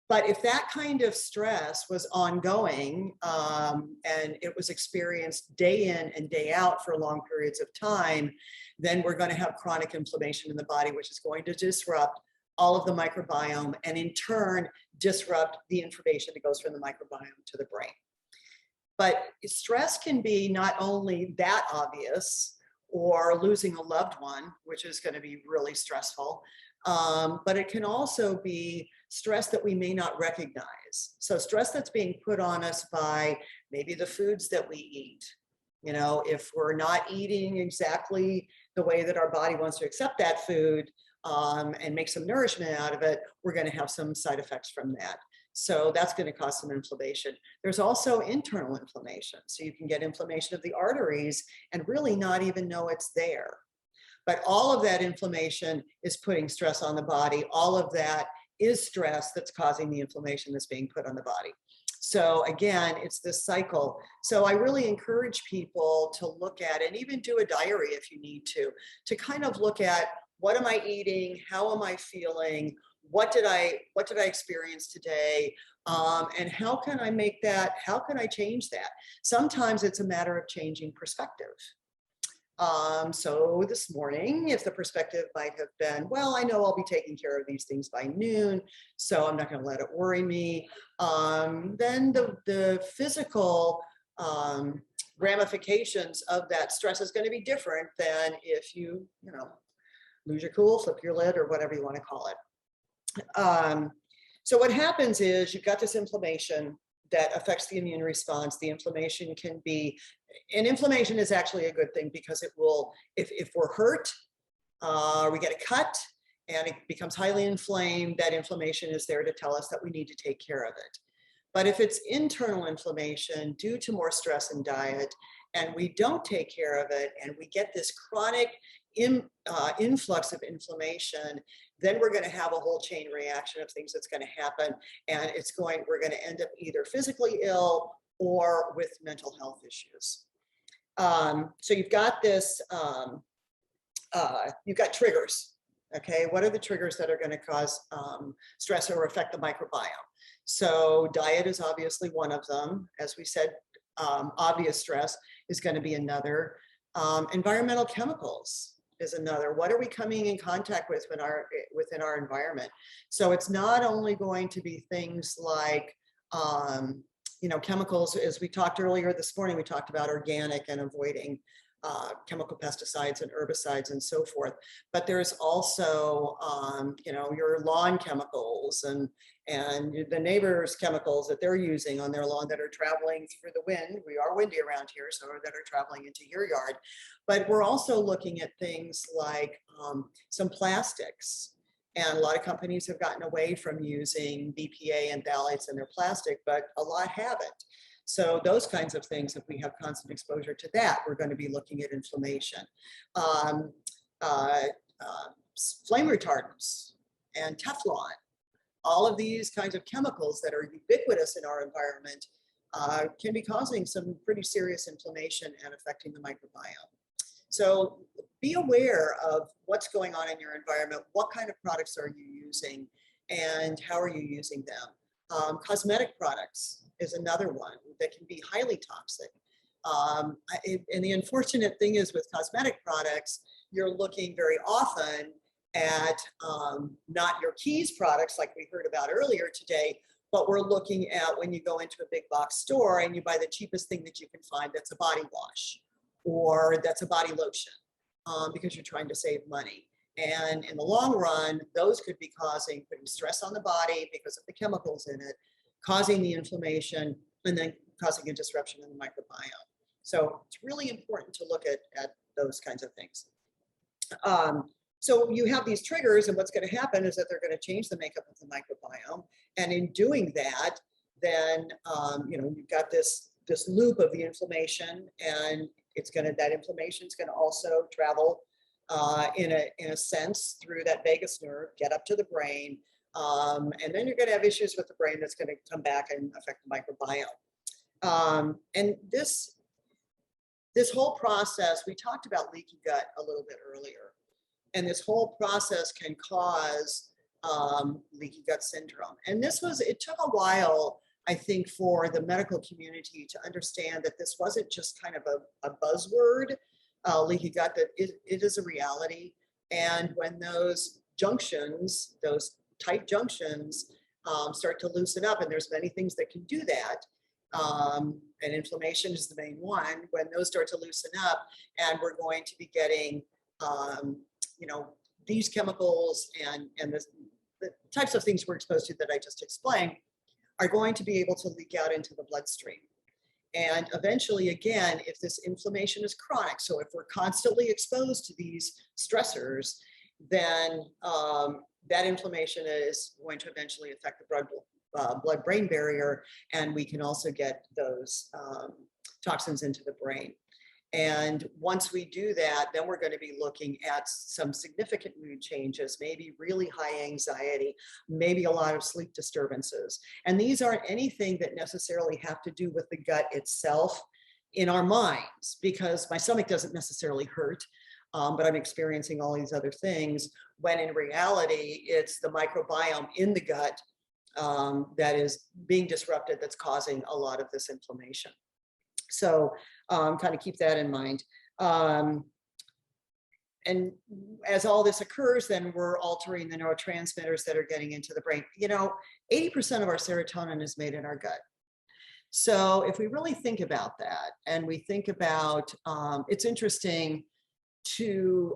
But if that kind of stress was ongoing and it was experienced day in and day out for long periods of time, then we're going to have chronic inflammation in the body, which is going to disrupt all of the microbiome and in turn disrupt the information that goes from the microbiome to the brain. But stress can be not only that obvious, or losing a loved one, which is going to be really stressful, but it can also be stress that we may not recognize. So stress that's being put on us by maybe the foods that we eat. If we're not eating exactly the way that our body wants to accept that food and make some nourishment out of it, we're going to have some side effects from that. So that's going to cause some inflammation. There's also internal inflammation. So you can get inflammation of the arteries and really not even know it's there. But all of that inflammation is putting stress on the body. All of that is stress that's causing the inflammation that's being put on the body. So again, it's this cycle. So I really encourage people to look at, and even do a diary if you need to kind of look at, what am I eating? How am I feeling? What did I experience today? And how can I make that? How can I change that? Sometimes it's a matter of changing perspective. So this morning, if the perspective might have been, well, I know I'll be taking care of these things by noon, so I'm not going to let it worry me. Then the physical ramifications of that stress is going to be different than if you lose your cool, flip your lid, or whatever you want to call it. So what happens is you've got this inflammation that affects the immune response. The inflammation can be, and inflammation is actually a good thing, because it will, if we're hurt, we get a cut and it becomes highly inflamed, that inflammation is there to tell us that we need to take care of it. But if it's internal inflammation due to more stress and diet, and we don't take care of it, and we get this chronic influx of inflammation, then we're going to have a whole chain reaction of things that's going to happen, and we're going to end up either physically ill or with mental health issues. So you've got this, you've got triggers. Okay, what are the triggers that are going to cause stress or affect the microbiome? So diet is obviously one of them. As we said, obvious stress is going to be another. Environmental chemicals is another. What are we coming in contact with within our environment? So it's not only going to be things like, chemicals. As we talked earlier this morning, we talked about organic and avoiding chemical pesticides and herbicides and so forth. But there's also, your lawn chemicals and the neighbors' chemicals that they're using on their lawn that are traveling through the wind. We are windy around here, so that are traveling into your yard. But we're also looking at things like some plastics. And a lot of companies have gotten away from using BPA and phthalates in their plastic, but a lot haven't. So those kinds of things, if we have constant exposure to that, we're going to be looking at inflammation. Flame retardants and Teflon, all of these kinds of chemicals that are ubiquitous in our environment can be causing some pretty serious inflammation and affecting the microbiome. So be aware of what's going on in your environment. What kind of products are you using, and how are you using them? Cosmetic products is another one that can be highly toxic. And the unfortunate thing is, with cosmetic products, you're looking very often at not your Keys products like we heard about earlier today, but we're looking at when you go into a big box store and you buy the cheapest thing that you can find that's a body wash or that's a body lotion, because you're trying to save money. And in the long run, those could be putting stress on the body because of the chemicals in it, causing the inflammation, and then causing a disruption in the microbiome. So it's really important to look at those kinds of things. So you have these triggers, and what's going to happen is that they're going to change the makeup of the microbiome. And in doing that, then you've got this loop of the inflammation, and that inflammation is going to also travel in a sense through that vagus nerve, get up to the brain, and then you're going to have issues with the brain that's going to come back and affect the microbiome. And this whole process, we talked about leaky gut a little bit earlier, and this whole process can cause leaky gut syndrome. And it took a while, I think, for the medical community to understand that this wasn't just kind of a buzzword, leaky gut, that it is a reality. And when those junctions, those tight junctions, start to loosen up, and there's many things that can do that, and inflammation is the main one. When those start to loosen up, and we're going to be getting these chemicals and the types of things we're exposed to that I just explained are going to be able to leak out into the bloodstream. And eventually, again, if this inflammation is chronic, so if we're constantly exposed to these stressors, then that inflammation is going to eventually affect the blood-brain barrier, and we can also get those toxins into the brain. And once we do that, then we're going to be looking at some significant mood changes, maybe really high anxiety, maybe a lot of sleep disturbances. And these aren't anything that necessarily have to do with the gut itself in our minds, because my stomach doesn't necessarily hurt, but I'm experiencing all these other things, when in reality, it's the microbiome in the gut that is being disrupted that's causing a lot of this inflammation. So kind of keep that in mind. And as all this occurs, then we're altering the neurotransmitters that are getting into the brain. You know, 80% of our serotonin is made in our gut. So if we really think about that, and we think about, it's interesting to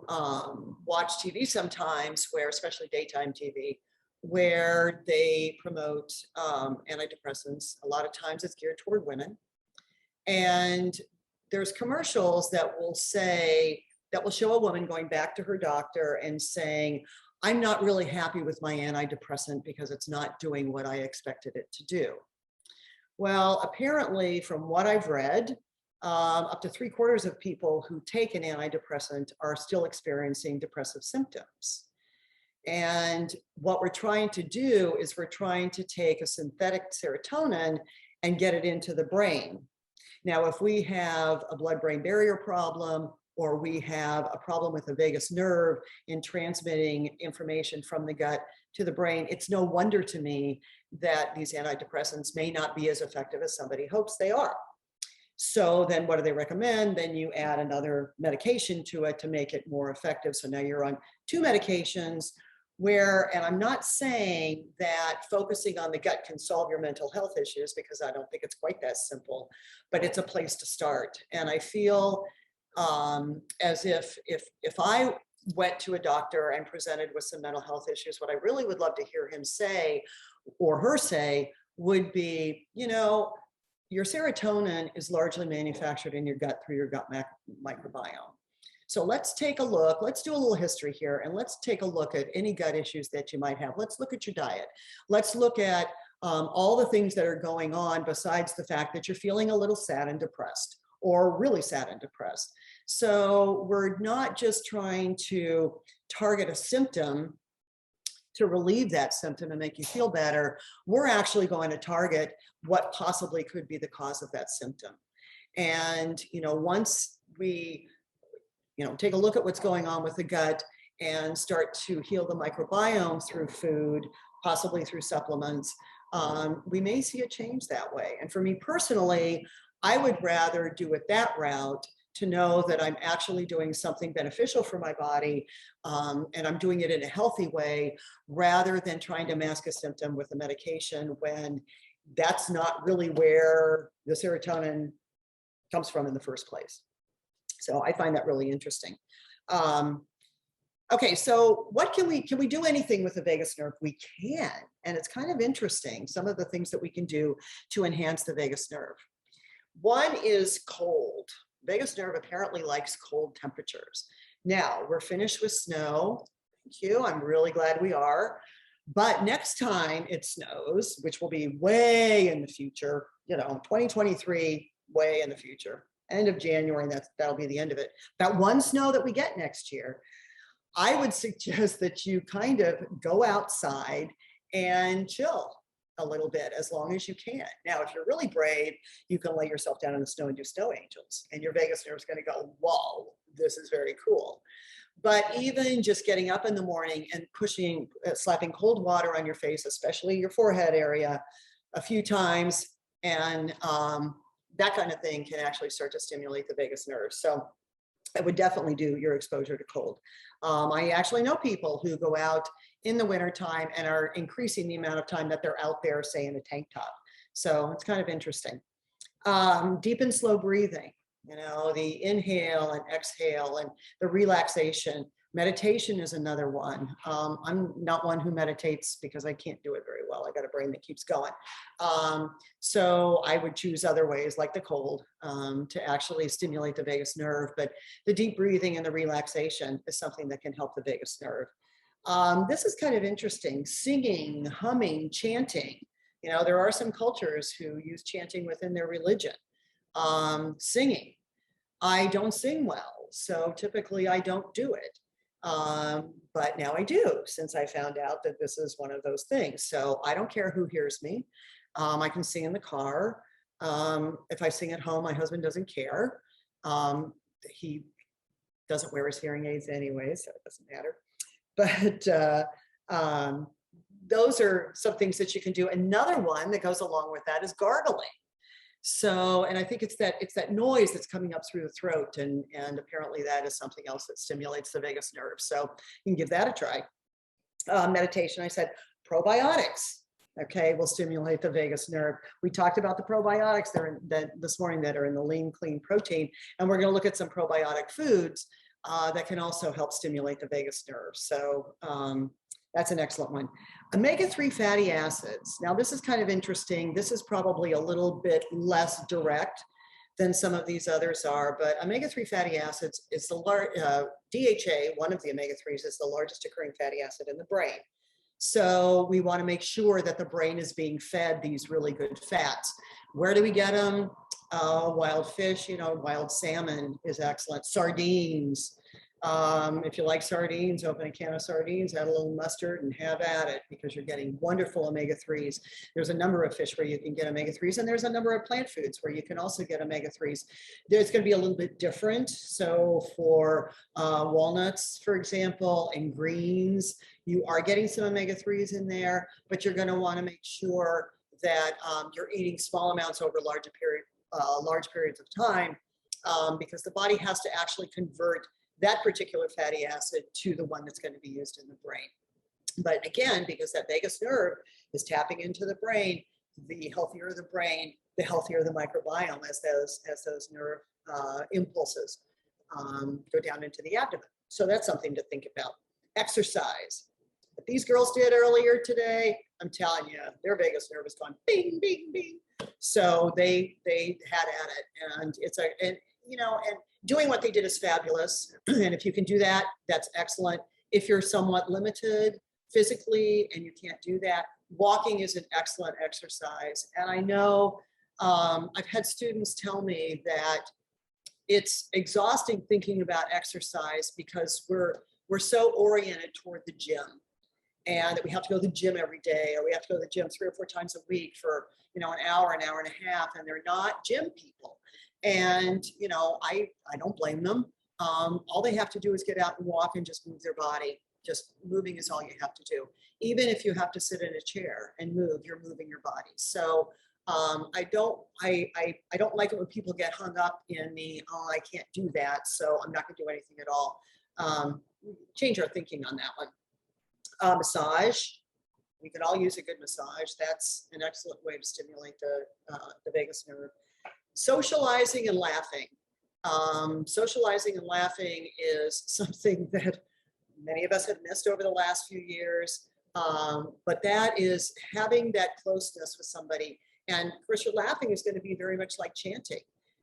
watch TV sometimes, where, especially daytime TV, where they promote antidepressants. A lot of times it's geared toward women. And there's commercials that will say, that will show a woman going back to her doctor and saying, I'm not really happy with my antidepressant because it's not doing what I expected it to do. Well, apparently from what I've read, up to 3/4 of people who take an antidepressant are still experiencing depressive symptoms. And what we're trying to do is we're trying to take a synthetic serotonin and get it into the brain. Now, if we have a blood-brain barrier problem, or we have a problem with the vagus nerve in transmitting information from the gut to the brain, it's no wonder to me that these antidepressants may not be as effective as somebody hopes they are. So then what do they recommend? Then you add another medication to it to make it more effective. So now you're on 2 medications where, and I'm not saying that focusing on the gut can solve your mental health issues, because I don't think it's quite that simple, but it's a place to start. And I feel as if I went to a doctor and presented with some mental health issues, what I really would love to hear him say, or her say, would be, you know, your serotonin is largely manufactured in your gut through your gut microbiome. So let's take a look, let's do a little history here, and let's take a look at any gut issues that you might have. Let's look at your diet. Let's look at all the things that are going on besides the fact that you're feeling a little sad and depressed, or really sad and depressed. So we're not just trying to target a symptom to relieve that symptom and make you feel better. We're actually going to target what possibly could be the cause of that symptom. And, you know, once we, you know, take a look at what's going on with the gut and start to heal the microbiome through food, possibly through supplements, we may see a change that way. And for me personally, I would rather do it that route, to know that I'm actually doing something beneficial for my body, and I'm doing it in a healthy way, rather than trying to mask a symptom with a medication when that's not really where the serotonin comes from in the first place. So I find that really interesting. Okay, so what can we do anything with the vagus nerve? We can, and it's kind of interesting, some of the things that we can do to enhance the vagus nerve. One is cold. Vagus nerve apparently likes cold temperatures. Now, we're finished with snow. Thank you. I'm really glad we are. But next time it snows, which will be way in the future, you know, 2023, way in the future, end of January, that'll be the end of it. That one snow that we get next year, I would suggest that you kind of go outside and chill a little bit, as long as you can. Now, if you're really brave, you can lay yourself down in the snow and do snow angels, and your vagus nerve is going to go, whoa, this is very cool. But even just getting up in the morning and slapping cold water on your face, especially your forehead area, a few times, and that kind of thing can actually start to stimulate the vagus nerve. So I would definitely do your exposure to cold. I actually know people who go out in the wintertime and are increasing the amount of time that they're out there, say in a tank top. So it's kind of interesting. Deep and slow breathing, you know, the inhale and exhale and the relaxation. Meditation is another one. I'm not one who meditates because I can't do it very well. I got a brain that keeps going. So I would choose other ways like the cold to actually stimulate the vagus nerve. But the deep breathing and the relaxation is something that can help the vagus nerve. This is kind of interesting. Singing, humming, chanting. You know, there are some cultures who use chanting within their religion. Singing. I don't sing well, so typically I don't do it. But now I do, since I found out that this is one of those things. So I don't care who hears me. I can sing in the car. If I sing at home, my husband doesn't care. He doesn't wear his hearing aids anyway, so it doesn't matter. But those are some things that you can do. Another one that goes along with that is gargling. So, and I think it's that noise that's coming up through the throat, and apparently that is something else that stimulates the vagus nerve. So you can give that a try. Meditation, I said probiotics, okay, will stimulate the vagus nerve. We talked about the probiotics this morning that are in the lean, clean protein, and we're going to look at some probiotic foods that can also help stimulate the vagus nerve. So that's an excellent one. Omega-3 fatty acids. Now, this is kind of interesting. This is probably a little bit less direct than some of these others are, but omega-3 fatty acids is the DHA, one of the omega-3s, is the largest occurring fatty acid in the brain. So we want to make sure that the brain is being fed these really good fats. Where do we get them? Wild fish, wild salmon is excellent. Sardines. If you like sardines, open a can of sardines, add a little mustard and have at it, because you're getting wonderful omega-3s. There's a number of fish where you can get omega-3s, and there's a number of plant foods where you can also get omega-3s. There's going to be a little bit different. So for walnuts, for example, and greens, you are getting some omega-3s in there, but you're going to want to make sure that you're eating small amounts over large periods of time, because the body has to actually convert that particular fatty acid to the one that's going to be used in the brain. But again, because that vagus nerve is tapping into the brain, the healthier the brain, the healthier the microbiome as those nerve impulses go down into the abdomen. So that's something to think about. Exercise. What these girls did earlier today, I'm telling you, their vagus nerve is going bing, bing, bing. So they had at it, and and doing what they did is fabulous. And if you can do that, that's excellent. If you're somewhat limited physically and you can't do that, walking is an excellent exercise. And I know I've had students tell me that it's exhausting thinking about exercise because we're so oriented toward the gym, and that we have to go to the gym every day, or we have to go to the gym 3 or 4 times a week for an hour and a half, and they're not gym people. And I don't blame them. All they have to do is get out and walk and just move their body. Just moving is all you have to do. Even if you have to sit in a chair and move, you're moving your body. So I don't like it when people get hung up in I can't do that, so I'm not going to do anything at all. Change our thinking on that one. Massage. We could all use a good massage. That's an excellent way to stimulate the vagus nerve. Socializing and laughing. Socializing and laughing is something that many of us have missed over the last few years. But that is having that closeness with somebody. And of course, your laughing is going to be very much like chanting.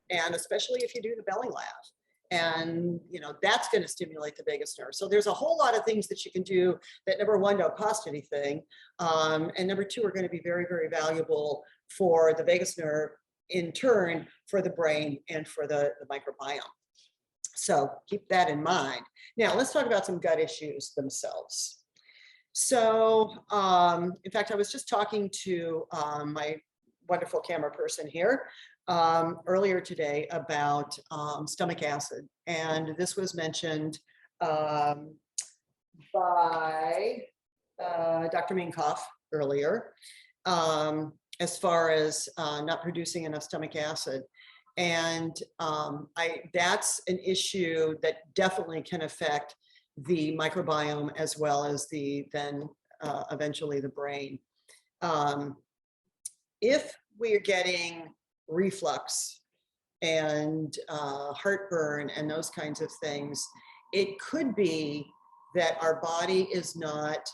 And especially if you do the belly laugh. And that's going to stimulate the vagus nerve. So there's a whole lot of things that you can do that, number one, don't cost anything. And number two, are going to be very, very valuable for the vagus nerve, in turn for the brain and for the microbiome. So keep that in mind. Now let's talk about some gut issues themselves. So in fact, I was just talking to my wonderful camera person here earlier today about stomach acid. And this was mentioned by Dr. Minkoff earlier. As far as not producing enough stomach acid. And that's an issue that definitely can affect the microbiome as well as eventually the brain. If we're getting reflux and heartburn and those kinds of things, it could be that our body is not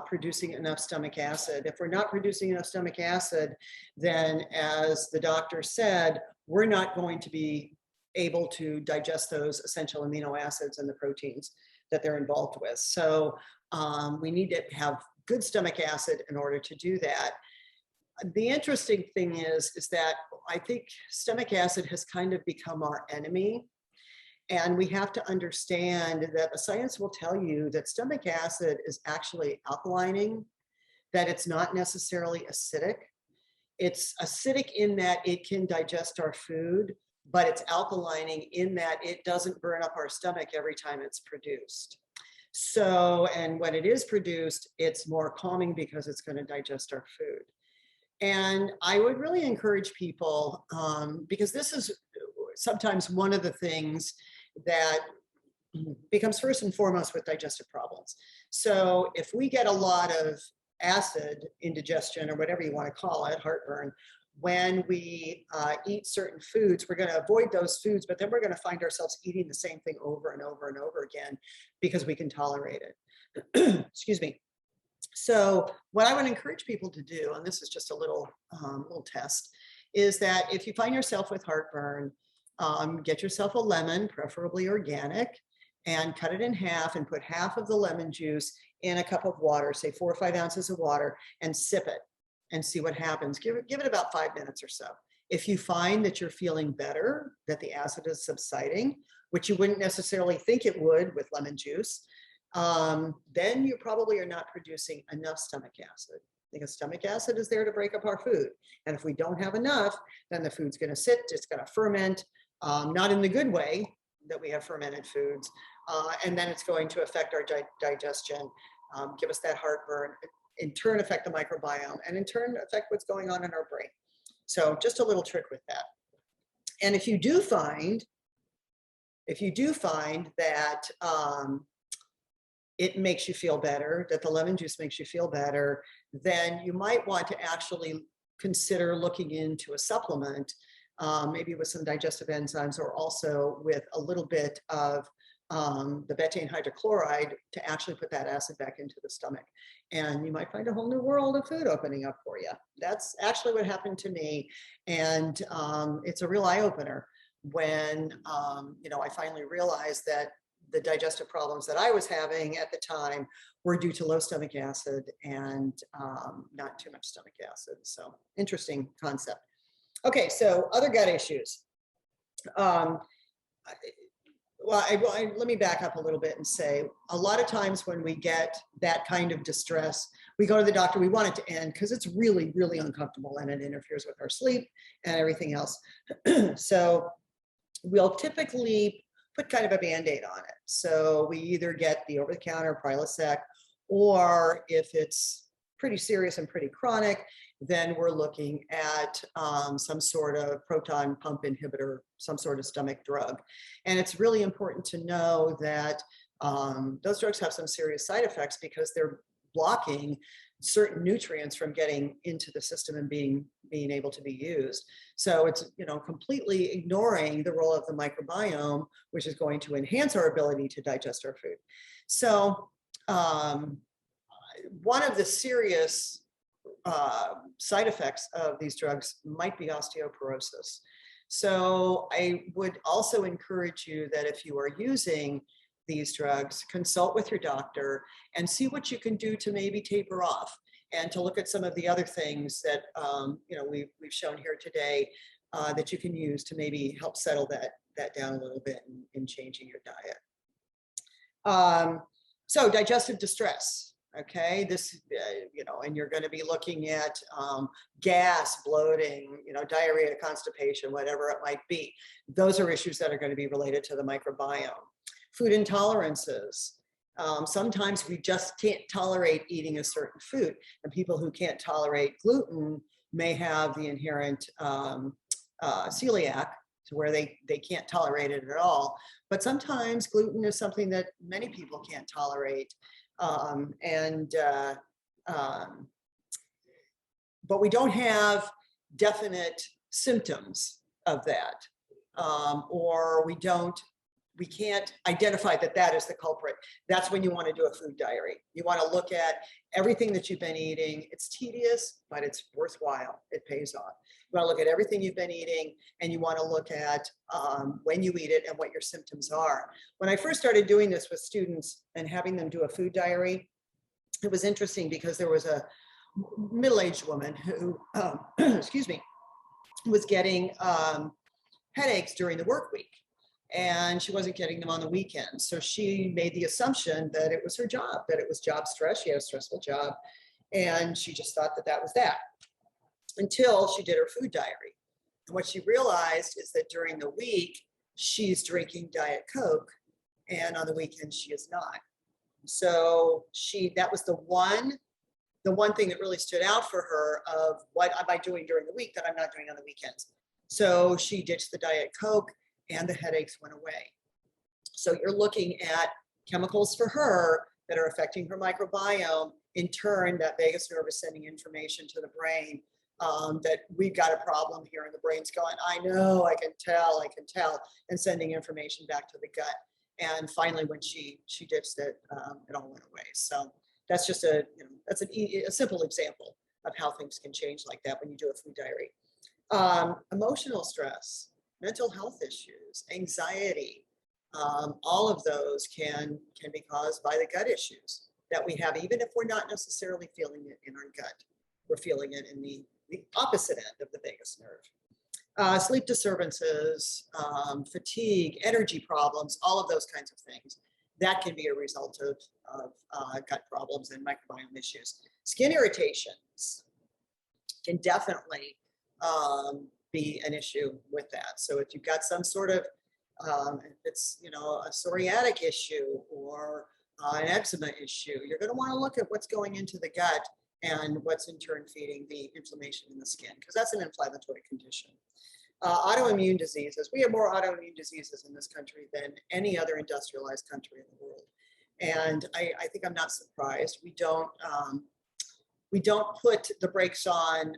producing enough stomach acid. If we're not producing enough stomach acid, then as the doctor said, we're not going to be able to digest those essential amino acids and the proteins that they're involved with. So we need to have good stomach acid in order to do that. The interesting thing is that I think stomach acid has kind of become our enemy And we have to understand that the science will tell you that stomach acid is actually alkalining, that it's not necessarily acidic. It's acidic in that it can digest our food, but it's alkalining in that it doesn't burn up our stomach every time it's produced. So, and when it is produced, it's more calming because it's going to digest our food. And I would really encourage people, because this is sometimes one of the things that becomes first and foremost with digestive problems. So if we get a lot of acid indigestion, or whatever you want to call it, heartburn, when we eat certain foods, we're going to avoid those foods, but then we're going to find ourselves eating the same thing over and over and over again because we can tolerate it. Excuse me. So what I would encourage people to do, and this is just a little test, is that if you find yourself with heartburn, get yourself a lemon, preferably organic, and cut it in half and put half of the lemon juice in a cup of water, say 4 or 5 ounces of water, and sip it and see what happens. Give it about 5 minutes or so. If you find that you're feeling better, that the acid is subsiding, which you wouldn't necessarily think it would with lemon juice, then you probably are not producing enough stomach acid, because stomach acid is there to break up our food. And if we don't have enough, then the food's going to sit, it's going to ferment, not in the good way that we have fermented foods, and then it's going to affect our digestion, give us that heartburn, in turn affect the microbiome, and in turn affect what's going on in our brain. So just a little trick with that. And if you do find that it makes you feel better, that the lemon juice makes you feel better, then you might want to actually consider looking into a supplement, maybe with some digestive enzymes, or also with a little bit of the betaine hydrochloride to actually put that acid back into the stomach. And you might find a whole new world of food opening up for you. That's actually what happened to me. And it's a real eye-opener when I finally realized that the digestive problems that I was having at the time were due to low stomach acid and not too much stomach acid. So interesting concept. Okay, so other gut issues. Let me back up a little bit and say, a lot of times when we get that kind of distress, we go to the doctor, we want it to end because it's really, really uncomfortable and it interferes with our sleep and everything else. So we'll typically put kind of a Band-Aid on it. So we either get the over-the-counter Prilosec, or if it's pretty serious and pretty chronic, then we're looking at some sort of proton pump inhibitor, some sort of stomach drug. And it's really important to know that those drugs have some serious side effects because they're blocking certain nutrients from getting into the system and being able to be used. So it's completely ignoring the role of the microbiome, which is going to enhance our ability to digest our food. So one of the serious side effects of these drugs might be osteoporosis. So I would also encourage you that if you are using these drugs, consult with your doctor and see what you can do to maybe taper off, and to look at some of the other things that we've shown here today that you can use to maybe help settle that down a little bit in changing your diet. So digestive distress. Okay, this, and you're going to be looking at gas, bloating, diarrhea, constipation, whatever it might be. Those are issues that are going to be related to the microbiome. Food intolerances. Sometimes we just can't tolerate eating a certain food, and people who can't tolerate gluten may have the inherent celiac, to where they can't tolerate it at all. But sometimes gluten is something that many people can't tolerate. But we don't have definite symptoms of that, or we can't identify that is the culprit. That's when you want to do a food diary. You want to look at everything that you've been eating. It's tedious, but it's worthwhile. It pays off. You want to look at everything you've been eating, and you want to look at when you eat it and what your symptoms are. When I first started doing this with students and having them do a food diary, it was interesting because there was a middle-aged woman who, excuse me, was getting headaches during the work week. and she wasn't getting them on the weekends. So she made the assumption that it was her job, that it was job stress. She had a stressful job, and she just thought that that was that, until she did her food diary. And what she realized is that during the week, she's drinking Diet Coke, and on the weekend she is not. So that was the one thing that really stood out for her of what am I doing during the week that I'm not doing on the weekends. So she ditched the Diet Coke, and the headaches went away. So you're looking at chemicals for her that are affecting her microbiome. In turn, that vagus nerve is sending information to the brain that we've got a problem here, and the brain's going, I know, I can tell, and sending information back to the gut. And finally, when she ditched it, it all went away. So that's just a simple example of how things can change like that when you do a food diary. Emotional stress, mental health issues, anxiety, all of those can be caused by the gut issues that we have, even if we're not necessarily feeling it in our gut. We're feeling it in the opposite end of the vagus nerve. Sleep disturbances, fatigue, energy problems, all of those kinds of things. That can be a result of gut problems and microbiome issues. Skin irritations can definitely be an issue with that. So if you've got some sort of, if it's, a psoriatic issue or an eczema issue, you're going to want to look at what's going into the gut and what's in turn feeding the inflammation in the skin, because that's an inflammatory condition. Autoimmune diseases. We have more autoimmune diseases in this country than any other industrialized country in the world. And I think I'm not surprised. We don't put the brakes on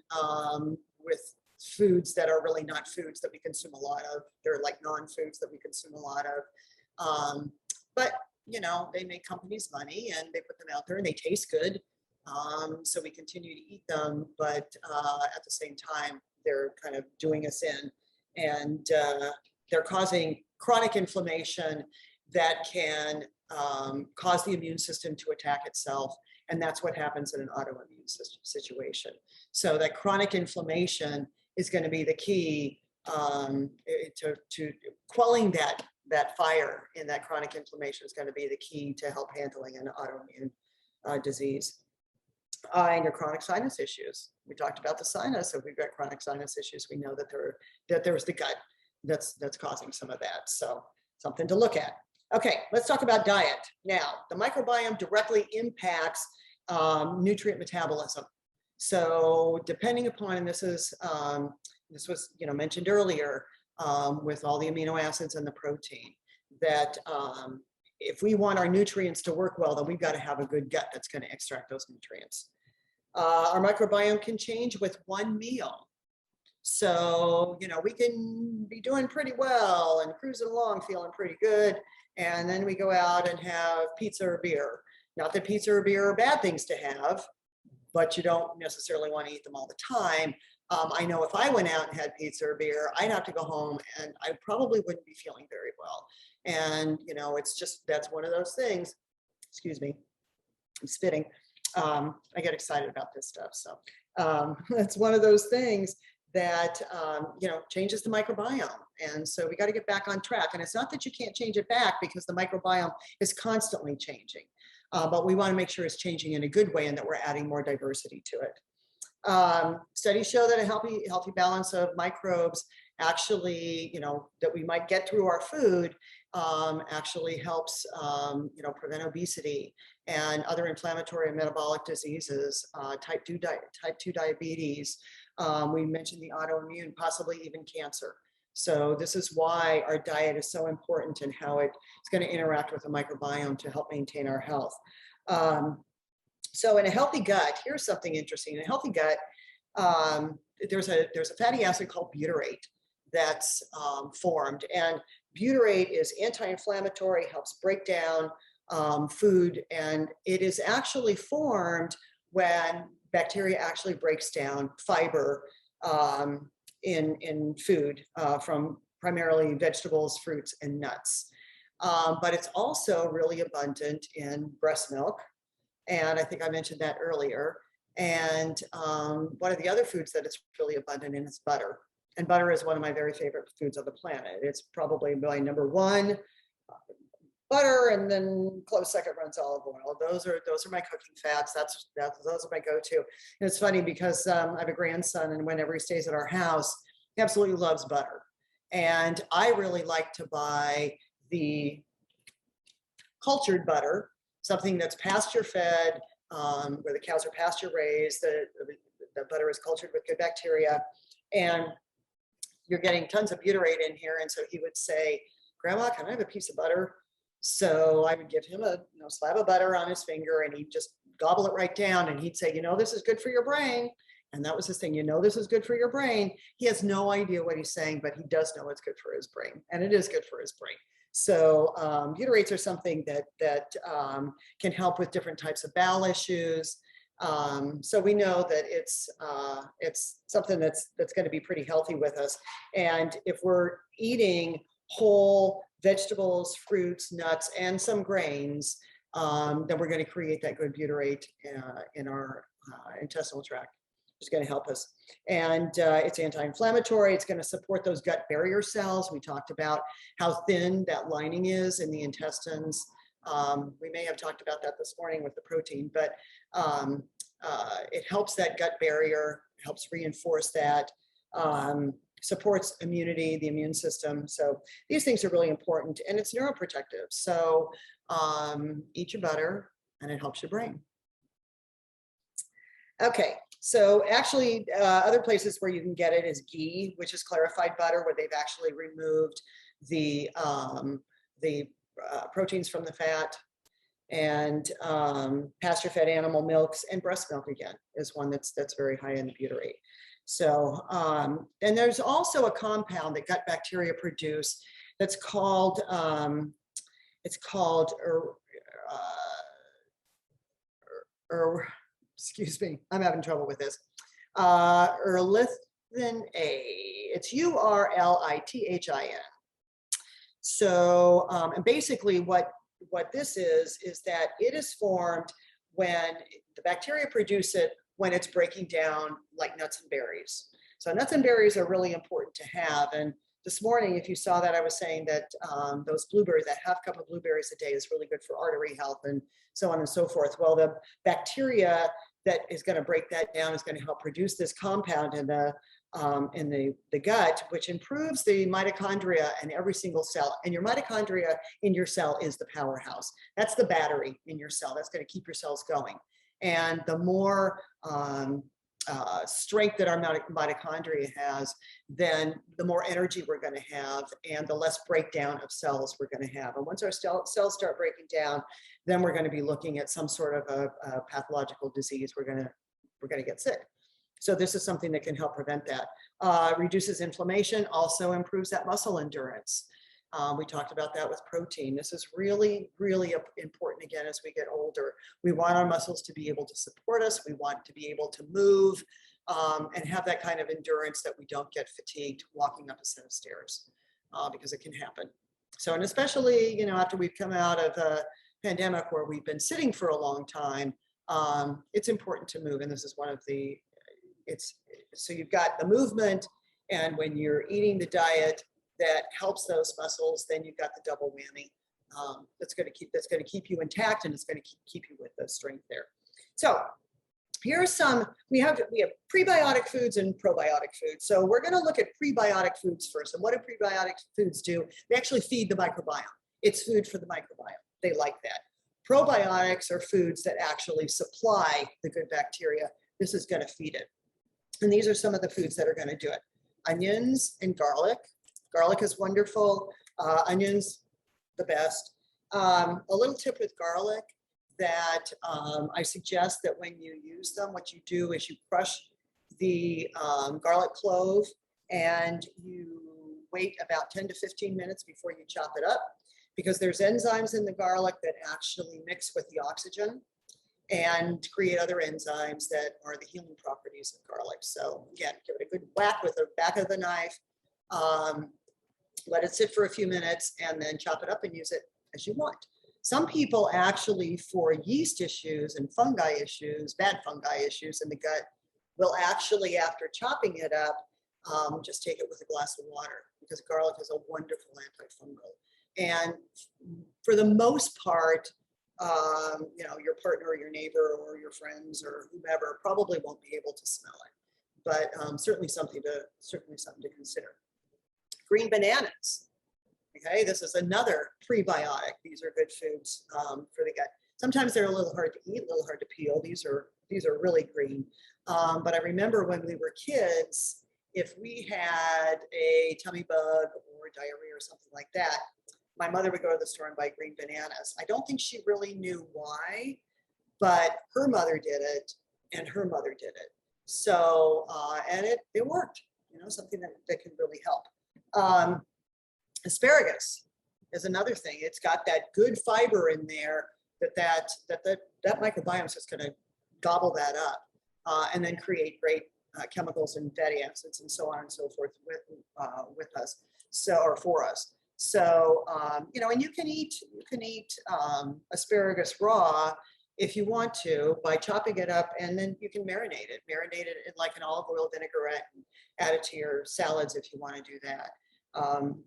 with foods that are really not foods that we consume a lot of. They're like non-foods that we consume a lot of. But, they make companies money and they put them out there and they taste good. So we continue to eat them, but at the same time, they're kind of doing us in, and they're causing chronic inflammation that can cause the immune system to attack itself. And that's what happens in an autoimmune situation. So that chronic inflammation is going to be the key to quelling that fire in that chronic inflammation is going to be the key to help handling an autoimmune disease. And your chronic sinus issues. We talked about the sinus. So if we've got chronic sinus issues, we know that there's the gut that's causing some of that. So something to look at. Okay, let's talk about diet. Now, the microbiome directly impacts nutrient metabolism. So depending upon, and this was mentioned earlier with all the amino acids and the protein, that if we want our nutrients to work well, then we've got to have a good gut that's going to extract those nutrients. Our microbiome can change with one meal. So, we can be doing pretty well and cruising along, feeling pretty good. And then we go out and have pizza or beer. Not that pizza or beer are bad things to have, but you don't necessarily want to eat them all the time. I know if I went out and had pizza or beer, I'd have to go home and I probably wouldn't be feeling very well. And, that's one of those things. Excuse me, I'm spitting. I get excited about this stuff. So that's one of those things that, changes the microbiome. And so we got to get back on track. And it's not that you can't change it back, because the microbiome is constantly changing. But we want to make sure it's changing in a good way and that we're adding more diversity to it. Studies show that a healthy balance of microbes actually, that we might get through our food actually helps, prevent obesity and other inflammatory and metabolic diseases, type 2 diabetes. We mentioned the autoimmune, possibly even cancer. So this is why our diet is so important and how it's going to interact with the microbiome to help maintain our health. So in a healthy gut, here's something interesting. In a healthy gut, there's a fatty acid called butyrate that's formed. And butyrate is anti-inflammatory, helps break down food, and it is actually formed when bacteria actually breaks down fiber in food from primarily vegetables, fruits, and nuts. But it's also really abundant in breast milk. And I think I mentioned that earlier. And one of the other foods that it's really abundant in is butter. And butter is one of my very favorite foods on the planet. It's probably my number one. Butter, and then close second runs olive oil. Those are my cooking fats. Those are my go-to. And it's funny because I have a grandson, and whenever he stays at our house, he absolutely loves butter. And I really like to buy the cultured butter, something that's pasture-fed, where the cows are pasture-raised. The butter is cultured with good bacteria, and you're getting tons of butyrate in here. And so he would say, "Grandma, can I have a piece of butter?" So I would give him a slab of butter on his finger, and he'd just gobble it right down. And he'd say, "This is good for your brain." And that was his thing. This is good for your brain. He has no idea what he's saying, but he does know it's good for his brain, and it is good for his brain. So butyrates are something that can help with different types of bowel issues. So we know that it's something that's going to be pretty healthy with us. And if we're eating whole vegetables, fruits, nuts, and some grains, then we're going to create that good butyrate in our intestinal tract. It's going to help us. And it's anti-inflammatory. It's going to support those gut barrier cells. We talked about how thin that lining is in the intestines. We may have talked about that this morning with the protein, but it helps that gut barrier, helps reinforce that, supports immunity, the immune system. So these things are really important, and it's neuroprotective. So eat your butter, and it helps your brain. Okay, so actually other places where you can get it is ghee, which is clarified butter, where they've actually removed the proteins from the fat. And pasture-fed animal milks, and breast milk again is one that's very high in butyrate. So, and there's also a compound that gut bacteria produce that's called, excuse me, I'm having trouble with this. Urlithin A. It's URLITHIN. So, and basically what this is that it is formed when the bacteria produce it when it's breaking down like nuts and berries. So nuts and berries are really important to have. And this morning, if you saw that, I was saying that those blueberries, that half cup of blueberries a day is really good for artery health and so on and so forth. Well, the bacteria that is going to break that down is going to help produce this compound in the gut, which improves the mitochondria in every single cell. And your mitochondria in your cell is the powerhouse. That's the battery in your cell. That's going to keep your cells going. And the more strength that our mitochondria has, then the more energy we're going to have, and the less breakdown of cells we're going to have. And once our cells start breaking down, then we're going to be looking at some sort of a pathological disease. We're going to get sick. So this is something that can help prevent that. Reduces inflammation, also improves that muscle endurance. We talked about that with protein. This is really, really important again as we get older. We want our muscles to be able to support us. We want to be able to move and have that kind of endurance that we don't get fatigued walking up a set of stairs because it can happen. So, and especially, after we've come out of a pandemic where we've been sitting for a long time, it's important to move. And this is one of the, so you've got the movement, and when you're eating the diet that helps those muscles, then you've got the double whammy. That's going to keep you intact, and it's going to keep you with the strength there. So here are some, we have prebiotic foods and probiotic foods. So we're going to look at prebiotic foods first. And what do prebiotic foods do? They actually feed the microbiome. It's food for the microbiome. They like that. Probiotics are foods that actually supply the good bacteria. This is going to feed it. And these are some of the foods that are going to do it. Onions and garlic. Garlic is wonderful. Onions, the best. A little tip with garlic that I suggest that when you use them, what you do is you crush the garlic clove, and you wait about 10 to 15 minutes before you chop it up, because there's enzymes in the garlic that actually mix with the oxygen and create other enzymes that are the healing properties of garlic. So again, give it a good whack with the back of the knife. Let it sit for a few minutes, and then chop it up and use it as you want. Some people actually, for yeast issues and fungi issues, bad fungi issues in the gut, will actually, after chopping it up, just take it with a glass of water, because garlic is a wonderful antifungal. And for the most part, you know, your partner or your neighbor or your friends or whomever probably won't be able to smell it, but certainly something to consider. Green bananas. Okay, this is another prebiotic. These are good foods for the gut. Sometimes they're a little hard to eat, a little hard to peel. These are really green. But I remember when we were kids, if we had a tummy bug or diarrhea or something like that, my mother would go to the store and buy green bananas. I don't think she really knew why, but her mother did it and her mother did it. So, and it worked, you know, something that can really help. Asparagus is another thing. It's got that good fiber in there that microbiome is just going to gobble that up and then create great chemicals and fatty acids and so on and so forth with us, so, or for us. So, you know, and you can eat asparagus raw if you want to by chopping it up, and then you can marinate it in like an olive oil vinaigrette and add it to your salads if you want to do that.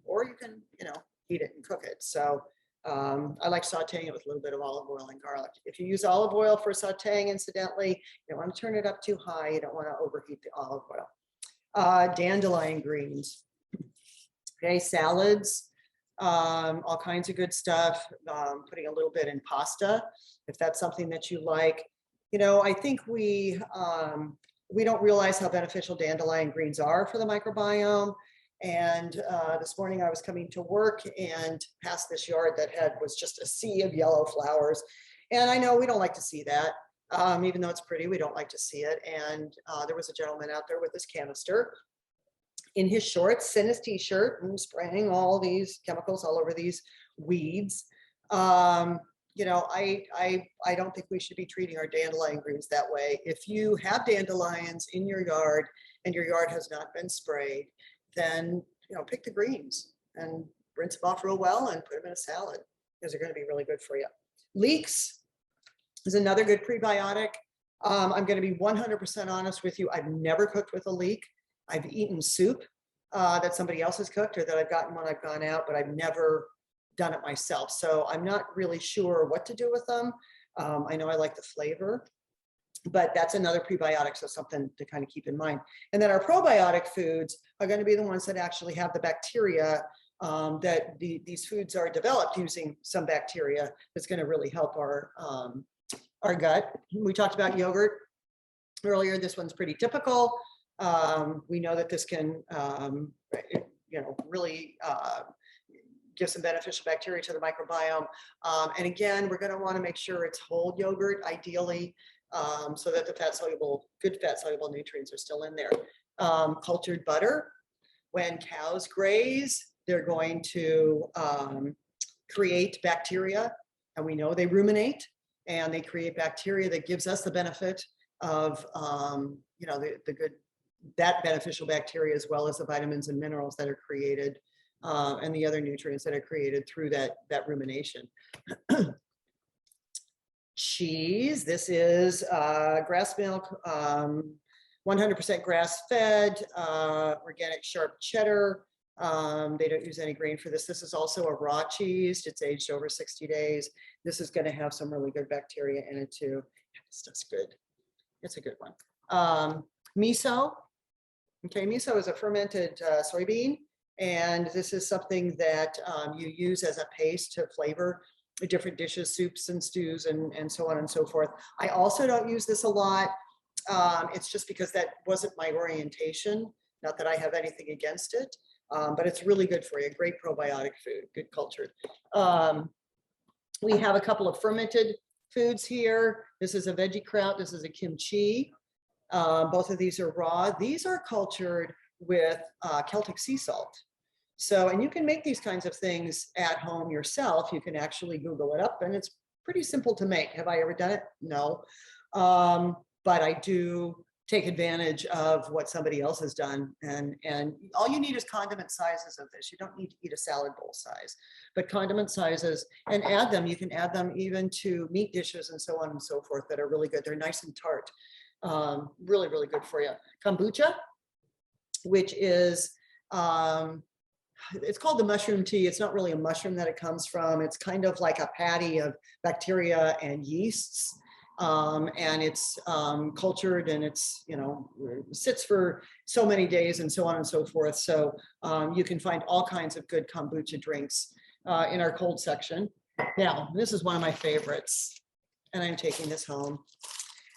Or you can, you know, eat it and cook it. So I like sauteing it with a little bit of olive oil and garlic. If you use olive oil for sauteing, incidentally, you don't want to turn it up too high. You don't want to overheat the olive oil. Dandelion greens. Okay, salads, all kinds of good stuff. Putting a little bit in pasta, if that's something that you like. You know, I think we don't realize how beneficial dandelion greens are for the microbiome. And this morning I was coming to work and past this yard that was just a sea of yellow flowers. And I know we don't like to see that. Even though it's pretty, we don't like to see it. And there was a gentleman out there with this canister in his shorts and his t-shirt and spraying all these chemicals all over these weeds. You know, I don't think we should be treating our dandelion greens that way. If you have dandelions in your yard and your yard has not been sprayed, then, you know, pick the greens and rinse them off real well and put them in a salad, because they're going to be really good for you. Leeks is another good prebiotic. I'm going to be 100% honest with you. I've never cooked with a leek. I've eaten soup that somebody else has cooked or that I've gotten when I've gone out, but I've never done it myself. So I'm not really sure what to do with them. I know I like the flavor, but that's another prebiotic, so something to kind of keep in mind. And then our probiotic foods are going to be the ones that actually have the bacteria that these foods are developed using some bacteria that's going to really help our gut. We talked about yogurt earlier. This one's pretty typical. We know that this can, you know, really give some beneficial bacteria to the microbiome. And again, we're going to want to make sure it's whole yogurt, ideally, so that the good fat soluble nutrients are still in there. Cultured butter. When cows graze, they're going to create bacteria, and we know they ruminate, and they create bacteria that gives us the benefit of, you know, that beneficial bacteria, as well as the vitamins and minerals that are created, and the other nutrients that are created through that rumination. Cheese. This is grass milk, 100% grass-fed, organic sharp cheddar. They don't use any grain for this. This is also a raw cheese. It's aged over 60 days. This is going to have some really good bacteria in it too. This stuff's good. It's a good one. Miso. Okay, miso is a fermented soybean, and this is something that you use as a paste to flavor different dishes, soups and stews, and so on and so forth. I also don't use this a lot. It's just because that wasn't my orientation. Not that I have anything against it, but it's really good for you. Great probiotic food, good cultured. We have a couple of fermented foods here. This is a veggie kraut. This is a kimchi. Both of these are raw. These are cultured with Celtic sea salt. So, and you can make these kinds of things at home yourself. You can actually Google it up, and it's pretty simple to make. Have I ever done it? No. But I do take advantage of what somebody else has done. And all you need is condiment sizes of this. You don't need to eat a salad bowl size, but condiment sizes, and add them. You can add them even to meat dishes and so on and so forth that are really good. They're nice and tart. Really, really good for you. Kombucha. which is, it's called the mushroom tea. It's not really a mushroom that it comes from. It's kind of like a patty of bacteria and yeasts. And it's cultured, and it's, you know, sits for so many days and so on and so forth. So you can find all kinds of good kombucha drinks in our cold section. Now, this is one of my favorites, and I'm taking this home.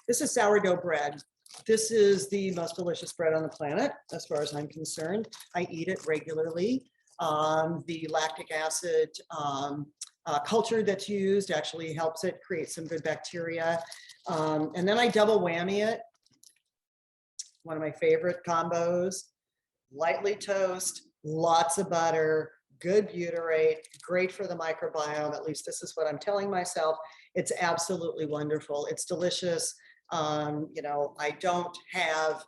This is sourdough bread. This is the most delicious bread on the planet, as far as I'm concerned. I eat it regularly. The lactic acid culture that's used actually helps it create some good bacteria. And then I double whammy it. One of my favorite combos: lightly toast, lots of butter, good butyrate, great for the microbiome. At least this is what I'm telling myself. It's absolutely wonderful. It's delicious. You know, I don't have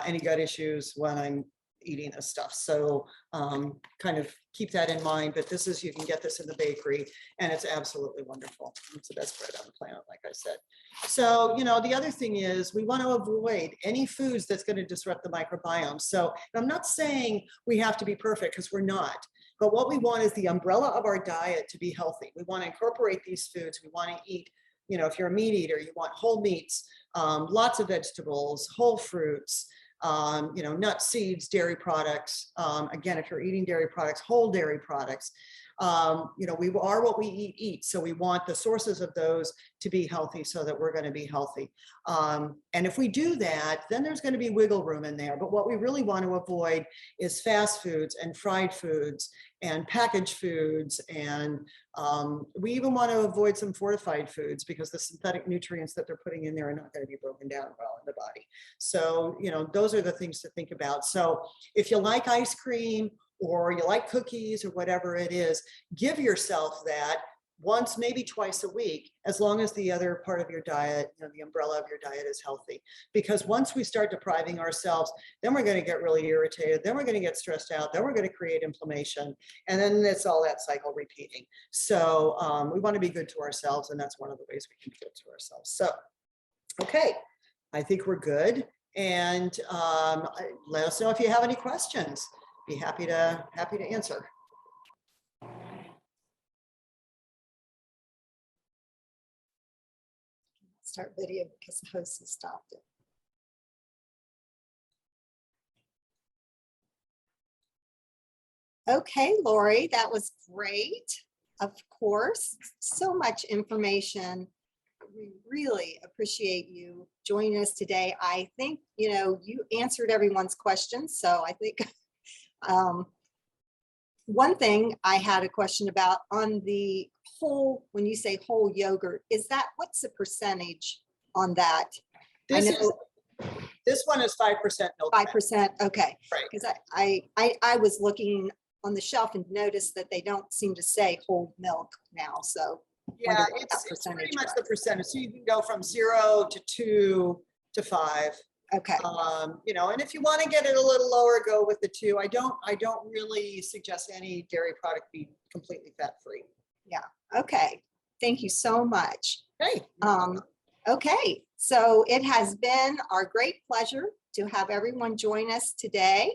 any gut issues when I'm eating this stuff. So kind of keep that in mind. But this is, you can get this in the bakery, and it's absolutely wonderful. It's the best bread on the planet, like I said. So, you know, the other thing is we want to avoid any foods that's going to disrupt the microbiome. So I'm not saying we have to be perfect, because we're not. But what we want is the umbrella of our diet to be healthy. We want to incorporate these foods. We want to eat, you know, if you're a meat eater, you want whole meats, lots of vegetables, whole fruits, you know, nuts, seeds, dairy products. Again, if you're eating dairy products, whole dairy products. You know, we are what we eat. So we want the sources of those to be healthy, so that we're going to be healthy. And if we do that, then there's going to be wiggle room in there. But what we really want to avoid is fast foods and fried foods and packaged foods. And we even want to avoid some fortified foods, because the synthetic nutrients that they're putting in there are not going to be broken down well in the body. So, you know, those are the things to think about. So if you like ice cream, or you like cookies, or whatever it is, give yourself that once, maybe twice a week, as long as the other part of your diet, you know, the umbrella of your diet is healthy. Because once we start depriving ourselves, then we're going to get really irritated, then we're going to get stressed out, then we're going to create inflammation, and then it's all that cycle repeating. So we want to be good to ourselves, and that's one of the ways we can be good to ourselves. So, okay, I think we're good. And let us know if you have any questions. Be happy to answer. Start video because the host has stopped it. Okay, Lori, that was great. Of course, so much information. We really appreciate you joining us today. I think, you know, you answered everyone's questions. So I think one thing I had a question about on the whole, when you say whole yogurt, is that, what's the percentage on that? This one is 5% milk. 5%, okay. Right. Because I was looking on the shelf and noticed that they don't seem to say whole milk now. So yeah, it's pretty much the percentage. So you can go from 0 to 2 to 5. Okay. You know, and if you want to get it a little lower, go with the 2. I don't really suggest any dairy product be completely fat-free. Yeah. Okay. Thank you so much. Hey. Okay. So it has been our great pleasure to have everyone join us today.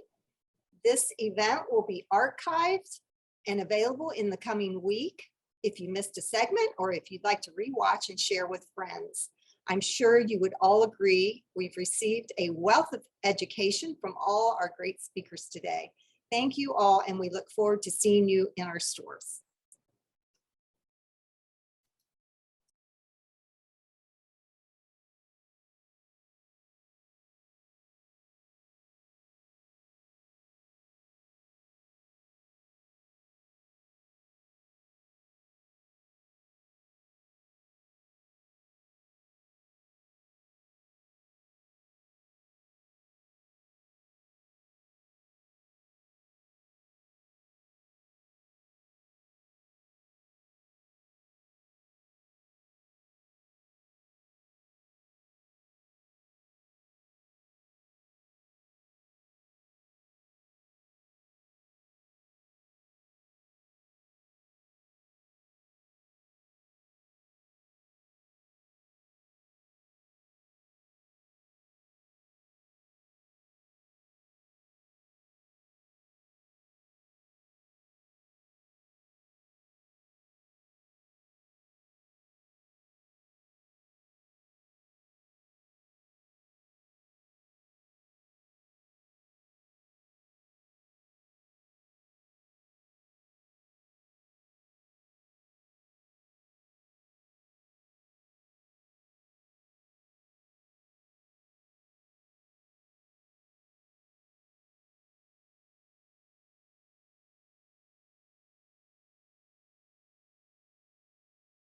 This event will be archived and available in the coming week if you missed a segment, or if you'd like to rewatch and share with friends. I'm sure you would all agree we've received a wealth of education from all our great speakers today. Thank you all, and we look forward to seeing you in our stores.